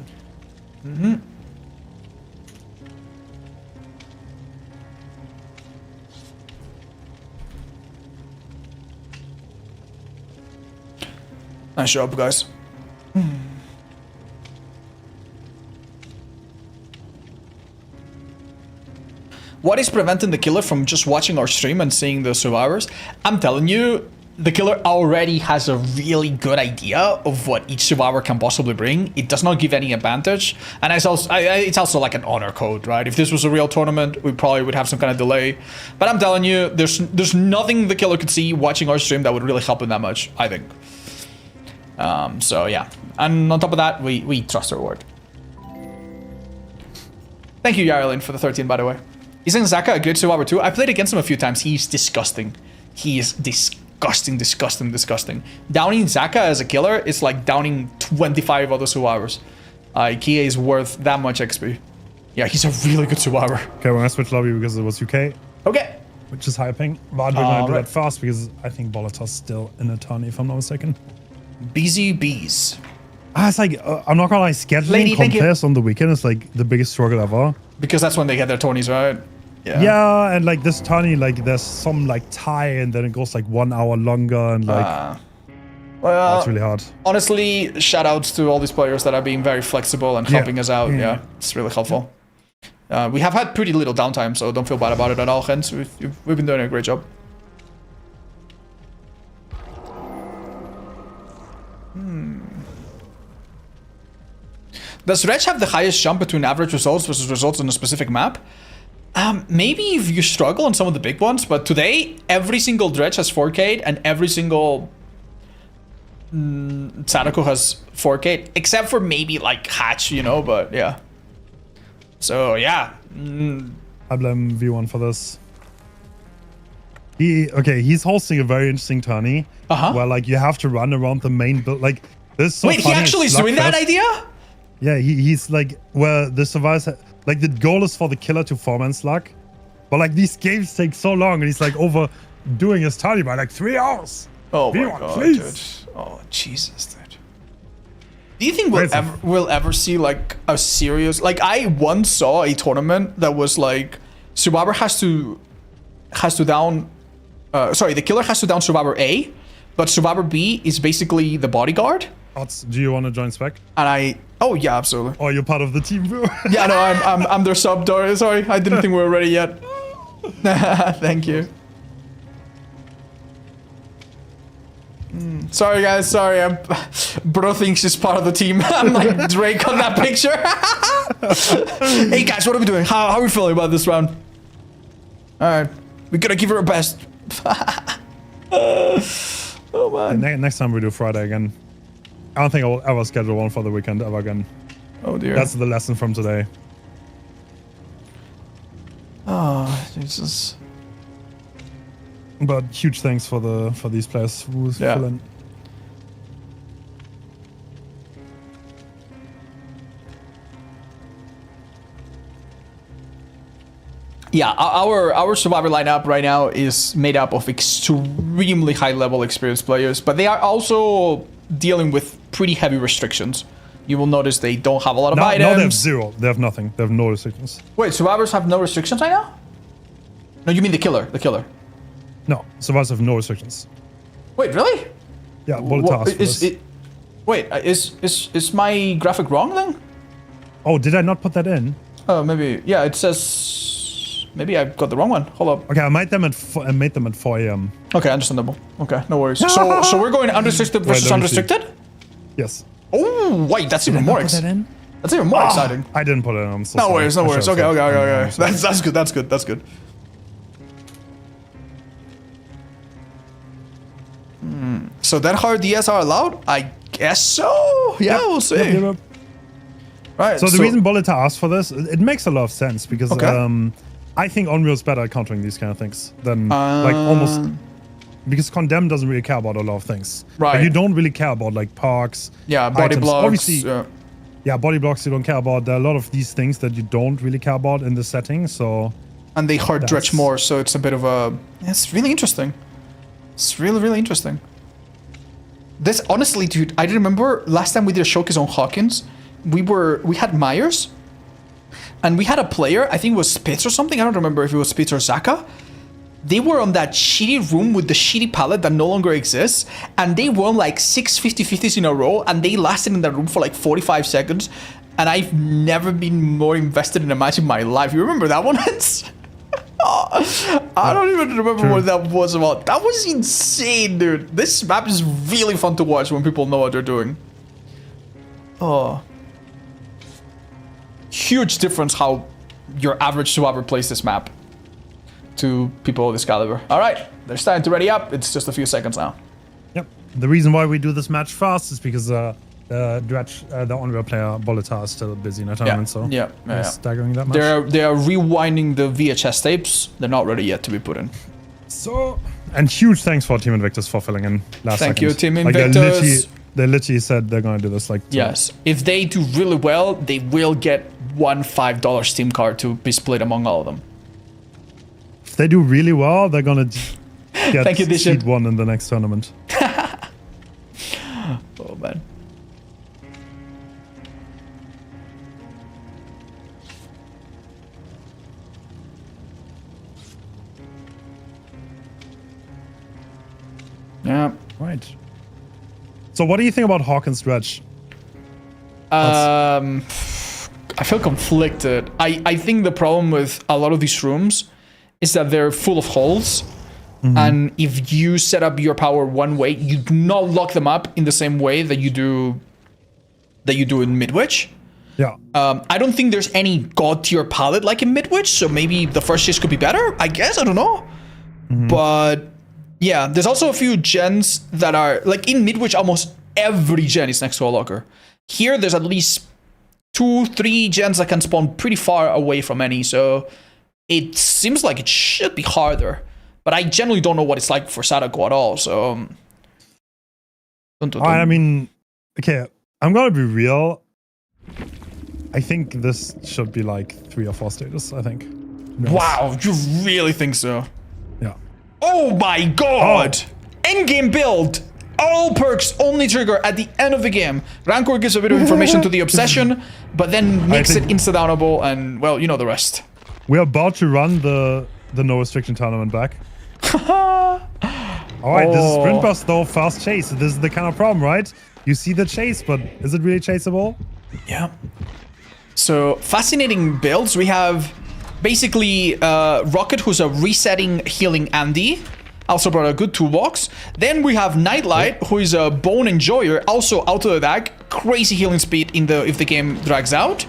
Nice job, guys. what is preventing the killer from just watching our stream and seeing the survivors? I'm telling you, the killer already has a really good idea of what each survivor can possibly bring. It does not give any advantage. And it's also like an honor code, right? If this was a real tournament, we probably would have some kind of delay. But I'm telling you, there's nothing the killer could see watching our stream that would really help him that much, I think. So yeah. And on top of that, we trust our word. Thank you, Yarlin, for the 13, by the way. Isn't Zaka a good survivor too? I played against him a few times. He's disgusting. He is disgusting. Downing Zaka as a killer is like downing 25 other survivors. He is worth that much XP. Yeah, he's a really good survivor. Okay, we're gonna switch lobby because it was UK. Okay. Which is hyping. But we're gonna do that fast because I think Boletar's still in a tourney, if I'm not mistaken. BZBs. It's like, I'm not gonna lie, scheduling contests on the weekend is like the biggest struggle ever. Because that's when they get their tourneys, right? Yeah, and like this tourney, like there's some like tie and then it goes like 1 hour longer and like, well, that's really hard. Honestly, shout outs to all these players that are being very flexible and helping us out. Yeah, it's really helpful. We have had pretty little downtime, so don't feel bad about it at all, hence. We've been doing a great job. Does Dredge have the highest jump between average results versus results on a specific map? Maybe if you struggle on some of the big ones, but today, every single Dredge has 4K and every single Sadako has 4K, except for maybe like Hatch, you know, but yeah. So, yeah. I blame V1 for this. He's hosting a very interesting tourney where like you have to run around the main build. Like, this is so Wait, he actually is doing that idea? Yeah, he's like, where the survivors, like the goal is for the killer to 4-man slug. But like these games take so long and he's like overdoing his tourney by like 3 hours. Oh my god, please. Dude. Oh, Jesus, dude. Do you think we'll ever see like a serious, like I once saw a tournament that was like, Survivor has to down, the killer has to down Survivor A, but Survivor B is basically the bodyguard. Do you want to join Spec? And oh yeah, absolutely. Oh, you're part of the team, bro. Yeah, no, I'm their sub. Sorry, I didn't think we were ready yet. Thank you. Sorry guys, sorry. Bro thinks he's part of the team. I'm like Drake on that picture. Hey guys, what are we doing? How are we feeling about this round? All right, we gotta give it our best. Oh man. Next time we do Friday again. I don't think I will ever schedule one for the weekend ever again. Oh dear. That's the lesson from today. Oh Jesus. But huge thanks for these players who fill in. Yeah, our survivor lineup right now is made up of extremely high level experienced players, but they are also dealing with pretty heavy restrictions. You will notice they don't have a lot of items. No, they have zero. They have nothing. They have no restrictions. Wait, survivors have no restrictions right now? No, you mean the killer. The killer. No, survivors have no restrictions. Wait, really? Yeah, Boletar. Wait, is my graphic wrong then? Oh, did I not put that in? Oh, maybe. Yeah, it says. Maybe I got the wrong one. Hold up. Okay, I made them at 4 a.m. Okay, understandable. Okay, no worries. So we're going unrestricted versus unrestricted? Yes. Oh, wait, that's even more exciting. That's even more exciting. I didn't put it in. I'm so sorry. No worries. Okay. That's good. So that hard DS are allowed? I guess so. Yeah, we'll see. Yep. Right. So the reason Boletar asked for this, it makes a lot of sense because I think Onryo is better at countering these kind of things than like almost, because Condemn doesn't really care about a lot of things. Right. Like, you don't really care about like parks. Yeah, body blocks. Obviously, yeah, body blocks you don't care about. There are a lot of these things that you don't really care about in the setting. So. And they hard dredge more, so it's a bit of a. It's really interesting. It's really interesting. This honestly, dude, I remember last time we did a showcase on Hawkins. We had Myers, and we had a player, I think it was Spitz or something, I don't remember if it was Spitz or Zaka. They were on that shitty room with the shitty palette that no longer exists, and they won like 6 50-50s in a row, and they lasted in that room for like 45 seconds, and I've never been more invested in a match in my life. You remember that one, Hans? I don't even remember what that was about. That was insane, dude. This map is really fun to watch when people know what they're doing. Oh. Huge difference how your average survivor plays this map to people of this caliber. All right, they're starting to ready up. It's just a few seconds now. Yep. The reason why we do this match fast is because Dredge, the Onryo player, Boletar, is still busy in a tournament, so staggering that much. They are rewinding the VHS tapes. They're not ready yet to be put in. So, and huge thanks for Team Invictus for filling in last second. Thank you, Team Invictus. They literally said they're going to do this like... Yes. If they do really well, they will get one $5 Steam card to be split among all of them. If they do really well, they're going to get Thank you, seed 1 in the next tournament. Oh, man. Yeah. Right. So what do you think about Hawkins Dredge? I feel conflicted. I think the problem with a lot of these rooms is that they're full of holes. And if you set up your power one way, you do not lock them up in the same way that you do in Midwich. Yeah. I don't think there's any god tier palette like in Midwich, so maybe the first chase could be better. I guess, I don't know. But yeah, there's also a few gens that are like in Midwich. Almost every gen is next to a locker. Here, there's at least 2-3 gens that can spawn pretty far away from any, so it seems like it should be harder. But I generally don't know what it's like for Sadako at all, so... I mean, okay, I'm gonna be real. I think this should be like 3 or 4 status, I think. Wow, you really think so? Yeah. Oh my god! Endgame build! All perks only trigger at the end of the game. Rancor gives a bit of information to the Obsession, but then makes it insta-downable, and, well, you know the rest. We're about to run the no restriction tournament back. Alright, this is Sprint Burst though, fast chase. This is the kind of problem, right? You see the chase, but is it really chaseable? Yeah. So, fascinating builds. We have basically Rocket, who's a resetting healing Andy. Also brought a good toolbox. Then we have Nightlight, who is a bone enjoyer, also auto attack, crazy healing speed if the game drags out.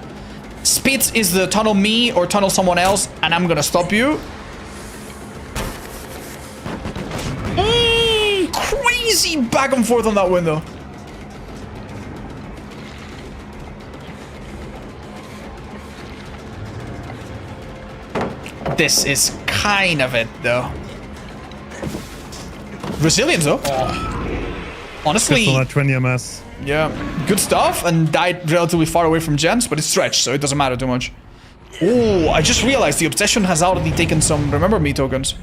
Spitz is the tunnel me or tunnel someone else, and I'm gonna stop you. Crazy back and forth on that window. This is kind of it, though. Resilience, though. Honestly, on 20 MS. Yeah, good stuff, and died relatively far away from gens, but it's stretched, so it doesn't matter too much. Oh, I just realized the Obsession has already taken some Remember Me tokens.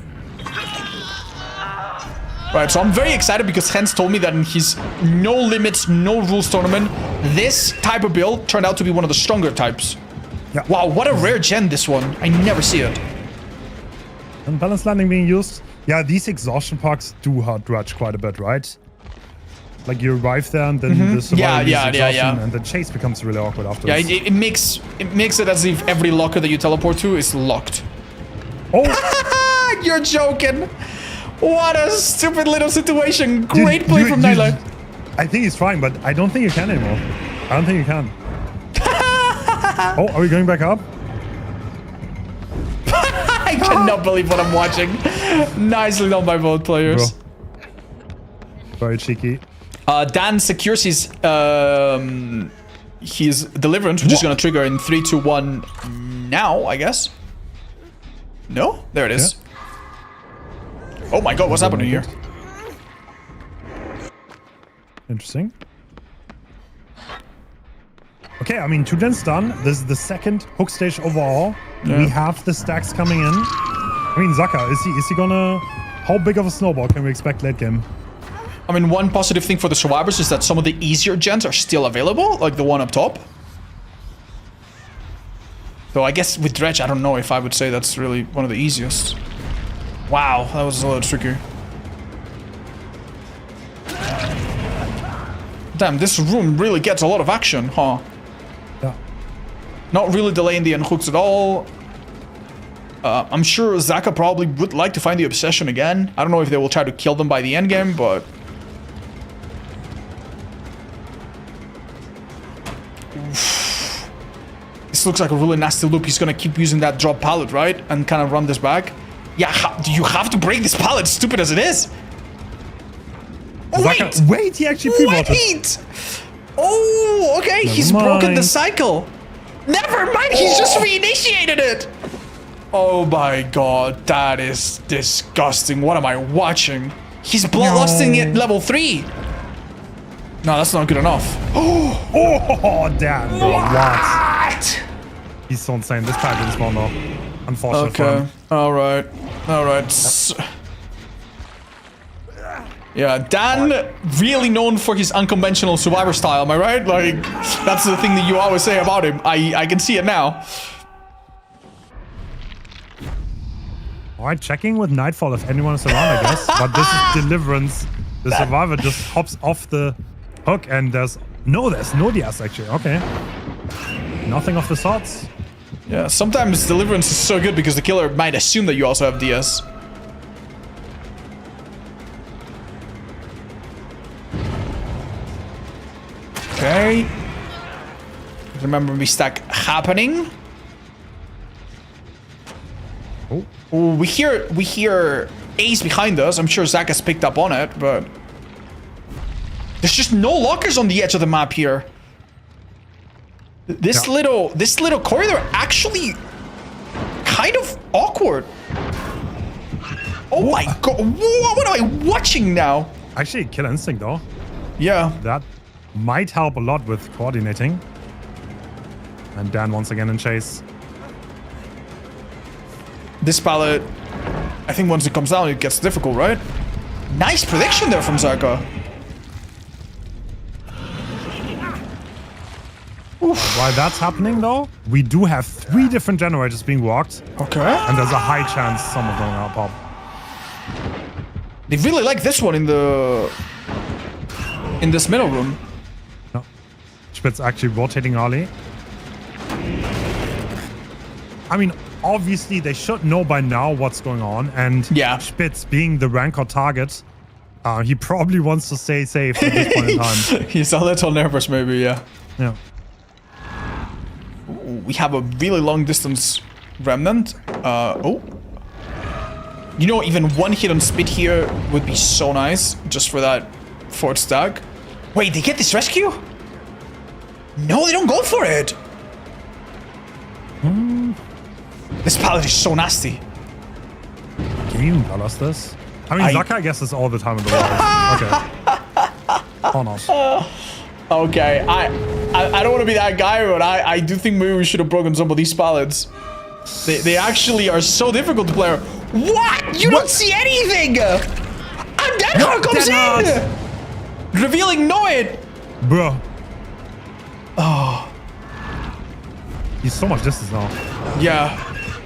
Right, so I'm very excited because Hens told me that in his no limits, no rules tournament, this type of build turned out to be one of the stronger types. Yeah. Wow, what a rare gen this one. I never see it. And balance landing being used. Yeah, these exhaustion packs do hurt Dredge quite a bit, right? Like you arrive there and then the survival and the chase becomes really awkward after. Yeah, it makes it as if every locker that you teleport to is locked. Oh! You're joking! What a stupid little situation. Great play from Nightlight. I think he's trying, but I don't think you can anymore. I don't think you can. Oh, are we going back up? I cannot believe what I'm watching. Nicely done by both players. Bro. Very cheeky. Dan secures his deliverance, which is going to trigger in 3, 2, 1 now, I guess. No? There it is. Yeah. Oh my god, what's happening here? Interesting. Okay, I mean, 2 gens done. This is the second hook stage overall. Yeah. We have the stacks coming in. I mean, Zaka, is he gonna... How big of a snowball can we expect late game? I mean, one positive thing for the survivors is that some of the easier gens are still available, like the one up top. Though I guess with Dredge, I don't know if I would say that's really one of the easiest. Wow, that was a little tricky. Damn, this room really gets a lot of action, huh? Yeah. Not really delaying the unhooks at all. I'm sure Zaka probably would like to find the obsession again. I don't know if they will try to kill them by the end game, but... Oof. This looks like a really nasty loop. He's gonna keep using that drop pallet, right? And kind of run this back. Yeah, you have to break this pallet, stupid as it is. Oh, wait, he actually pre-voted. Wait! Oh, okay, he's broken the cycle. Never mind, he's just reinitiated it. Oh my god, that is disgusting. What am I watching? He's bloodlusting at level 3. No, that's not good enough. Oh, damn, bro. What? He's so insane. This pack didn't spawn though. Unfortunately for him. Alright. Yeah, Dan, really known for his unconventional survivor style, am I right? Like, that's the thing that you always say about him. I can see it now. Alright, checking with Nightfall if anyone is around, I guess. But this is Deliverance. The survivor just hops off the hook and there's no DS actually. Okay. Nothing of the sorts. Yeah, sometimes Deliverance is so good because the killer might assume that you also have DS. Okay. Remember me stack happening. Oh. Ooh, we hear Ace behind us. I'm sure Zach has picked up on it, but there's just no lockers on the edge of the map here. This little corridor actually kind of awkward. Oh my god! What am I watching now? Actually, Killer Instinct though. Yeah. That might help a lot with coordinating. And Dan once again in chase. This pallet, I think once it comes down, it gets difficult, right? Nice prediction there from Zaka. While that's happening though, we do have 3 different generators being walked. Okay. And there's a high chance some of them are pop. They really like this one in this middle room. No. Spitz actually rotating early. I mean, obviously they should know by now what's going on, and yeah. Spitz being the rank or target, he probably wants to stay safe at this point in time. He's a little nervous maybe, yeah. Yeah. We have a really long distance remnant. Oh. You know, even one hit on Spit here would be so nice, just for that 4th stack. Wait, they get this rescue? No, they don't go for it. This pallet is so nasty. Can you even tell us this? I mean, Zaka, I guess, is all the time in the world. Okay. Oh, no. Okay, I don't want to be that guy, but I do think maybe we should have broken some of these pallets. They actually are so difficult to play. What? You don't see anything! And that car comes in! Revealing Noid! Bro. Oh. He's so much distance now. Yeah.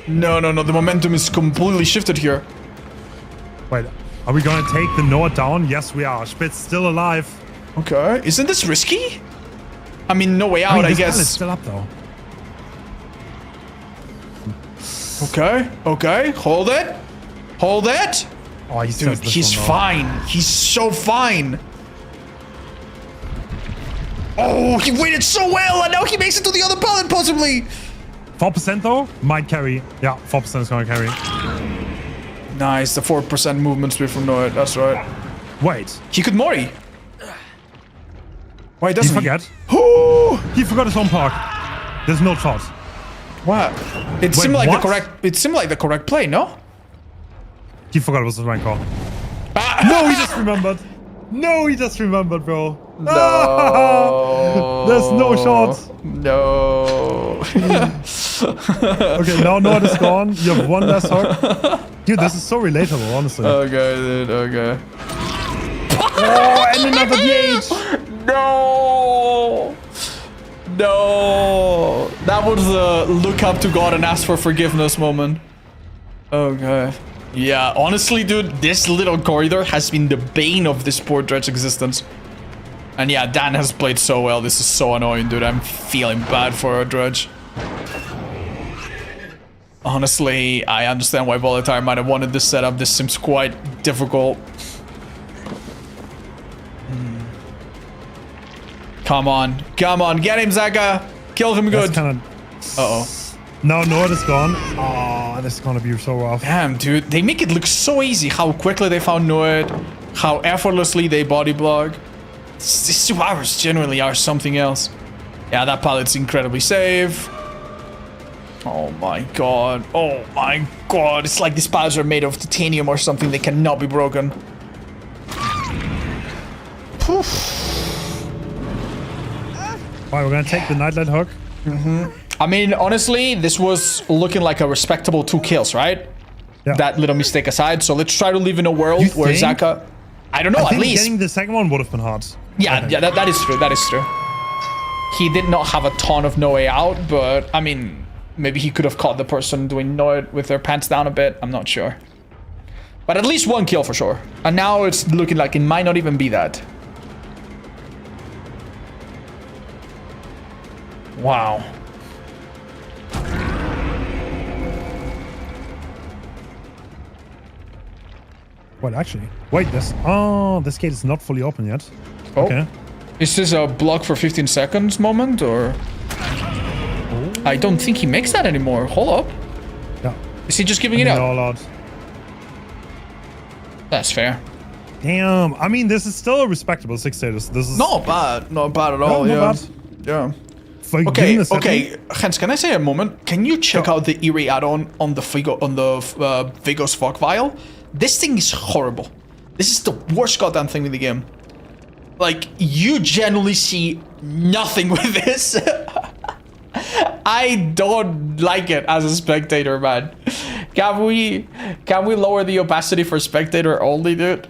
No. The momentum is completely shifted here. Wait, are we gonna take the Noah down? Yes, we are. Spit's still alive. Okay. Isn't this risky? I mean, no way out, I guess. This still up, though. Okay. Hold it. Oh, he's fine. He's so fine. Oh, he waited so well, and now he makes it to the other pallet, possibly. 4% though might carry. Yeah, 4% is gonna carry. Nice, the 4% movement speed from Noid. That's right. Wait, he could Mori. Why doesn't he forget? He forgot his own park. There's no shot. What? It seemed like the correct play, no? He forgot it was his rank call. No, he just remembered. No, he just remembered, bro. No. There's no shot. No. Okay, now Nord is gone. You have one last hook. Dude, this is so relatable, honestly. Okay, dude. Okay. Oh, and another DH. No. That was a look up to God and ask for forgiveness moment. Okay. Yeah, honestly, dude, this little corridor has been the bane of this poor Dredge existence. And yeah, Dan has played so well. This is so annoying, dude. I'm feeling bad for our Dredge. Honestly, I understand why Boletar might have wanted this setup. This seems quite difficult. Come on. Come on. Get him, Zaka. Kill him good. Uh-oh. No, Nord is gone. Oh, this is gonna be so rough. Damn, dude. They make it look so easy how quickly they found Nord, how effortlessly they body block. These survivors generally are something else. Yeah, that pilot's incredibly safe. Oh my god. Oh my god. It's like these pilots are made of titanium or something. They cannot be broken. Poof. Alright, we're gonna take the Nightlight hook. I mean, honestly, this was looking like a respectable 2 kills, right? Yeah. That little mistake aside. So let's try to live in a world where Zaka... I don't know, at least... getting the second one would have been hard. Yeah, that is true. That is true. He did not have a ton of no way out, but, I mean, maybe he could have caught the person doing Noid with their pants down a bit. I'm not sure. But at least 1 kill for sure. And now it's looking like it might not even be that. Wow. What, actually? Wait, this gate is not fully open yet. Oh. Okay. Is this a block for 15 seconds moment, or? I don't think he makes that anymore. Hold up. Yeah. Is he just giving it up? All out. That's fair. Damn. I mean, this is still a respectable 6 status. This is not bad. Not bad at all. No, yeah. not bad. Yeah. Okay, Hans, can I say a moment? Can you check out the eerie add-on on the Vigos Fog Vial? This thing is horrible. This is the worst goddamn thing in the game. Like, you generally see nothing with this. I don't like it as a spectator, man. Can we lower the opacity for spectator only, dude?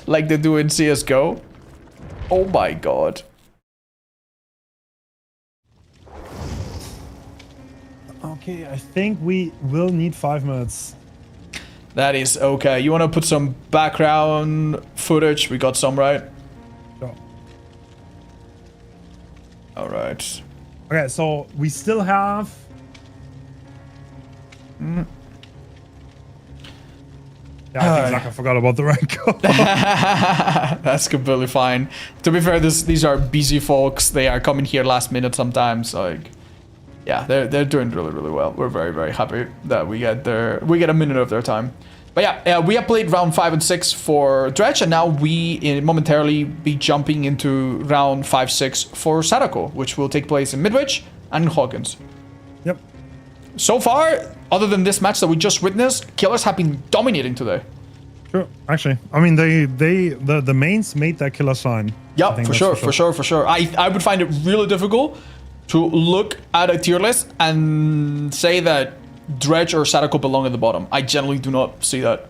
Like they do in CSGO? Oh my god. Okay, I think we will need 5 minutes. That is okay. You want to put some background footage? We got some, right? Sure. All right. Okay, so we still have... Yeah, I think Zaka forgot about the rank. That's completely fine. To be fair, these are busy folks. They are coming here last minute sometimes. Like, yeah, they're doing really, really well. We're very, very happy that we get a minute of their time. But yeah, we have played round 5 and 6 for Dredge, and now we momentarily be jumping into round 5-6 for Sadako, which will take place in Midwich and Hawkins. Yep. So far, other than this match that we just witnessed, killers have been dominating today. Sure, actually, I mean the mains made that killer shine. Yeah, for sure. I would find it really difficult to look at a tier list and say that Dredge or Sadako belong at the bottom. I generally do not see that.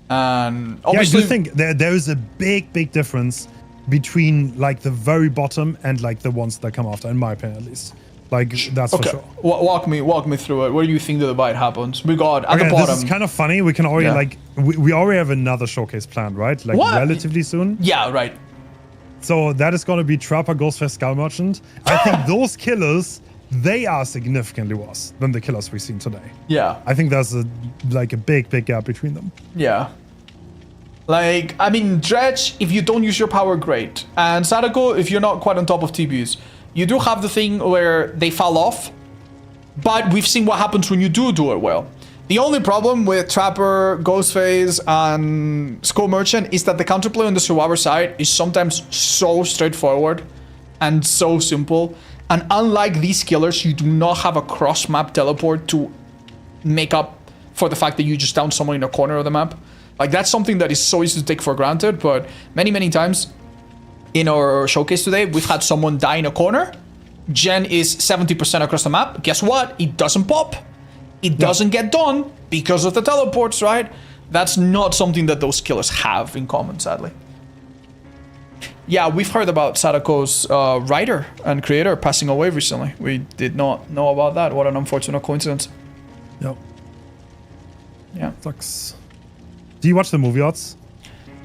And obviously, yeah, I do think there is a big difference between like the very bottom and like the ones that come after, in my opinion at least. Like, that's for sure. Walk me through it. Where do you think the divide happens? We got at the bottom. This is kind of funny. We can already like we already have another showcase planned, right? Like relatively soon. Yeah, right. So that is going to be Trapper, Ghostface, Skull Merchant. I think those killers, they are significantly worse than the killers we've seen today. Yeah. I think there's a big gap between them. Yeah. Like, I mean, Dredge, if you don't use your power, great. And Sadako, if you're not quite on top of TBs. You do have the thing where they fall off, but we've seen what happens when you do it well. The only problem with Trapper, Ghostface, and Skull Merchant is that the counterplay on the Survivor side is sometimes so straightforward and so simple. And unlike these killers, you do not have a cross-map teleport to make up for the fact that you just down someone in a corner of the map. Like, that's something that is so easy to take for granted, but many times in our showcase today, we've had someone die in a corner. Gen is 70% across the map. Guess what? It doesn't pop. It doesn't get done because of the teleports, right? That's not something that those killers have in common, sadly. Yeah, we've heard about Sadako's writer and creator passing away recently. We did not know about that. What an unfortunate coincidence. Yep. Yeah. Sucks. Do you watch the movie odds?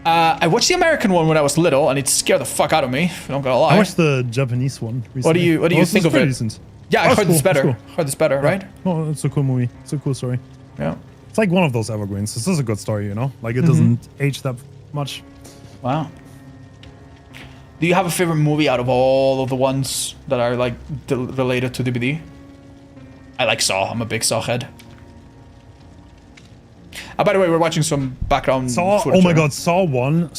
I watched the American one when I was little, and it scared the fuck out of me. I'm not gonna lie. I watched the Japanese one recently. What do you think of it? Decent. Yeah, I heard cool. it's better. Cool. Heard it's better, right? No, it's a cool movie. It's a cool story. Yeah. It's like one of those evergreens. This is a good story, you know? Like, it doesn't age that much. Wow. Do you have a favorite movie out of all of the ones that are, like, related to DBD? I like Saw. I'm a big Saw head. By the way, we're watching some background Saw, footage. oh my god, Saw 1.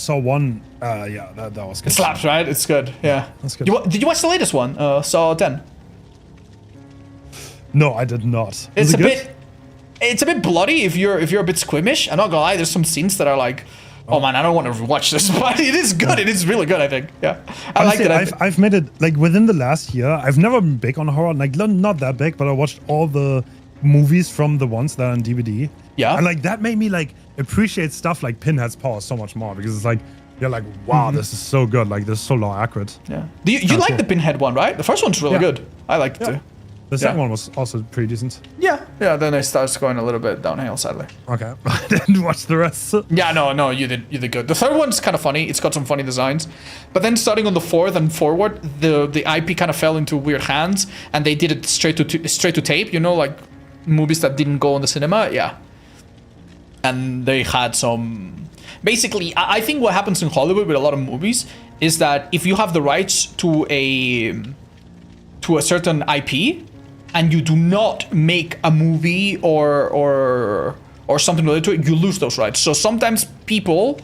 Yeah, that was good. It slaps, right? It's good, yeah. That's good. Did you watch the latest one, Saw 10? No, I did not. It's a bit bloody if you're a bit squeamish. I'm not gonna lie, there's some scenes that are like, oh man, I don't want to watch this, but it is good. It is really good, I think. Yeah, I like it. I've made it like within the last year. I've never been big on horror, like not that big, but I watched all the movies from the ones that are on DVD. Yeah, and like that made me like appreciate stuff like Pinhead's Power so much more because it's like you're like, wow, this is so good. Like this is so law accurate. Yeah. Do you like the Pinhead one, right? The first one's really good. I liked it too. The second one was also pretty decent. Yeah, then it starts going a little bit downhill, sadly. Okay, I didn't watch the rest. Yeah, no, you did good. The third one's kind of funny. It's got some funny designs, but then starting on the fourth and forward, the IP kind of fell into weird hands, and they did it straight to tape. You know, like movies that didn't go on the cinema. Yeah, and they had some. Basically, I think what happens in Hollywood with a lot of movies is that if you have the rights to a certain IP. And you do not make a movie or something related to it, you lose those rights. So sometimes people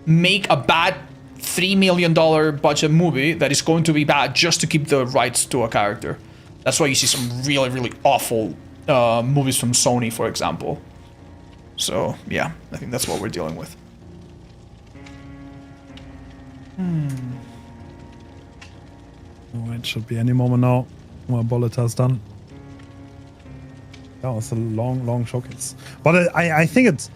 make a bad $3 million budget movie that is going to be bad just to keep the rights to a character. That's why you see some really, really awful movies from Sony, for example. So yeah, I think that's what we're dealing with. Oh, it should be any moment now. Well, Boletar's done. That was a long showcase. But I think it's...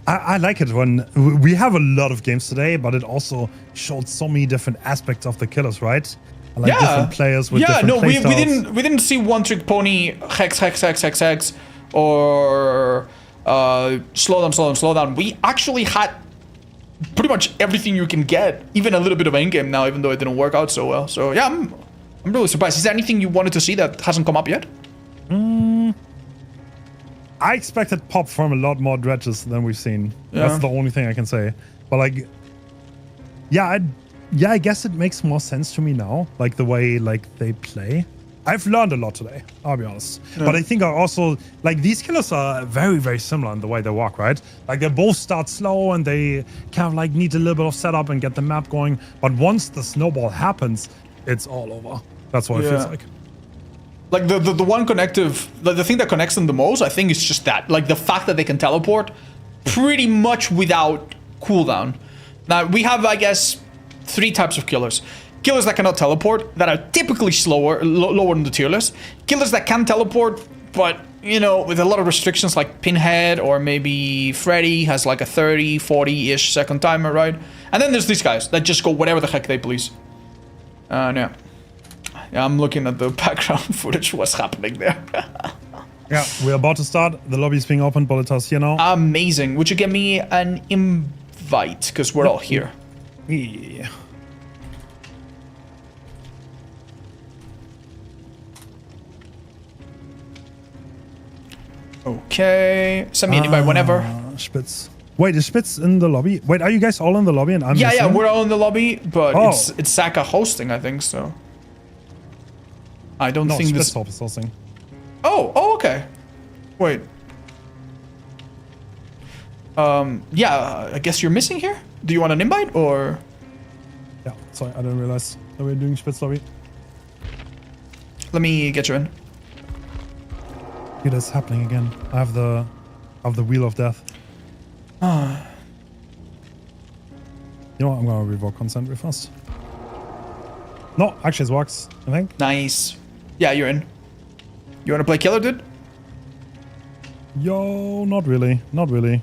I like it when... We have a lot of games today, but it also showed so many different aspects of the killers, right? Like different players with different playstyles. we didn't see One Trick Pony, hex, or slow down. We actually had pretty much everything you can get, even a little bit of endgame now, even though it didn't work out so well. So yeah, I'm really surprised. Is there anything you wanted to see that hasn't come up yet? I expected pop from a lot more dredges than we've seen. Yeah. That's the only thing I can say. But like, yeah, I guess it makes more sense to me now, like the way like they play. I've learned a lot today, I'll be honest. Yeah. But I think I also, like these killers are very, very similar in the way they walk, right? Like they both start slow and they kind of like need a little bit of setup and get the map going. But once the snowball happens, it's all over. That's what it feels like. Like the one connective, the thing that connects them the most, I think is just that. Like the fact that they can teleport pretty much without cooldown. Now we have, I guess, 3 types of killers. Killers that cannot teleport, that are typically lower in the tier list. Killers that can teleport, but, you know, with a lot of restrictions like Pinhead or maybe Freddy has like a 30, 40-ish second timer, right? And then there's these guys that just go whatever the heck they please. Yeah, I'm looking at the background footage. What's happening there? Yeah, we're about to start. The lobby is being opened. Boletar's here now. Amazing. Would you give me an invite? Because we're all here. Yeah. Okay. Send me an invite whenever. Spitz. Wait, is Spitz in the lobby? Wait, are you guys all in the lobby and I'm Yeah, missing? we're all in the lobby, but it's Zaka hosting, I think, so. I don't think this... No, Spitz hosting. Oh, okay. Wait. Yeah, I guess you're missing here? Do you want an invite, or...? Yeah, sorry, I didn't realize that we're doing Spitz lobby. Let me get you in. It is happening again. I have the Wheel of Death. You know what? I'm gonna revoke consent real fast. No, actually it works, I think. Nice. Yeah, you're in. You wanna play killer, dude? Yo, not really. Not really.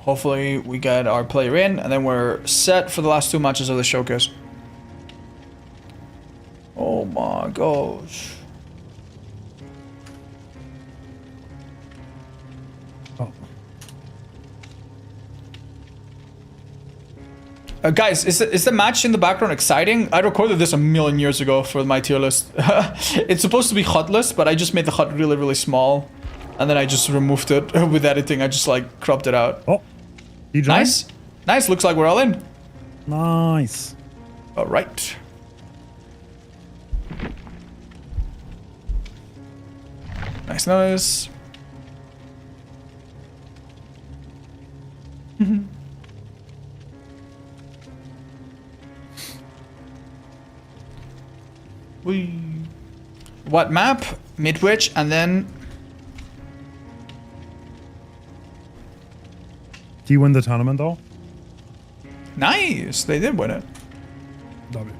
Hopefully we get our player in, and then we're set for the last 2 matches of the showcase. Oh my gosh. Guys, is the match in the background exciting? I recorded this a million years ago for my tier list. It's supposed to be HUD-less, but I just made the HUD really, really small. And then I just removed it with editing. I just like cropped it out. Oh, you joined? Nice. Nice, looks like we're all in. Nice. All right. Nice, nice. What map? Midwich, and then... Do you win the tournament though? Nice, they did win it. W.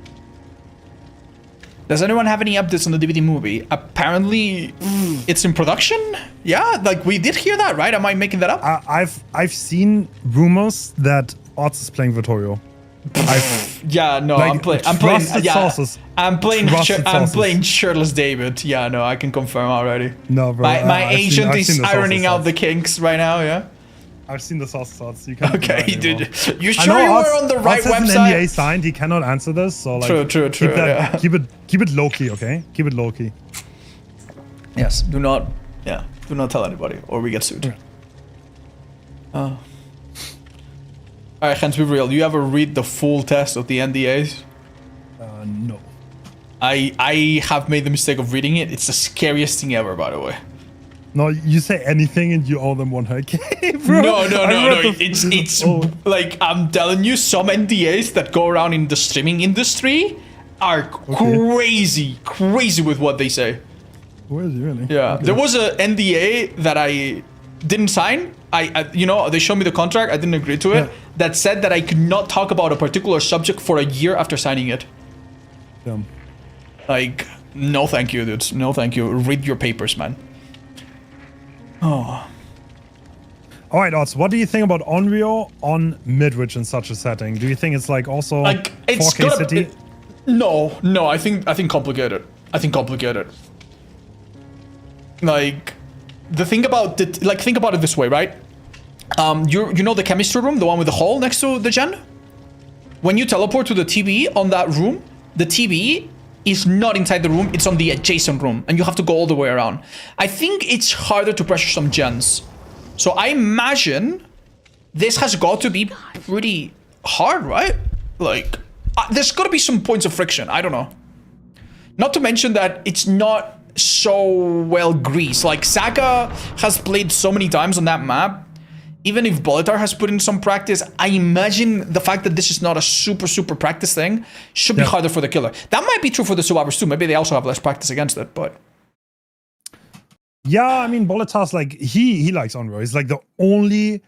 Does anyone have any updates on the DVD movie? Apparently, it's in production? Yeah, like we did hear that, right? Am I making that up? I've seen rumors that Odds is playing Vittorio. Yeah, no, like, I'm playing sources. shirtless David. Yeah, no, I can confirm already. No, bro. My agent is ironing out the kinks right now, yeah? I've seen the sources, Odds. You can't. Okay, dude. You sure you were on the right website? Odds has an NDA signed. He cannot answer this, so like. True. Keep it low key, okay? Keep it low key. Yes. Do not tell anybody, or we get sued. Oh. Alright, Hans, be real. You ever read the full test of the NDAs? No. I have made the mistake of reading it. It's the scariest thing ever, by the way. No, you say anything and you owe them 100k, bro. No. It's like, I'm telling you, some NDAs that go around in the streaming industry are crazy with what they say. Where is he really? Yeah, okay. There was a NDA that I didn't sign. They showed me the contract. I didn't agree to it. Yeah. That said that I could not talk about a particular subject for a year after signing it. Yeah. Like, no thank you, dudes. No thank you. Read your papers, man. Oh. All right, Odds, what do you think about Onryo on Midwich in such a setting? Do you think it's like also like it's 4K city? No. I think complicated. Like, think about it this way, right? You know the chemistry room, the one with the hole next to the gen? When you teleport to the TV on that room, the TV is not inside the room, it's on the adjacent room, and you have to go all the way around. I think it's harder to pressure some gens. So I imagine this has got to be pretty hard, right? Like, there's got to be some points of friction, I don't know. Not to mention that it's not so well greased. Like, Zaka has played so many times on that map. Even if Boletar has put in some practice, I imagine the fact that this is not a super practice thing should be harder for the killer. That might be true for the survivors too. Maybe they also have less practice against it, but... Yeah, I mean, Boletar's like, he likes Onryo. He's like the only,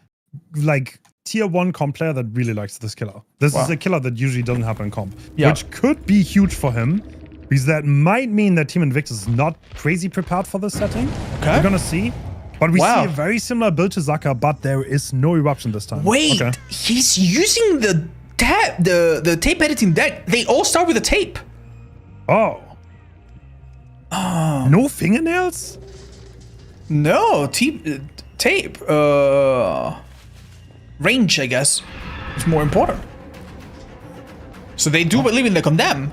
like, tier 1 comp player that really likes this killer. This is a killer that usually doesn't happen in comp, which could be huge for him, because that might mean that Team Invictus is not crazy prepared for this setting. Okay. We're gonna see. But we see a very similar build to Zaka, but there is no eruption this time. Wait, he's using the tape editing deck. They all start with a tape. Oh. No fingernails? No, tape. Range, I guess, is more important. So they do believe in the condemn.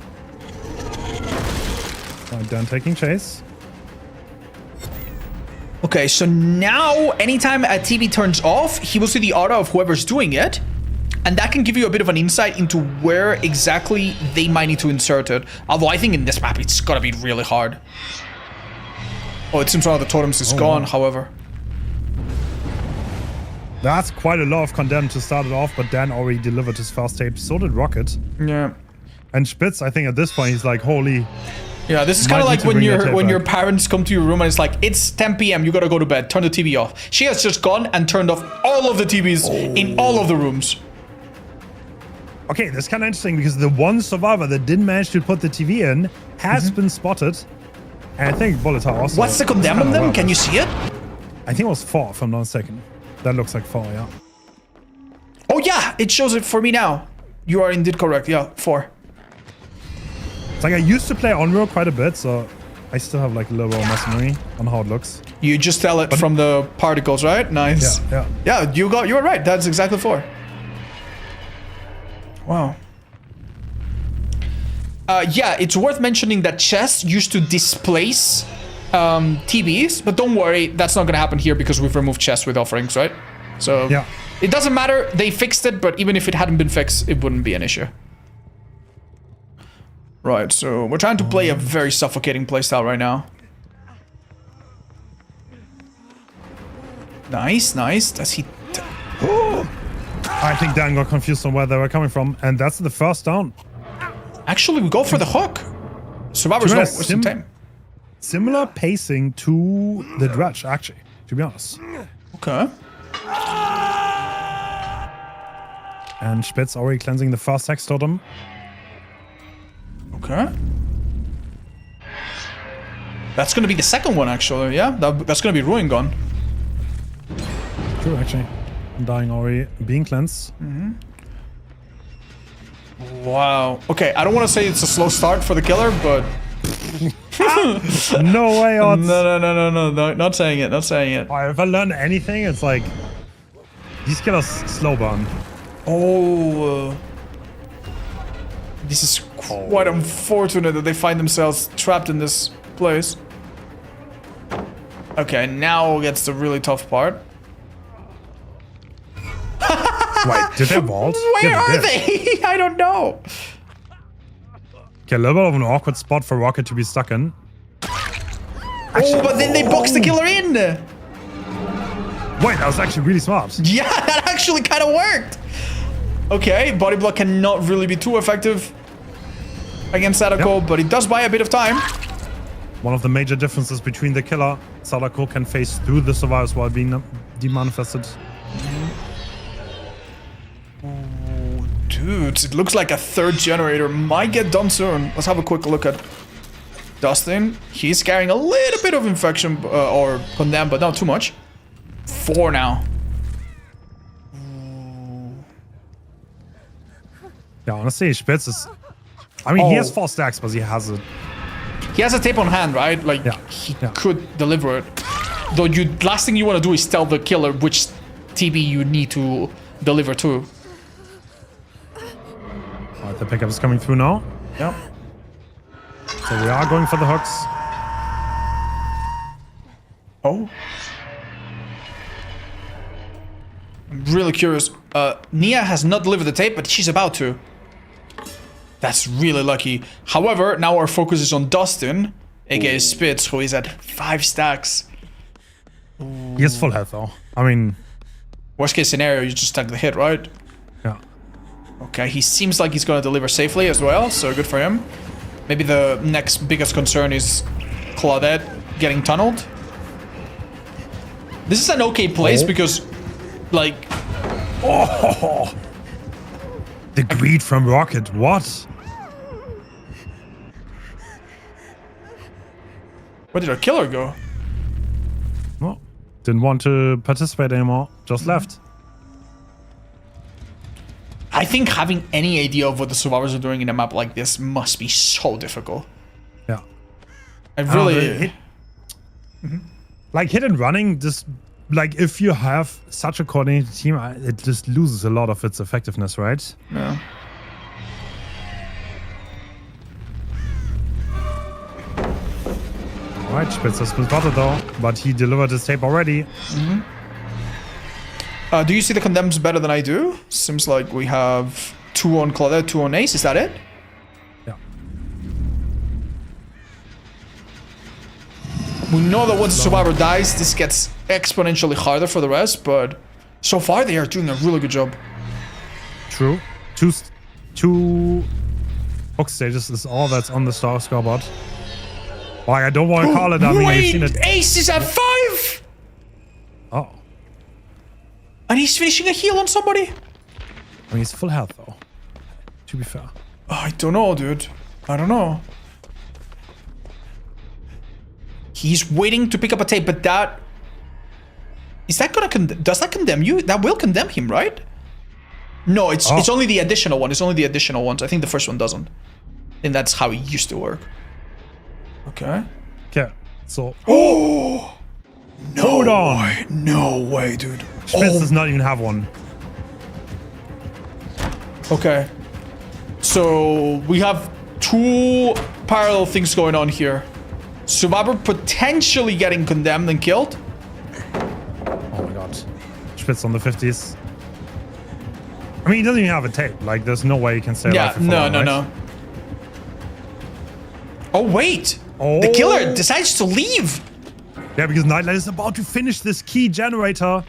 Done taking chase. Okay, so now anytime a TV turns off, he will see the aura of whoever's doing it. And that can give you a bit of an insight into where exactly they might need to insert it. Although I think in this map, it's gotta be really hard. Oh, it seems one of the totems is gone, however. That's quite a lot of condemn to start it off, but Dan already delivered his first tape. So did Rocket. Yeah. And Spitz, I think at this point, he's like, holy... Yeah, this is kind of like when your parents come to your room and it's like, it's 10 p.m. You gotta go to bed. Turn the TV off. She has just gone and turned off all of the TVs in all of the rooms. Okay, that's kind of interesting because the one survivor that didn't manage to put the TV in has been spotted. And I think Boletar also... What's the condemn on them? Can you see it? I think it was 4, if I'm not mistaken. That looks like 4, yeah. Oh yeah, it shows it for me now. You are indeed correct. Yeah, 4. It's like I used to play Onryo quite a bit, so I still have like a little bit of memory on how it looks. You just tell it from the particles, right? Nice. Yeah. Yeah, you were right. That's exactly 4. Wow. Yeah, it's worth mentioning that chests used to displace TBs, but don't worry, that's not gonna happen here because we've removed chests with offerings, right? So yeah, it doesn't matter. They fixed it, but even if it hadn't been fixed, it wouldn't be an issue. Right, so we're trying to play a very suffocating playstyle right now. Nice, nice. Does he... I think Dan got confused on where they were coming from, and that's the first down. Actually, we go for the hook. Survivor's not wasting time. Similar pacing to the Dredge, actually, to be honest. Okay. And Spitz already cleansing the first Hex Totem. Okay. That's gonna be the second one, actually. Yeah, that's gonna be Ruin gone. True, actually. Dying already being cleansed. Wow. Okay, I don't want to say it's a slow start for the killer, but... No way, odds. No, not saying it, not saying it. If I learned anything, it's like... These killers slow burn. Oh... This is quite unfortunate that they find themselves trapped in this place. Okay, now gets the really tough part. Wait, did they vault? Where are they? I don't know. Okay, a little bit of an awkward spot for Rocket to be stuck in. Actually, but then they box the killer in. Wait, that was actually really smart. Yeah, that actually kind of worked. Okay, body block cannot really be too effective against Sadako, but it does buy a bit of time. One of the major differences between the killer, Sadako can phase through the survivors while being demanifested. Oh, dude, it looks like a third generator might get done soon. Let's have a quick look at Dustin. He's carrying a little bit of infection or condemn, but not too much. 4 now. Yeah, honestly, Spitz is... I mean, he has 4 stacks, but he has a... He has a tape on hand, right? Like, he could deliver it. Though, last thing you want to do is tell the killer which TB you need to deliver to. Alright, the pickup is coming through now. Yep. So we are going for the hooks. Oh. I'm really curious. Nia has not delivered the tape, but she's about to. That's really lucky. However, now our focus is on Dustin, aka Spitz, who is at 5 stacks. He has full health though. I mean... Worst case scenario, you just take the hit, right? Yeah. Okay, he seems like he's gonna deliver safely as well, so good for him. Maybe the next biggest concern is Claudette getting tunneled. This is an okay place because, like... Oh! The greed from Rocket, what? Where did our killer go? Well, didn't want to participate anymore, just left. I think having any idea of what the survivors are doing in a map like this must be so difficult. Yeah. I really... Like, hit and running, just... Like, if you have such a coordinated team, it just loses a lot of its effectiveness, right? Yeah. Alright, Spitz has been spotted though, but he delivered his tape already. Do you see the condemns better than I do? Seems like we have 2 on Claudette, 2 on Ace. Is that it? Yeah. We know that once a survivor dies, this gets exponentially harder for the rest, but so far they are doing a really good job. True. Two hook stages is all that's on the scoreboard. Like, I don't want to call it. I mean, I've seen it. Ace is at 5! Oh. And he's finishing a heal on somebody? I mean, he's full health, though. To be fair. I don't know, dude. I don't know. He's waiting to pick up a tape, but that... Is that gonna does that condemn you? That will condemn him, right? No, it's only the additional one. It's only the additional ones. I think the first one doesn't. And that's how it used to work. Okay. Okay. So... Oh! No Hold on! way. No way, dude. Spitz does not even have one. Okay. So we have two parallel things going on here. Survivor potentially getting condemned and killed. Oh my god. Spitz on the 50s. I mean, he doesn't even have a tape. Like, there's no way he can stay alive for long, no. Oh, wait. Oh. The killer decides to leave. Yeah, because Nightlight is about to finish this key generator.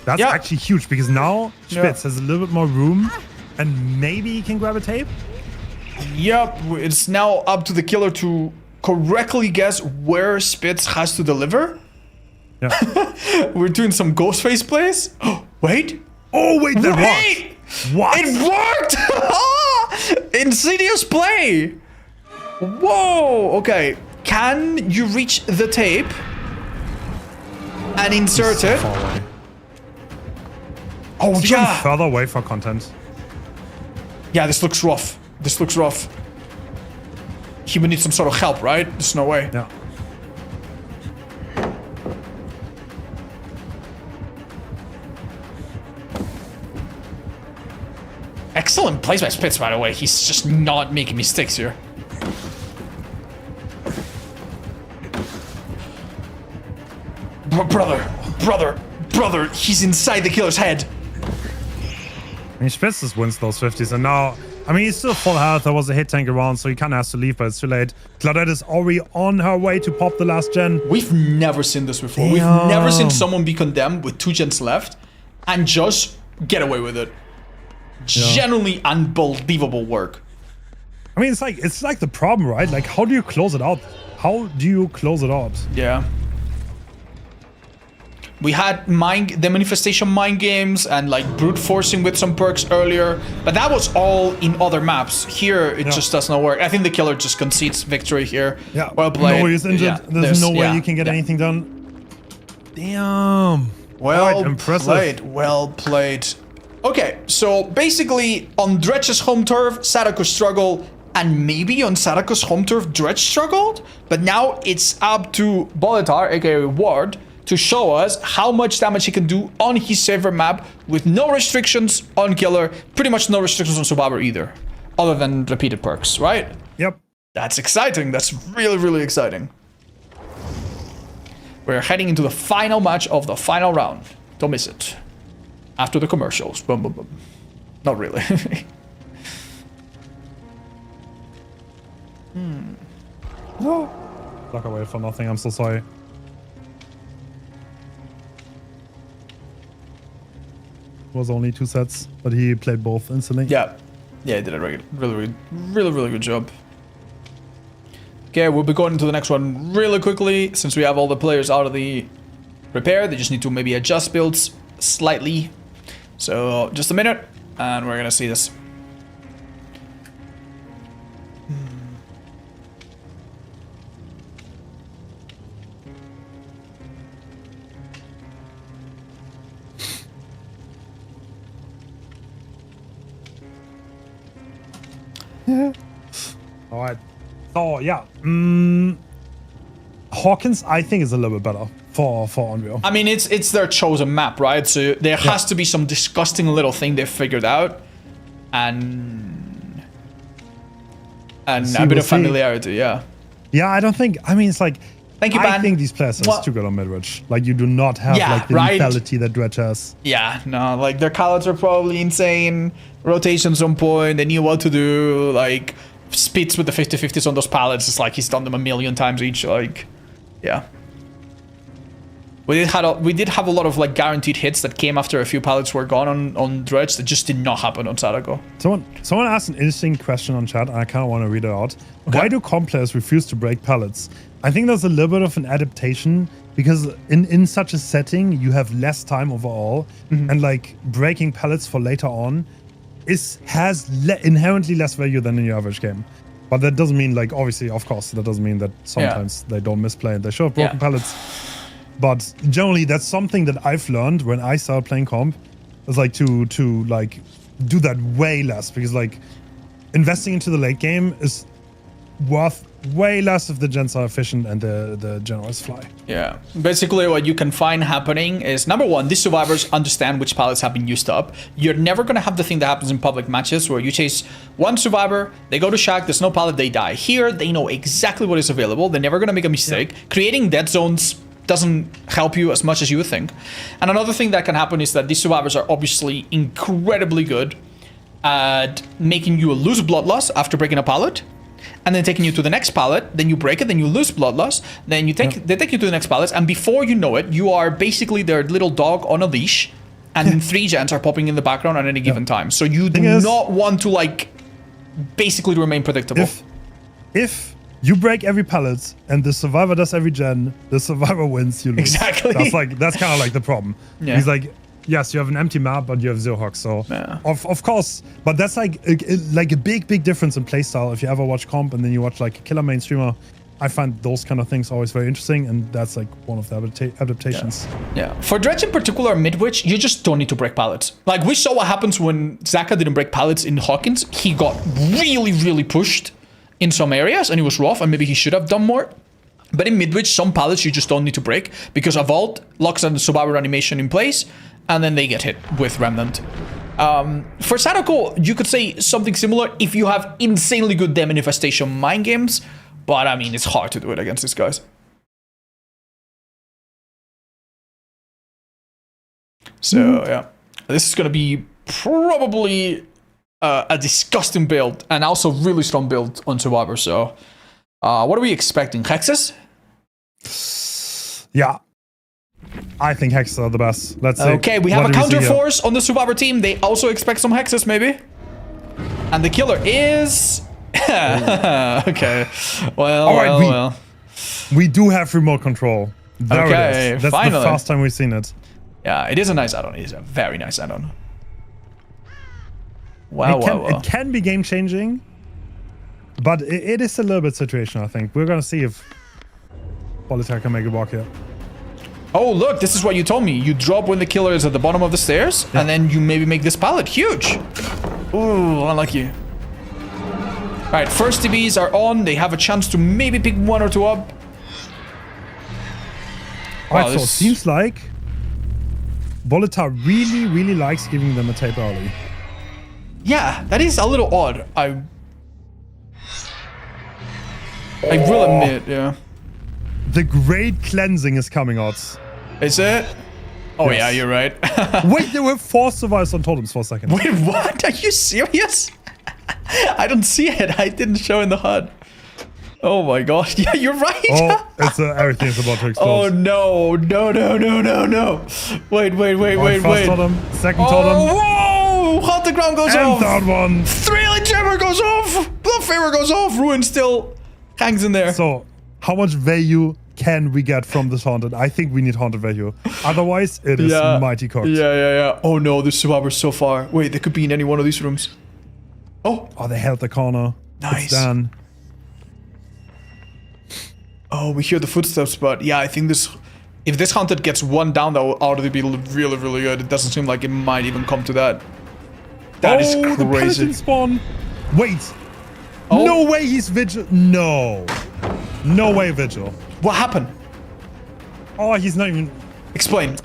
That's actually huge because now Spitz has a little bit more room and maybe he can grab a tape. Yep, it's now up to the killer to correctly guess where Spitz has to deliver. Yeah. We're doing some ghost face plays. Wait. Oh, wait, that worked. What? It worked! Insidious play. Whoa, okay. Can you reach the tape and insert it? Oh, it's even further away for content. Yeah, this looks rough. This looks rough. He would need some sort of help, right? There's no way. Yeah. Excellent plays by Spitz, by the way. He's just not making mistakes here. Brother, he's inside the killer's head. I mean, Spitz just wins those 50s, and now, I mean, he's still full health. There was a hit tank around, so he kind of has to leave, but it's too late. Claudette is already on her way to pop the last gen. We've never seen this before. Damn. We've never seen someone be condemned with 2 gens left and just get away with it. Genuinely unbelievable work. I mean, it's like the problem, right? Like, how do you close it out? How do you close it out? Yeah. We had the manifestation mind games and like brute forcing with some perks earlier, but that was all in other maps. Here, it just does not work. I think the killer just concedes victory here. Yeah. Well played. No, he's injured. Yeah, there's no way you can get anything done. Damn. Well played. Well played. Okay, so basically on Dredge's home turf, Sadako struggled, and maybe on Sadako's home turf, Dredge struggled, but now it's up to Boletar, aka Ward, to show us how much damage he can do on his favorite map with no restrictions on killer, pretty much no restrictions on survivor either, other than repeated perks, right? Yep. That's exciting. That's really, really exciting. We're heading into the final match of the final round. Don't miss it. After the commercials. Boom, boom, boom. Not really. No. Lock away for nothing. I'm so sorry. It was only 2 sets, but he played both instantly. Yeah. Yeah, he did a really good job. Okay, we'll be going into the next one really quickly, since we have all the players out of the repair. They just need to maybe adjust builds slightly. So, just a minute, and we're gonna see this. All right. So yeah, Hawkins I think is a little bit better for Onryo. I mean, it's their chosen map, right? So there has to be some disgusting little thing they've figured out, and a bit of familiarity. Yeah. Yeah, I don't think. I mean, it's like. Thank you, Ben. I think these players are too good on mid-range. Like, you do not have like the lethality that Dredge has. Yeah, no, like their callouts are probably insane. Rotations on point. They knew what to do. Like spits with the 50-50s on those pallets. It's like he's done them a million times each. Like, yeah. We did have a lot of like guaranteed hits that came after a few pallets were gone on Dredge that just did not happen on Sadako. Someone asked an interesting question on chat, and I kind of want to read it out. Okay. Why do comp players refuse to break pallets? I think there's a little bit of an adaptation because in such a setting you have less time overall, and like breaking pallets for later on has inherently less value than in your average game. But that doesn't mean, like, obviously, of course, that doesn't mean that sometimes they don't misplay and they should have broken pallets. But generally, that's something that I've learned when I started playing comp. Is like to like do that way less, because like investing into the late game is worth way less if the gens are efficient and the generals fly. Yeah. Basically, what you can find happening is, number one, these survivors understand which pallets have been used up. You're never going to have the thing that happens in public matches where you chase one survivor, they go to shack, there's no pallet, they die. Here, they know exactly what is available. They're never going to make a mistake. Yeah. Creating dead zones doesn't help you as much as you would think. And another thing that can happen is that these survivors are obviously incredibly good at making you lose blood loss after breaking a pallet, and then taking you to the next pallet, then you break it, then you lose blood loss, then you take they take you to the next pallet, and before you know it, you are basically their little dog on a leash, and 3 gens are popping in the background at any given time. So you do not want to, like, basically remain predictable. If you break every pallet and the survivor does every gen, the survivor wins, you lose. Exactly. That's kind of like the problem. Yeah. He's like, yes, you have an empty map, but you have 0 hogs. So of course, but that's like a big difference in playstyle. If you ever watch comp and then you watch like a killer main streamer, I find those kind of things always very interesting, and that's like one of the adaptations. Yeah. For Dredge in particular, mid-witch, you just don't need to break pallets. Like, we saw what happens when Zaka didn't break pallets in Hawkins. He got really pushed in some areas, and it was rough, and maybe he should have done more. But in mid-witch, some pallets you just don't need to break, because a vault locks on the survivor animation in place, and then they get hit with Remnant. For Sadako, you could say something similar if you have insanely good Demon Infestation mind games, but I mean, it's hard to do it against these guys. So, yeah. This is going to be probably a disgusting build, and also really strong build on Survivor, so... what are we expecting? Hexes? Yeah. I think hexes are the best. Let's see. Okay, we have a counter force on the Survivor team. They also expect some hexes, maybe. And the killer is... okay. Well. We do have remote control. There it is. That's finally the first time we've seen it. Yeah, it is a nice add-on. It is a very nice add-on. It can be game-changing, but it is a little bit situational, I think. We're going to see if Boletar can make it walk here. Oh, look, this is what you told me. You drop when the killer is at the bottom of the stairs, and then you maybe make this pallet huge. Ooh, unlucky. All right, first TBs are on. They have a chance to maybe pick 1 or 2 up. Alright, so it seems like Boletar really likes giving them a tape early. Yeah, that is a little odd. I will admit, yeah. The Great Cleansing is coming out. Is it? Oh, yes. Yeah, you're right. Wait, there were 4 survivors on totems for a second. Wait, what? Are you serious? I don't see it. I didn't show in the HUD. Oh my gosh. Yeah, you're right. Oh, it's everything is about to explode. Oh no. No. Wait. First totem, second totem. Whoa! Haunted Ground goes off. And third one. Thrilling Tremor goes off. Blood Favor goes off. Ruin still hangs in there. So, how much value can we get from this Haunted? I think we need Haunted value. Otherwise, it is mighty cooked. Yeah. Oh no, the survivor's so far. Wait, they could be in any one of these rooms. Oh, they held the corner. Nice. It's done. Oh, we hear the footsteps, but yeah, I think this... If this Haunted gets 1 down, that will already be really good. It doesn't seem like it might even come to that. That is crazy. The Pelican spawn. Wait. Oh. No way he's Vigil. No way Vigil. What happened? Oh, he's not even... Explain.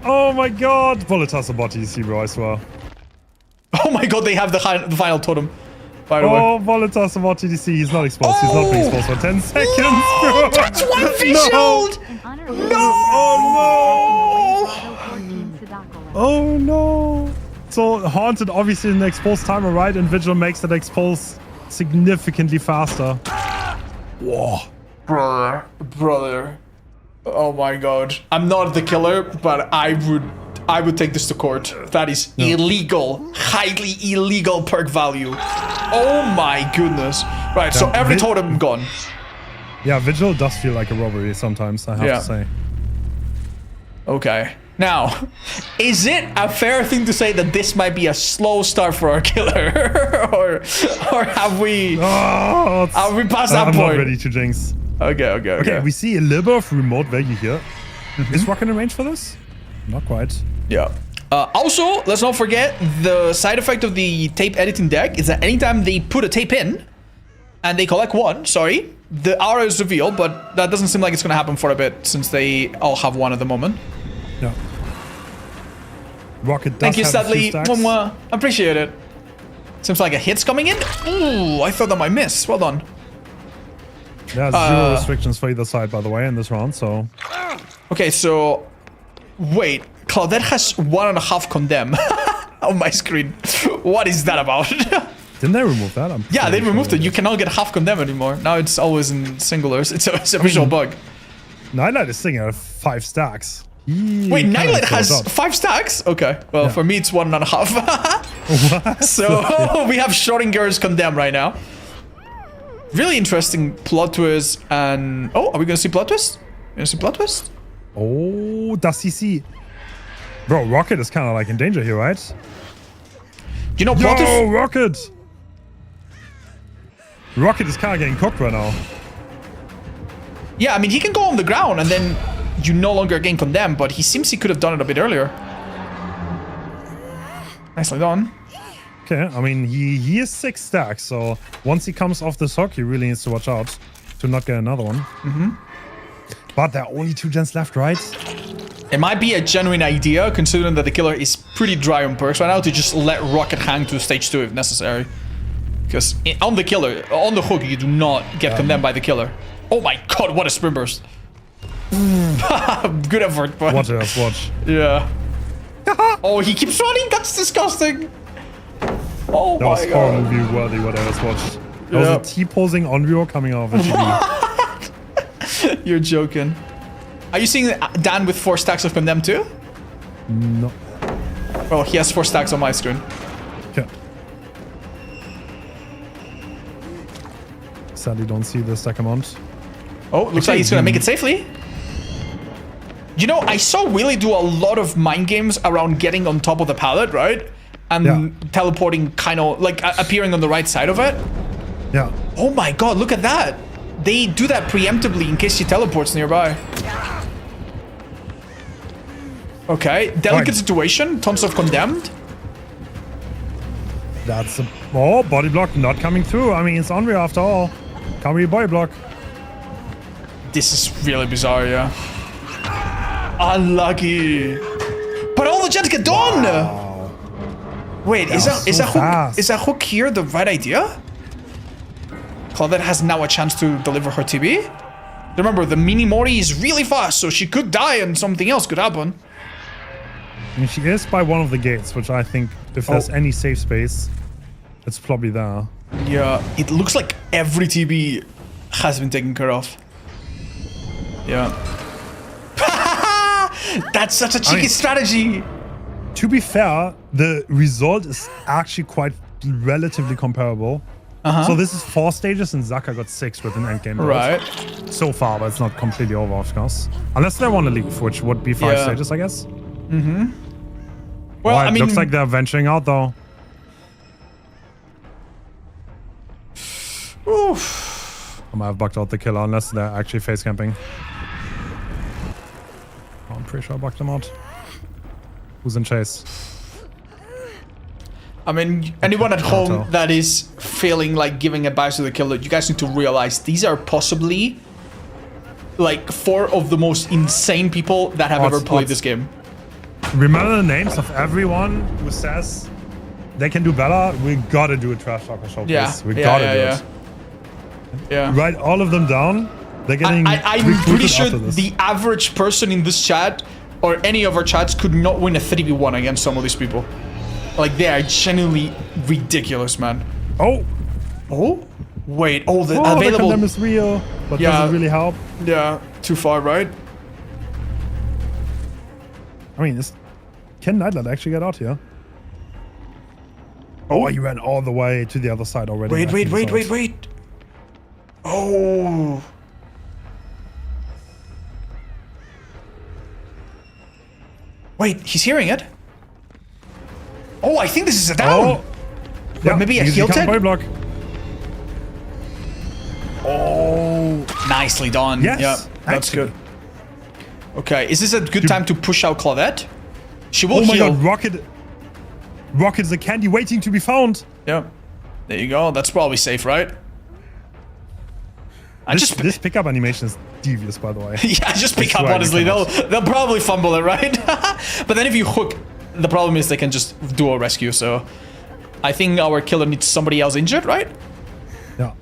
Oh my god. Boletar's a bot, you see, bro, I swear. Oh my god, they have the final totem. By the way. Oh, Boletar's a bot TDC. He's not exposed. He's not being exposed for 10 seconds, bro. That's 1 V-shield! No! Oh no! So Haunted obviously in the exposed timer, right? And Vigil makes that expose significantly faster. Whoa. Brother. Oh my god. I'm not the killer, but I would take this to court. That is illegal. Highly illegal perk value. Oh my goodness. Right, so every totem gone. Yeah, Vigil does feel like a robbery sometimes, I have to say. Okay. Now, is it a fair thing to say that this might be a slow start for our killer? or have we passed that point? I'm not ready to jinx. Okay. We see a little bit of remote value here. Is Rocket in range for this? Not quite. Yeah. Also, let's not forget the side effect of the tape editing deck is that anytime they put a tape in and they collect 1, sorry, the aura is revealed, but that doesn't seem like it's going to happen for a bit since they all have 1 at the moment. Yeah. Rocket does Thank you, have Sadly. a few stacks. Mwah. Appreciate it. Seems like a hit's coming in. Ooh, I thought that might miss. Well done. There's 0 restrictions for either side, by the way, in this round, so... Okay, so... Wait. Claudette has 1.5 condemn on my screen. What is that about? Didn't they remove that? Yeah, they removed it. You cannot get half condemn anymore. Now it's always in singulars. It's a visual bug. Nightlight is sitting at 5 stacks. Wait, Nightlight has 5 stacks? Okay. Well, for me, it's 1.5. So we have Schrodinger's condemn right now. Really interesting plot twist. And oh, are we gonna see plot twist? Gonna see plot twist? Oh, does he see? Bro, Rocket is kind of like in danger here, right? You know, plot twist. Yo, Rocket! Rocket is kind of getting cooked right now. Yeah, I mean, he can go on the ground and then you no longer gain condemn, but he seems he could have done it a bit earlier. Nicely done. Okay, I mean, he is 6 stacks, so once he comes off this hook, he really needs to watch out to not get another one. But there are only 2 gens left, right? It might be a genuine idea, considering that the killer is pretty dry on perks right now, to just let Rocket hang to stage 2 if necessary. Because on the killer, on the hook, you do not get condemned by the killer. Oh my god, what a sprint burst. Good effort, but... Watch. Yeah. Oh, he keeps running? That's disgusting. Oh that my was god. horror movie worthy what I just watched. That was a T-posing Onryo coming off a TV. You're joking. Are you seeing Dan with 4 stacks of condemn too? No. Well, he has 4 stacks on my screen. Yeah. Sadly, don't see the stack amount. Oh, looks like he's gonna make it safely. You know, I saw Willie do a lot of mind games around getting on top of the pallet, right? And teleporting, kind of like appearing on the right side of it. Yeah. Oh my god, look at that. They do that preemptively in case he teleports nearby. Okay, delicate situation. Tons of condemned. That's a... Oh, body block not coming through. I mean, it's Onryo after all. Can't be body block. This is really bizarre, yeah. Unlucky. But all the gens get done! Wow. Wait, is that hook here the right idea? Claudette has now a chance to deliver her TB. Remember, the mini Mori is really fast, so she could die and something else could happen. I mean, she is by one of the gates, which I think if there's any safe space, it's probably there. Yeah, it looks like every TB has been taken care of. Yeah. That's such a cheeky strategy. To be fair, the result is actually quite relatively comparable. So this is 4 stages and Zaka got 6 with an endgame build. Right. So far, but it's not completely over, of course. Unless they want to leave, which would be 5 stages, I guess. Well, I mean... looks like they're venturing out, though. Oof. I might have bugged out the killer, unless they're actually face camping. Oh, I'm pretty sure I bugged them out. Who's in chase? I mean, anyone at home that is feeling like giving advice to the killer, you guys need to realize these are possibly like 4 of the most insane people that have ever played this game. Remember the names of everyone who says they can do better? We gotta do a trash talker showcase. Yeah. We gotta do it. Yeah. Write all of them down. They're getting I'm pretty sure after this. the average person in this chat or any of our chats could not win a 3v1 against some of these people. Like, they are genuinely ridiculous, man. Oh! Wait, the the available... condemn is real, but doesn't really help. Yeah, too far, right? I mean, can Nightlight actually get out here? Oh, you ran all the way to the other side already. Wait. Oh. Wait, he's hearing it? Oh, I think this is a down. Yeah, maybe a heel tag? Block. Oh, nicely done. Yes, yeah, that's good. Okay, is this a good time to push out Claudette? She will heal. Oh my god, Rocket is a candy waiting to be found. Yeah, there you go. That's probably safe, right? This pickup animation is devious, by the way. Yeah, just pick up, honestly. They'll probably fumble it, right? But then if you hook, the problem is they can just do a rescue, so... I think our killer needs somebody else injured, right? Yeah.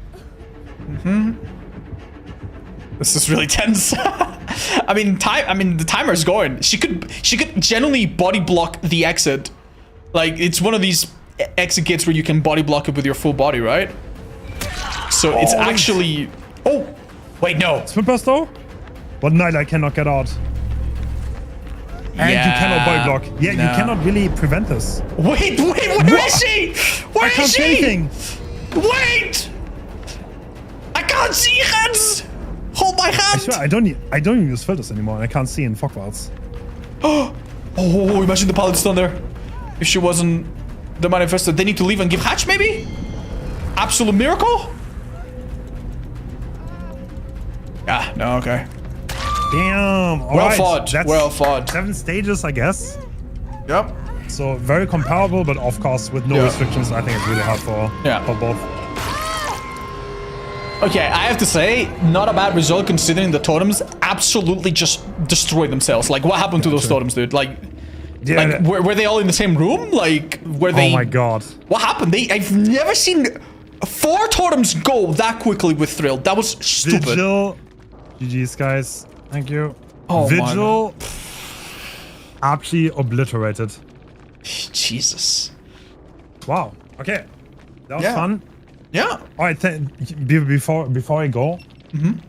This is really tense. I mean, the timer's going. She could genuinely body block the exit. Like, it's one of these exit kits where you can body block it with your full body, right? So it's actually... Oh! Wait, no. Swim burst though? But Nyla cannot get out. And you cannot body block. Yeah, you cannot really prevent this. Wait, where is she? Where is she? I can't see anything. Wait! I can't see hands! Hold my hand! I swear, I don't even use filters anymore, and I can't see in fog clouds. Oh, imagine the pilot's down there. If she wasn't the manifesto, they need to leave and give hatch, maybe? Absolute miracle? Ah, no, okay. Damn. Well fought. Well fought. 7 stages, I guess. Yep. So very comparable, but of course with no restrictions. I think it's really hard for both. Okay, I have to say, not a bad result considering the totems absolutely just destroyed themselves. Like, what happened to those totems, dude? Like, were they all in the same room? Like, were they... Oh my god. What happened? I've never seen 4 totems go that quickly with Thrill. That was stupid. Vigil. GG's, guys. Thank you. Oh, Vigil. Actually obliterated. Jesus. Wow. Okay. That was fun. Yeah. All right. Before I go,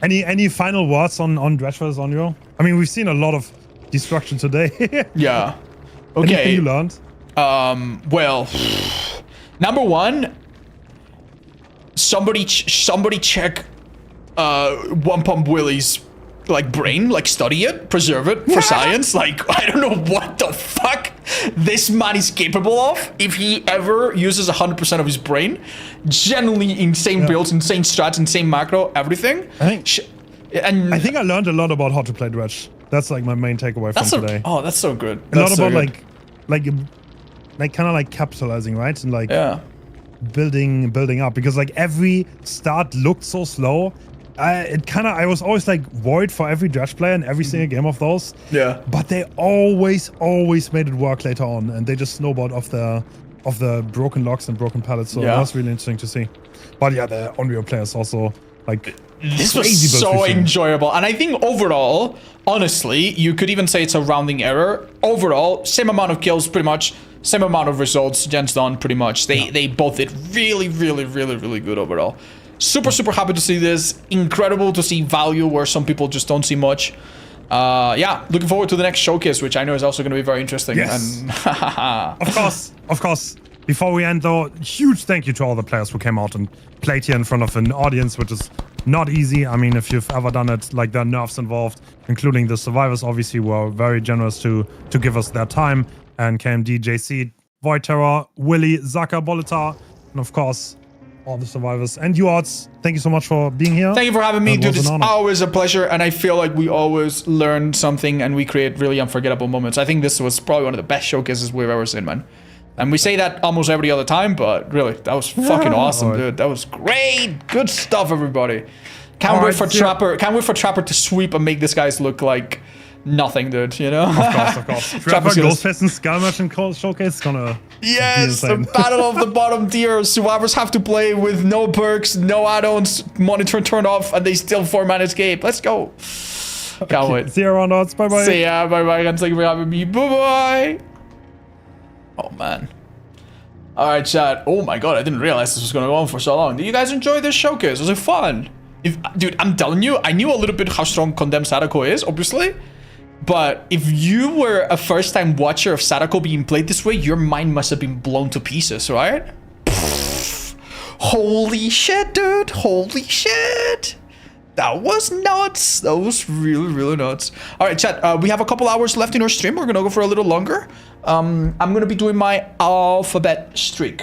any final words on Dredge vs Onryo? I mean, we've seen a lot of destruction today. Yeah. Okay. Anything you learned? Well, number one, somebody check OnePumpWillie's like brain, like study it, preserve it for science. Like, I don't know what the fuck this man is capable of if he ever uses 100% of his brain. Genuinely insane builds, insane strats, insane macro, everything. I think I learned a lot about how to play Dredge. That's like my main takeaway from today. Oh, that's so good. A lot about like kind of like capitalizing, right? And like building up, because like every start looked so slow. I was always like worried for every Dredge player in every single game of those. Yeah. But they always made it work later on, and they just snowballed off the broken locks and broken pallets. So that was really interesting to see. But yeah, the Onryo players also like this was so enjoyable, and I think overall, honestly, you could even say it's a rounding error. Overall, same amount of kills, pretty much. Same amount of results. Gens done pretty much. They both did really good overall. Super happy to see this. Incredible to see value where some people just don't see much. Yeah, looking forward to the next showcase, which I know is also going to be very interesting. Yes. And of course. Before we end though, huge thank you to all the players who came out and played here in front of an audience, which is not easy. I mean, if you've ever done it, like there are nerfs involved, including the survivors, obviously were very generous to give us their time. And KMD, JC, VoidTerror, Willie, Zaka, Boletar, and of course, all the survivors. And you odds, thank you so much for being here. Thank you for having me, dude. It's always a pleasure, and I feel like we always learn something and we create really unforgettable moments. I think this was probably one of the best showcases we've ever seen, man. And we say that almost every other time, but really, that was fucking awesome, dude. That was great. Good stuff, everybody. Can't wait for Trapper to sweep and make this guys look like nothing, dude, you know? Of course. Trapper, Ghostface, and Skull Merchant Showcase is gonna be insane. The battle of the bottom tier. Survivors have to play with no perks, no add-ons, monitor turned off, and they still 4-man escape. Let's go. Can't wait. See you around, odds. Bye-bye. See ya. Bye-bye. And thank you for having me. Bye-bye. Oh, man. All right, chat. Oh, my God. I didn't realize this was going to go on for so long. Did you guys enjoy this showcase? Was it fun? Dude, I'm telling you, I knew a little bit how strong Condemned Sadako is, obviously. But if you were a first-time watcher of Sadako being played this way, your mind must have been blown to pieces, right? Pfft. Holy shit, dude. Holy shit. That was nuts. That was really nuts. All right, chat. We have a couple hours left in our stream. We're going to go for a little longer. I'm going to be doing my alphabet streak.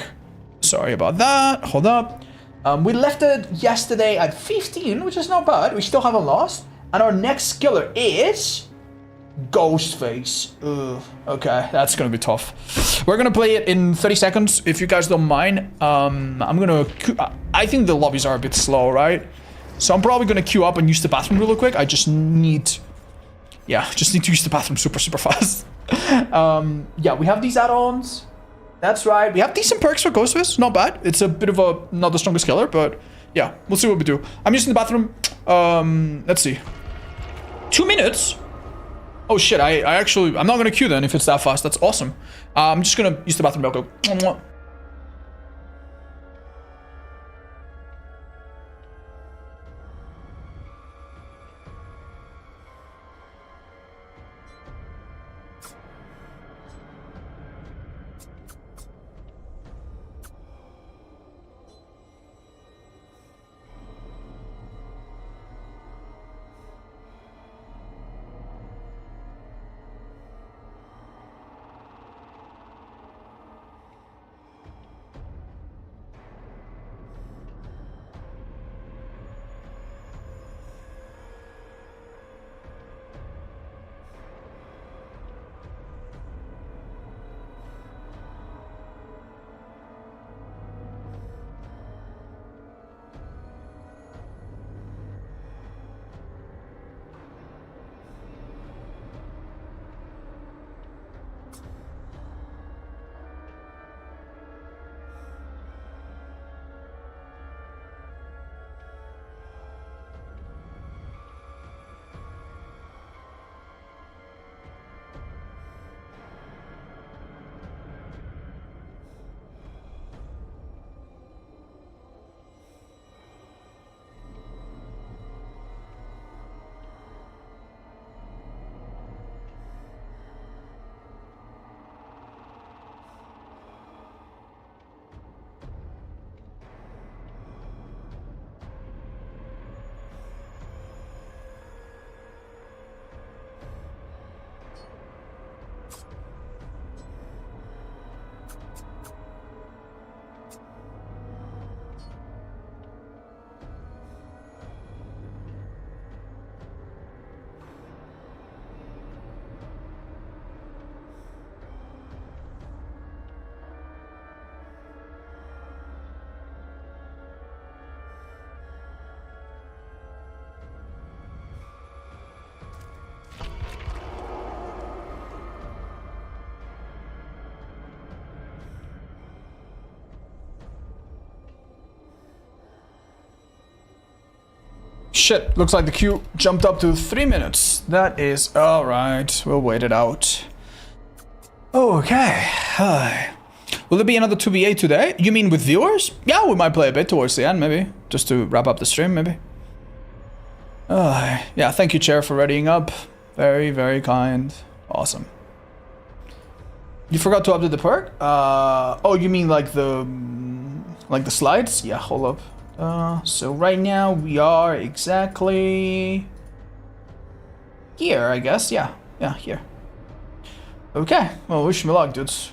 Sorry about that. Hold up. We left it yesterday at 15, which is not bad. We still haven't lost. And our next killer is Ghostface. Ugh. Okay, that's gonna be tough. We're gonna play it in 30 seconds, if you guys don't mind. I think the lobbies are a bit slow, right? So I'm probably gonna queue up and use the bathroom real quick. I just need... Yeah, just need to use the bathroom super fast. Yeah, we have these add-ons. That's right. We have decent perks for Ghostface. Not bad. It's a bit of a... Not the strongest killer, but... Yeah, we'll see what we do. I'm using the bathroom. Let's see. 2 minutes? Oh shit, I actually... I'm not gonna queue then if it's that fast. That's awesome. I'm just gonna use the bathroom real quick. Shit, looks like the queue jumped up to 3 minutes. That is alright. We'll wait it out. Okay. Will there be another 2v8 today? You mean with viewers? Yeah, we might play a bit towards the end, maybe. Just to wrap up the stream, maybe. Yeah, thank you, Chair, for readying up. Very, very kind. Awesome. You forgot to update the perk? Oh, you mean like the slides? Yeah, hold up. So right now we are exactly here, I guess. Yeah, here. Okay, well, wish me luck, dudes.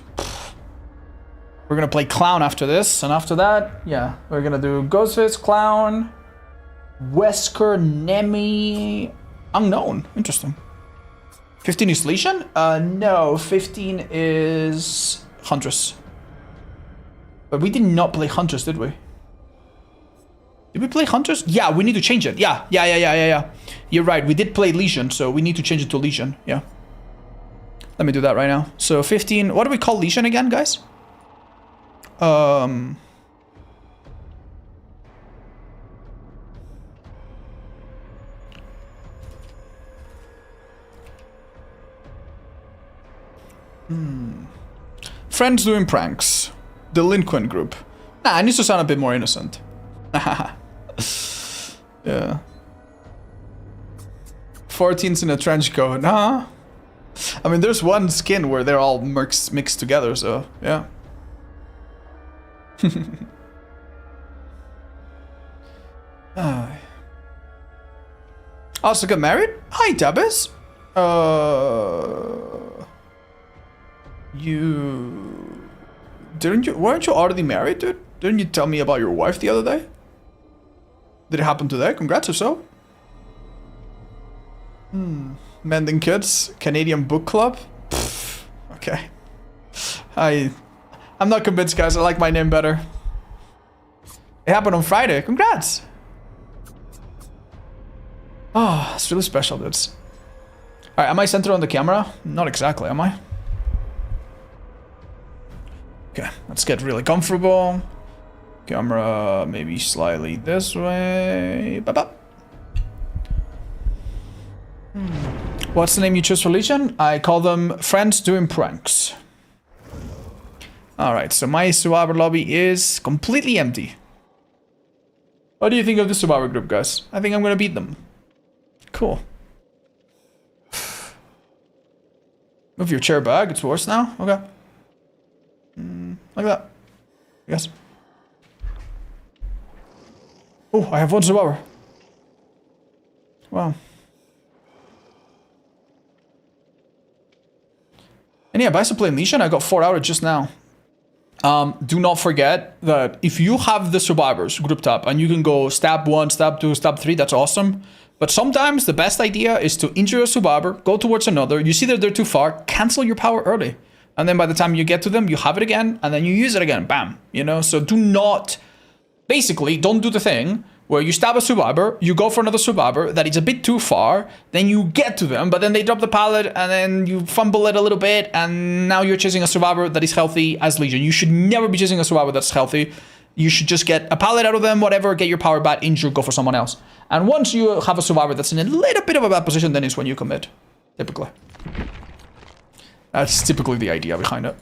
We're gonna play Clown after this, and after that, yeah, we're gonna do Ghostface, Clown, Wesker, Nemi, Unknown. Interesting. 15 is Legion? No, 15 is Huntress. But we did not play Huntress, did we? Did we play Hunters? Yeah, we need to change it. Yeah. You're right. We did play Legion, so we need to change it to Legion. Yeah. Let me do that right now. So 15. What do we call Legion again, guys? Friends doing pranks. Delinquent group. Nah, it needs to sound a bit more innocent. Yeah. 14's in a trench coat. Nah. I mean, there's one skin where they're all mixed together, so yeah. Also got married? Hi, Tabis. Weren't you already married, dude? Didn't you tell me about your wife the other day? Did it happen today? Congrats if so. Mending Kids, Canadian Book Club. Pfft, okay. I'm not convinced, guys. I like my name better. It happened on Friday. Congrats. Oh, it's really special, dudes. Alright, am I centered on the camera? Not exactly, am I? Okay, let's get really comfortable. Camera maybe slightly this way. Ba-ba. What's the name you choose for Legion? I call them friends doing pranks. Alright, so my survivor lobby is completely empty. What do you think of the survivor group, guys? I think I'm gonna beat them. Cool. Move your chair back, it's worse now? Okay. Like that. Yes. Oh, I have one survivor. Wow. And yeah, by playing Legion, I got 4 hours just now. Do not forget that if you have the survivors grouped up and you can go stab 1, stab 2, stab 3, that's awesome. But sometimes the best idea is to injure a survivor, go towards another, you see that they're too far, cancel your power early. And then by the time you get to them, you have it again, and then you use it again, bam. You know, so do not, basically, don't do the thing where you stab a survivor, you go for another survivor that is a bit too far, then you get to them, but then they drop the pallet, and then you fumble it a little bit, and now you're chasing a survivor that is healthy as Legion. You should never be chasing a survivor that's healthy. You should just get a pallet out of them, whatever, get your power back, injure, go for someone else. And once you have a survivor that's in a little bit of a bad position, then is when you commit, typically. That's typically the idea behind it.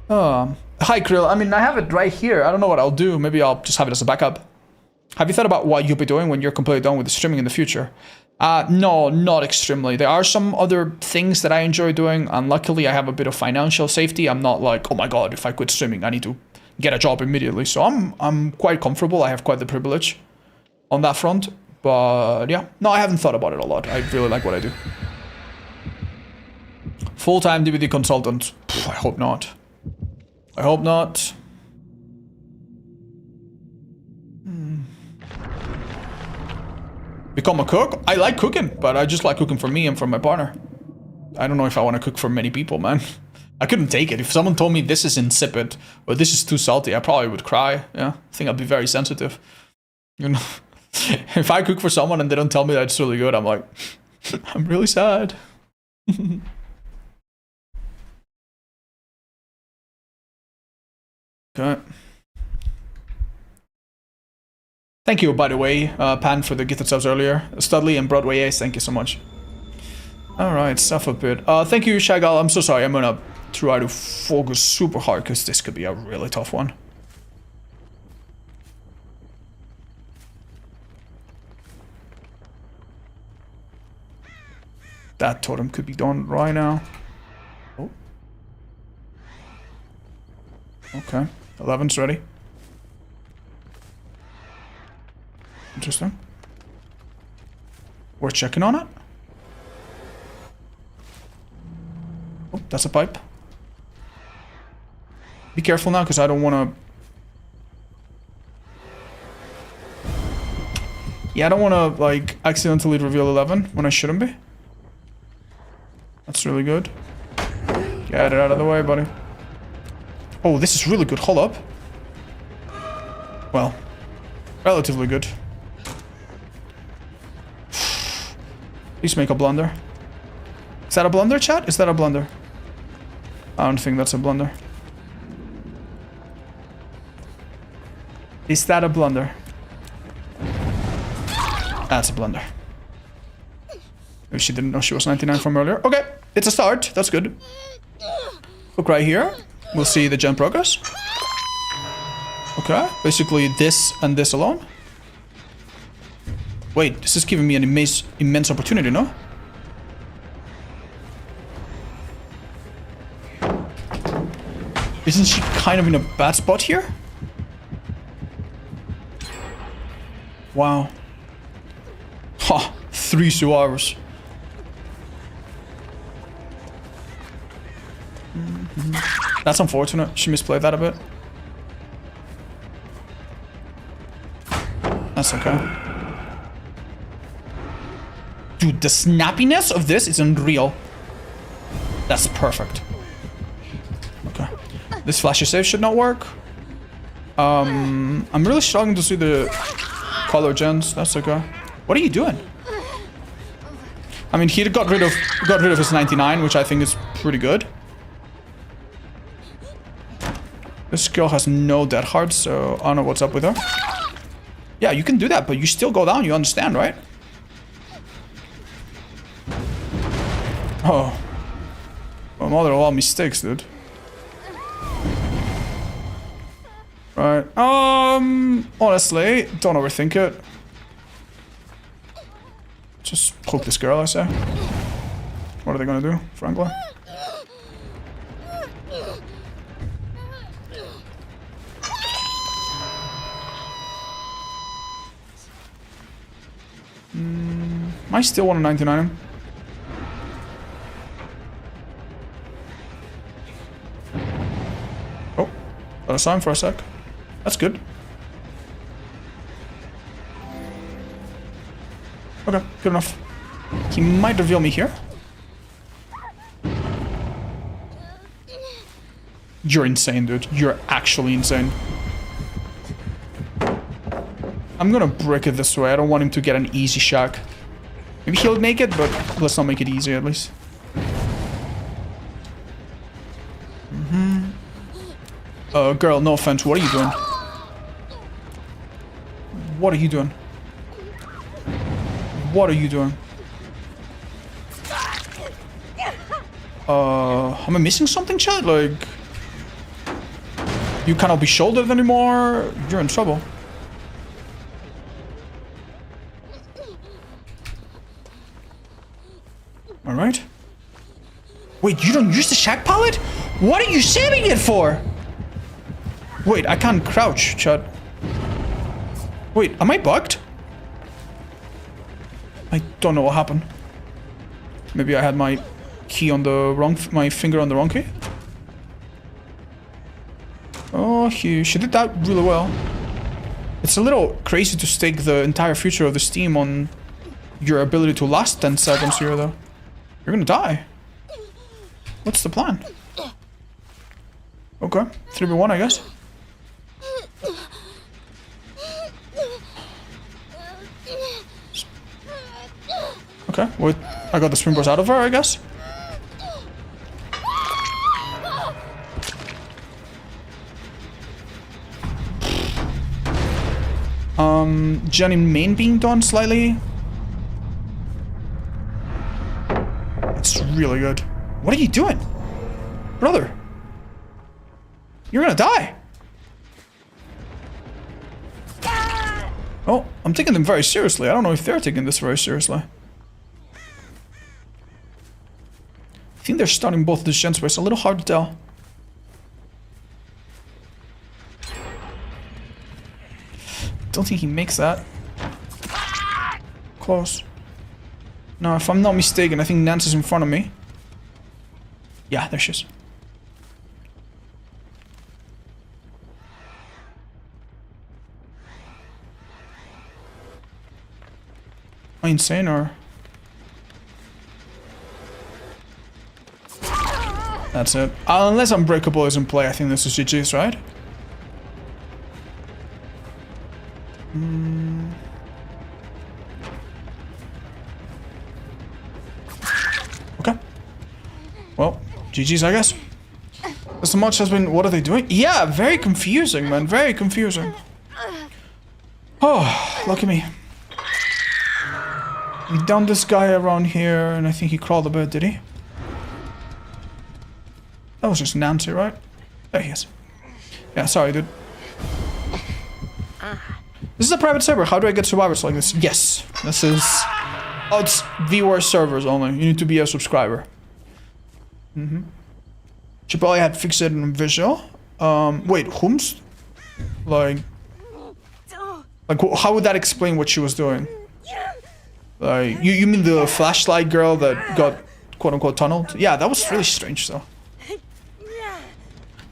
Hi, Krill. I mean, I have it right here. I don't know what I'll do. Maybe I'll just have it as a backup. Have you thought about what you'll be doing when you're completely done with the streaming in the future? No, not extremely. There are some other things that I enjoy doing, and luckily I have a bit of financial safety. I'm not like, oh my god, if I quit streaming, I need to get a job immediately. So I'm quite comfortable. I have quite the privilege on that front. But yeah, no, I haven't thought about it a lot. I really like what I do. Full-time DVD consultant. I hope not. I hope not. Become a cook? I like cooking, but I just like cooking for me and for my partner. I don't know if I want to cook for many people, man. I couldn't take it. If someone told me this is insipid or this is too salty, I probably would cry. Yeah, I think I'd be very sensitive. You know, if I cook for someone and they don't tell me that it's really good, I'm like, I'm really sad. Okay. Thank you, by the way, Pan, for the gifted subs earlier. Studley and Broadway Ace, thank you so much. Alright, suffer a bit. Thank you, Shagal. I'm so sorry. I'm gonna try to focus super hard because this could be a really tough one. That totem could be done right now. Oh. Okay. 11's ready. Interesting. We're checking on it. Oh, that's a pipe. Be careful now, because I don't want to... Yeah, I don't want to, like, accidentally reveal 11 when I shouldn't be. That's really good. Get it out of the way, buddy. Oh, this is really good. Hold up. Well, relatively good. Please make a blunder. Is that a blunder, chat? Is that a blunder? I don't think that's a blunder. Is that a blunder? That's a blunder. Maybe she didn't know she was 99 from earlier. Okay, it's a start. That's good. Hook right here. We'll see the gen progress. Okay, basically this and this alone. Wait, this is giving me an immense opportunity, no? Isn't she kind of in a bad spot here? Wow. Ha! 3 survivors. That's unfortunate. She misplayed that a bit. That's okay. Dude, the snappiness of this is unreal. That's perfect. Okay. This flashy save should not work. I'm really struggling to see the color gens. That's okay. What are you doing? I mean, he got rid of his 99, which I think is pretty good. This girl has no dead hearts, so I don't know what's up with her. Yeah, you can do that, but you still go down, you understand, right? Oh. Well, mother of all mistakes, dude. Right. Honestly, don't overthink it. Just poke this girl, I say. What are they gonna do, Frankly? I still want to 99 him. Oh, thought I saw him for a sec. That's good. Okay, good enough. He might reveal me here. You're insane, dude. You're actually insane. I'm gonna brick it this way. I don't want him to get an easy shack. Maybe he'll make it, but let's not make it easy at least. Girl, no offense. What are you doing? What are you doing? What are you doing? Am I missing something, chat? Like, you cannot be shouldered anymore. You're in trouble. All right. Wait, you don't use the shack pallet? What are you saving it for? Wait, I can't crouch, chat. Wait, am I bugged? I don't know what happened. Maybe I had my key on the wrong, my finger on the wrong key. Oh, she did that really well. It's a little crazy to stake the entire future of this team on your ability to last 10 seconds here, though. You're gonna die. What's the plan? Okay, 3v1, I guess. Okay, wait, I got the springboards out of her, I guess. Jenny main being done slightly. It's really good. What are you doing? Brother. You're gonna die. Oh, I'm taking them very seriously. I don't know if they're taking this very seriously. I think they're starting both the gens, but it's a little hard to tell. Don't think he makes that. Close. No, if I'm not mistaken, I think Nance is in front of me. Yeah, there she is. Am I insane or? That's it. Unless Unbreakable is in play, I think this is GG's, right? Okay. Well, GG's, I guess. This much has been... What are they doing? Yeah, very confusing, man. Very confusing. Oh, look at me. We downed this guy around here, and I think he crawled a bit, did he? That was just Nancy, right? There he is. Yeah, sorry, dude. This is a private server. How do I get survivors like this? Yes. This is... Oh, it's viewer servers only. You need to be a subscriber. She probably had fixed it in visual. Wait, whom's? Like, how would that explain what she was doing? Like, you mean the flashlight girl that got quote-unquote tunneled? Yeah, that was really strange, though.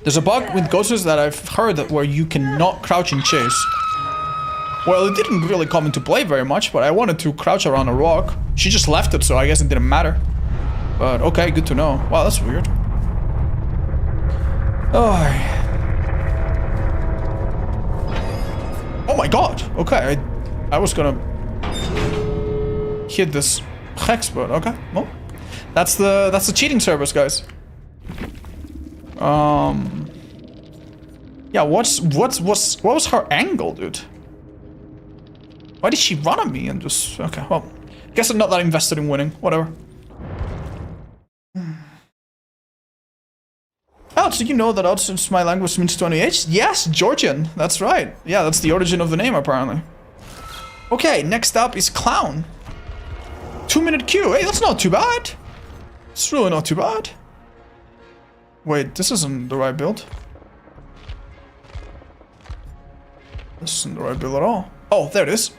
There's a bug with ghosts that I've heard that where you cannot crouch and chase. Well, it didn't really come into play very much, but I wanted to crouch around a rock. She just left it, so I guess it didn't matter. But okay, good to know. Wow, that's weird. Oh my god! Okay, I was gonna... hit this hexpert. Okay, well, that's the cheating service, guys. Yeah, what was her angle, dude? Why did she run at me and just... Okay, well, guess I'm not that invested in winning. Whatever. Oh, so you know that out since my language means 28? Yes, Georgian. That's right. Yeah, that's the origin of the name, apparently. Okay, next up is Clown. 2-minute queue. Hey, that's not too bad. It's really not too bad. Wait, this isn't the right build. This isn't the right build at all. Oh, there it is.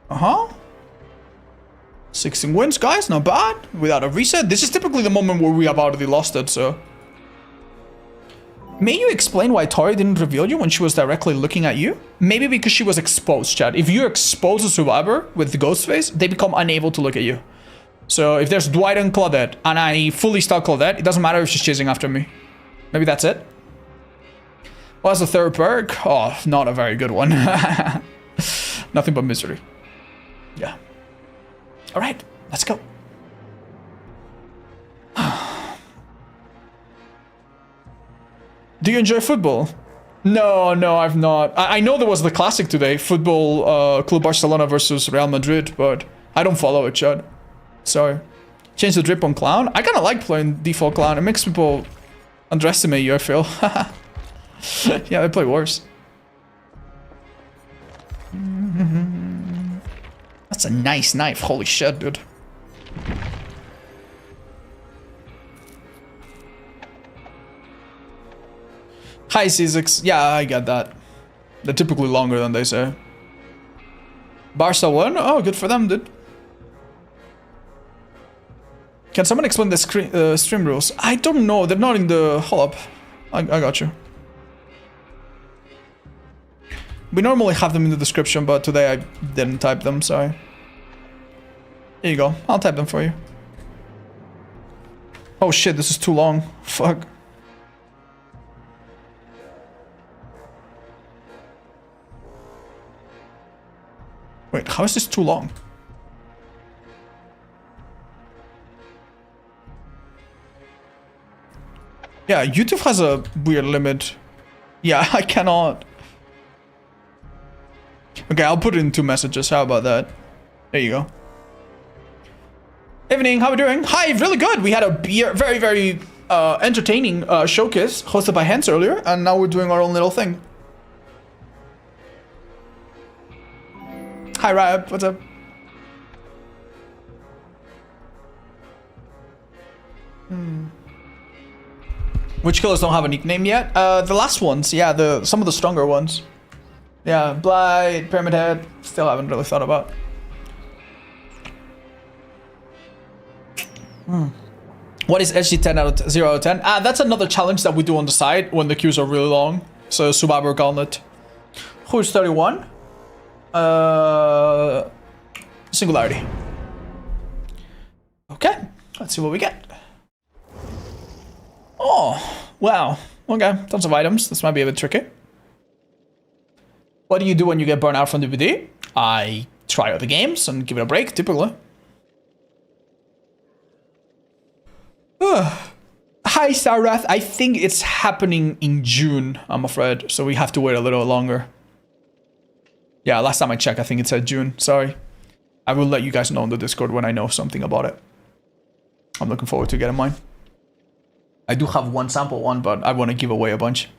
Uh-huh. 16 wins, guys. Not bad. Without a reset. This is typically the moment where we have already lost it, so... May you explain why Tori didn't reveal you when she was directly looking at you? Maybe because she was exposed, chat. If you expose a survivor with the ghost face, they become unable to look at you. So if there's Dwight and Claudette, and I fully stalk Claudette, it doesn't matter if she's chasing after me. Maybe that's it. What's the third perk? Oh, not a very good one. Nothing but misery. Yeah. Alright, let's go. Do you enjoy football? No, I've not. I know there was the classic today, football, Club Barcelona versus Real Madrid, but I don't follow it, Chad. Sorry. Change the drip on Clown. I kind of like playing default Clown. It makes people underestimate you, I feel. Yeah, they play worse. That's a nice knife. Holy shit, dude. Hi, C6. Yeah, I get that. They're typically longer than they say. Barca won? Oh, good for them, dude. Can someone explain the stream rules? I don't know. They're not in the... Hold up. I got you. We normally have them in the description, but today I didn't type them, sorry. Here you go. I'll type them for you. Oh shit, this is too long. Fuck. Wait, how is this too long? Yeah, YouTube has a weird limit. Yeah, I cannot. Okay, I'll put it in 2 messages. How about that? There you go. Evening, how are we doing? Hi, really good. We had a very, very entertaining showcase hosted by Hans earlier, and now we're doing our own little thing. Hi, Riot. What's up? Which killers don't have a nickname yet? The last ones, yeah, some of the stronger ones. Yeah, Blight, Pyramid Head, still haven't really thought about. What is SG 10 out of 0 out of 10? That's another challenge that we do on the side when the queues are really long. So Survivor Gauntlet. Who's 31? Singularity. Okay, let's see what we get. Oh, wow. Okay, tons of items. This might be a bit tricky. What do you do when you get burnt out from DBD? I try other games and give it a break, typically. Hi, Sarath. I think it's happening in June, I'm afraid. So we have to wait a little longer. Yeah, last time I checked, I think it said June. Sorry. I will let you guys know on the Discord when I know something about it. I'm looking forward to getting mine. I do have one sample one, but I want to give away a bunch.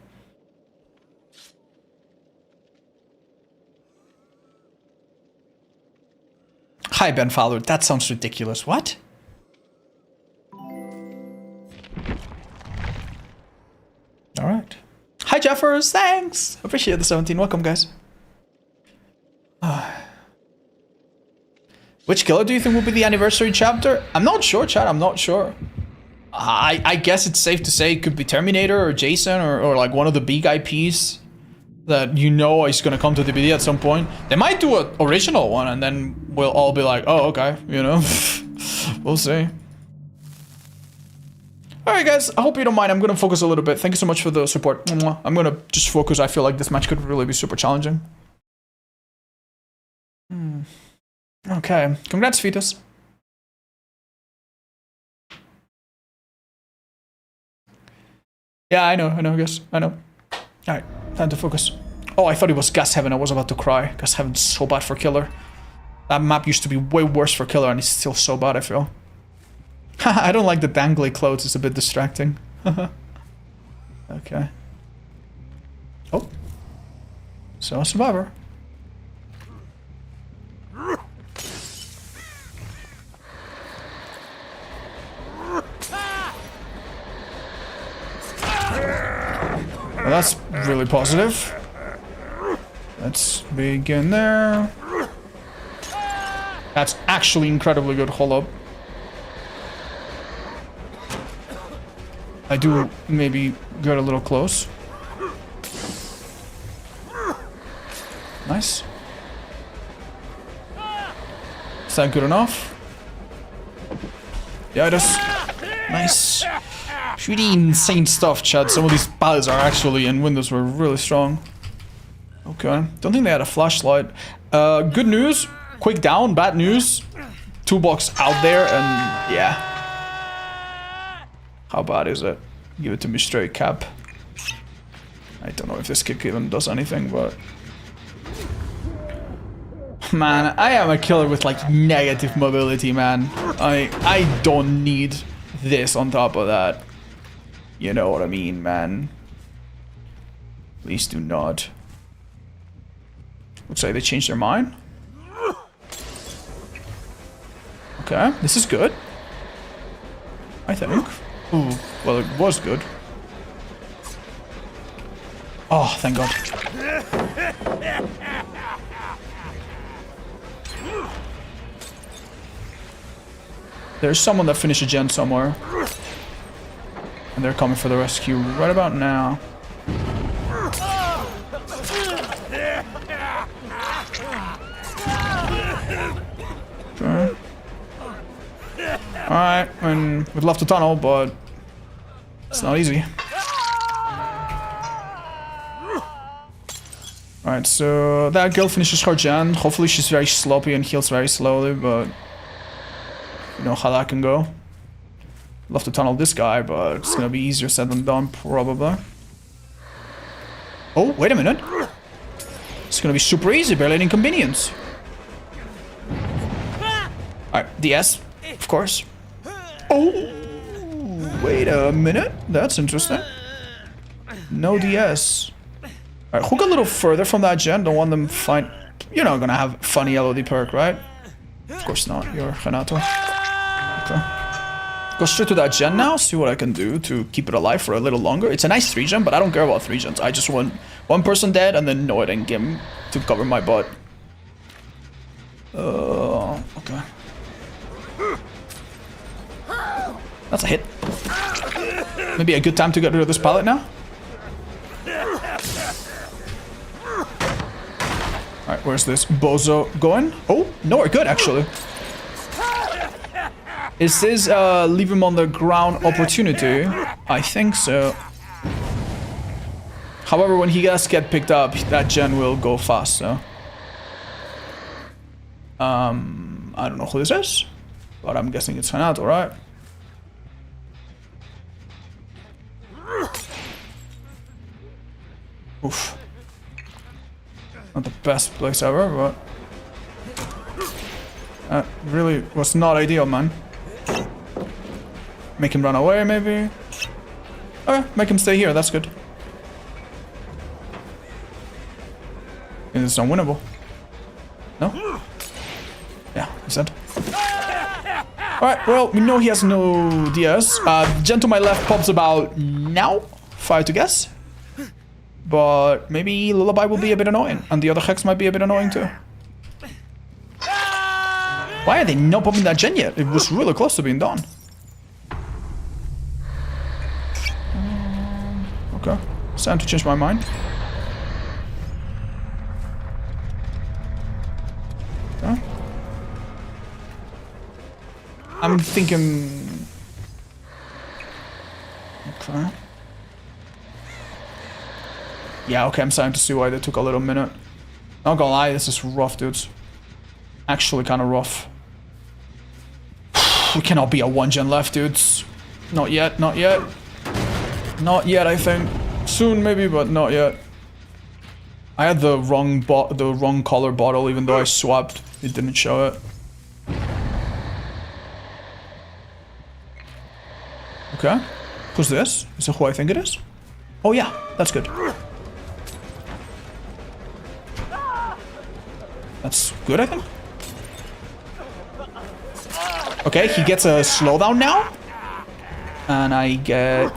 Hi, Ben Fowler. That sounds ridiculous. What? All right. Hi, Jeffers. Thanks. Appreciate the 17. Welcome, guys. Which killer do you think will be the anniversary chapter? I'm not sure, chat. I'm not sure. I guess it's safe to say it could be Terminator or Jason or like one of the big IPs that you know is going to come to the video at some point. They might do an original one and then we'll all be like, oh, okay, you know. We'll see. Alright guys, I hope you don't mind. I'm going to focus a little bit. Thank you so much for the support. I'm going to just focus. I feel like this match could really be super challenging. Okay, congrats, Fetus. Yeah, I know, guys. I know. Alright, time to focus. Oh, I thought it was Gas Heaven. I was about to cry. Gas Heaven's so bad for Killer. That map used to be way worse for Killer, and it's still so bad, I feel. I don't like the dangly clothes. It's a bit distracting. Okay. Oh. So, a survivor. Well, that's really positive. Let's begin there. That's actually incredibly good. Hold up. I do maybe get a little close. Nice. Is that good enough? Yeah, it is. Nice. Pretty insane stuff, Chad. Some of these pallets are actually, and windows were really strong. Okay. Don't think they had a flashlight. Good news. Quick down. Bad news. Toolbox out there, and yeah. How bad is it? Give it to me straight, Cap. I don't know if this kick even does anything, but... Man, I am a killer with, like, negative mobility, man. I don't need this on top of that. You know what I mean, man. Please do not. Looks like they changed their mind. Okay, this is good. I think. Ooh, well, it was good. Oh, thank God. There's someone that finished a gen somewhere. And they're coming for the rescue right about now. Okay. Alright, and we'd love to tunnel, but it's not easy. Alright, so that girl finishes her gen. Hopefully she's very sloppy and heals very slowly, but you know how that can go. Love to tunnel this guy, but it's gonna be easier said than done, probably. Oh, wait a minute. It's gonna be super easy, barely an inconvenience. Alright, DS, of course. Oh, wait a minute. That's interesting. No DS. Alright, hook a little further from that gen. Don't want them find... You're not gonna have funny LOD perk, right? Of course not. You're Renato. Okay. Go straight to that gen now. See what I can do to keep it alive for a little longer. It's a nice 3-gen, but I don't care about 3-gens. I just want one person dead and then no it and game to cover my butt. Okay. That's a hit. Maybe a good time to get rid of this pallet now. Alright, where's this bozo going? Oh, nowhere good, actually. Is this leave him on the ground opportunity? I think so. However, when he does get picked up, that gen will go fast, so... I don't know who this is, but I'm guessing it's Renato, right? Oof. Not the best place ever, but... That really was not ideal, man. Make him run away, maybe? Okay, make him stay here, that's good. It's unwinnable. No? Yeah, he said. Alright, well, we know he has no DS. Gen to my left pops about now, if I had to guess. But maybe Lullaby will be a bit annoying, and the other Hex might be a bit annoying too. Why are they not popping that gen yet? It was really close to being done. Okay, it's time to change my mind. Okay. I'm thinking... Okay. Yeah, okay, I'm starting to see why they took a little minute. Not gonna lie, this is rough, dudes. actually kind of rough. We cannot be a 1-gen left, dudes. Not yet, not yet. Not yet, I think. Soon, maybe, but not yet. I had the wrong color bottle, even though I swapped. It didn't show it. Okay. Who's this? Is it who I think it is? Oh yeah, that's good. That's good, I think. Okay, he gets a slowdown now. And I get...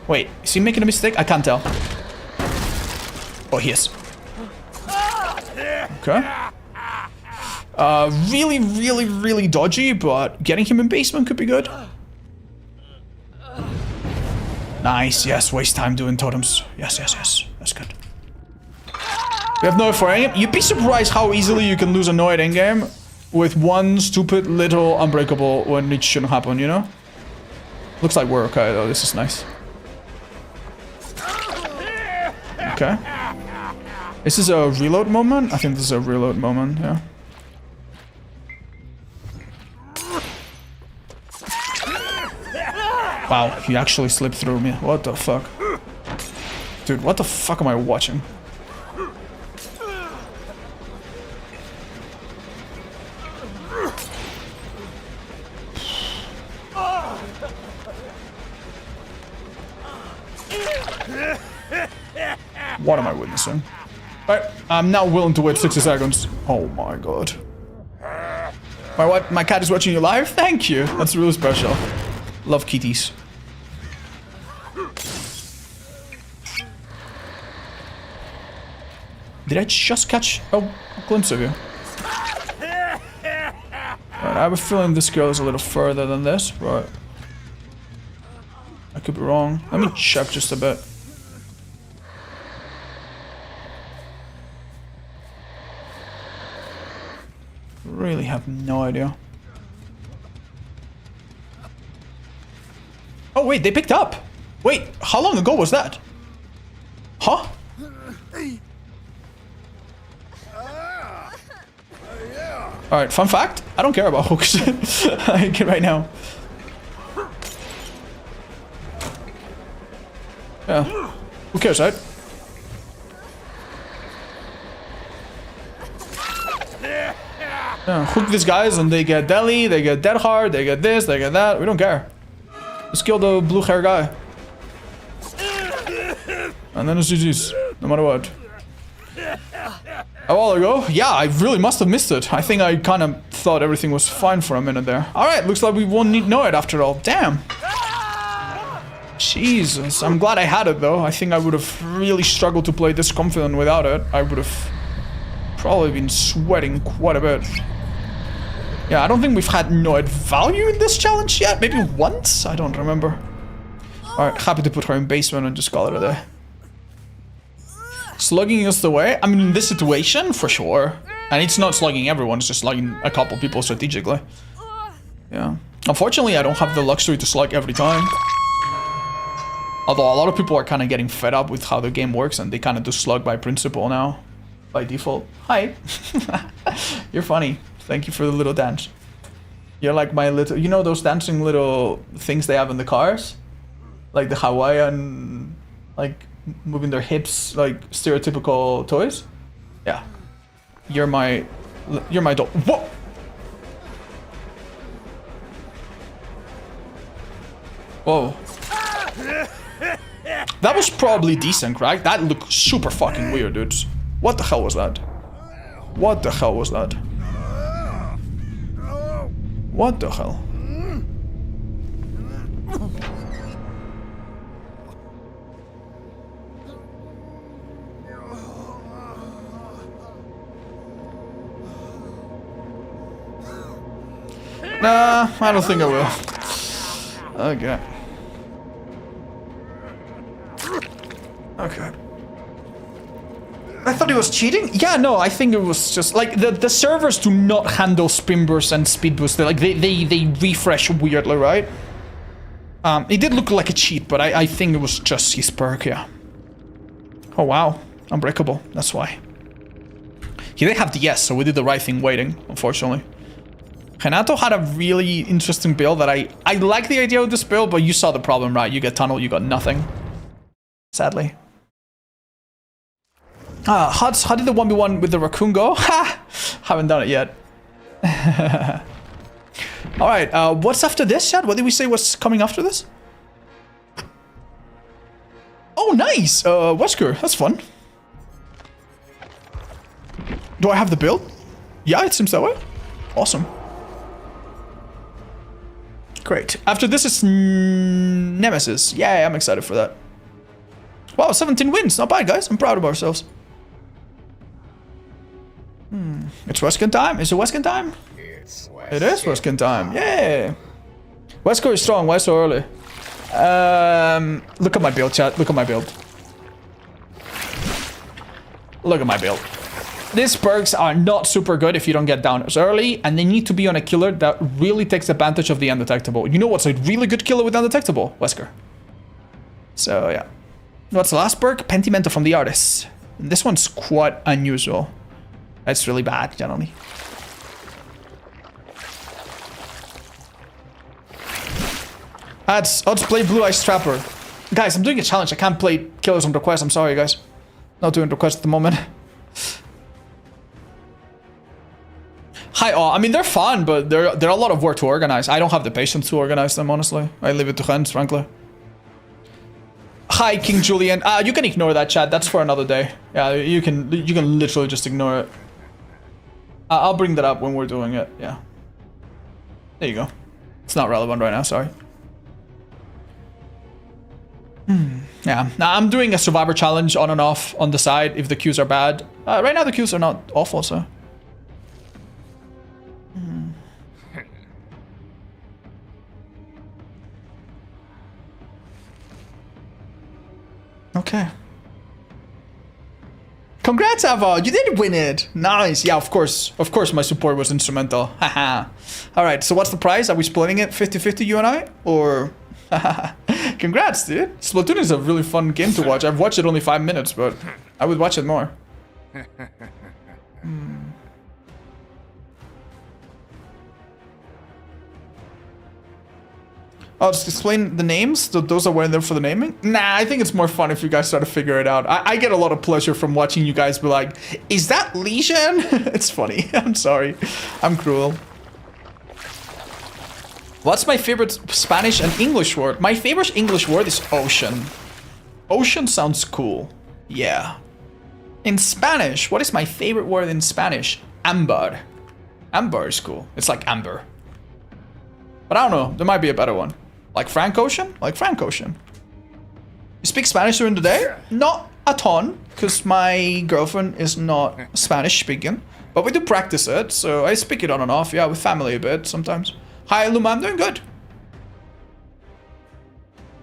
Wait, is he making a mistake? I can't tell. Oh, he is. Okay. Really dodgy, but getting him in basement could be good. Nice, yes, waste time doing totems. Yes, that's good. We have Noid for endgame. You'd be surprised how easily you can lose a Noid endgame with one stupid little unbreakable when it shouldn't happen, you know? Looks like we're okay though, this is nice. Okay. This is a reload moment? I think this is a reload moment, yeah. Wow, he actually slipped through me. What the fuck? Dude, what the fuck am I watching? What am I witnessing? Alright, I'm now willing to wait 60 seconds. Oh my god. My cat is watching you live? Thank you. That's really special. Love kitties. Did I just catch a glimpse of you? Right, I have a feeling this girl is a little further than this, but I could be wrong. Let me check just a bit. Really have no idea. Oh wait, they picked up! Wait, how long ago was that? Huh? Alright, fun fact, I don't care about hooks. I get right now. Yeah, who cares, right? Yeah, hook these guys and they get deli, they get dead hard, they get this, they get that. We don't care. Just kill the blue hair guy. And then it's GG's, no matter what. A while ago? Yeah, I really must have missed it. I think I kind of thought everything was fine for a minute there. Alright, looks like we won't need Noid after all. Damn. Jesus, I'm glad I had it though. I think I would have really struggled to play this confident without it. I would have probably been sweating quite a bit. Yeah, I don't think we've had Noid value in this challenge yet. Maybe once? I don't remember. Alright, happy to put her in basement and just call it a day. Slugging us the way? I mean, in this situation, for sure. And it's not slugging everyone, it's just slugging a couple people strategically. Yeah. Unfortunately, I don't have the luxury to slug every time. Although a lot of people are kind of getting fed up with how the game works and they kind of do slug by principle now. By default. Hi. You're funny. Thank you for the little dance. You're like my little... You know those dancing little things they have in the cars? Like the Hawaiian... Like... moving their hips, like stereotypical toys. Yeah, you're my doll. Whoa! Whoa! That was probably decent, right? That looked super fucking weird, dudes. What the hell was that? What the hell was that? What the hell? Nah, I don't think I will. Okay. Okay. I thought it was cheating? Yeah, no, I think it was just like the servers do not handle spin burst and speed boost. They refresh weirdly, right? It did look like a cheat, but I think it was just his perk, yeah. Oh wow. Unbreakable, that's why. He didn't have the yes, so we did the right thing waiting, unfortunately. Renato had a really interesting build that I like the idea of this build, but you saw the problem, right? You get tunnel, you got nothing. Sadly. How did the 1v1 with the raccoon go? Ha! Haven't done it yet. Alright, what's after this, chat? What did we say was coming after this? Oh, nice! Wesker, that's fun. Do I have the build? Yeah, it seems that way. Awesome. Great. After this is Nemesis. Yeah, I'm excited for that. Wow, 17 wins. Not bad, guys. I'm proud of ourselves. It's Weskin time. Is it Weskin time? It is Weskin time. Yeah. Wesker is strong. Why so early? Look at my build, chat. Look at my build. Look at my build. These perks are not super good if you don't get down as early, and they need to be on a killer that really takes advantage of the undetectable. You know what's a really good killer with undetectable? Wesker. So, yeah. What's the last perk? Pentimento from the artist. And this one's quite unusual. That's really bad, generally. Let's play Blue Eyes Trapper. Guys, I'm doing a challenge. I can't play killers on request. I'm sorry, guys. Not doing request at the moment. Hi, I mean, they're fun, but they're a lot of work to organize. I don't have the patience to organize them, honestly. I leave it to Hans, frankly. Hi, King Julian. You can ignore that, chat. That's for another day. Yeah, you can literally just ignore it. I'll bring that up when we're doing it. Yeah. There you go. It's not relevant right now. Sorry. Yeah. Now I'm doing a survivor challenge on and off on the side if the queues are bad. Right now the queues are not awful, so. Okay. Congrats, Ava! You did win it! Nice! Yeah, of course. Of course my support was instrumental. Haha. Alright, so what's the prize? Are we splitting it 50-50, you and I? Or... Congrats, dude! Splatoon is a really fun game to watch. I've watched it only 5 minutes, but I would watch it more. I'll just explain the names. Those are there for the naming. Nah, I think it's more fun if you guys try to figure it out. I get a lot of pleasure from watching you guys be like, is that Legion? It's funny. I'm sorry. I'm cruel. What's my favorite Spanish and English word? My favorite English word is ocean. Ocean sounds cool. Yeah. In Spanish, what is my favorite word in Spanish? Amber. Amber is cool. It's like amber. But I don't know. There might be a better one. Like Frank Ocean? Like Frank Ocean. You speak Spanish during the day? Not a ton, because my girlfriend is not Spanish speaking. But we do practice it, so I speak it on and off. Yeah, with family a bit sometimes. Hi, Luma, I'm doing good.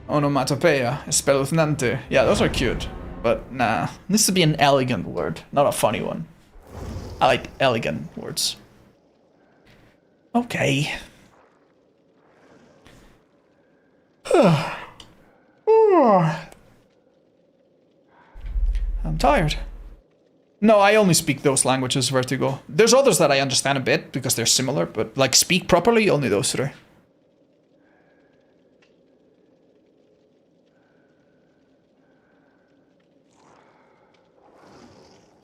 Onomatopoeia, espeluznante. Yeah, those are cute. But nah, this to be an elegant word, not a funny one. I like elegant words. Okay. I'm tired. No, I only speak those languages, Vertigo. There's others that I understand a bit because they're similar, but like speak properly, only those three.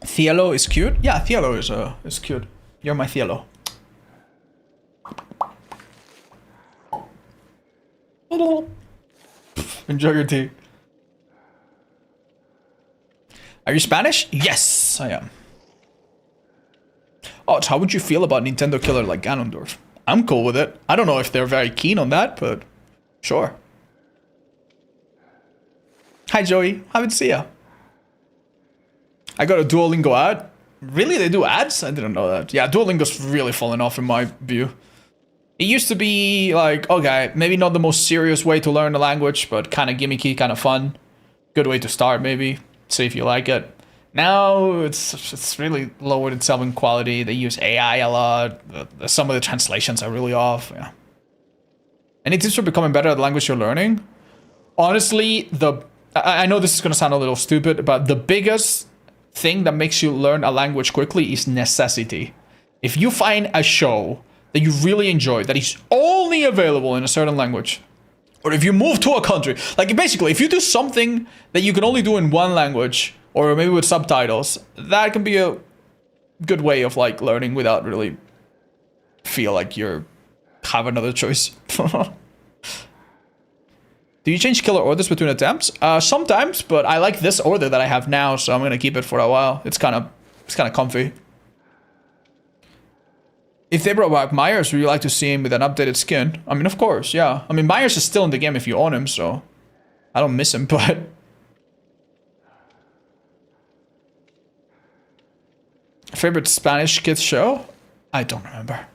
Cielo is cute? Yeah, Cielo is cute. You're my Cielo. Enjoy your tea. Are you Spanish? Yes, I am. Oh, how would you feel about Nintendo killer like Ganondorf? I'm cool with it. I don't know if they're very keen on that, but sure. Hi, Joey. Haven't seen ya. I got a Duolingo ad. Really? They do ads? I didn't know that. Yeah, Duolingo's really fallen off in my view. It used to be like, okay, maybe not the most serious way to learn a language, but kind of gimmicky, kind of fun. Good way to start, maybe. See if you like it. Now it's really lowered itself in quality. They use AI a lot. Some of the translations are really off. Yeah. Any tips for becoming better at the language you're learning? Honestly, I know this is gonna sound a little stupid, but the biggest thing that makes you learn a language quickly is necessity. If you find a show that you really enjoy that is only available in a certain language, or if you move to a country, like basically if you do something that you can only do in one language, or maybe with subtitles, that can be a good way of like learning without really feel like you're have another choice. Do you change killer orders between attempts? Sometimes, but I like this order that I have now, so I'm gonna keep it for a while. It's kind of comfy. If they brought back Myers, would you like to see him with an updated skin? I mean, of course, yeah. I mean, Myers is still in the game if you own him, so I don't miss him, but... Favorite Spanish kids show? I don't remember.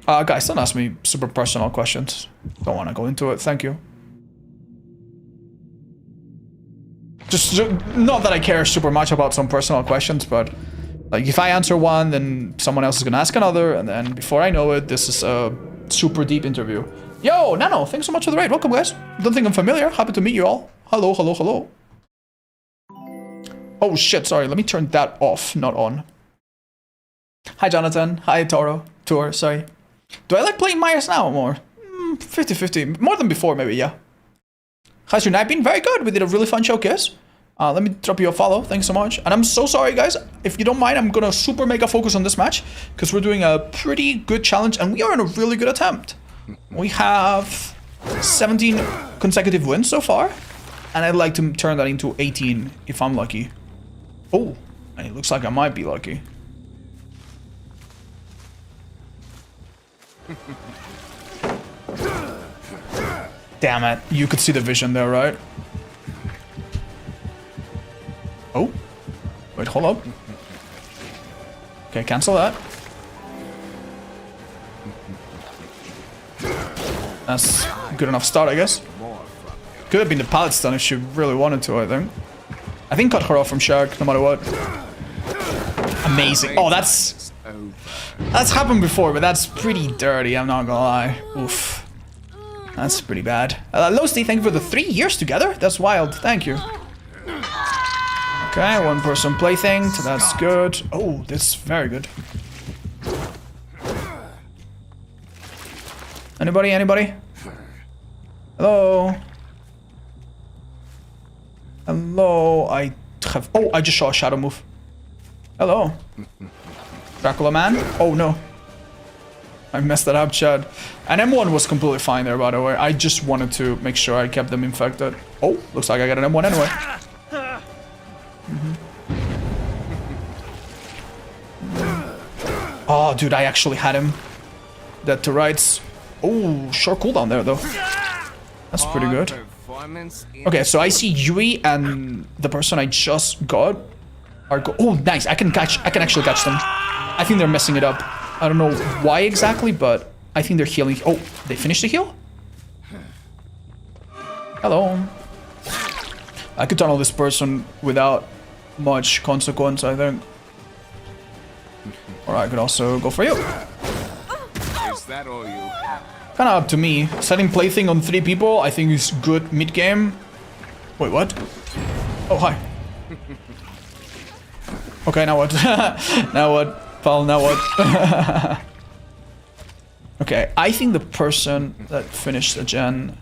Guys, don't ask me super personal questions. Don't want to go into it, thank you. Just not that I care super much about some personal questions, but like if I answer one, then someone else is gonna ask another, and then before I know it, this is a super deep interview. Yo, Nano, thanks so much for the raid. Welcome, guys. Don't think I'm familiar. Happy to meet you all. Hello, hello, hello. Oh shit, sorry. Let me turn that off, not on. Hi, Jonathan. Hi, Tour, sorry. Do I like playing Myers now more? 50-50. More than before, maybe, yeah. How's your night been? Very good. We did a really fun showcase. Let me drop you a follow. Thanks so much. And I'm so sorry, guys. If you don't mind, I'm gonna super mega focus on this match because we're doing a pretty good challenge and we are in a really good attempt. We have 17 consecutive wins so far, and I'd like to turn that into 18 if I'm lucky. Oh, and it looks like I might be lucky. Damn it. You could see the vision there, right? Oh. Wait, hold up. Okay, cancel that. That's a good enough start, I guess. Could have been the pallet stun if she really wanted to, I think. I think cut her off from Shark, no matter what. Amazing. Oh, that's happened before, but that's pretty dirty, I'm not gonna lie. Oof. That's pretty bad. Losty, thank you for the 3 years together. That's wild. Thank you. Okay, one person plaything. So that's good. Oh, that's very good. Anybody? Anybody? Hello? Hello? I have... Oh, I just saw a shadow move. Hello? Dracula man? Oh, no. I messed that up, Chad. And M1 was completely fine there, by the way. I just wanted to make sure I kept them infected. Oh, looks like I got an M1 anyway. Oh, dude, I actually had him. Dead to rights. Oh, short cooldown there, though. That's pretty good. Okay, so I see Yui and the person I just got are oh, nice. I can actually catch them. I think they're messing it up. I don't know why exactly, but I think they're healing. Oh, they finished the heal? Hello. I could tunnel this person without much consequence, I think. Or I could also go for you. Is that all you have? Kinda up to me. Setting plaything on 3 people, I think is good mid-game. Wait, what? Oh, hi. Okay, now what? Now what? Pal, now what? Okay, I think the person that finished the gen...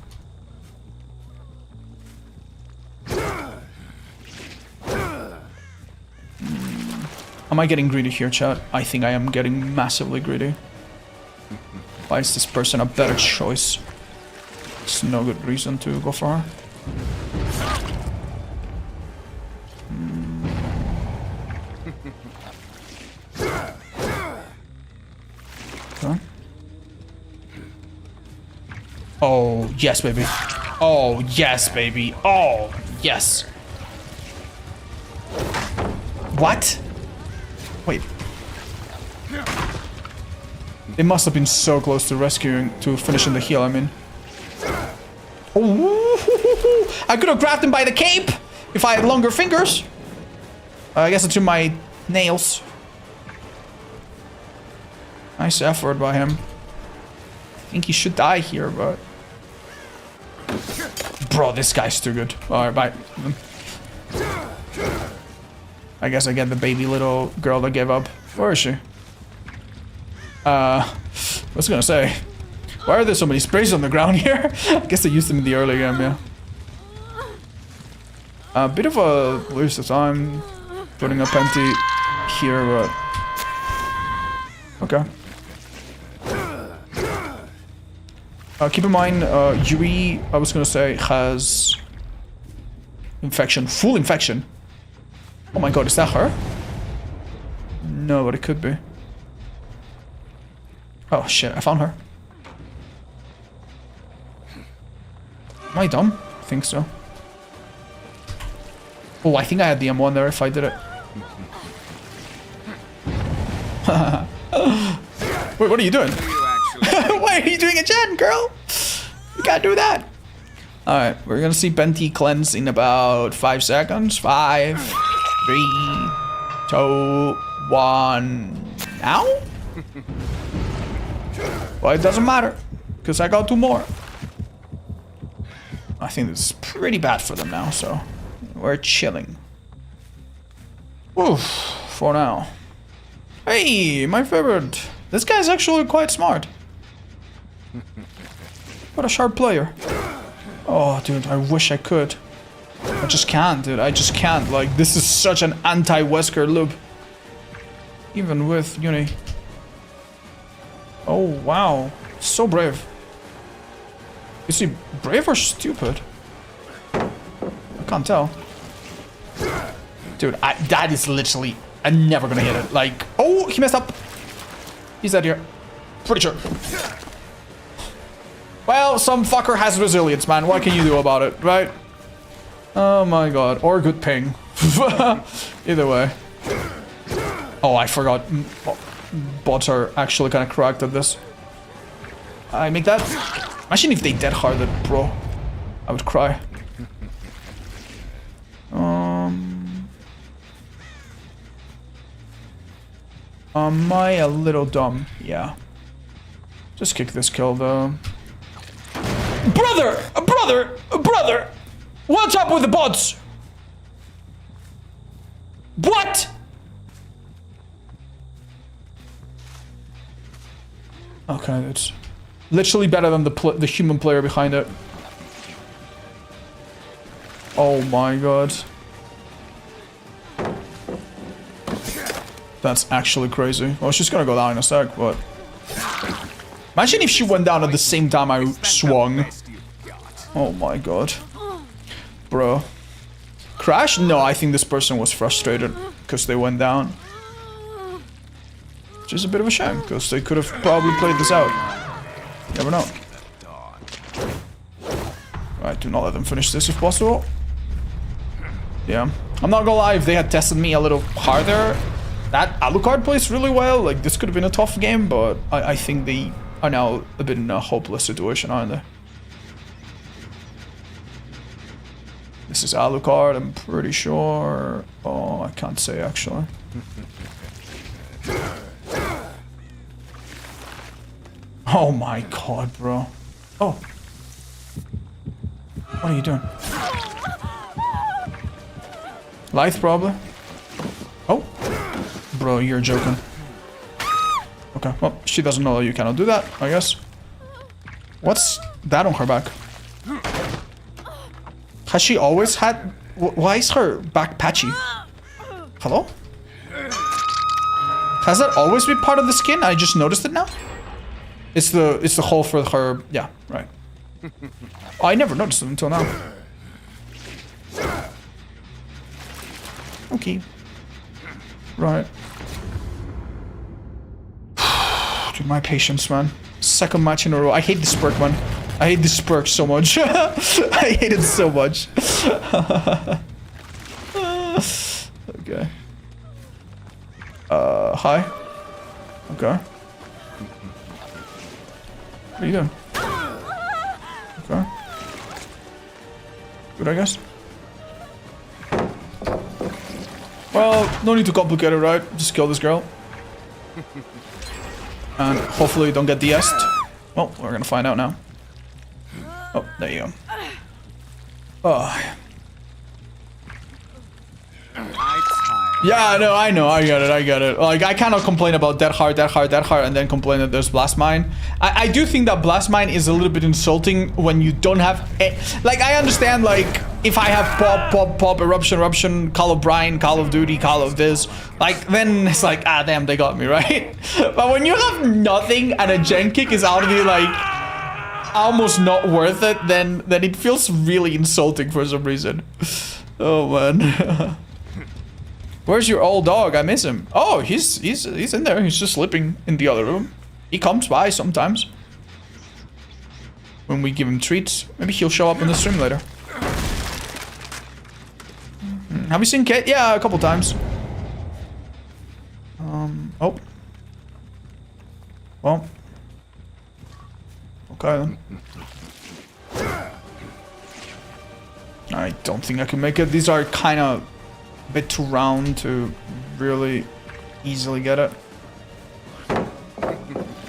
Am I getting greedy here, chat? I think I am getting massively greedy. Why is this person a better choice? There's no good reason to go for her. Okay. Oh, yes, baby. Oh, yes, baby. Oh, yes. What? Wait. They must have been so close to finishing the heal, I mean. Oh, I could have grabbed him by the cape if I had longer fingers. I guess it's in my nails. Nice effort by him. I think he should die here, but... Bro, this guy's too good. Alright, bye. I guess I get the baby little girl that gave up. Where is she? What's gonna say? Why are there so many sprays on the ground here? I guess they used them in the early game, yeah. A bit of a waste of time putting a Penti here, but... Okay. Keep in mind, Yui, I was gonna say, has... infection. Full infection. Oh my god, is that her? No, but it could be. Oh shit, I found her. Am I dumb? I think so. Oh, I think I had the M1 there if I did it. Wait, what are you doing? Why are you doing a gen, girl? You can't do that. Alright, we're gonna see Penti cleanse in about 5 seconds. 5, 3, 2, 1. Now? Well, it doesn't matter, because I got 2 more. I think this is pretty bad for them now, so we're chilling. Oof, for now. Hey, my favorite. This guy's actually quite smart. What a sharp player. Oh, dude, I wish I could. I just can't, dude. I just can't. Like, this is such an anti-Wesker loop. Even with Uni. Oh, wow. So brave. Is he brave or stupid? I can't tell. Dude, that is literally... I'm never gonna hit it. Like... Oh, he messed up. He's dead here. Pretty sure. Well, some fucker has resilience, man. What can you do about it, right? Oh my god. Or good ping. Either way. Oh, I forgot. Bots are actually kind of cracked at this. I make that... Imagine if they dead harded, bro. I would cry. Am I a little dumb? Yeah. Just kick this kill, though. Brother! Brother! Brother! What's up with the bots? What? Okay, it's literally better than the human player behind it. Oh my god. That's actually crazy. Well, she's gonna go down in a sec, but... Imagine if she went down at the same time I swung. Oh my god. Bro. Crash? No, I think this person was frustrated because they went down. Which is a bit of a shame, because they could have probably played this out. You never know. Right, do not let them finish this if possible. Yeah. I'm not gonna lie, if they had tested me a little harder, that Alucard plays really well. Like, this could have been a tough game, but I think they are now a bit in a hopeless situation, aren't they? This is Alucard, I'm pretty sure. Oh, I can't say, actually. Oh my god, bro. Oh. What are you doing? Lithe, probably. Oh. Bro, you're joking. Okay, well, she doesn't know that you cannot do that, I guess. What's that on her back? Has she always had... Why is her back patchy? Hello? Has that always been part of the skin? I just noticed it now? It's the hole for her... Yeah, right. Oh, I never noticed it until now. Okay. Right. Dude, my patience, man. Second match in a row. I hate this perk, man. I hate this perk so much. I hate it so much. Okay. Hi. Okay. What are you doing? Okay. Good, I guess. Well, no need to complicate it, right? Just kill this girl. And hopefully don't get DS'd. Well, we're gonna find out now. Oh, there you go. Oh. Yeah, no, I know, I get it. Like, I cannot complain about that hard, and then complain that there's Blast Mine. I do think that Blast Mine is a little bit insulting when you don't have... Like, I understand, like, if I have pop, eruption, Call of Brian, Call of Duty, Call of this, like, then it's like, ah, damn, they got me, right? But when you have nothing and a gen kick is out of you, like, almost not worth it, then it feels really insulting for some reason. Oh, man. Where's your old dog? I miss him. Oh, he's in there. He's just sleeping in the other room. He comes by sometimes. When we give him treats. Maybe he'll show up in the stream later. Have you seen Kate? Yeah, a couple times. Oh. Well. Okay then. I don't think I can make it. These are kind of a bit too round to really easily get it.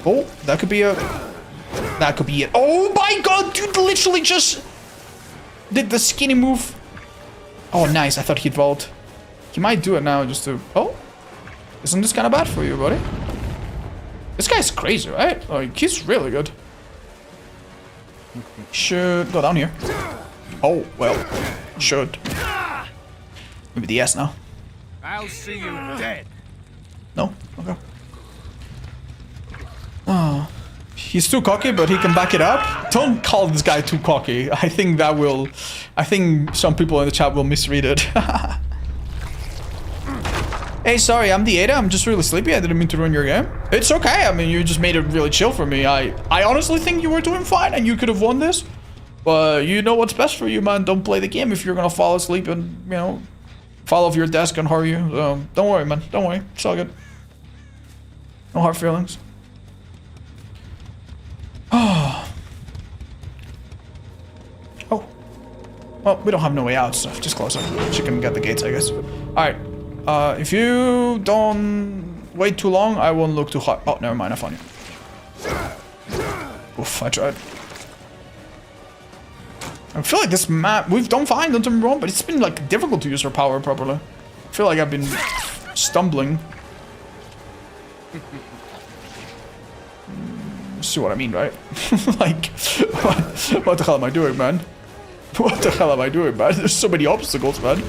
Oh, that could be a... That could be it. Oh my god, dude literally just did the skinny move. Oh, nice. I thought he'd vault. He might do it now just to... Oh, isn't this kind of bad for you, buddy? This guy's crazy, right? Like, he's really good. Should go down here. Oh, well, should. Maybe the S now. I'll see you dead. No? Okay. Oh. He's too cocky, but he can back it up. Don't call this guy too cocky. I think that will... I think some people in the chat will misread it. Hey, sorry, I'm the Ada. I'm just really sleepy. I didn't mean to ruin your game. It's okay. I mean, you just made it really chill for me. I honestly think you were doing fine and you could have won this. But you know what's best for you, man. Don't play the game if you're gonna fall asleep and, you know, fall off your desk and hurt you. Don't worry, man. Don't worry. It's all good. No hard feelings. Oh. Oh. Well, we don't have no way out, so just close it. She can get the gates, I guess. Alright. If you don't wait too long, I won't look too hard. Oh, never mind. I found you. Oof, I tried. I feel like this map, we've done fine, don't get me wrong, but it's been like difficult to use our power properly. I feel like I've been stumbling. See what I mean, right? Like, what the hell am I doing, man? What the hell am I doing, man? There's so many obstacles, man.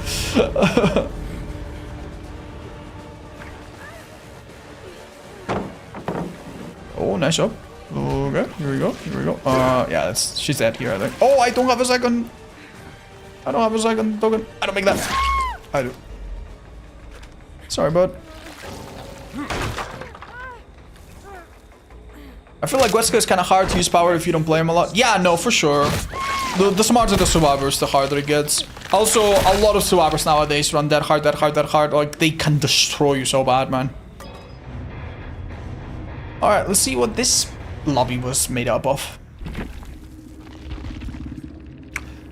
Oh, nice job. Okay, here we go, here we go. Yeah, she's dead here, I think. Oh, I don't have a second. I don't have a second token. I don't make that. I do. Sorry, bud. I feel like Wesker is kind of hard to use power if you don't play him a lot. Yeah, no, for sure. The smarter the survivors, the harder it gets. Also, a lot of survivors nowadays run that hard. Like, they can destroy you so bad, man. Alright, let's see what this lobby was made up of.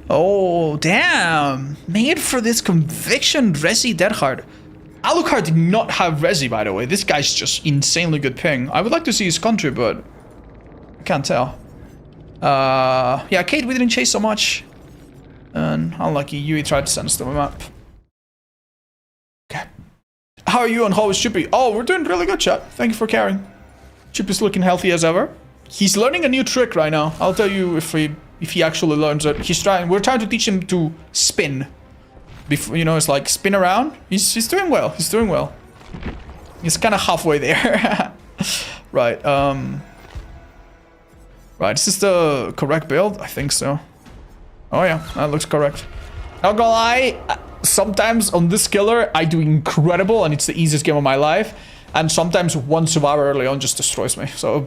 Oh, damn. Made for this conviction, Resi Dead Hard. Alucard did not have Resi, by the way. This guy's just insanely good ping. I would like to see his country, but I can't tell. Yeah, Kate, we didn't chase so much. And unlucky, Yui tried to send us to a map. Okay. How are you and how is Chippy? Oh, we're doing really good, chat. Thank you for caring. Chippy's looking healthy as ever. He's learning a new trick right now. I'll tell you if he actually learns it. We're trying to teach him to spin. Before, you know, it's like spin around. He's doing well. He's doing well. He's kind of halfway there. Right. Right. Is this the correct build? I think so. Oh yeah, that looks correct. Not gonna lie. Sometimes on this killer, I do incredible, and it's the easiest game of my life. And sometimes one survivor early on just destroys me. So,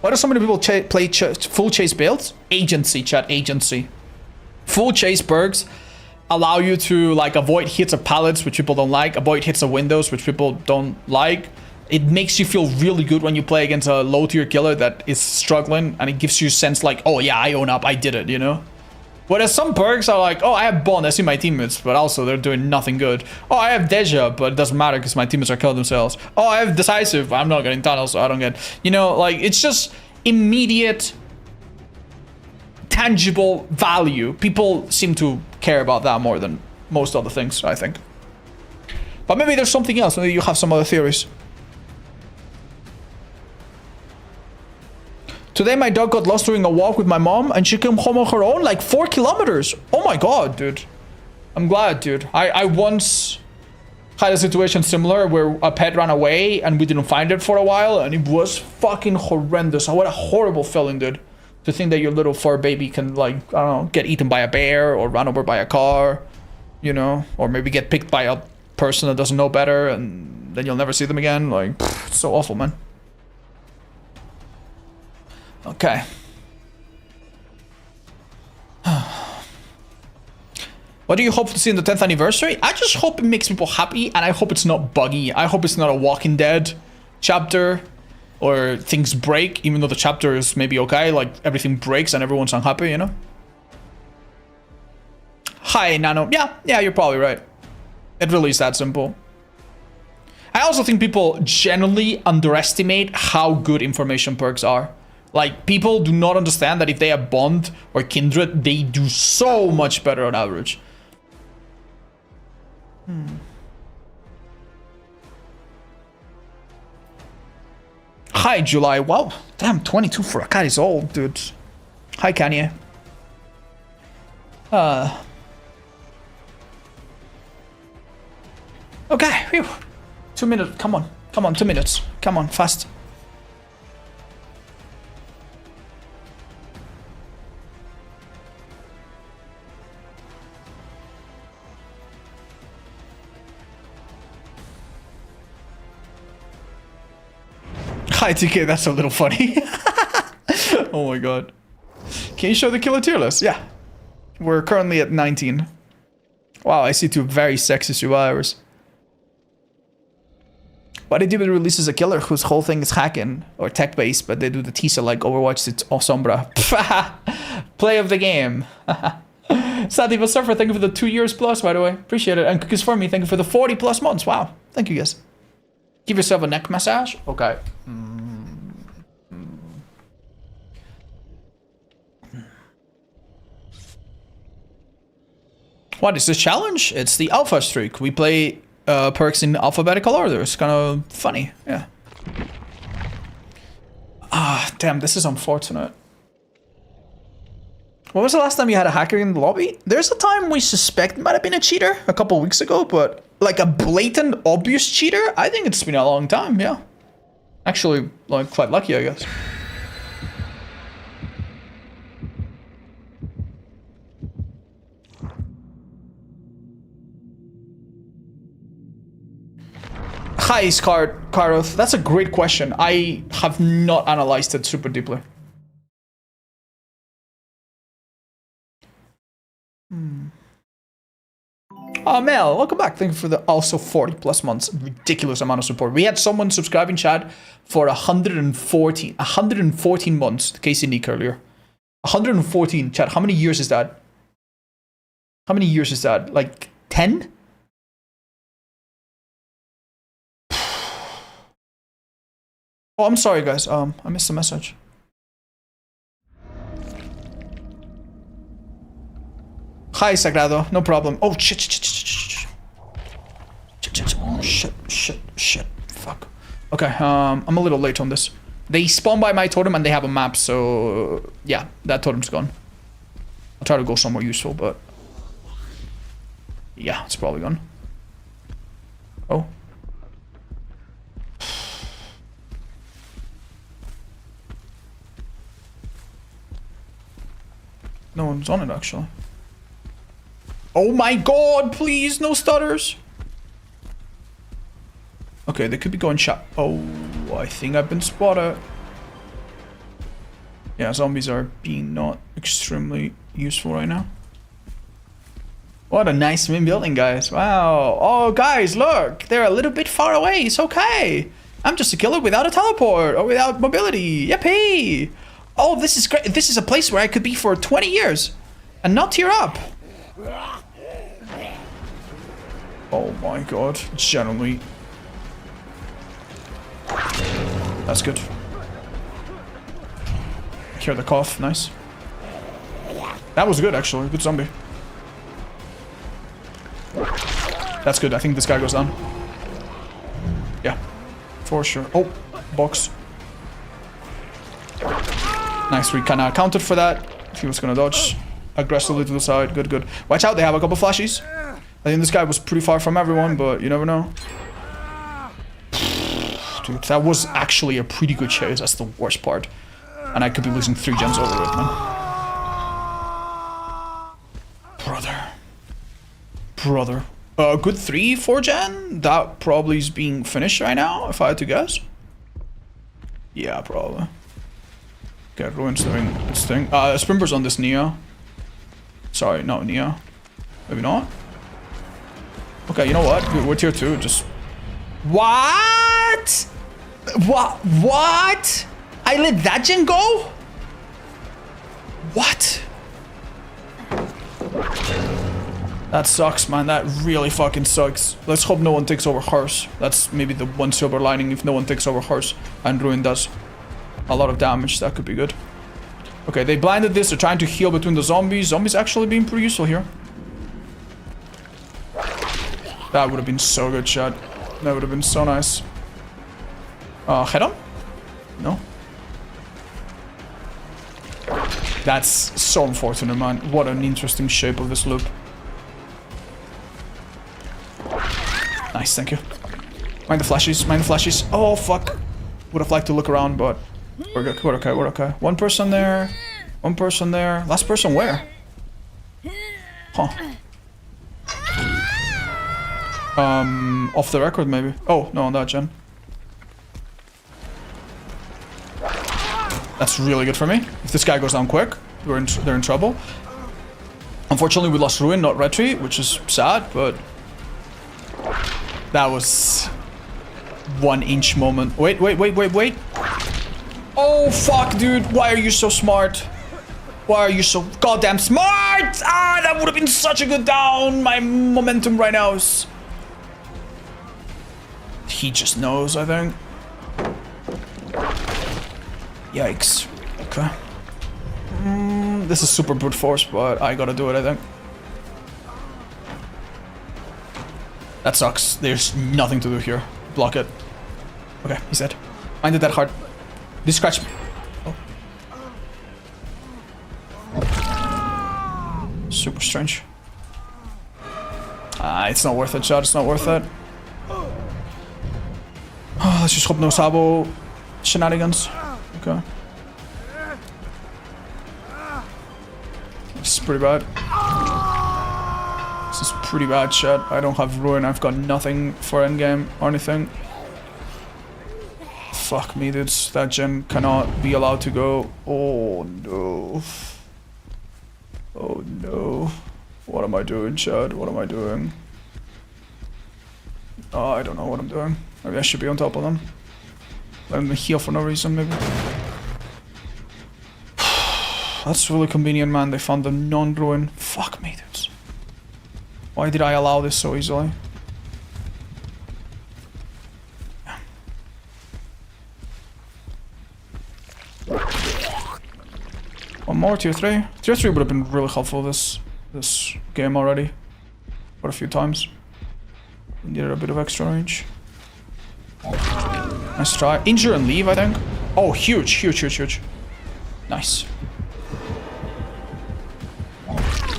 why do so many people play full chase builds? Agency, chat, agency. Full chase perks allow you to like avoid hits of pallets, which people don't like, avoid hits of windows, which people don't like. It makes you feel really good when you play against a low tier killer that is struggling, and it gives you a sense like, oh yeah, I own up, I did it, you know? Whereas some perks are like, oh, I have Bond, I see my teammates, but also they're doing nothing good. Oh, I have Deja, but it doesn't matter because my teammates are killing themselves. Oh, I have Decisive, I'm not getting tunnels, so I don't get... You know, like, it's just immediate tangible value. People seem to care about that more than most other things, I think. But maybe there's something else. Maybe you have some other theories. Today my dog got lost during a walk with my mom and she came home on her own like 4 kilometers. Oh my god, dude. I'm glad, dude. I once had a situation similar where a pet ran away and we didn't find it for a while and it was fucking horrendous. What a horrible feeling, dude. To think that your little fur baby can, like, I don't know, get eaten by a bear or run over by a car, you know, or maybe get picked by a person that doesn't know better and then you'll never see them again. Like, pff, it's so awful, man. Okay. What do you hope to see in the 10th anniversary? I just hope it makes people happy, and I hope it's not buggy. I hope it's not a Walking Dead chapter, or things break, even though the chapter is maybe okay, like everything breaks and everyone's unhappy, you know? Hi, Nano. Yeah, you're probably right. It really is that simple. I also think people generally underestimate how good information perks are. Like, people do not understand that if they have Bond or Kindred, they do so much better on average. Hi, July. Wow. Damn, 22 for a cat is old, dude. Hi, Kanye. Okay. Phew. 2 minutes. Come on. Come on, 2 minutes. Come on, fast. Hi, TK, that's a little funny. Oh my god. Can you show the killer tier list? Yeah. We're currently at 19. Wow, I see 2 very sexy survivors. Why did David releases a killer whose whole thing is hacking or tech-based, but they do the teaser like Overwatch, it's Sombra. Play of the game. Sativa Surfer, thank you for the 2 years plus, by the way. Appreciate it. And Cookies for me, thank you for the 40 plus months. Wow. Thank you, guys. Give yourself a neck massage. Okay. What is this challenge? It's the alpha streak. We play perks in alphabetical order. It's kind of funny. Yeah. Ah, damn, this is unfortunate. When was the last time you had a hacker in the lobby? There's a time we suspect might have been a cheater a couple weeks ago, but like a blatant, obvious cheater? I think it's been a long time, yeah. Actually, like, quite lucky, I guess. Hi, Karoth. That's a great question. I have not analyzed it super deeply. Oh, Mel, welcome back. Thank you for the also 40 plus months. Ridiculous amount of support. We had someone subscribe in chat for 114 months. Casey Nick earlier. 114. Chat, how many years is that? How many years is that? Like 10? Oh, I'm sorry, guys. I missed the message. Hi, Sagrado. No problem. Oh, shit. Oh, shit. Fuck. Okay, I'm a little late on this. They spawn by my totem and they have a map, so... yeah, that totem's gone. I'll try to go somewhere useful, but... yeah, it's probably gone. Oh. No one's on it, actually. Oh my god, please, no stutters. Okay, they could be going shot. Oh, I think I've been spotted. Yeah, zombies are being not extremely useful right now. What a nice main building, guys. Wow. Oh, guys, look. They're a little bit far away. It's okay. I'm just a killer without a teleport or without mobility. Yippee. Oh, this is great. This is a place where I could be for 20 years and not tear up. Oh my god, generally. That's good. Hear the cough, nice. That was good, actually. Good zombie. That's good. I think this guy goes down. Yeah, for sure. Oh, box. Nice. We kind of accounted for that. If he was going to dodge aggressively to the side. Good, good. Watch out. They have a couple flashies. I think this guy was pretty far from everyone, but you never know. Dude, that was actually a pretty good chase. That's the worst part. And I could be losing 3 gens over it, man. Brother. Good 3-4 gen? That probably is being finished right now, if I had to guess. Yeah, probably. Okay, Ruin's doing its thing. Sprinber's on this Neo. Sorry, no, Neo. Maybe not. Okay, you know what? We're tier 2, just... What? What? I let that gen go? What? That sucks, man. That really fucking sucks. Let's hope no one takes over hers. That's maybe the one silver lining if no one takes over hers. And Ruin does a lot of damage. That could be good. Okay, they blinded this. They're trying to heal between the zombies. Zombies actually being pretty useful here. That would have been so good, chat. That would have been so nice. Head on? No. That's so unfortunate, man. What an interesting shape of this loop. Nice, thank you. Mind the flashes, mind the flashes. Oh, fuck. Would have liked to look around, but we're good. We're okay, we're okay. One person there. One person there. Last person where? Huh. Off the record, maybe. Oh, no, on that gen. That's really good for me. If this guy goes down quick, they're in trouble. Unfortunately, we lost Ruin, not Retry, which is sad, but... That was... 1-inch moment. Wait. Oh, fuck, dude. Why are you so smart? Why are you so goddamn smart? Ah, that would have been such a good down. My momentum right now is... He just knows, I think. Yikes. Okay. This is super brute force, but I gotta do it, I think. That sucks. There's nothing to do here. Block it. Okay, he's dead. Mind it that hard. This scratch me. Oh. Super strange. It's not worth it, chat. It's not worth it. Oh, let's just hope no Sabo shenanigans. Okay. This is pretty bad. This is pretty bad, chat. I don't have Ruin. I've got nothing for endgame or anything. Fuck me, dudes. That gen cannot be allowed to go. Oh no. Oh no. What am I doing, chat? What am I doing? Oh, I don't know what I'm doing. Maybe I should be on top of them. Let them heal for no reason, maybe. That's really convenient, man. They found the non-ruin. Fuck me, dudes. Why did I allow this so easily? One more, tier 3. Tier 3 would have been really helpful this game already. Quite a few times. Needed a bit of extra range. Nice try. Injure and leave, I think. Oh, huge. Nice.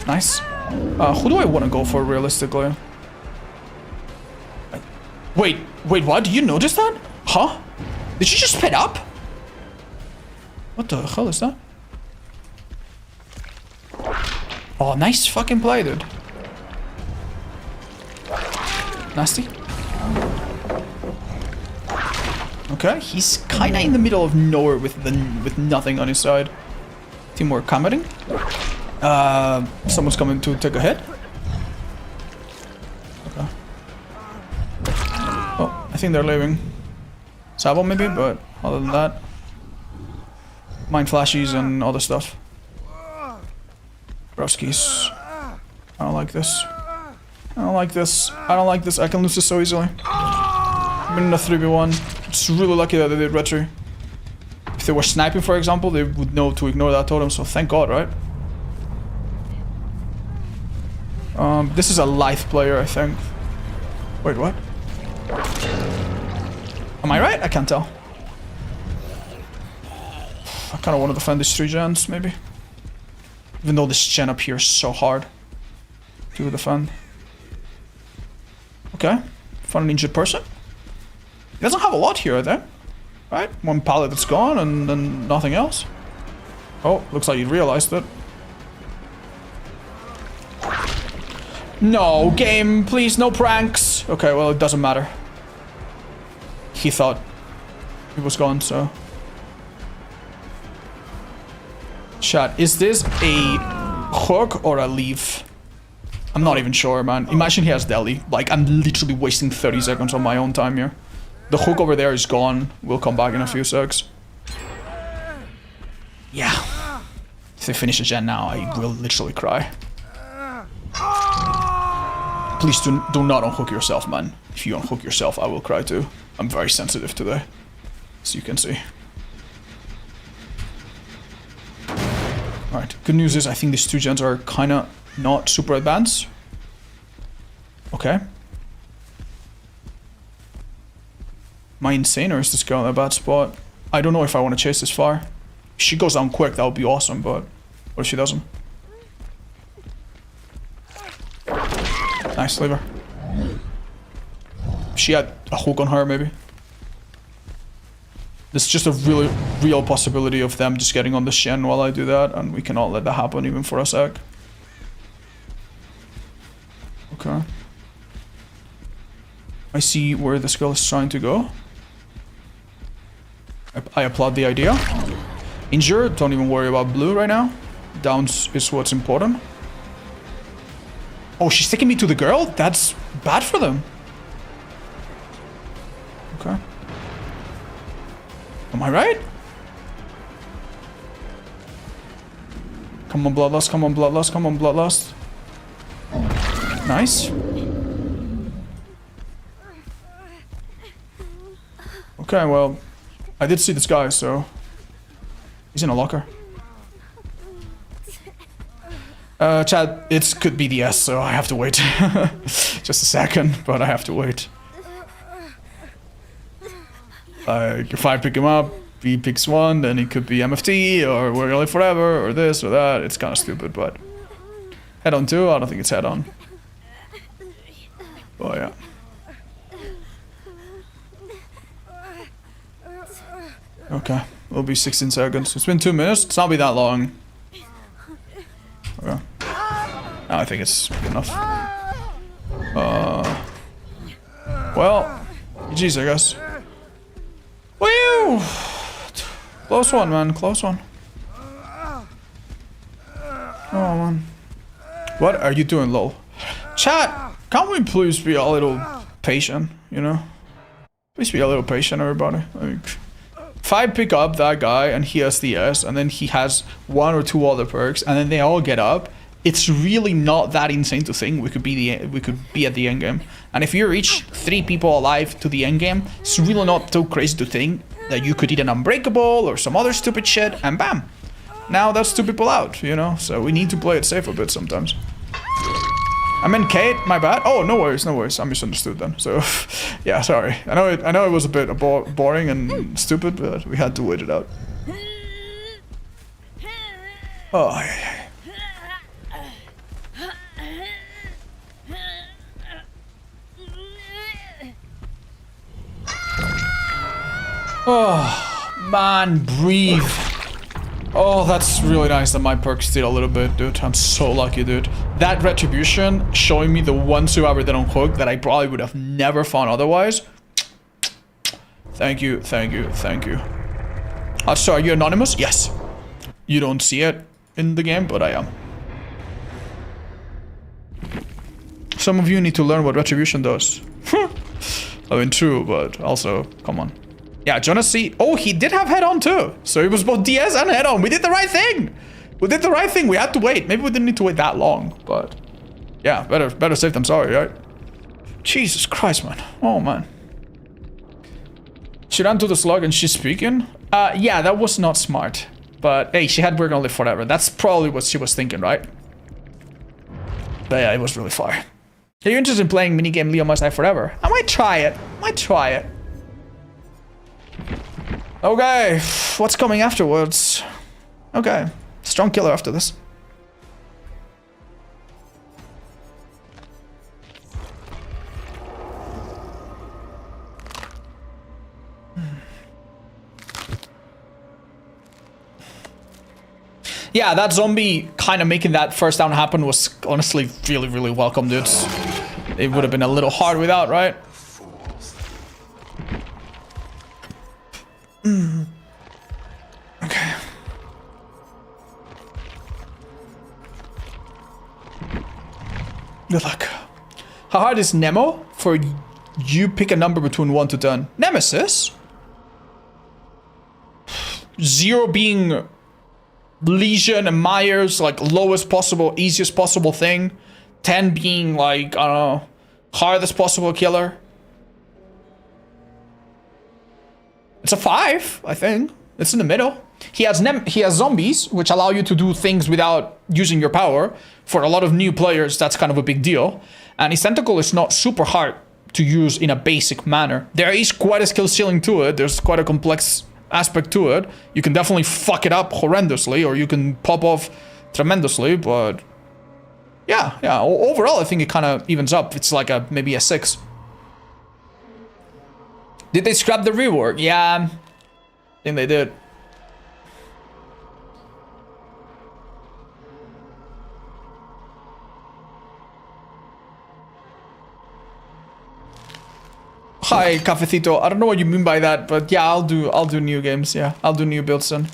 Nice. Who do I want to go for realistically? Wait, what? Do you notice that? Huh? Did she just sped up? What the hell is that? Oh, nice fucking play, dude. Nasty. Okay, he's kinda in the middle of nowhere with nothing on his side. Teamwork combating. Someone's coming to take a hit. Okay. Oh, I think they're leaving. Sabo maybe, but other than that, mind flashes and other stuff. Broskies. I don't like this. I don't like this. I don't like this. I can lose this so easily. I'm in a 3v1. It's really lucky that they did retry. If they were sniping, for example, they would know to ignore that totem, so thank God, right? This is a lithe player, I think. Wait, what? Am I right? I can't tell. I kind of want to defend these 3 gens, maybe. Even though this gen up here is so hard to defend. Okay. Found an injured person. He doesn't have a lot here, there. Right? 1 pallet that's gone and then nothing else. Oh, looks like you realized it. No, game, please, no pranks. Okay, well, it doesn't matter. He thought he was gone, so. Chat, is this a hook or a leaf? I'm not even sure, man. Imagine he has deli. Like, I'm literally wasting 30 seconds on my own time here. The hook over there is gone. We'll come back in a few secs. Yeah. If they finish the gen now, I will literally cry. Please do not unhook yourself, man. If you unhook yourself, I will cry too. I'm very sensitive today, as you can see. Alright, good news is I think these 2 gens are kind of not super advanced. Okay. Am I insane or is this girl in a bad spot? I don't know if I want to chase this far. If she goes down quick, that would be awesome, but what if she doesn't? Nice, leave her. She had a hook on her, maybe. There's just a really real possibility of them just getting on the shen while I do that, and we cannot let that happen even for a sec. Okay. I see where this girl is trying to go. I applaud the idea. Injured, don't even worry about blue right now. Downs is what's important. Oh, she's taking me to the girl? That's bad for them. Okay. Am I right? Come on, Bloodlust, come on, Bloodlust, come on, Bloodlust. Nice. Okay, well, I did see this guy, so... He's in a locker. Chad, it could be the S, so I have to wait. Just a second, but I have to wait. If I pick him up, he picks 1, then it could be MFT, or We're Gonna Live Forever, or this, or that. It's kind of stupid, but... Head on 2, I don't think it's head on. Oh, yeah. Okay, it'll be 16 seconds. It's been 2 minutes, it's not been that long. Okay. I think it's good enough. Well, GG's, I guess. Woo! Close one, man, close one. Oh, man. What are you doing, lol? Chat, can't we please be a little patient, you know? Please be a little patient, everybody. Like, if I pick up that guy and he has the S, and then he has 1 or 2 other perks, and then they all get up, it's really not that insane to think we could be at the end game. And if you reach 3 people alive to the end game, it's really not too crazy to think that you could eat an unbreakable or some other stupid shit, and bam, now that's 2 people out, you know. So we need to play it safe a bit sometimes. I meant Kate, my bad. Oh, no worries, no worries. I misunderstood then. So, yeah, sorry. I know it was a bit boring and stupid, but we had to wait it out. Oh, yeah. Oh, man, breathe. Oh, that's really nice that my perks did a little bit, dude. I'm so lucky, dude. That retribution showing me the 1 survivor that unhooked that I probably would have never found otherwise. Thank you, thank you, thank you. So are you anonymous? Yes. You don't see it in the game, but I am. Some of you need to learn what retribution does. I mean, true, but also, come on. Yeah, Jonas C. Oh, he did have head on too. So it was both DS and head on. We did the right thing. We did the right thing. We had to wait. Maybe we didn't need to wait that long, but yeah, better safe than sorry, right? Jesus Christ, man. Oh, man. She ran to the slug and she's speaking. Yeah, that was not smart. But hey, she had We're Gonna Live Forever. That's probably what she was thinking, right? But yeah, it was really far. Are you interested in playing minigame Leo Must Die Forever? I might try it. Okay, what's coming afterwards? Okay, strong killer after this. Yeah, that zombie kind of making that first down happen was honestly really, really welcome, dudes. It would have been a little hard without, right? Okay. Good luck. How hard is Nemo? For you pick a number between 1 to 10. Nemesis? 0 being Legion and Myers, like lowest possible, easiest possible thing. 10 being like, I don't know, hardest possible killer. It's a 5, I think. It's in the middle. He has zombies, which allow you to do things without using your power. For a lot of new players, that's kind of a big deal. And his tentacle is not super hard to use in a basic manner. There is quite a skill ceiling to it. There's quite a complex aspect to it. You can definitely fuck it up horrendously, or you can pop off tremendously, but yeah, overall I think it kind of evens up. It's like maybe a 6. Did they scrap the rework? Yeah, I think they did. Hi, Cafecito. I don't know what you mean by that, but yeah, I'll do new games. Yeah, I'll do new builds then.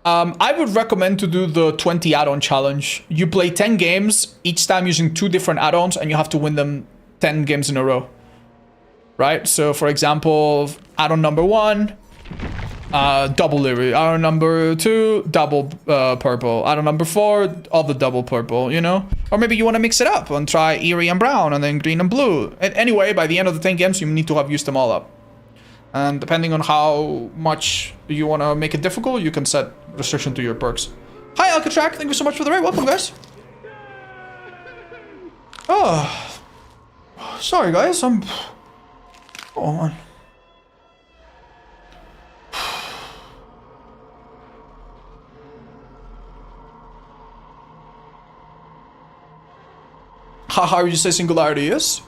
I would recommend to do the 20 add-on challenge. You play 10 games, each time using 2 different add-ons, and you have to win them 10 games in a row. Right? So, for example, add-on number 1, double Lyri. Add-on number 2, double purple. Add-on number 4, all the double purple, you know? Or maybe you want to mix it up and try Eerie and brown, and then green and blue. Anyway, by the end of the 10 games, you need to have used them all up. And depending on how much you want to make it difficult, you can set restriction to your perks. Hi, Alcatraz. Thank you so much for the raid. Welcome, guys. Oh. Sorry, guys. Go on. How hard would you say Singularity is?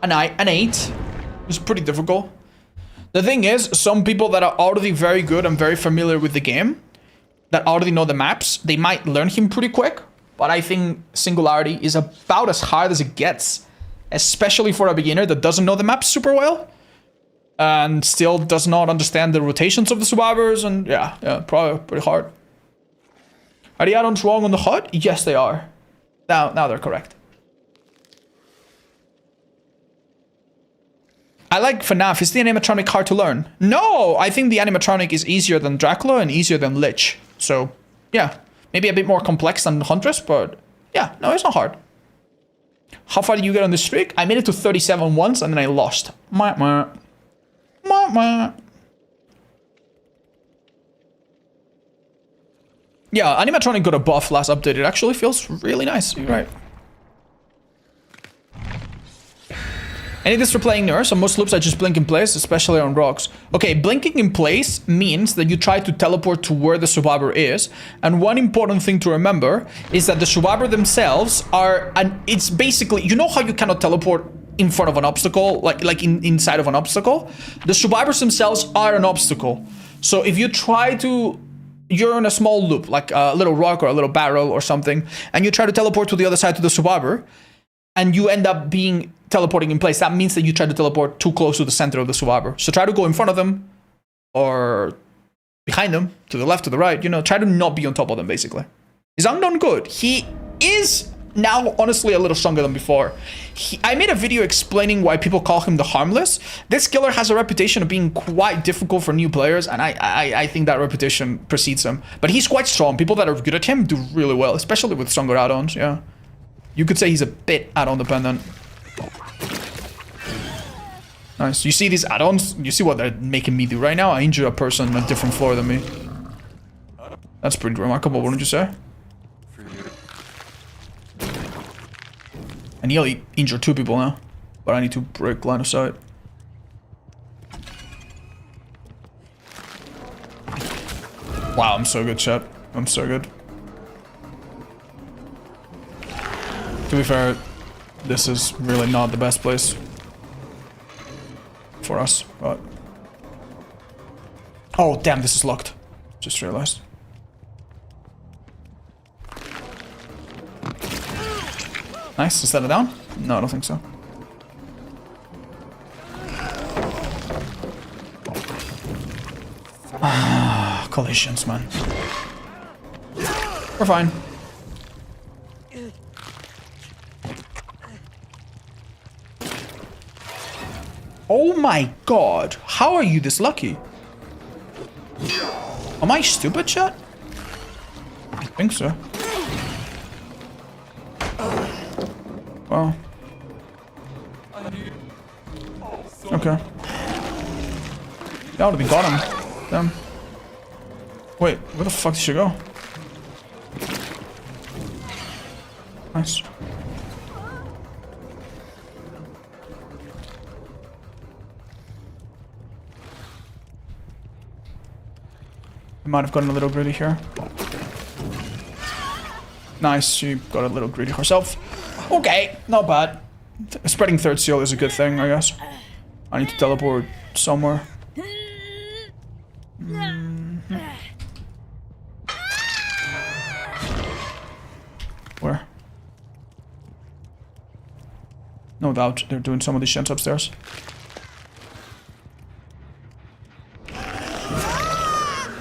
An 8. It's pretty difficult. The thing is, some people that are already very good and very familiar with the game, that already know the maps, they might learn him pretty quick. But I think Singularity is about as hard as it gets, especially for a beginner that doesn't know the maps super well and still does not understand the rotations of the survivors. And yeah, probably pretty hard. Are the add-ons wrong on the HUD? Yes, they are. Now they're correct. I like FNAF. Is the animatronic hard to learn? No, I think the animatronic is easier than Dracula and easier than Lich. So, yeah. Maybe a bit more complex than Huntress, but yeah, no, it's not hard. How far did you get on the streak? I made it to 37 once and then I lost. Yeah, animatronic got a buff last update. It actually feels really nice. You're right. I need this for playing nurse. On most loops I just blink in place, especially on rocks. Okay, blinking in place means that you try to teleport to where the survivor is. And one important thing to remember is that the survivor themselves are, it's basically, you know how you cannot teleport in front of an obstacle, like inside of an obstacle? The survivors themselves are an obstacle. So if you try to, you're in a small loop, like a little rock or a little barrel or something, and you try to teleport to the other side to the survivor, and you end up being teleporting in place, that means that you try to teleport too close to the center of the survivor. So try to go in front of them or behind them, to the left, to the right, you know, try to not be on top of them, basically. Is Unknown good? He is now, honestly, a little stronger than before. I made a video explaining why people call him the Harmless. This killer has a reputation of being quite difficult for new players, and I think that reputation precedes him. But he's quite strong. People that are good at him do really well, especially with stronger add-ons, yeah. You could say he's a bit add-on dependent. Nice. You see these add-ons? You see what they're making me do right now? I injure a person on a different floor than me. That's pretty remarkable, wouldn't you say? I nearly injured 2 people now. But I need to break line of sight. Wow, I'm so good, chat. I'm so good. To be fair, this is really not the best place for us, but... Oh, damn, this is locked. Just realized. Nice, is that a down? No, I don't think so. Collisions, man. We're fine. Oh my god, how are you this lucky? Am I stupid, chat? I think so. Wow. Okay. That would've been got him. Damn. Wait, where the fuck did she go? Nice. I might have gotten a little greedy here. Nice, she got a little greedy herself. Okay, not bad. Spreading third seal is a good thing, I guess. I need to teleport somewhere. Where? No doubt they're doing some of these shits upstairs.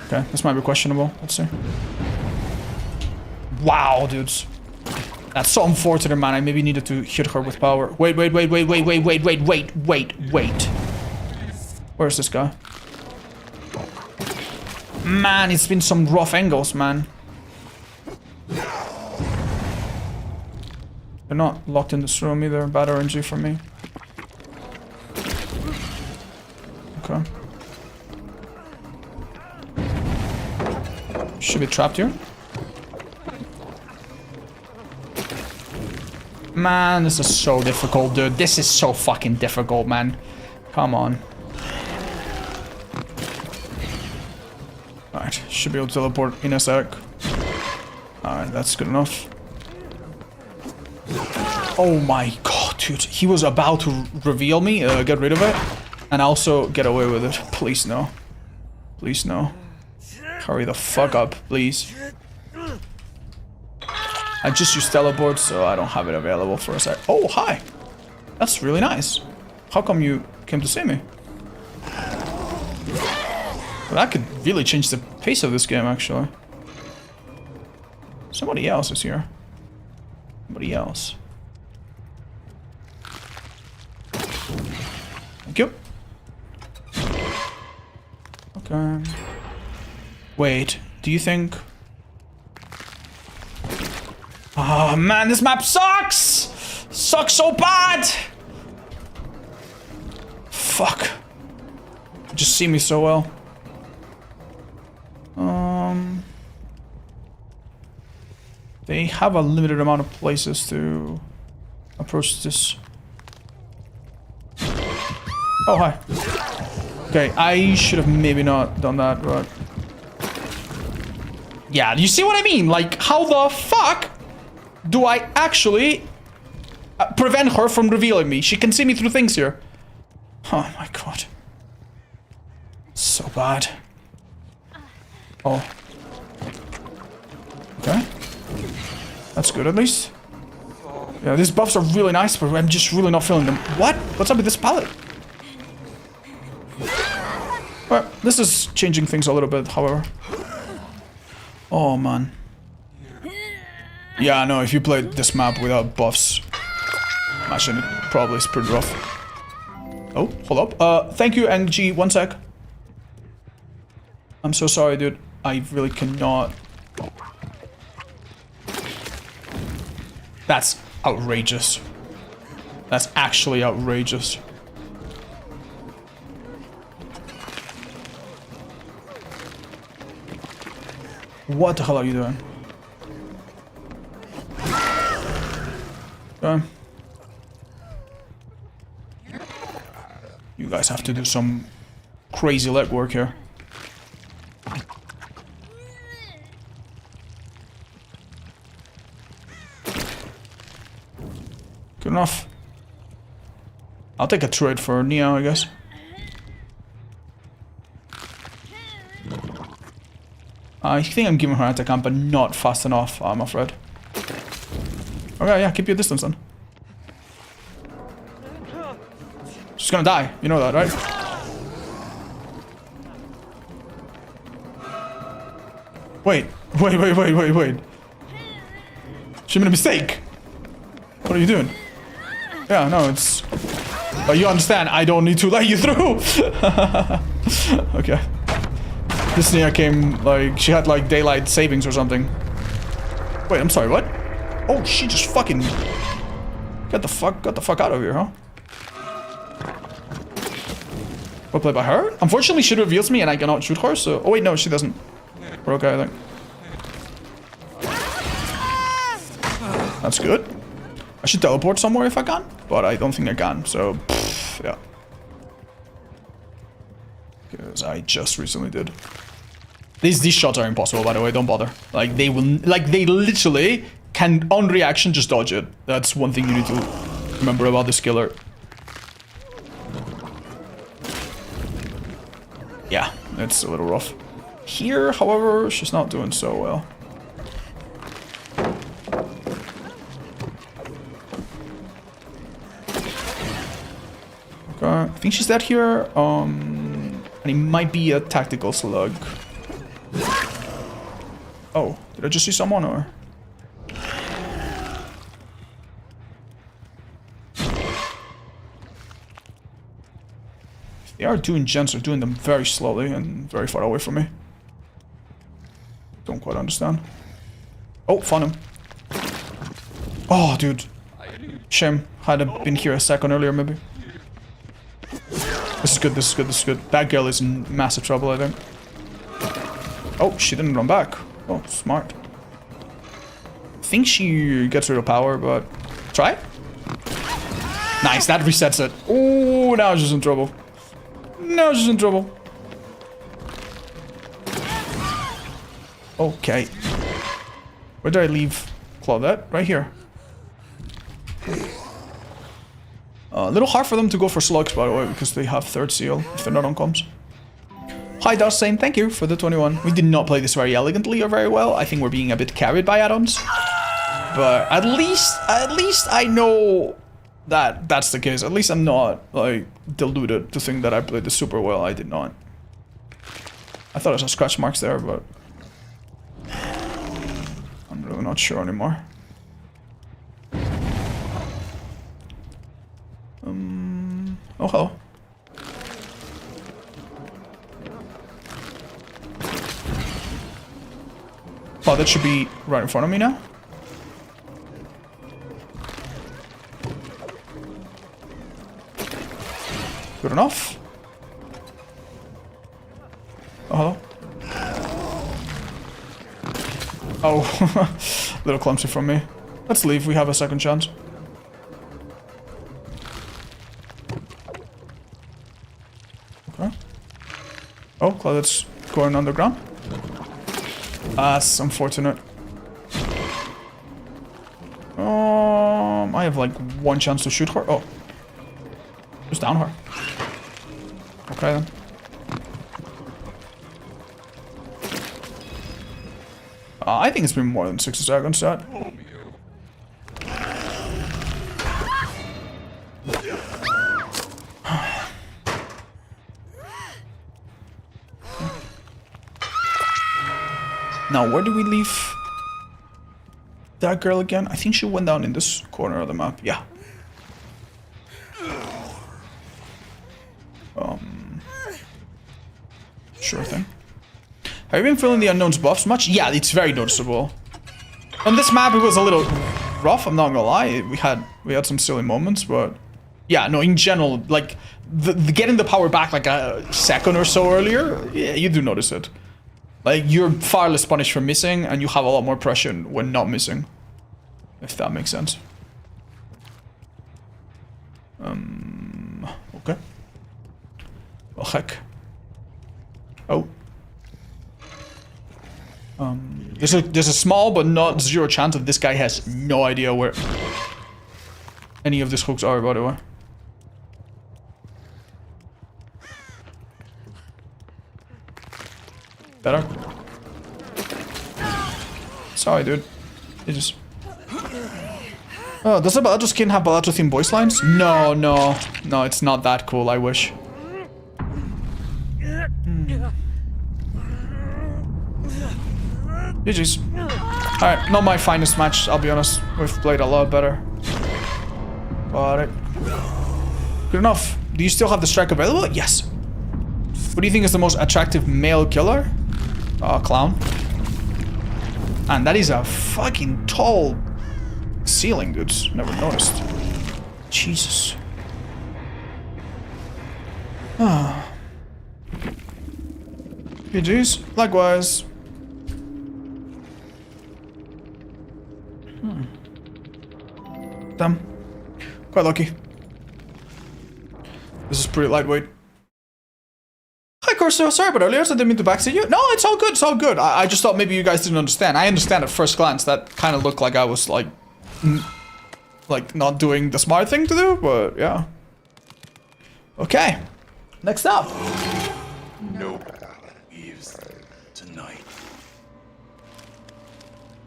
Okay, this might be questionable. Let's see. Wow, dudes. That's so unfortunate, man. I maybe needed to hit her with power. Wait. Where's this guy? Man, it's been some rough angles, man. They're not locked in this room either. Bad RNG for me. Okay. Should be trapped here. Man, this is so difficult, dude. This is so fucking difficult, man. Come on. Alright, should be able to teleport in a sec. Alright, that's good enough. Oh my god, dude. He was about to reveal me, get rid of it, and also get away with it. Please no. Please no. Hurry the fuck up, please. I just used teleport, so I don't have it available for a sec. Oh, hi. That's really nice. How come you came to see me? Well, that could really change the pace of this game, actually. Somebody else is here. Somebody else. Thank you. Okay. Wait, do you think... Oh man, this map sucks! Sucks so bad! Fuck. You just see me so well. They have a limited amount of places to approach this. Oh, hi. Okay, I should have maybe not done that, but... Yeah, you see what I mean? Like, how the fuck do I actually prevent her from revealing me? She can see me through things here. Oh my god. So bad. Oh. Okay. That's good at least. Yeah, these buffs are really nice, but I'm just really not feeling them. What? What's up with this palette? Well, this is changing things a little bit, however. Oh man. Yeah, no, if you played this map without buffs, imagine it probably is pretty rough. Oh, hold up. Thank you, NG. 1 sec. I'm so sorry, dude. I really cannot. That's outrageous. That's actually outrageous. What the hell are you doing? Okay. guys have to do some crazy legwork here. Good enough. I'll take a trade for Neo, I guess. I think I'm giving her an attack, but not fast enough, I'm afraid. Okay, yeah, keep your distance then. She's gonna die, you know that, right? Wait. She made a mistake. What are you doing? Yeah, no, it's... But you understand, I don't need to let you through. Okay. This Nia came, like, she had, like, daylight savings or something. Wait, I'm sorry, what? Oh, she just fucking... got the fuck out of here, huh? Well played by her. Unfortunately, she reveals me and I cannot shoot her, so... Oh, wait, no, she doesn't. We're okay, I think. That's good. I should teleport somewhere if I can, but I don't think I can, so... Pff, yeah. Because I just recently did. These shots are impossible, by the way, don't bother. Like, they will... Like, they literally can, on reaction, just dodge it. That's one thing you need to remember about this killer. Yeah, it's a little rough. Here, however, she's not doing so well. Okay, I think she's dead here. And it might be a tactical slug. Oh, did I just see someone or? If they are doing gens, they're doing them very slowly and very far away from me. Don't quite understand. Oh, found him. Oh, dude. Shame. Had I been here a second earlier, maybe. This is good, this is good, this is good. That girl is in massive trouble, I think. Oh, she didn't run back. Oh, smart. I think she gets rid of power, but... Try? Nice, that resets it. Oh, now she's in trouble. Now she's in trouble. Okay. Where did I leave Claudette? Right here. A little hard for them to go for slugs, by the way, because they have third seal if they're not on comms. Hi, Dust saying thank you for the 21. We did not play this very elegantly or very well. I think we're being a bit carried by add-ons. But at least I know that that's the case. At least I'm not, like, deluded to think that I played this super well. I did not. I thought I saw scratch marks there, but... I'm really not sure anymore. Oh, hello. Oh, that should be right in front of me now. Good enough. Oh, hello. Oh, little clumsy from me. Let's leave, we have a second chance. Okay. Oh, Claudette's going underground. That's unfortunate. I have like one chance to shoot her. Oh. Just down her. Okay then. I think it's been more than 60 seconds set. Now, where do we leave that girl again? I think she went down in this corner of the map. Yeah. Sure thing. Have you been feeling the unknown's buffs much? Yeah, it's very noticeable. On this map, it was a little rough, I'm not gonna lie. We had some silly moments, but... Yeah, no, in general, like, the getting the power back like a second or so earlier, yeah, you do notice it. Like, you're far less punished for missing, and you have a lot more pressure when not missing. If that makes sense. Okay. Oh, heck. Oh. There's a small but not zero chance that this guy has no idea where any of these hooks are, by the way. Better? Sorry, dude. It just... Oh, does the Boletar skin have Boletar themed voice lines? No, no. No, it's not that cool, I wish. GG's. Alright, not my finest match, I'll be honest. We've played a lot better. But good enough. Do you still have the strike available? Yes. What do you think is the most attractive male killer? Clown. And that is a fucking tall ceiling, dudes. Never noticed. Jesus. Ah. GG's. Likewise. Damn. Quite lucky. This is pretty lightweight. Hi, Corso. Sorry about earlier. I didn't mean to backseat you. No, it's all good. It's all good. I just thought maybe you guys didn't understand. I understand at first glance that kind of looked like I was like not doing the smart thing to do, but yeah. Okay. Next up. No eves tonight.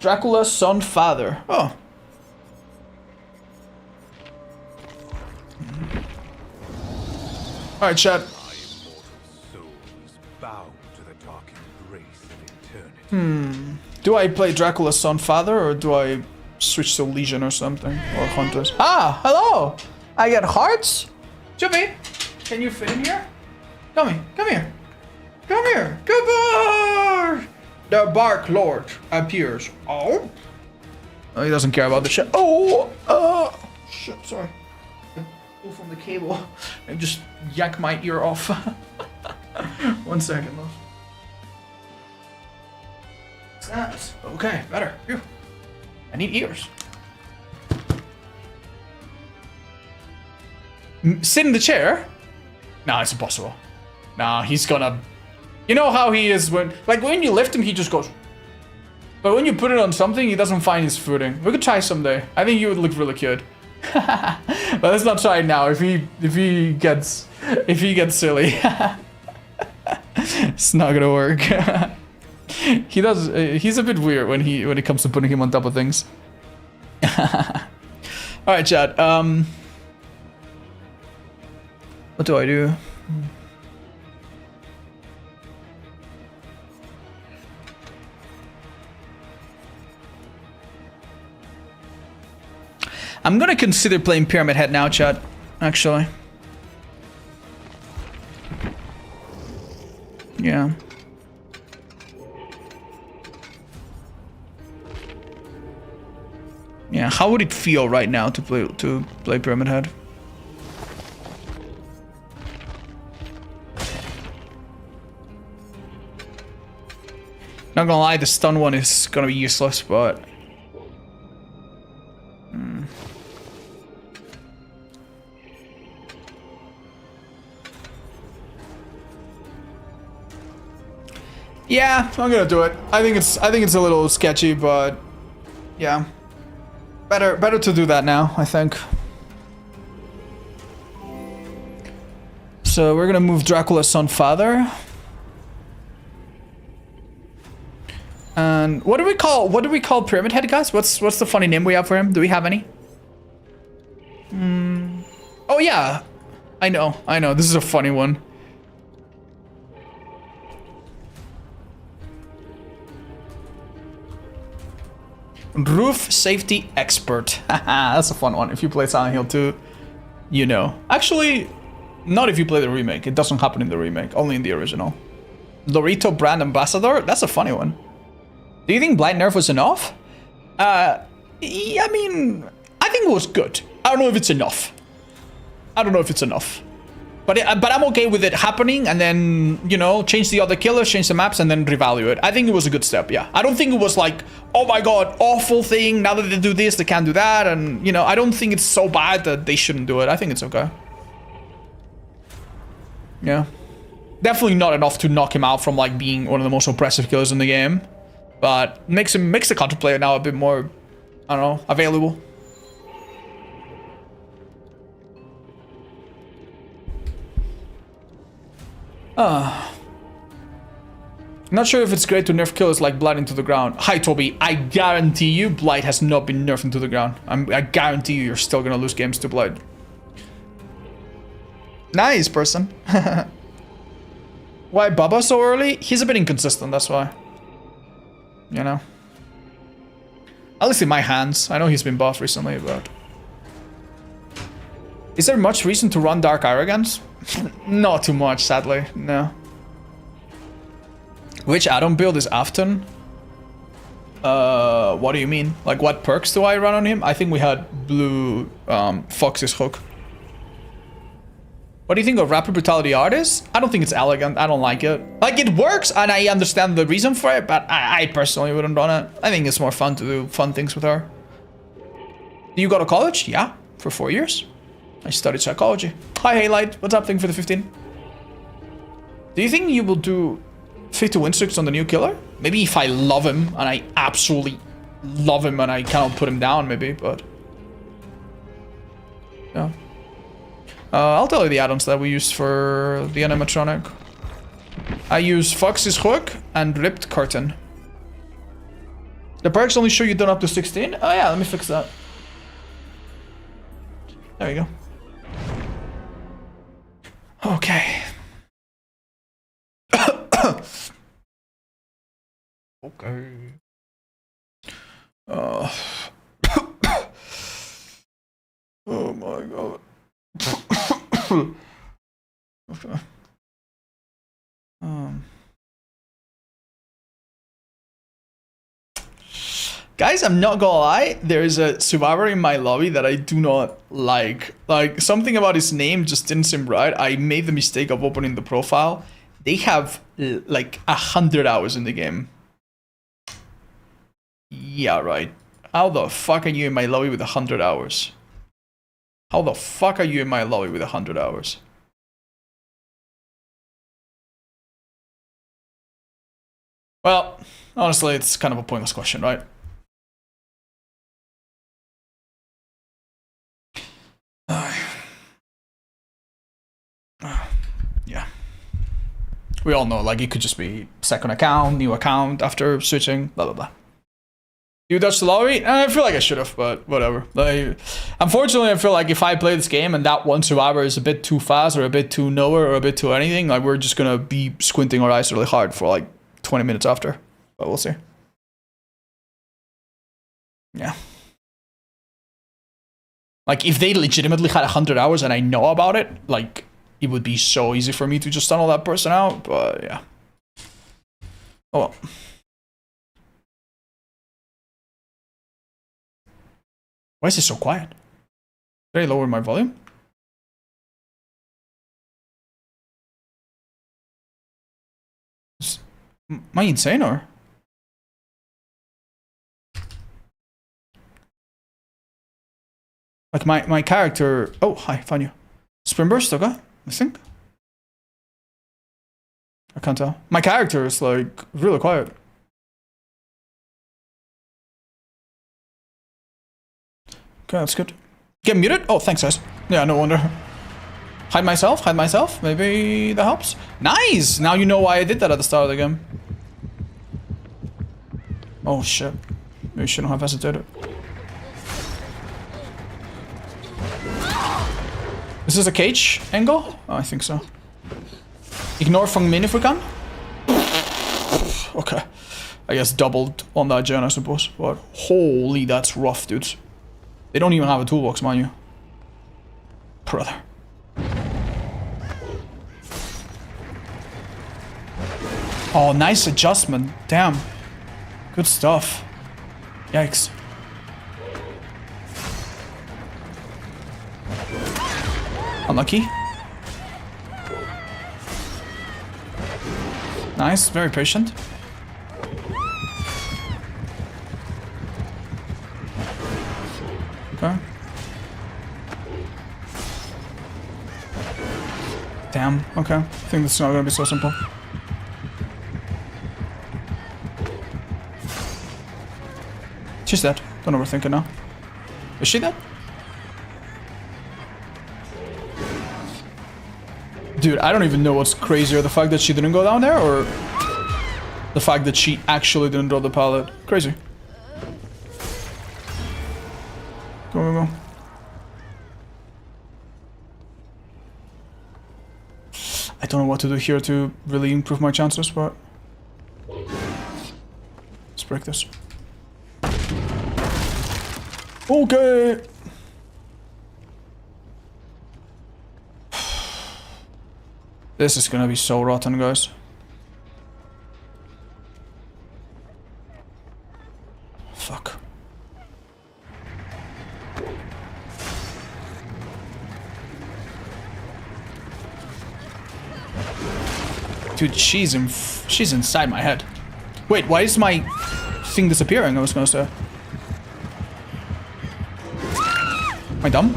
Dracula's son father. Oh. Alright, chat. Do I play Dracula's son father or do I switch to Legion or something? Or Hunters? Ah, hello! I get hearts? Jumpy, can you fit in here? Come here, come here. Come here. Good boy! The Bark Lord appears. Oh? Oh, he doesn't care about the shit. Oh! Shit, sorry. Pull from the cable and just yank my ear off. 1 second, love. Snaps. Okay, better. Phew. I need ears. Sit in the chair? Nah, it's impossible. Nah, he's gonna... You know how he is when... Like, when you lift him, he just goes... But when you put it on something, he doesn't find his footing. We could try someday. I think he would look really cute. But let's not try it now. If he gets silly, it's not gonna work. He does. He's a bit weird when it comes to putting him on top of things. All right, chat. What do I do? I'm gonna consider playing Pyramid Head now, chat. Actually. Yeah. Yeah, how would it feel right now to play Pyramid Head? Not gonna lie, the stun one is gonna be useless, but... Yeah, I'm gonna do it. I think it's a little sketchy, but yeah. Better to do that now, I think. So we're gonna move Dracula's son father. And what do we call Pyramid Head, guys? What's the funny name we have for him? Do we have any? Oh yeah. I know. This is a funny one. Roof safety expert. That's a fun one. If you play Silent Hill 2, you know. Actually, not if you play the remake. It doesn't happen in the remake, only in the original. Dorito brand ambassador. That's a funny one. Do you think blind nerf was enough? I mean, I think it was good. I don't know if it's enough. But I'm okay with it happening and then, you know, change the other killers, change the maps, and then revalue it. I think it was a good step, yeah. I don't think it was like, oh my god, awful thing. Now that they do this, they can't do that. And, you know, I don't think it's so bad that they shouldn't do it. I think it's okay. Yeah. Definitely not enough to knock him out from like being one of the most oppressive killers in the game. But makes the counter player now a bit more, I don't know, available. Not sure if it's great to nerf killers like Blight into the ground. Hi, Toby. I guarantee you Blight has not been nerfed into the ground. I guarantee you're still gonna lose games to Blight. Nice, person. Why Bubba so early? He's a bit inconsistent, that's why. You know? At least in my hands. I know he's been buffed recently, but... Is there much reason to run Dark Arrogance? Not too much, sadly. No. Which add-on build is Afton? What do you mean? Like, what perks do I run on him? I think we had Blue Fox's Hook. What do you think of Rapid Brutality Artist? I don't think it's elegant. I don't like it. Like, it works, and I understand the reason for it, but I personally wouldn't run it. I think it's more fun to do fun things with her. Do you go to college? Yeah, for 4 years. I studied psychology. Hi, Haylight. What's up? Thank you for the 15. Do you think you will do 50 win streaks on the new killer? Maybe if I love him, and I absolutely love him, and I cannot put him down, maybe, but... Yeah. I'll tell you the add-ons that we use for the animatronic. I use Fox's Hook and Ripped Curtain. The perks only show you done up to 16? Oh yeah, let me fix that. There you go. Okay. Okay. Oh my god. Okay. Guys, I'm not gonna lie, there is a survivor in my lobby that I do not like. Like, something about his name just didn't seem right. I made the mistake of opening the profile. They have like 100 hours in the game. Yeah, right. How the fuck are you in my lobby with 100 hours? How the fuck are you in my lobby with 100 hours? Well, honestly, it's kind of a pointless question, right? Yeah. We all know, like, it could just be second account, new account after switching, blah, blah, blah. You dodged the lobby? I feel like I should have, but whatever. Like, unfortunately, I feel like if I play this game and that one survivor is a bit too fast or a bit too nowhere or a bit too anything, like, we're just gonna be squinting our eyes really hard for like 20 minutes after. But we'll see. Yeah. Like, if they legitimately had 100 hours and I know about it, like, it would be so easy for me to just tunnel that person out, but yeah. Oh well. Why is it so quiet? Did I lower my volume? Am I insane or? Like my character... Oh, hi, found you. Spring Burst, okay, I think. I can't tell. My character is like really quiet. Okay, that's good. Get muted? Oh, thanks, guys. Yeah, no wonder. Hide myself. Maybe that helps. Nice! Now you know why I did that at the start of the game. Oh, shit. Maybe I shouldn't have hesitated. Is this a cage angle? Oh, I think so. Ignore Feng Min if we can. Okay. I guess doubled on that gen, I suppose. But holy, that's rough, dudes. They don't even have a toolbox, mind you. Brother. Oh, nice adjustment. Damn. Good stuff. Yikes. Unlucky. Nice, very patient. Okay. Damn. Okay. I think this is not gonna be so simple. She's dead. Don't overthink it now. Is she dead? Dude, I don't even know what's crazier. The fact that she didn't go down there or the fact that she actually didn't drop the pallet. Crazy. Go. I don't know what to do here to really improve my chances, but let's break this. Okay. This is gonna be so rotten, guys. Fuck. Dude, she's inside my head. Wait, why is my thing disappearing? I was gonna say. Am I dumb?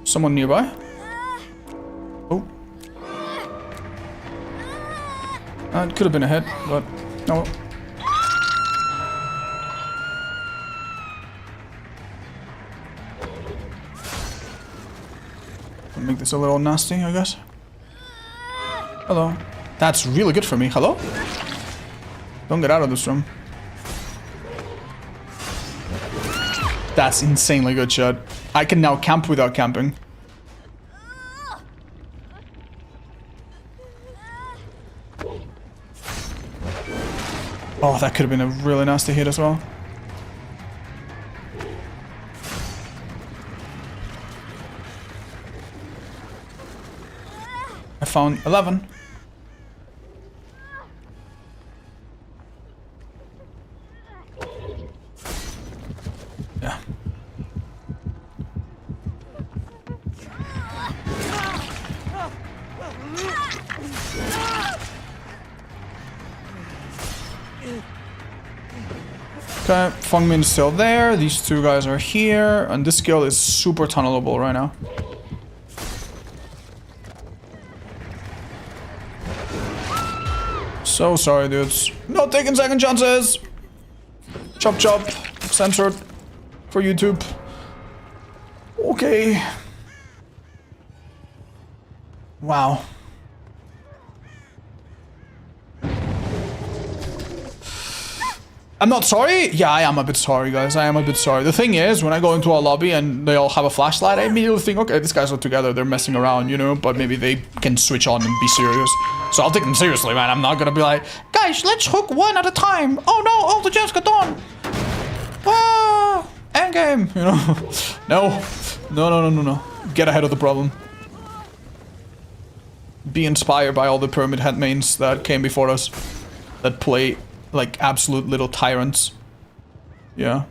Someone nearby? Oh. It could have been a hit, but no. I'll make this a little nasty, I guess. Hello. That's really good for me. Hello? Don't get out of this room. That's insanely good shot. I can now camp without camping. Oh, that could have been a really nasty hit as well. I found 11. Yeah. Okay, Fengmin's still there, these two guys are here, and this skill is super tunnelable right now. So sorry, dudes. Not taking second chances! Chop chop, censored for YouTube. Okay. Wow. I'm not sorry? Yeah, I am a bit sorry, guys. I am a bit sorry. The thing is, when I go into a lobby and they all have a flashlight, I immediately think, okay, these guys are together. They're messing around, you know? But maybe they can switch on and be serious. So I'll take them seriously, man. I'm not gonna be like, guys, let's hook one at a time. Oh no, all the gems got done. Ah, endgame, you know? No. Get ahead of the problem. Be inspired by all the Pyramid Head mains that came before us. That play like absolute little tyrants. Yeah.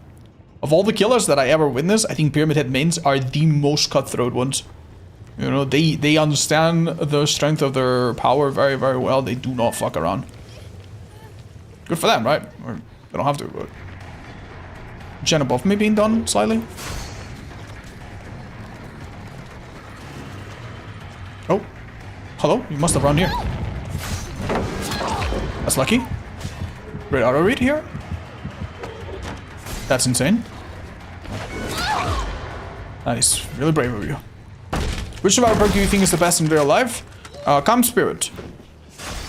Of all the killers that I ever witnessed, I think Pyramid Head mains are the most cutthroat ones. You know, they understand the strength of their power very, very well. They do not fuck around. Good for them, right? Or they don't have to, but... Gen above me being done, slightly. Oh. Hello? You must have run here. That's lucky. Great auto read here. That's insane. That is really brave of you. Which survivor perk do you think is the best in real life? Calm Spirit.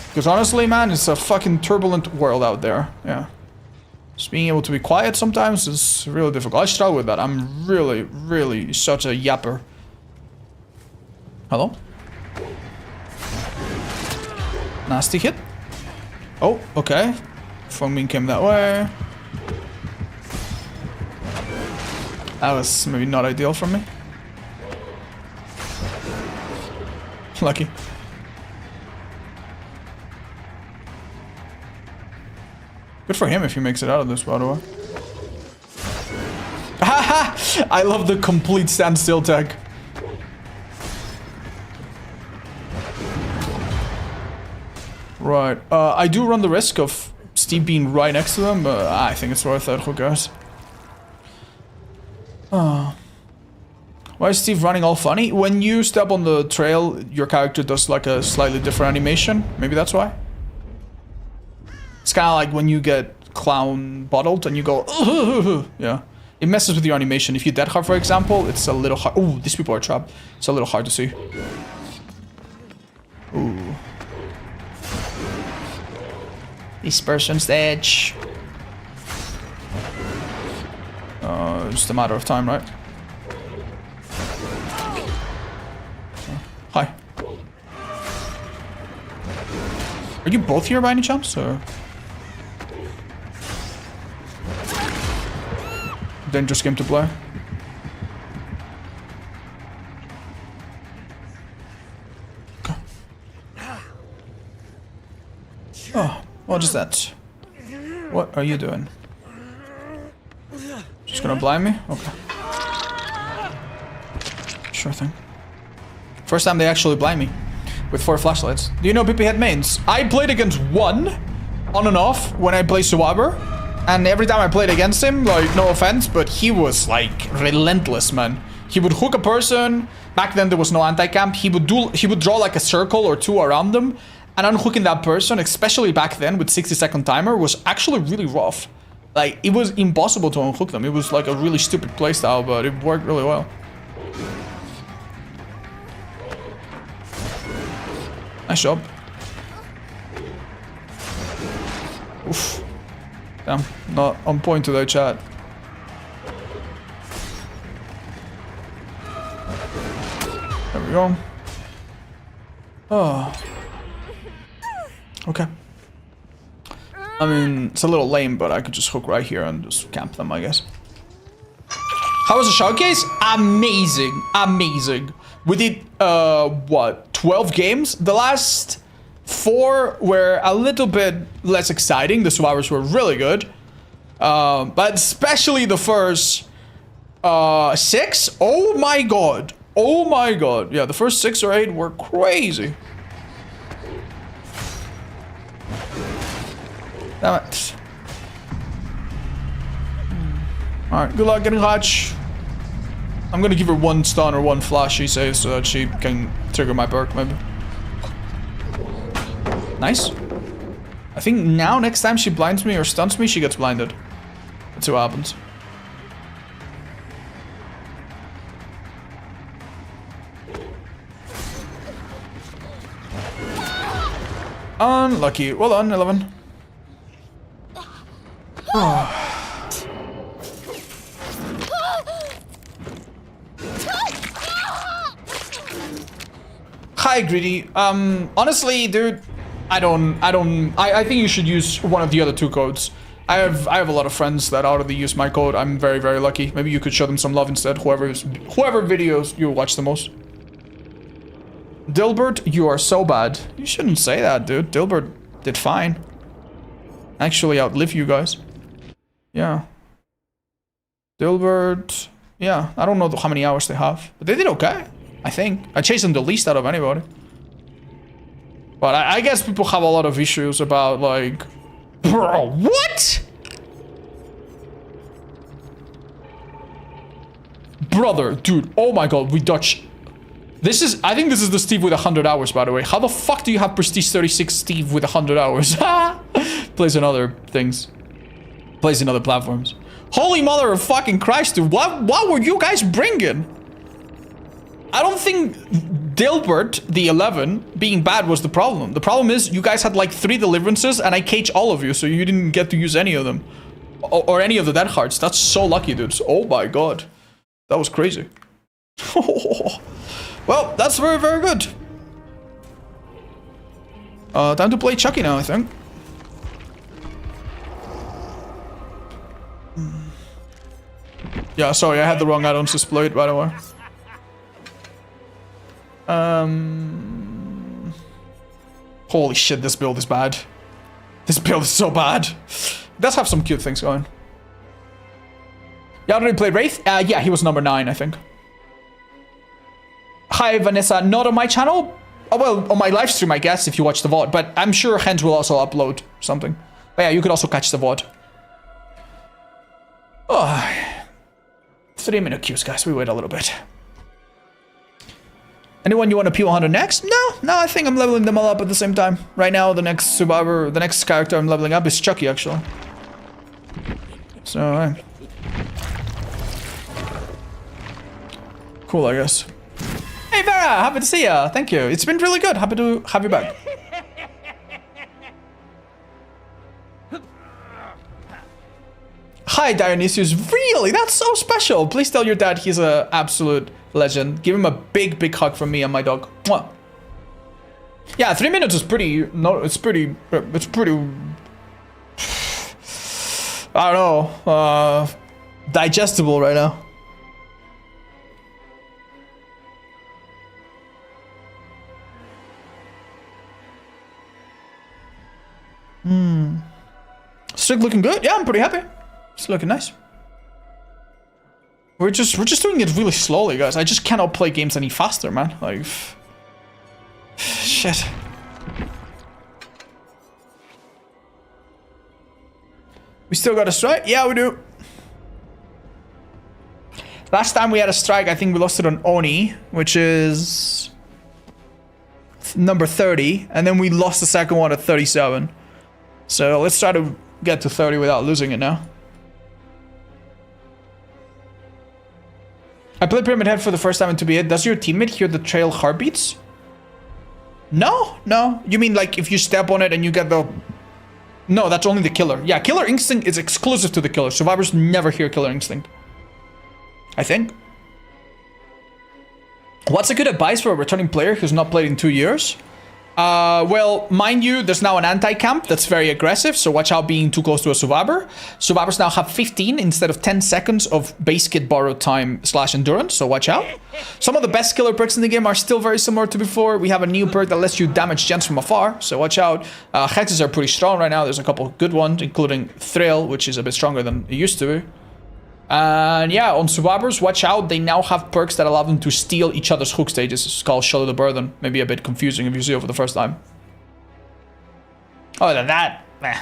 Because honestly, man, it's a fucking turbulent world out there. Yeah. Just being able to be quiet sometimes is really difficult. I struggle with that. I'm really, really such a yapper. Hello? Nasty hit. Oh, okay. Fengmin came that way. That was maybe not ideal for me. Lucky. Good for him if he makes it out of this, by the way. Haha! I love the complete standstill tag. Right. I do run the risk of Steve being right next to them, but I think it's worth it. Who cares? Oh. Why is Steve running all funny? When you step on the trail, your character does like a slightly different animation. Maybe that's why. It's kind of like when you get clown bottled and you go, yeah. It messes with your animation. If you dead hard, for example, it's a little hard. Ooh, these people are trapped. It's a little hard to see. Ooh. This person's edge. Just a matter of time, right? Hi. Are you both here by any chance, or? Dangerous game to play. Okay. Oh, what is that? What are you doing? Just gonna blind me? Okay. Sure thing. First time they actually blind me with 4 flashlights. Do you know PP had mains? I played against one on and off when I played Survivor. And every time I played against him, like, no offense, but he was, like, relentless, man. He would hook a person. Back then, there was no anti-camp. He would draw, like, a circle or 2 around them. And unhooking that person, especially back then with 60-second timer, was actually really rough. Like, it was impossible to unhook them. It was, like, a really stupid playstyle, but it worked really well. Nice job. Oof. Damn, not on point today, chat. There we go. Oh. Okay. I mean, it's a little lame, but I could just hook right here and just camp them, I guess. How was the showcase? Amazing. Amazing. We did, what, 12 games? The last 4 were a little bit less exciting. The survivors were really good. But especially the first 6. Oh my god. Oh my god. Yeah, the first 6 or 8 were crazy. Damn it. Alright, good luck getting Hutch. I'm gonna give her 1 stun or 1 flash, she says, so that she can trigger my perk, maybe. Nice. I think now, next time she blinds me or stuns me, she gets blinded. That's what happens. Unlucky. Well done, 11. Oh. Hi, Greedy. Honestly, dude, I think you should use one of the other 2 codes. I have a lot of friends that already use my code. I'm very, very lucky. Maybe you could show them some love instead, whoever videos you watch the most. Dilbert, you are so bad. You shouldn't say that, dude. Dilbert did fine. Actually outlive you guys. Yeah. Dilbert, yeah, I don't know how many hours they have, but they did okay, I think. I chased them the least out of anybody. But I guess people have a lot of issues about, like, bro, what? Brother, dude, oh my god, we dodged. I think this is the Steve with 100 hours, by the way. How the fuck do you have Prestige 36 Steve with 100 hours? Plays on other things. Plays in other platforms. Holy mother of fucking Christ, dude. What were you guys bringing? I don't think Dilbert, the 11, being bad was the problem. The problem is you guys had like 3 deliverances and I caged all of you, so you didn't get to use any of them. Or any of the dead hearts. That's so lucky, dudes. Oh my god. That was crazy. Well, that's very, very good. Time to play Chucky now, I think. Yeah, sorry, I had the wrong add-ons displayed, by the way. Holy shit, this build is bad. This build is so bad. It does have some cute things going. You already played Wraith? Yeah, he was number 9, I think. Hi, Vanessa. Not on my channel? Oh, well, on my live stream, I guess, if you watch the VOD. But I'm sure Hens will also upload something. But yeah, you could also catch the VOD. Oh. 3-minute queues, guys. We wait a little bit. Anyone you want to P100 next? No, I think I'm leveling them all up at the same time. Right now, the next survivor, the next character I'm leveling up is Chucky, actually. So, cool, I guess. Hey, Vera, happy to see ya. Thank you. It's been really good. Happy to have you back. Hi, Dionysius. Really? That's so special. Please tell your dad he's an absolute legend. Give him a big, big hug from me and my dog. Mwah. Yeah, 3 minutes is pretty... No, it's pretty... I don't know. Digestible right now. Still looking good? Yeah, I'm pretty happy. It's looking nice. We're just doing it really slowly, guys. I just cannot play games any faster, man. Like, shit. We still got a strike? Yeah, we do. Last time we had a strike, I think we lost it on Oni, which is number 30, and then we lost the second one at 37. So let's try to get to 30 without losing it now. I played Pyramid Head for the first time in 2B8. Does your teammate hear the trail heartbeats? No. You mean like if you step on it and you get the... No, that's only the killer. Yeah, Killer Instinct is exclusive to the killer. Survivors never hear Killer Instinct, I think. What's a good advice for a returning player who's not played in 2 years? Well, mind you, there's now an anti-camp that's very aggressive, so watch out being too close to a survivor. Survivors now have 15 instead of 10 seconds of base kit borrowed time / endurance, so watch out. Some of the best killer perks in the game are still very similar to before. We have a new perk that lets you damage gens from afar, so watch out. Hexes are pretty strong right now. There's a couple of good ones, including Thrill, which is a bit stronger than it used to be. And yeah, on survivors, watch out. They now have perks that allow them to steal each other's hook stages. It's called Shoulder the Burden. Maybe a bit confusing if you see it for the first time. Other than that, meh.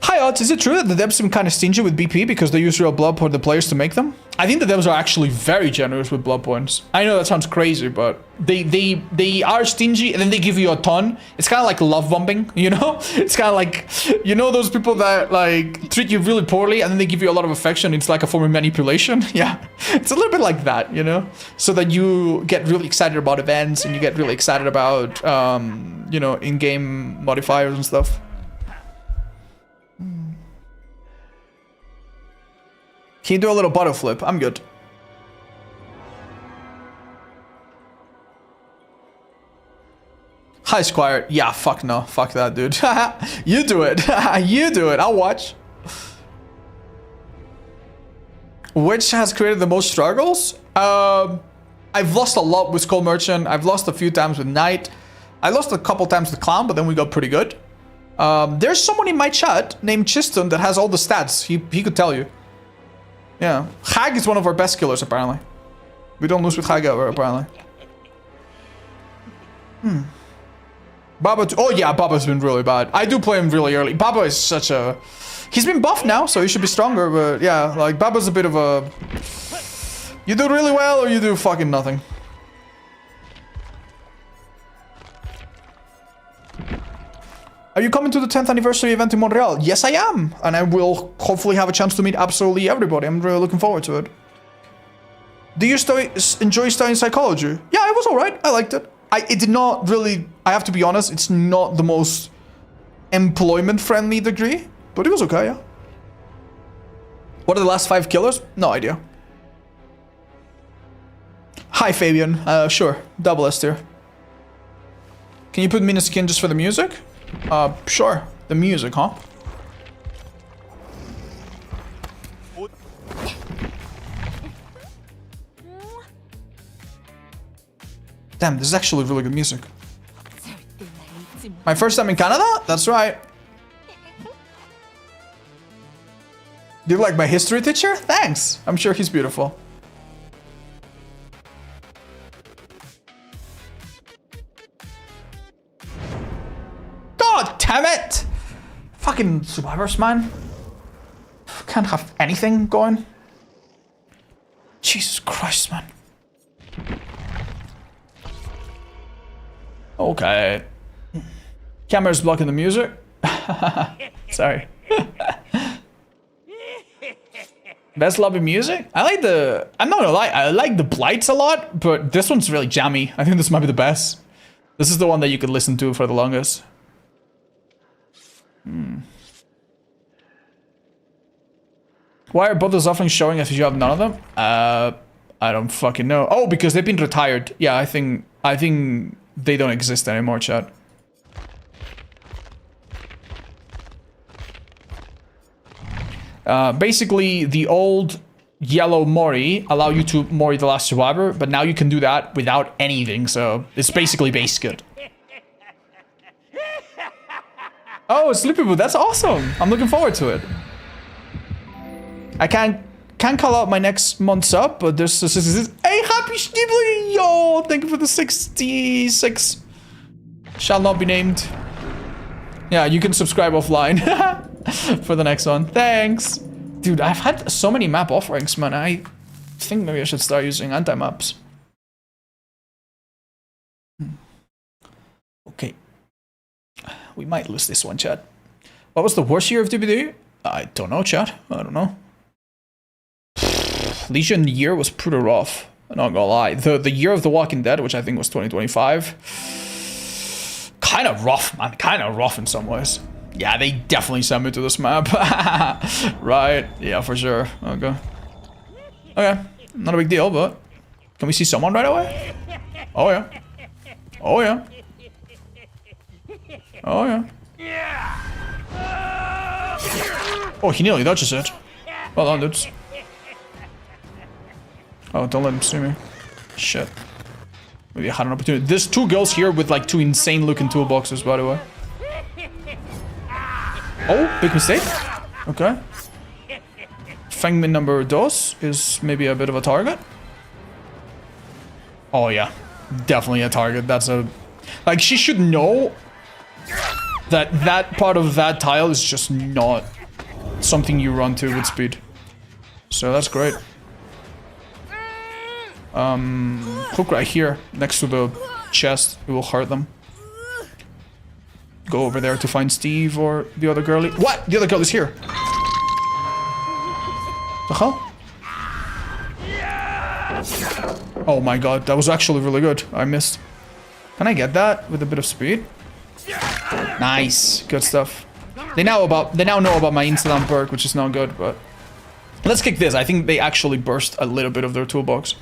Hi Odds, is it true that the devs seem kind of stingy with BP because they use real blood for the players to make them? I think the devs are actually very generous with blood points. I know that sounds crazy, but they are stingy and then they give you a ton. It's kind of like love bombing, you know? It's kind of like, you know, those people that like treat you really poorly and then they give you a lot of affection. It's like a form of manipulation. Yeah, it's a little bit like that, you know? So that you get really excited about events and you get really excited about, you know, in-game modifiers and stuff. Can you do a little bottle flip? I'm good. Hi, Squire. Yeah, fuck no. Fuck that, dude. You do it. You do it. I'll watch. Which has created the most struggles? I've lost a lot with Skull Merchant. I've lost a few times with Knight. I lost a couple times with Clown, but then we got pretty good. There's someone in my chat named Chiston that has all the stats. He could tell you. Yeah, Hag is one of our best killers, apparently. We don't lose with Hag ever, apparently. Baba, oh yeah, Baba's been really bad. I do play him really early. Baba is such a... He's been buffed now, so he should be stronger, but yeah, like, Baba's a bit of a... You do really well, or you do fucking nothing. Are you coming to the 10th anniversary event in Montreal? Yes, I am. And I will hopefully have a chance to meet absolutely everybody. I'm really looking forward to it. Do you enjoy studying psychology? Yeah, it was alright. I liked it. It did not really... I have to be honest, it's not the most employment-friendly degree. But it was okay, yeah. What are the last 5 killers? No idea. Hi, Fabian. Sure. Double S tier. Can you put me in a skin just for the music? Sure. The music, huh? Damn, this is actually really good music. My first time in Canada? That's right. Do you like my history teacher? Thanks. I'm sure he's beautiful. God damn it! Fucking survivors, man. Can't have anything going. Jesus Christ, man. Okay. Camera's blocking the music. Sorry. Best lobby music? I like the... I'm not gonna lie, I like the Blights a lot, but this one's really jammy. I think this might be the best. This is the one that you could listen to for the longest. Why are both those offerings showing if you have none of them? I don't fucking know. Oh, because they've been retired. Yeah, I think they don't exist anymore, chat. Basically, the old yellow Mori allow you to Mori the last survivor, but now you can do that without anything, so it's basically base good. Oh, Sleepy Boo, that's awesome. I'm looking forward to it. I can't call out my next month's up, but there's hey, happy Schneebly! Yo, thank you for the 66. Shall not be named. Yeah, you can subscribe offline for the next one. Thanks. Dude, I've had so many map offerings, man. I think maybe I should start using anti-maps. Okay. We might lose this one, chat. What was the worst year of DBD? I don't know, chat. I don't know. Legion year was pretty rough. I'm not gonna lie. The year of The Walking Dead, which I think was 2025. Kind of rough, man. Kind of rough in some ways. Yeah, they definitely sent me to this map. Right. Yeah, for sure. Okay. Okay. Not a big deal, but... Can we see someone right away? Oh, yeah. Oh, yeah. Oh, yeah. Oh, he nearly dodges it. Well done, dudes. Oh, don't let him see me. Shit. Maybe I had an opportunity. There's two girls here with like two insane looking toolboxes, by the way. Oh, big mistake. Okay. Fangmin number 2 is maybe a bit of a target. Oh yeah, definitely a target. That's a... Like, she should know that that part of that tile is just not something you run to with speed. So that's great. Hook right here, next to the chest. It will hurt them. Go over there to find Steve or the other girlie. What? The other girl is here. The hell? Oh my god, that was actually really good. I missed. Can I get that with a bit of speed? Nice, good stuff. They now know about my instant perk, which is not good, but let's kick this. I think they actually burst a little bit of their toolbox.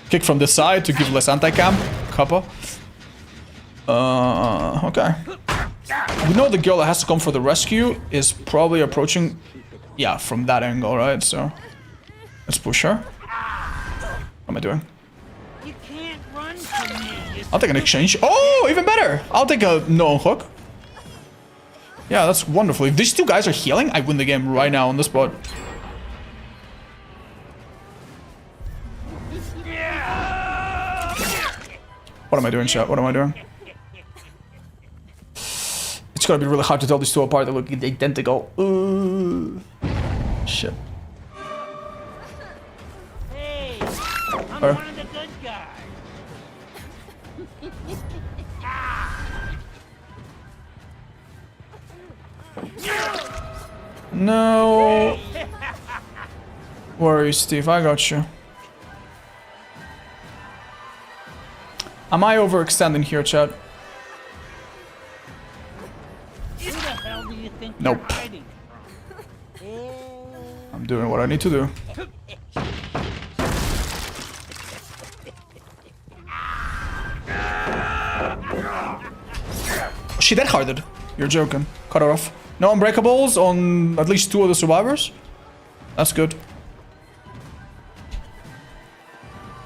Kick from this side to give less anti-cam. Kappa. Okay. We know the girl that has to come for the rescue is probably approaching, yeah, from that angle, right? So let's push her. What am I doing? You can't run from me. I'll take an exchange. Oh, even better. I'll take a no hook. Yeah, that's wonderful. If these two guys are healing, I win the game right now on the spot. What am I doing, chat? What am I doing? It's gonna be really hard to tell these two apart. They look identical. Shit. Hey, I'm one of the good guys. No worries, Steve. I got you. Am I overextending here, chat? Who the hell do you think Nope. you're fighting? I'm doing what I need to do. She dead harded. You're joking. Cut her off. No unbreakables on at least 2 of the survivors. That's good.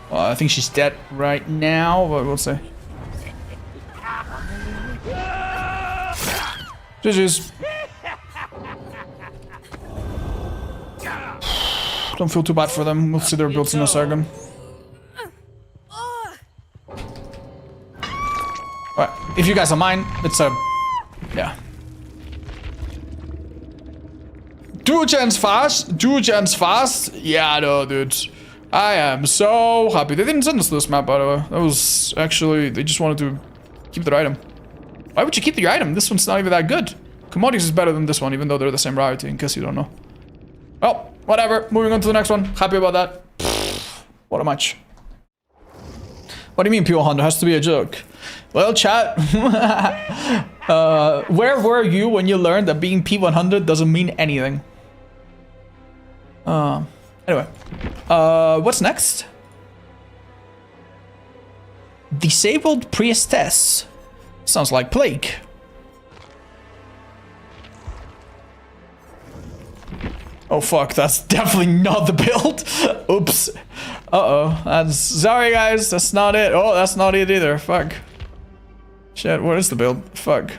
Well, I think she's dead right now, but we'll see. GG's. Don't feel too bad for them. We'll see their builds in a second. Alright, if you guys don't mind, it's a... yeah. Do gens fast? Do gens fast? Yeah, no, dude. I am so happy. They didn't send us this map, by the way. That was actually... They just wanted to keep their item. Why would you keep your item? This one's not even that good. Commodities is better than this one, even though they're the same rarity, in case you don't know. Well, whatever. Moving on to the next one. Happy about that. What a match. What do you mean P100 has to be a joke? Well, chat. Where were you when you learned that being P100 doesn't mean anything? Anyway. What's next? Disabled Priestess. Sounds like Plague. Oh fuck, that's definitely not the build. Oops. Uh-oh. That's... Sorry guys, that's not it. Oh, that's not it either. Fuck. Shit, what is the build? Fuck.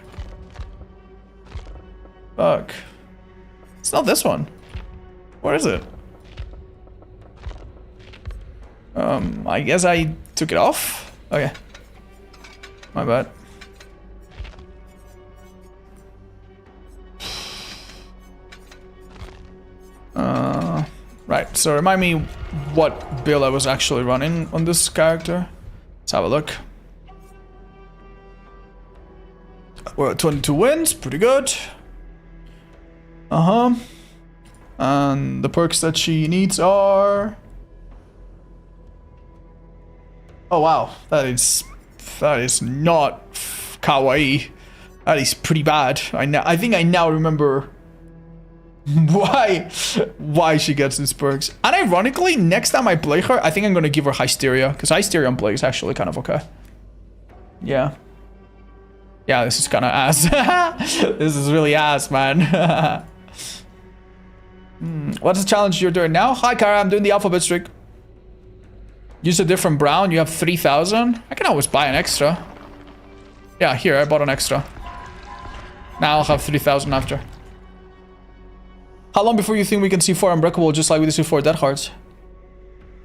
Fuck. It's not this one. What is it? I guess I took it off? Okay. My bad. Right, so remind me what build I was actually running on this character. Let's have a look. We're at 22 wins, pretty good. And the perks that she needs are... Oh wow, that is not kawaii. That is pretty bad. I think I now remember why she gets these perks. And ironically, next time I play her, I think I'm gonna give her Hysteria, because Hysteria on play is actually kind of okay. Yeah. Yeah, this is kind of ass. This is really ass, man. What's the challenge you're doing now? Hi, Kara, I'm doing the alphabet streak. Use a different brown, you have 3,000. I can always buy an extra. Yeah, here, I bought an extra. Now I'll have 3,000 after. How long before you think we can see 4 Unbreakable just like we did see 4 Dead Hearts?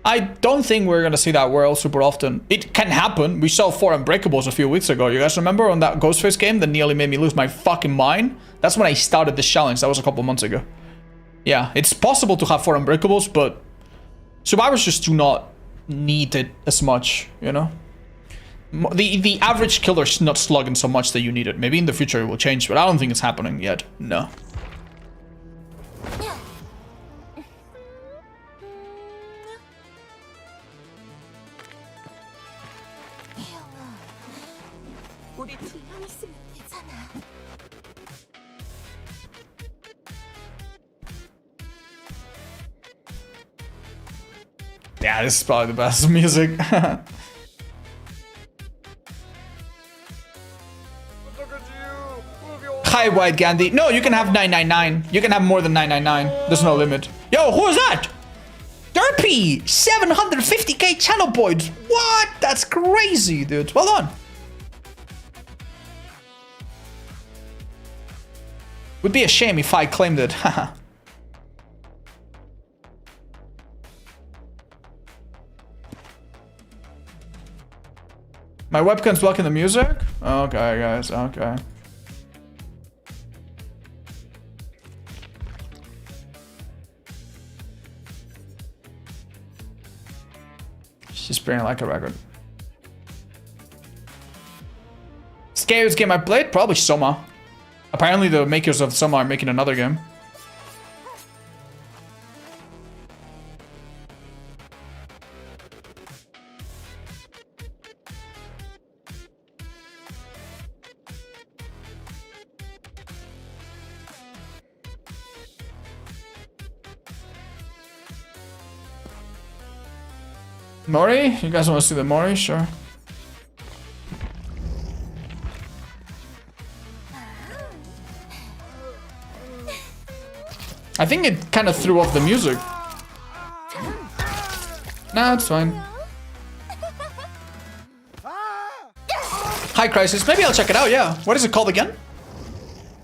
I don't think we're gonna see that world super often. It can happen. We saw 4 Unbreakables a few weeks ago. You guys remember on that Ghostface game that nearly made me lose my fucking mind? That's when I started this challenge. That was a couple months ago. Yeah, it's possible to have 4 Unbreakables, but survivors just do not need it as much, you know? The average killer's not slugging so much that you need it. Maybe in the future it will change, but I don't think it's happening yet. No. Yeah, this is probably the best music. Hi, White Gandhi. No, you can have 999. You can have more than 999. There's no limit. Yo, who is that? Derpy! 750k channel points. What? That's crazy, dude. Well done. Would be a shame if I claimed it. Haha. My webcam's blocking the music? Okay, guys, okay. She's spraying like a record. Scariest game I played? Probably Soma. Apparently the makers of Soma are making another game. Mori? You guys want to see the Mori? Sure. I think it kind of threw off the music. Nah, it's fine. Hi, Crisis. Maybe I'll check it out, yeah. What is it called again?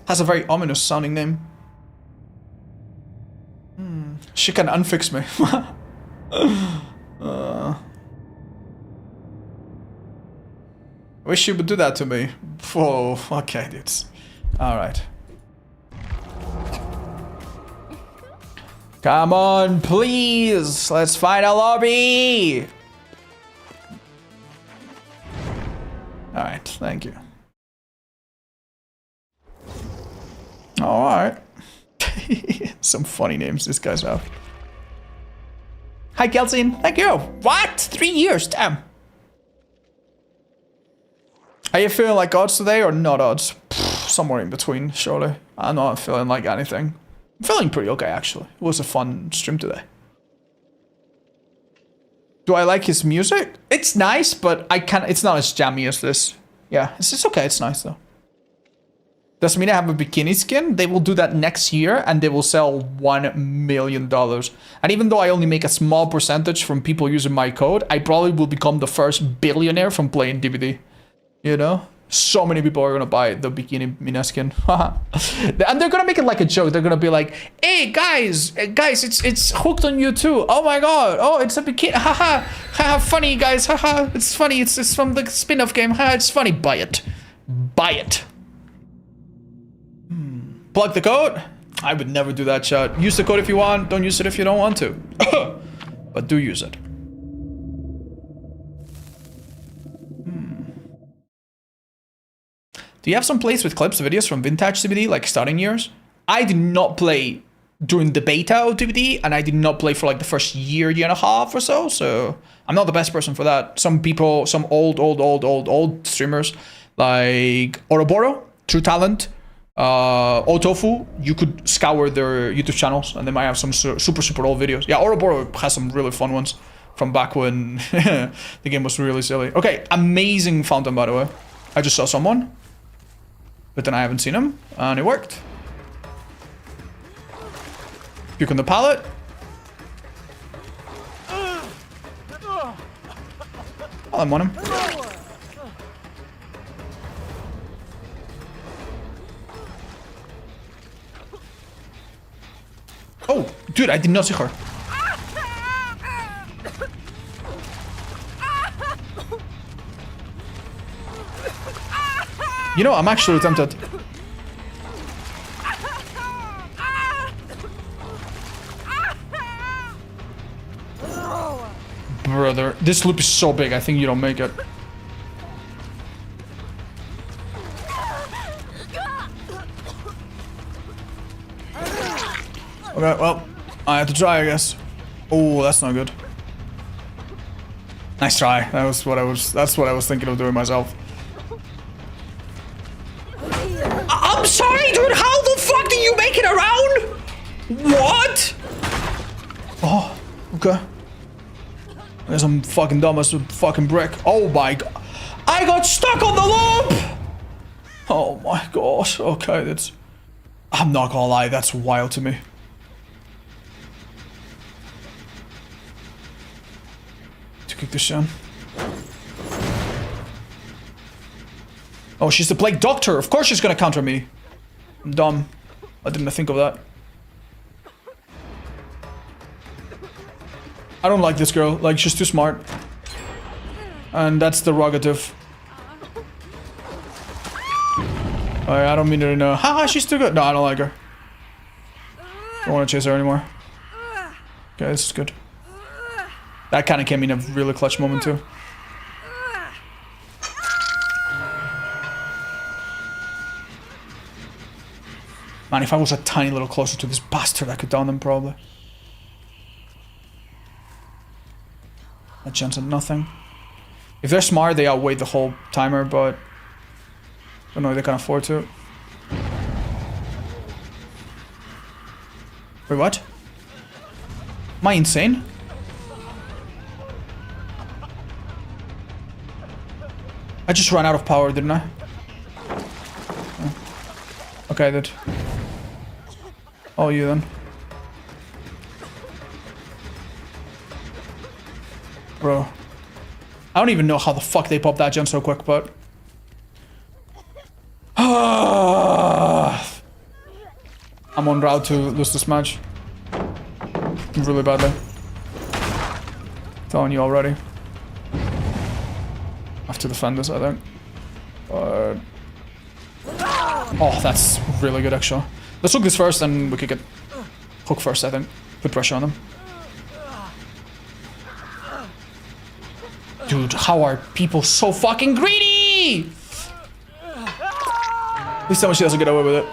Has a very ominous sounding name. She can unfix me. I wish you would do that to me. Whoa, okay, dudes. Alright. Come on, please. Let's find a lobby. All right, thank you. All right. Some funny names this guy's have. Hi, Kelsey. Thank you. What? 3 years? Damn. Are you feeling like odds today or not odds? Somewhere in between, surely. I'm not feeling like anything. I'm feeling pretty okay, actually. It was a fun stream today. Do I like his music? It's nice, but it's not as jammy as this. Yeah, it's okay. It's nice, though. Doesn't mean I have a bikini skin. They will do that next year, and they will sell $1 million. And even though I only make a small percentage from people using my code, I probably will become the first billionaire from playing DVD. You know? So many people are gonna buy the bikini Mina skin. And they're gonna make it like a joke. They're gonna be like, hey guys, it's hooked on you too. Oh my god, oh, it's a bikini, haha, haha, funny guys, haha, it's funny, it's from the spin-off game, haha, it's funny, buy it. Buy it. Plug the code? I would never do that, chat. Use the code if you want, don't use it if you don't want to. But do use it. Do you have some plays with clips, videos from vintage CBD, like starting years? I did not play during the beta of DVD, and I did not play for like the first year and a half or so, so I'm not the best person for that. Some people, some old streamers, like Oroboro, True Talent, Otofu, you could scour their YouTube channels, and they might have some super old videos. Yeah, Oroboro has some really fun ones from back when the game was really silly. Okay, amazing fountain, by the way. I just saw someone. But then I haven't seen him, and it worked. Puke on the pallet. Oh, I'm on him. Oh, dude, I did not see her. You know, I'm actually tempted. Brother, this loop is so big, I think you don't make it. Okay, well, I had to try, I guess. Oh, that's not good. Nice try. That's what I was thinking of doing myself. I'm sorry, dude. How the fuck did you make it around? What? Oh, okay. I guess I'm fucking dumb as a fucking brick. Oh my god. I got stuck on the loop! Oh my gosh. Okay, that's... I'm not gonna lie, that's wild to me. To kick this down. Oh, she's the plague doctor. Of course she's gonna counter me. I'm dumb. I didn't think of that. I don't like this girl. Like, she's too smart. And that's derogative. Alright, I don't mean to know. Haha, she's too good. No, I don't like her. Don't want to chase her anymore. Okay, this is good. That kind of came in a really clutch moment too. Man, if I was a tiny little closer to this bastard, I could down them probably. That chance at nothing. If they're smart, they outweigh the whole timer, but I don't know if they can afford to. Wait, what? Am I insane? I just ran out of power, didn't I? Oh. Okay, I did. Oh, you then. Bro. I don't even know how the fuck they popped that gen so quick, but... I'm on route to lose this match. Really badly. Telling you already. I have to defend this, I think. But... Oh, that's really good, actually. Let's hook this first, and we could get hook first, I think. Put pressure on them. Dude, how are people so fucking greedy? Please tell me she doesn't get away with it.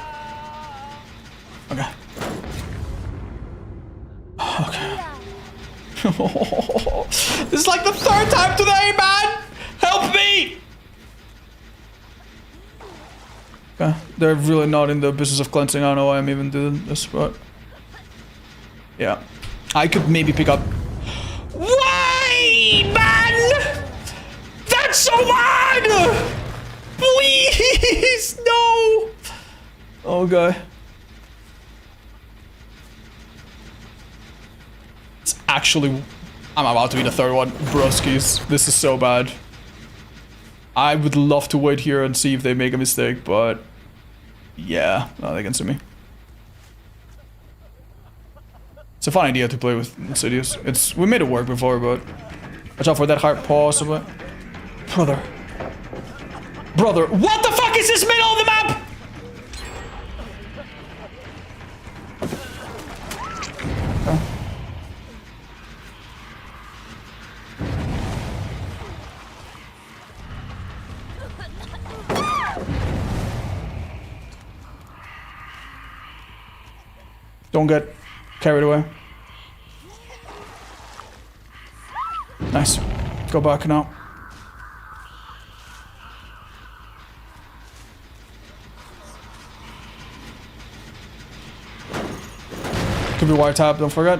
Okay. Okay. This is like the 3rd time today, man! Help me! Okay, they're really not in the business of cleansing. I don't know why I'm even doing this, but... yeah. I could maybe pick up... Why, man? That's so bad! Please, no! Okay. It's actually... I'm about to be the 3rd one. Broskies, this is so bad. I would love to wait here and see if they make a mistake, but... yeah, no, they can see me. It's a fun idea to play with Insidious. We made it work before, but... watch out for that heart, possibly. Brother. Brother, what the fuck is this middle of the map? Okay. Don't get carried away. Nice. Go back now. Could be wire tap, don't forget.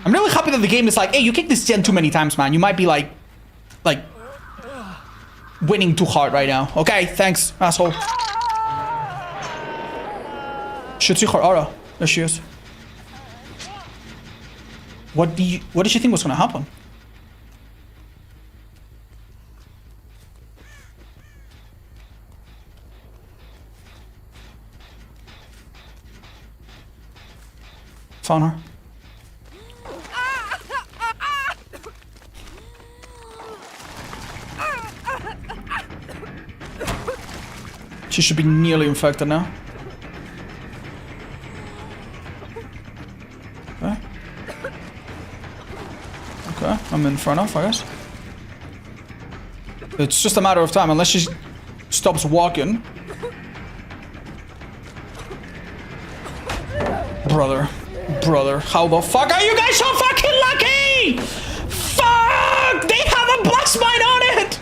I'm really happy that the game is like, hey, you kicked this gen too many times, man. You might be like winning too hard right now. Okay, thanks, asshole. Should see her aura. There she is. What did you think was gonna happen? Found her. She should be nearly infected now. Okay. Okay, I'm in front of, I guess. It's just a matter of time, unless she stops walking. Brother, how the fuck are you guys so fucking lucky? Fuck! They have a blast mine on it!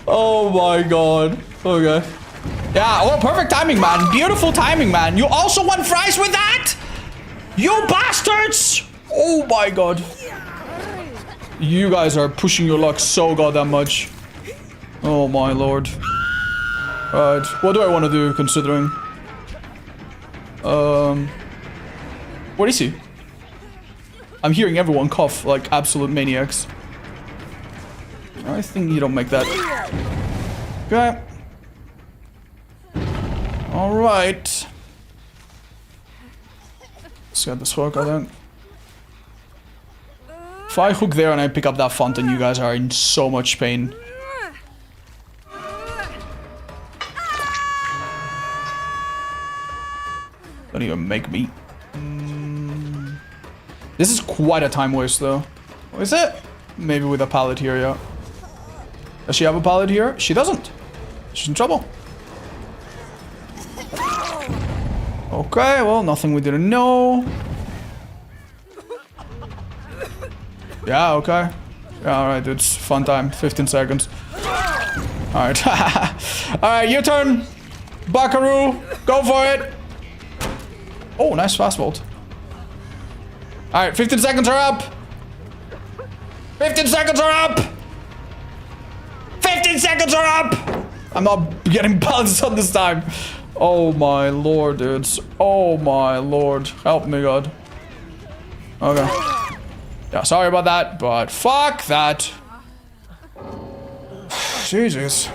Oh my god. Okay. Yeah, oh, perfect timing, man. Beautiful timing, man. You also want fries with that? You bastards! Oh my god. You guys are pushing your luck so goddamn much. Oh my lord. Alright, what do I want to do, considering? What is he? I'm hearing everyone cough like absolute maniacs. I think you don't make that. Okay. Alright. Let's get this hook, I think. If I hook there and I pick up that fountain, you guys are in so much pain. Don't even make me. This is quite a time waste, though. Is it? Maybe with a pallet here, yeah. Does she have a pallet here? She doesn't. She's in trouble. Okay, well, nothing we didn't know. Yeah, okay. Yeah, alright, it's fun time. 15 seconds. Alright. Alright, your turn. Buckaroo. Go for it. Oh, nice fast vault. Alright, 15 seconds are up. 15 seconds are up. 15 seconds are up. I'm not getting balanced on this time. Oh my lord, dudes. Oh my lord. Help me, God. Okay. Yeah, sorry about that, but fuck that. Jesus.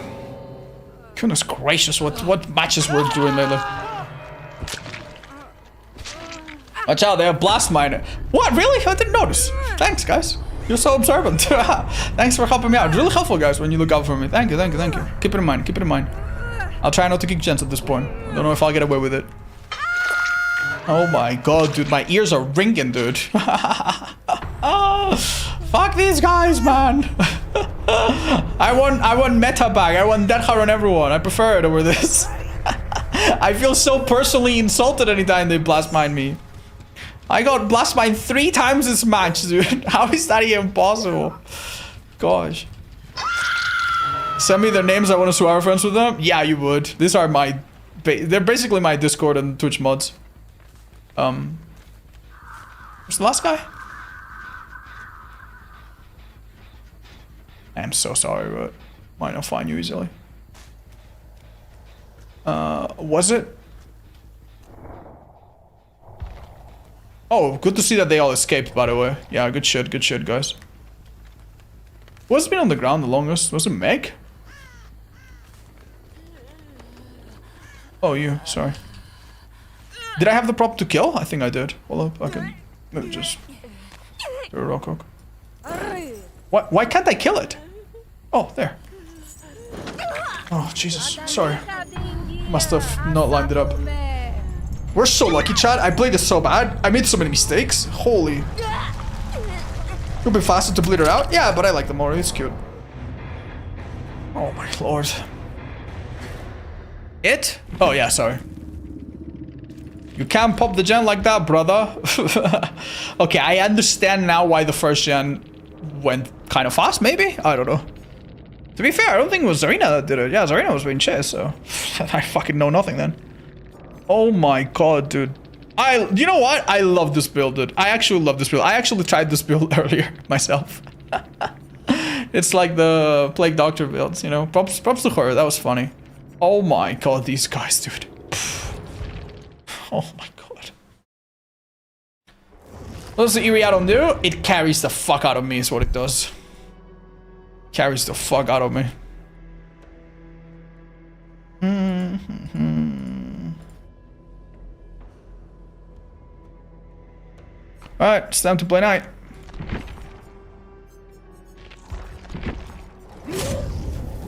Goodness gracious, what matches we're doing lately. Watch out, they have blast mine. What, really? I didn't notice. Thanks, guys. You're so observant. Thanks for helping me out. It's really helpful, guys, when you look out for me. Thank you, thank you, thank you. Keep it in mind, keep it in mind. I'll try not to kick gens at this point. Don't know if I'll get away with it. Oh my god, dude, my ears are ringing, dude. Fuck these guys, man. I want meta bag. I want death heart on everyone. I prefer it over this. I feel so personally insulted anytime they blast mine me. I got blast mine 3 times this match, dude. How is that even possible? Gosh. Send me their names. I want to swear friends with them. Yeah, you would. These are my... They're basically my Discord and Twitch mods. Where's the last guy? I'm so sorry, but might not find you easily. Was it? Oh, good to see that they all escaped, by the way. Yeah, good shit, guys. Who's been on the ground the longest? Was it Meg? Oh, you, sorry. Did I have the prop to kill? I think I did. Hold up, I can maybe just do a real quick. Why can't I kill it? Oh, there. Oh, Jesus. Sorry. Must have not lined it up. We're so lucky, chat. I played this so bad. I made so many mistakes. Holy. It would be faster to bleed her out. Yeah, but I like the Mori. It's cute. Oh, my lord. It? Oh, yeah, sorry. You can't pop the gen like that, brother. Okay, I understand now why the first gen went kind of fast, maybe? I don't know. To be fair, I don't think it was Zarina that did it. Yeah, Zarina was being chased, so... I fucking know nothing then. Oh my god, dude. You know what? I love this build, dude. I actually love this build. I actually tried this build earlier myself. It's like the Plague Doctor builds, you know? Props to her, that was funny. Oh my god, these guys, dude. Oh my god. What does the Iriaton do? It carries the fuck out of me is what it does. Carries the fuck out of me. Alright, it's time to play night.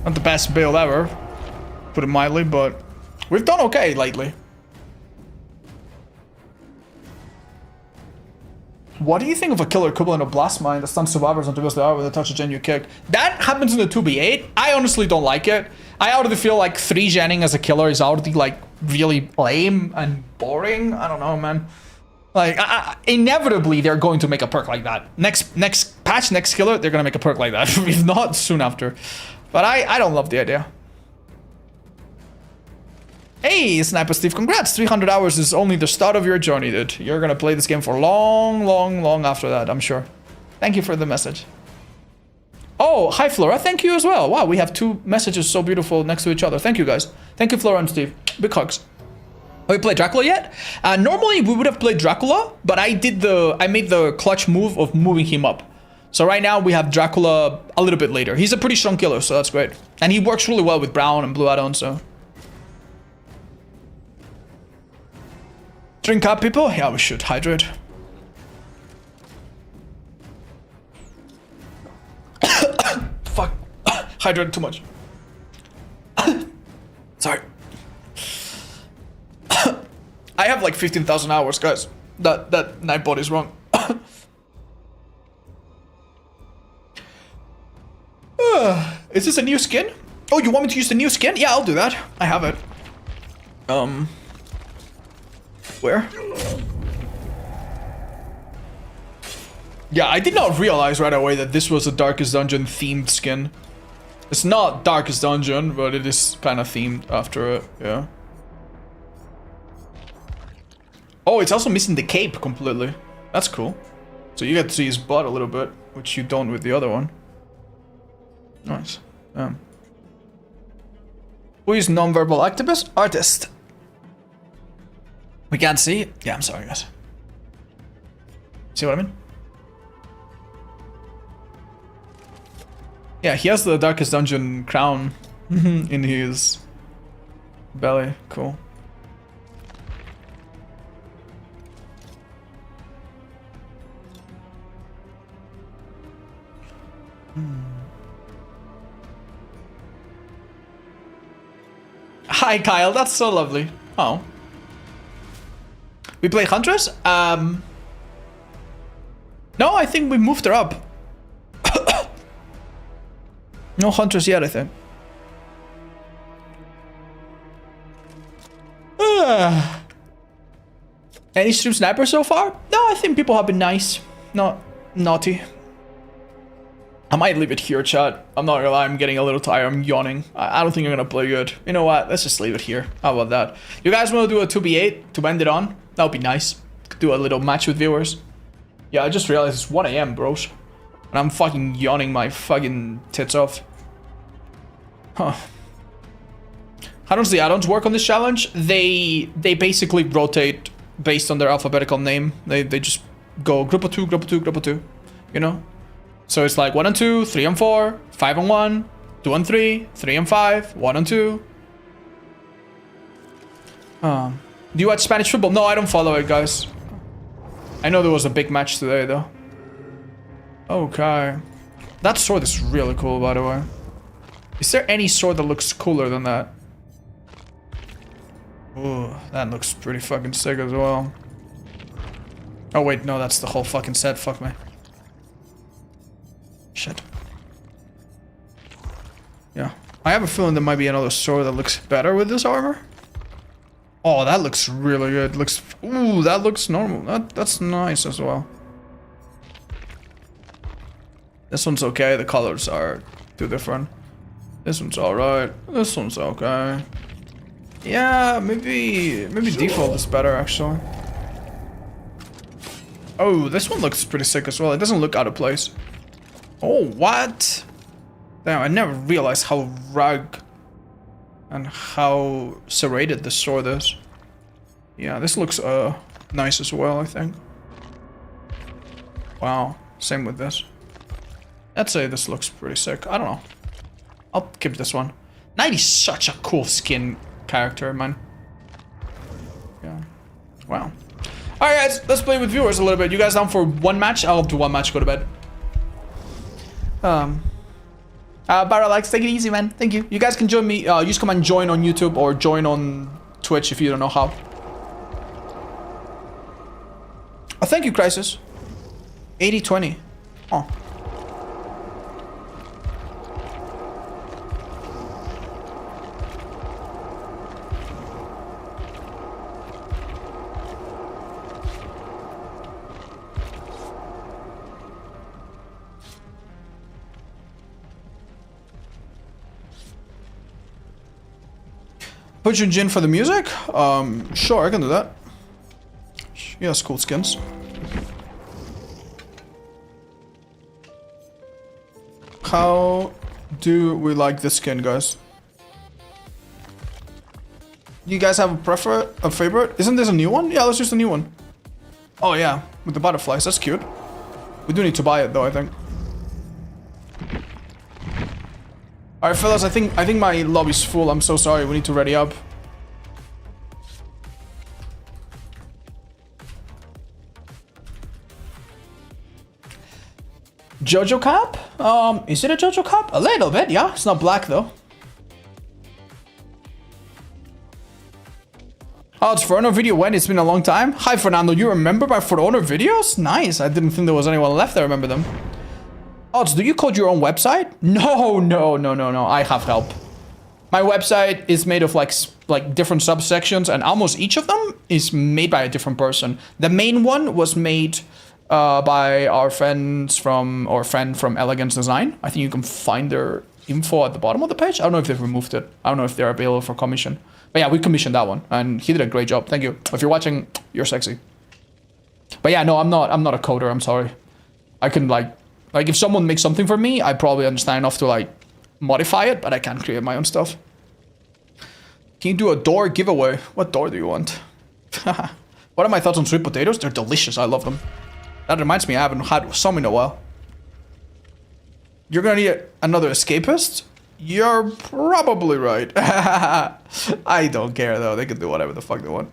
Not the best build ever, put it mildly, but we've done okay lately. What do you think of a killer equivalent of Blast Mine that stuns survivors until they are with a touch of gen you kick? That happens in the 2v8. I honestly don't like it. I already feel like 3-genning as a killer is already like really lame and boring. I don't know, man. Like, inevitably they're going to make a perk like that. Next patch, next killer, they're gonna make a perk like that. If not, soon after. But I don't love the idea. Hey, Sniper Steve, congrats! 300 hours is only the start of your journey, dude. You're gonna play this game for long after that, I'm sure. Thank you for the message. Oh, hi Flora, thank you as well. Wow, we have 2 messages so beautiful next to each other. Thank you, guys. Thank you, Flora and Steve. Big hugs. Have we played Dracula yet? Normally we would have played Dracula, but I made the clutch move of moving him up. So right now we have Dracula a little bit later. He's a pretty strong killer, so that's great. And he works really well with Brown and Blue add-on, so... Drink up, people? Yeah, we should. Hydrate. Fuck. Hydrated too much. Sorry. I have like 15,000 hours, guys. That Nightbody's wrong. Is this a new skin? Oh, you want me to use the new skin? Yeah, I'll do that. I have it. Where? Yeah, I did not realize right away that this was a Darkest Dungeon themed skin. It's not Darkest Dungeon, but it is kind of themed after it, yeah. Oh, it's also missing the cape completely. That's cool. So you get to see his butt a little bit, which you don't with the other one. Nice. Who is non-verbal activist? Artist. We can't see it? Yeah, I'm sorry, guys. See what I mean? Yeah, he has the Darkest Dungeon crown in his belly. Cool. Hi, Kyle. That's so lovely. Oh. We play Huntress? No, I think we moved her up. No Huntress yet, I think. Any stream sniper so far? No, I think people have been nice. Not naughty. I might leave it here, chat. I'm not gonna lie, I'm getting a little tired. I'm yawning. I don't think I'm gonna play good. You know what? Let's just leave it here. How about that? You guys wanna do a 2v8 to end it on? That would be nice. Could do a little match with viewers. Yeah, I just realized it's 1 AM, bros. And I'm fucking yawning my fucking tits off. Huh. How does the add-ons work on this challenge? They basically rotate based on their alphabetical name. They just go group of 2, group of 2, group of 2. You know? So it's like 1 and 2, 3 and 4, 5 and 1, 2 and 3, 3 and 5, 1 and 2. Do you watch Spanish football? No, I don't follow it, guys. I know there was a big match today, though. Okay. That sword is really cool, by the way. Is there any sword that looks cooler than that? Ooh, that looks pretty fucking sick as well. Oh wait, no, that's the whole fucking set. Fuck me. Shit. Yeah. I have a feeling there might be another sword that looks better with this armor. Oh, that looks really good. Looks... Ooh, that looks normal. That's nice as well. This one's okay. The colors are too different. This one's alright. This one's okay. Yeah, maybe default is better, actually. Oh, this one looks pretty sick as well. It doesn't look out of place. Oh, what? Damn, I never realized how rugged and how serrated this sword is. Yeah, this looks nice as well, I think. Wow, same with this. I'd say this looks pretty sick. I don't know. I'll keep this one. Knight is such a cool skin character, man. Yeah. Wow. Alright, guys, let's play with viewers a little bit. You guys down for one match? I'll do one match, go to bed. Barra likes, take it easy, man. Thank you. You guys can join me. Use command join on YouTube or join on Twitch if you don't know how. Oh, thank you, Crisis. 80-20. Oh. Put you in Jin for the music? Sure, I can do that. He has cool skins. How do we like this skin, guys? You guys have a favorite? Isn't this a new one? Yeah, let's use the new one. Oh yeah, with the butterflies, that's cute. We do need to buy it though, I think. Alright, fellas, I think my lobby's full. I'm so sorry. We need to ready up. Jojo cap? Is it a Jojo cap? A little bit, yeah. It's not black though. How's For Honor video when? It's been a long time. Hi, Fernando. You remember my For Honor videos? Nice. I didn't think there was anyone left that remember them. Odds, do you code your own website? No. I have help. My website is made of like different subsections, and almost each of them is made by a different person. The main one was made by our friend from Elegance Design. I think you can find their info at the bottom of the page. I don't know if they've removed it. I don't know if they're available for commission. But yeah, we commissioned that one, and he did a great job. Thank you. If you're watching, you're sexy. But yeah, no, I'm not a coder. I'm sorry. I can like if someone makes something for me, I probably understand enough to like modify it, but I can't create my own stuff. Can you do a door giveaway? What door do you want? What are my thoughts on sweet potatoes? They're delicious. I love them. That reminds me, I haven't had some in a while. You're gonna need another escapist? You're probably right. I don't care though. They can do whatever the fuck they want.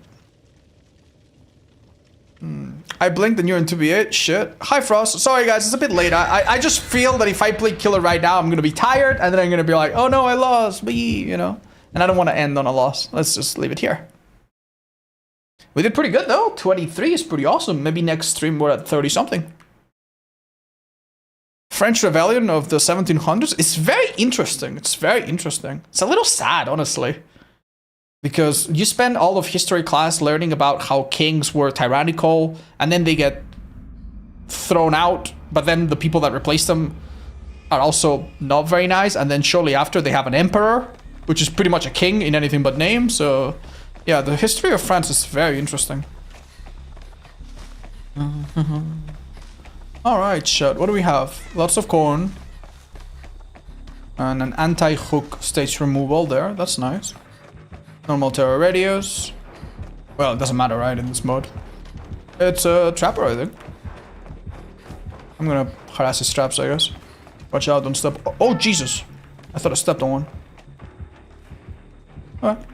I blinked and you're in 2v8. Shit. Hi, Frost. Sorry, guys. It's a bit late. I just feel that if I play killer right now, I'm going to be tired. And then I'm going to be like, oh, no, I lost. You know. And I don't want to end on a loss. Let's just leave it here. We did pretty good though. 23 is pretty awesome. Maybe next stream we're at 30 something. French Rebellion of the 1700s. It's very interesting. It's very interesting. It's a little sad, honestly. Because you spend all of history class learning about how kings were tyrannical, and then they get thrown out, but then the people that replace them are also not very nice, and then shortly after they have an emperor, which is pretty much a king in anything but name. So yeah, the history of France is very interesting. Alright, shit, what do we have? Lots of corn. And an anti-hook stage removal there, that's nice. Normal terror radios. Well, it doesn't matter, right, in this mode. It's a trapper, I think. I'm gonna harass his traps, I guess. Watch out, don't step. Oh, Jesus! I thought I stepped on one. Alright.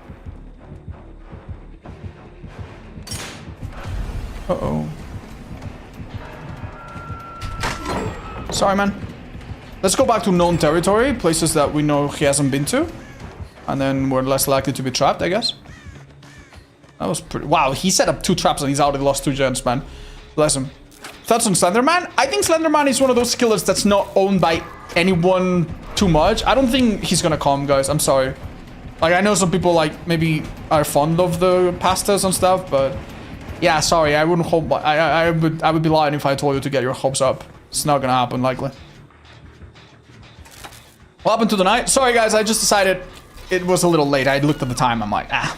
Uh-oh. Sorry, man. Let's go back to known territory, places that we know he hasn't been to. And then we're less likely to be trapped, I guess. That was pretty... Wow, he set up 2 traps and he's already lost 2 gens, man. Bless him. Thoughts on Slenderman? I think Slenderman is one of those killers that's not owned by anyone too much. I don't think he's gonna come, guys. I'm sorry. Like, I know some people, like, maybe are fond of the pastas and stuff, but... Yeah, sorry, I wouldn't hope... I would be lying if I told you to get your hopes up. It's not gonna happen, likely. What happened to the night? Sorry, guys, I just decided it was a little late. I looked at the time, I'm like, ah.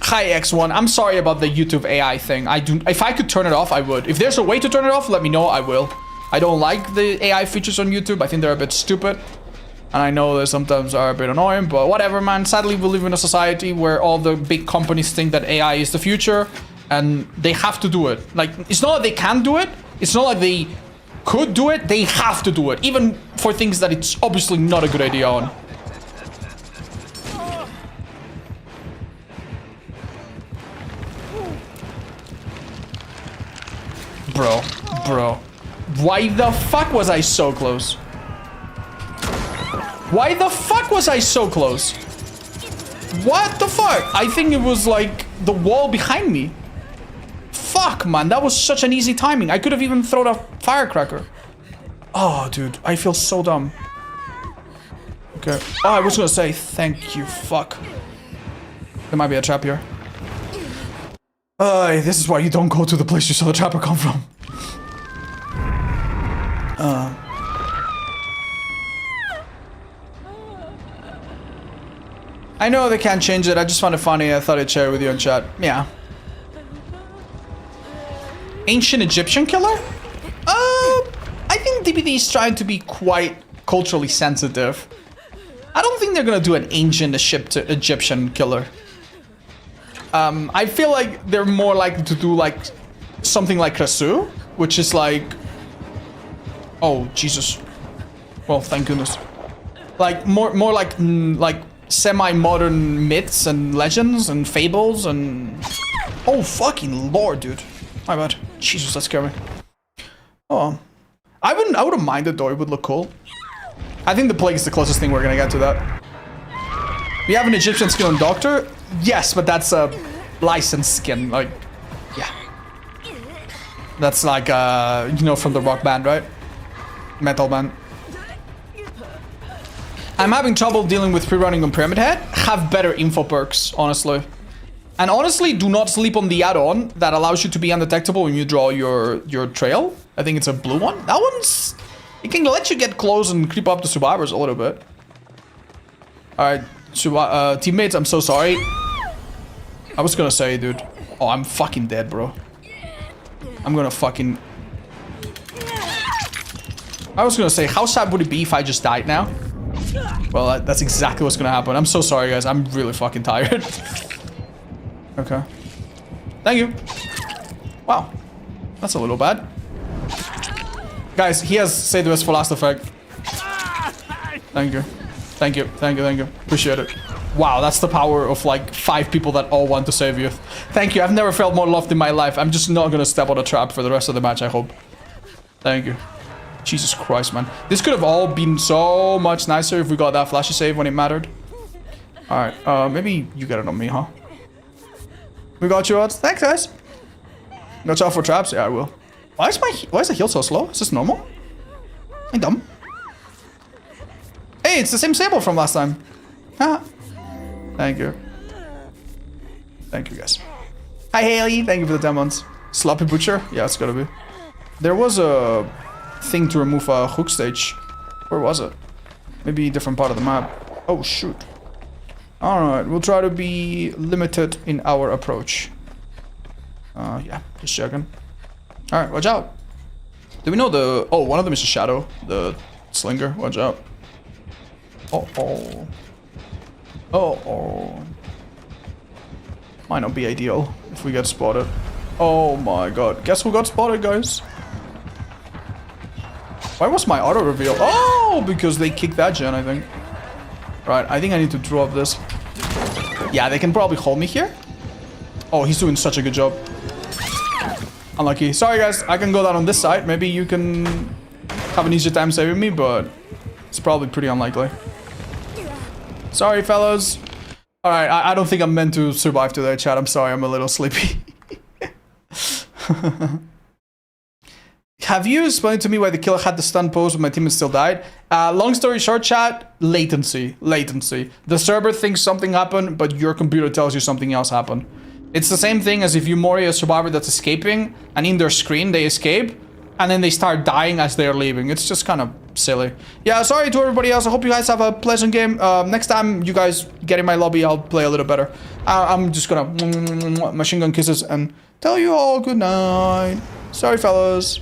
Hi, X1. I'm sorry about the YouTube AI thing. If I could turn it off, I would. If there's a way to turn it off, let me know, I will. I don't like the AI features on YouTube. I think they're a bit stupid. And I know they sometimes are a bit annoying, but whatever, man. Sadly, we live in a society where all the big companies think that AI is the future, and they have to do it. Like, it's not like they can do it. It's not like they could do it. They have to do it, even for things that it's obviously not a good idea on. Bro. Why the fuck was I so close? Why the fuck was I so close? What the fuck? I think it was like the wall behind me. Fuck, man. That was such an easy timing. I could have even thrown a firecracker. Oh, dude. I feel so dumb. Okay. Oh, I was gonna say thank you. Fuck. There might be a trap here. This is why you don't go to the place you saw the trapper come from. I know they can't change it. I just found it funny. I thought I'd share it with you in chat. Yeah. Ancient Egyptian killer? I think DBD is trying to be quite culturally sensitive. I don't think they're gonna do an ancient Egyptian killer. I feel like they're more likely to do like something like Krasu, which is like... Oh, Jesus. Well, thank goodness. Like, more like semi-modern myths and legends and fables and... Oh, fucking lord, dude. My bad. Jesus, that scared me. Oh. I wouldn't mind it though, it would look cool. I think the plague is the closest thing we're gonna get to that. We have an Egyptian skin on Doctor? Yes, but that's a licensed skin, like... Yeah. That's like, you know, from the rock band, right? Metal band. I'm having trouble dealing with pre-running on Pyramid Head. Have better info perks, honestly. And honestly, do not sleep on the add-on that allows you to be undetectable when you draw your trail. I think it's a blue one. That one's... It can let you get close and creep up to survivors a little bit. Alright, teammates, I'm so sorry. I was gonna say, dude. Oh, I'm fucking dead, bro. I'm gonna fucking... I was gonna say, how sad would it be if I just died now? Well, that's exactly what's gonna happen. I'm so sorry, guys. I'm really fucking tired. Okay. Thank you. Wow. That's a little bad. Guys, he has saved us for last effect. Thank you. Thank you. Thank you. Thank you. Appreciate it. Wow, that's the power of like 5 people that all want to save you. Thank you. I've never felt more loved in my life. I'm just not gonna step on a trap for the rest of the match, I hope. Thank you. Jesus Christ, man. This could have all been so much nicer if we got that flashy save when it mattered. Alright, maybe you get it on me, huh? We got you odds. Thanks, guys. Watch out for traps. Yeah, I will. Why is the heal so slow? Is this normal? Am I dumb? Hey, it's the same sable from last time. Haha. Thank you. Thank you, guys. Hi, Haley. Thank you for the 10 months. Sloppy Butcher? Yeah, it's gotta be. There was a thing to remove a hook stage. Where was it? Maybe a different part of the map. Oh, shoot. Alright, we'll try to be limited in our approach. Yeah, just checking. Alright, watch out. Do we know the... Oh, one of them is a shadow. The slinger. Watch out. Uh-oh. Uh-oh. Might not be ideal if we get spotted. Oh my god. Guess who got spotted, guys? Why was my auto reveal? Oh, because they kicked that gen, I think. Right, I think I need to drop this. Yeah, they can probably hold me here. Oh, he's doing such a good job. Unlucky. Sorry, guys. I can go down on this side. Maybe you can have an easier time saving me, but it's probably pretty unlikely. Sorry, fellas. Alright, I don't think I'm meant to survive today, chat. I'm sorry, I'm a little sleepy. Have you explained to me why the killer had the stun pose when my teammate still died? Long story short, chat, latency. Latency. The server thinks something happened, but your computer tells you something else happened. It's the same thing as if you Mori a survivor that's escaping, and in their screen they escape, and then they start dying as they're leaving. It's just kind of silly. Yeah, sorry to everybody else. I hope you guys have a pleasant game. Next time you guys get in my lobby, I'll play a little better. I'm just gonna machine gun kisses and tell you all good night. Sorry, fellas.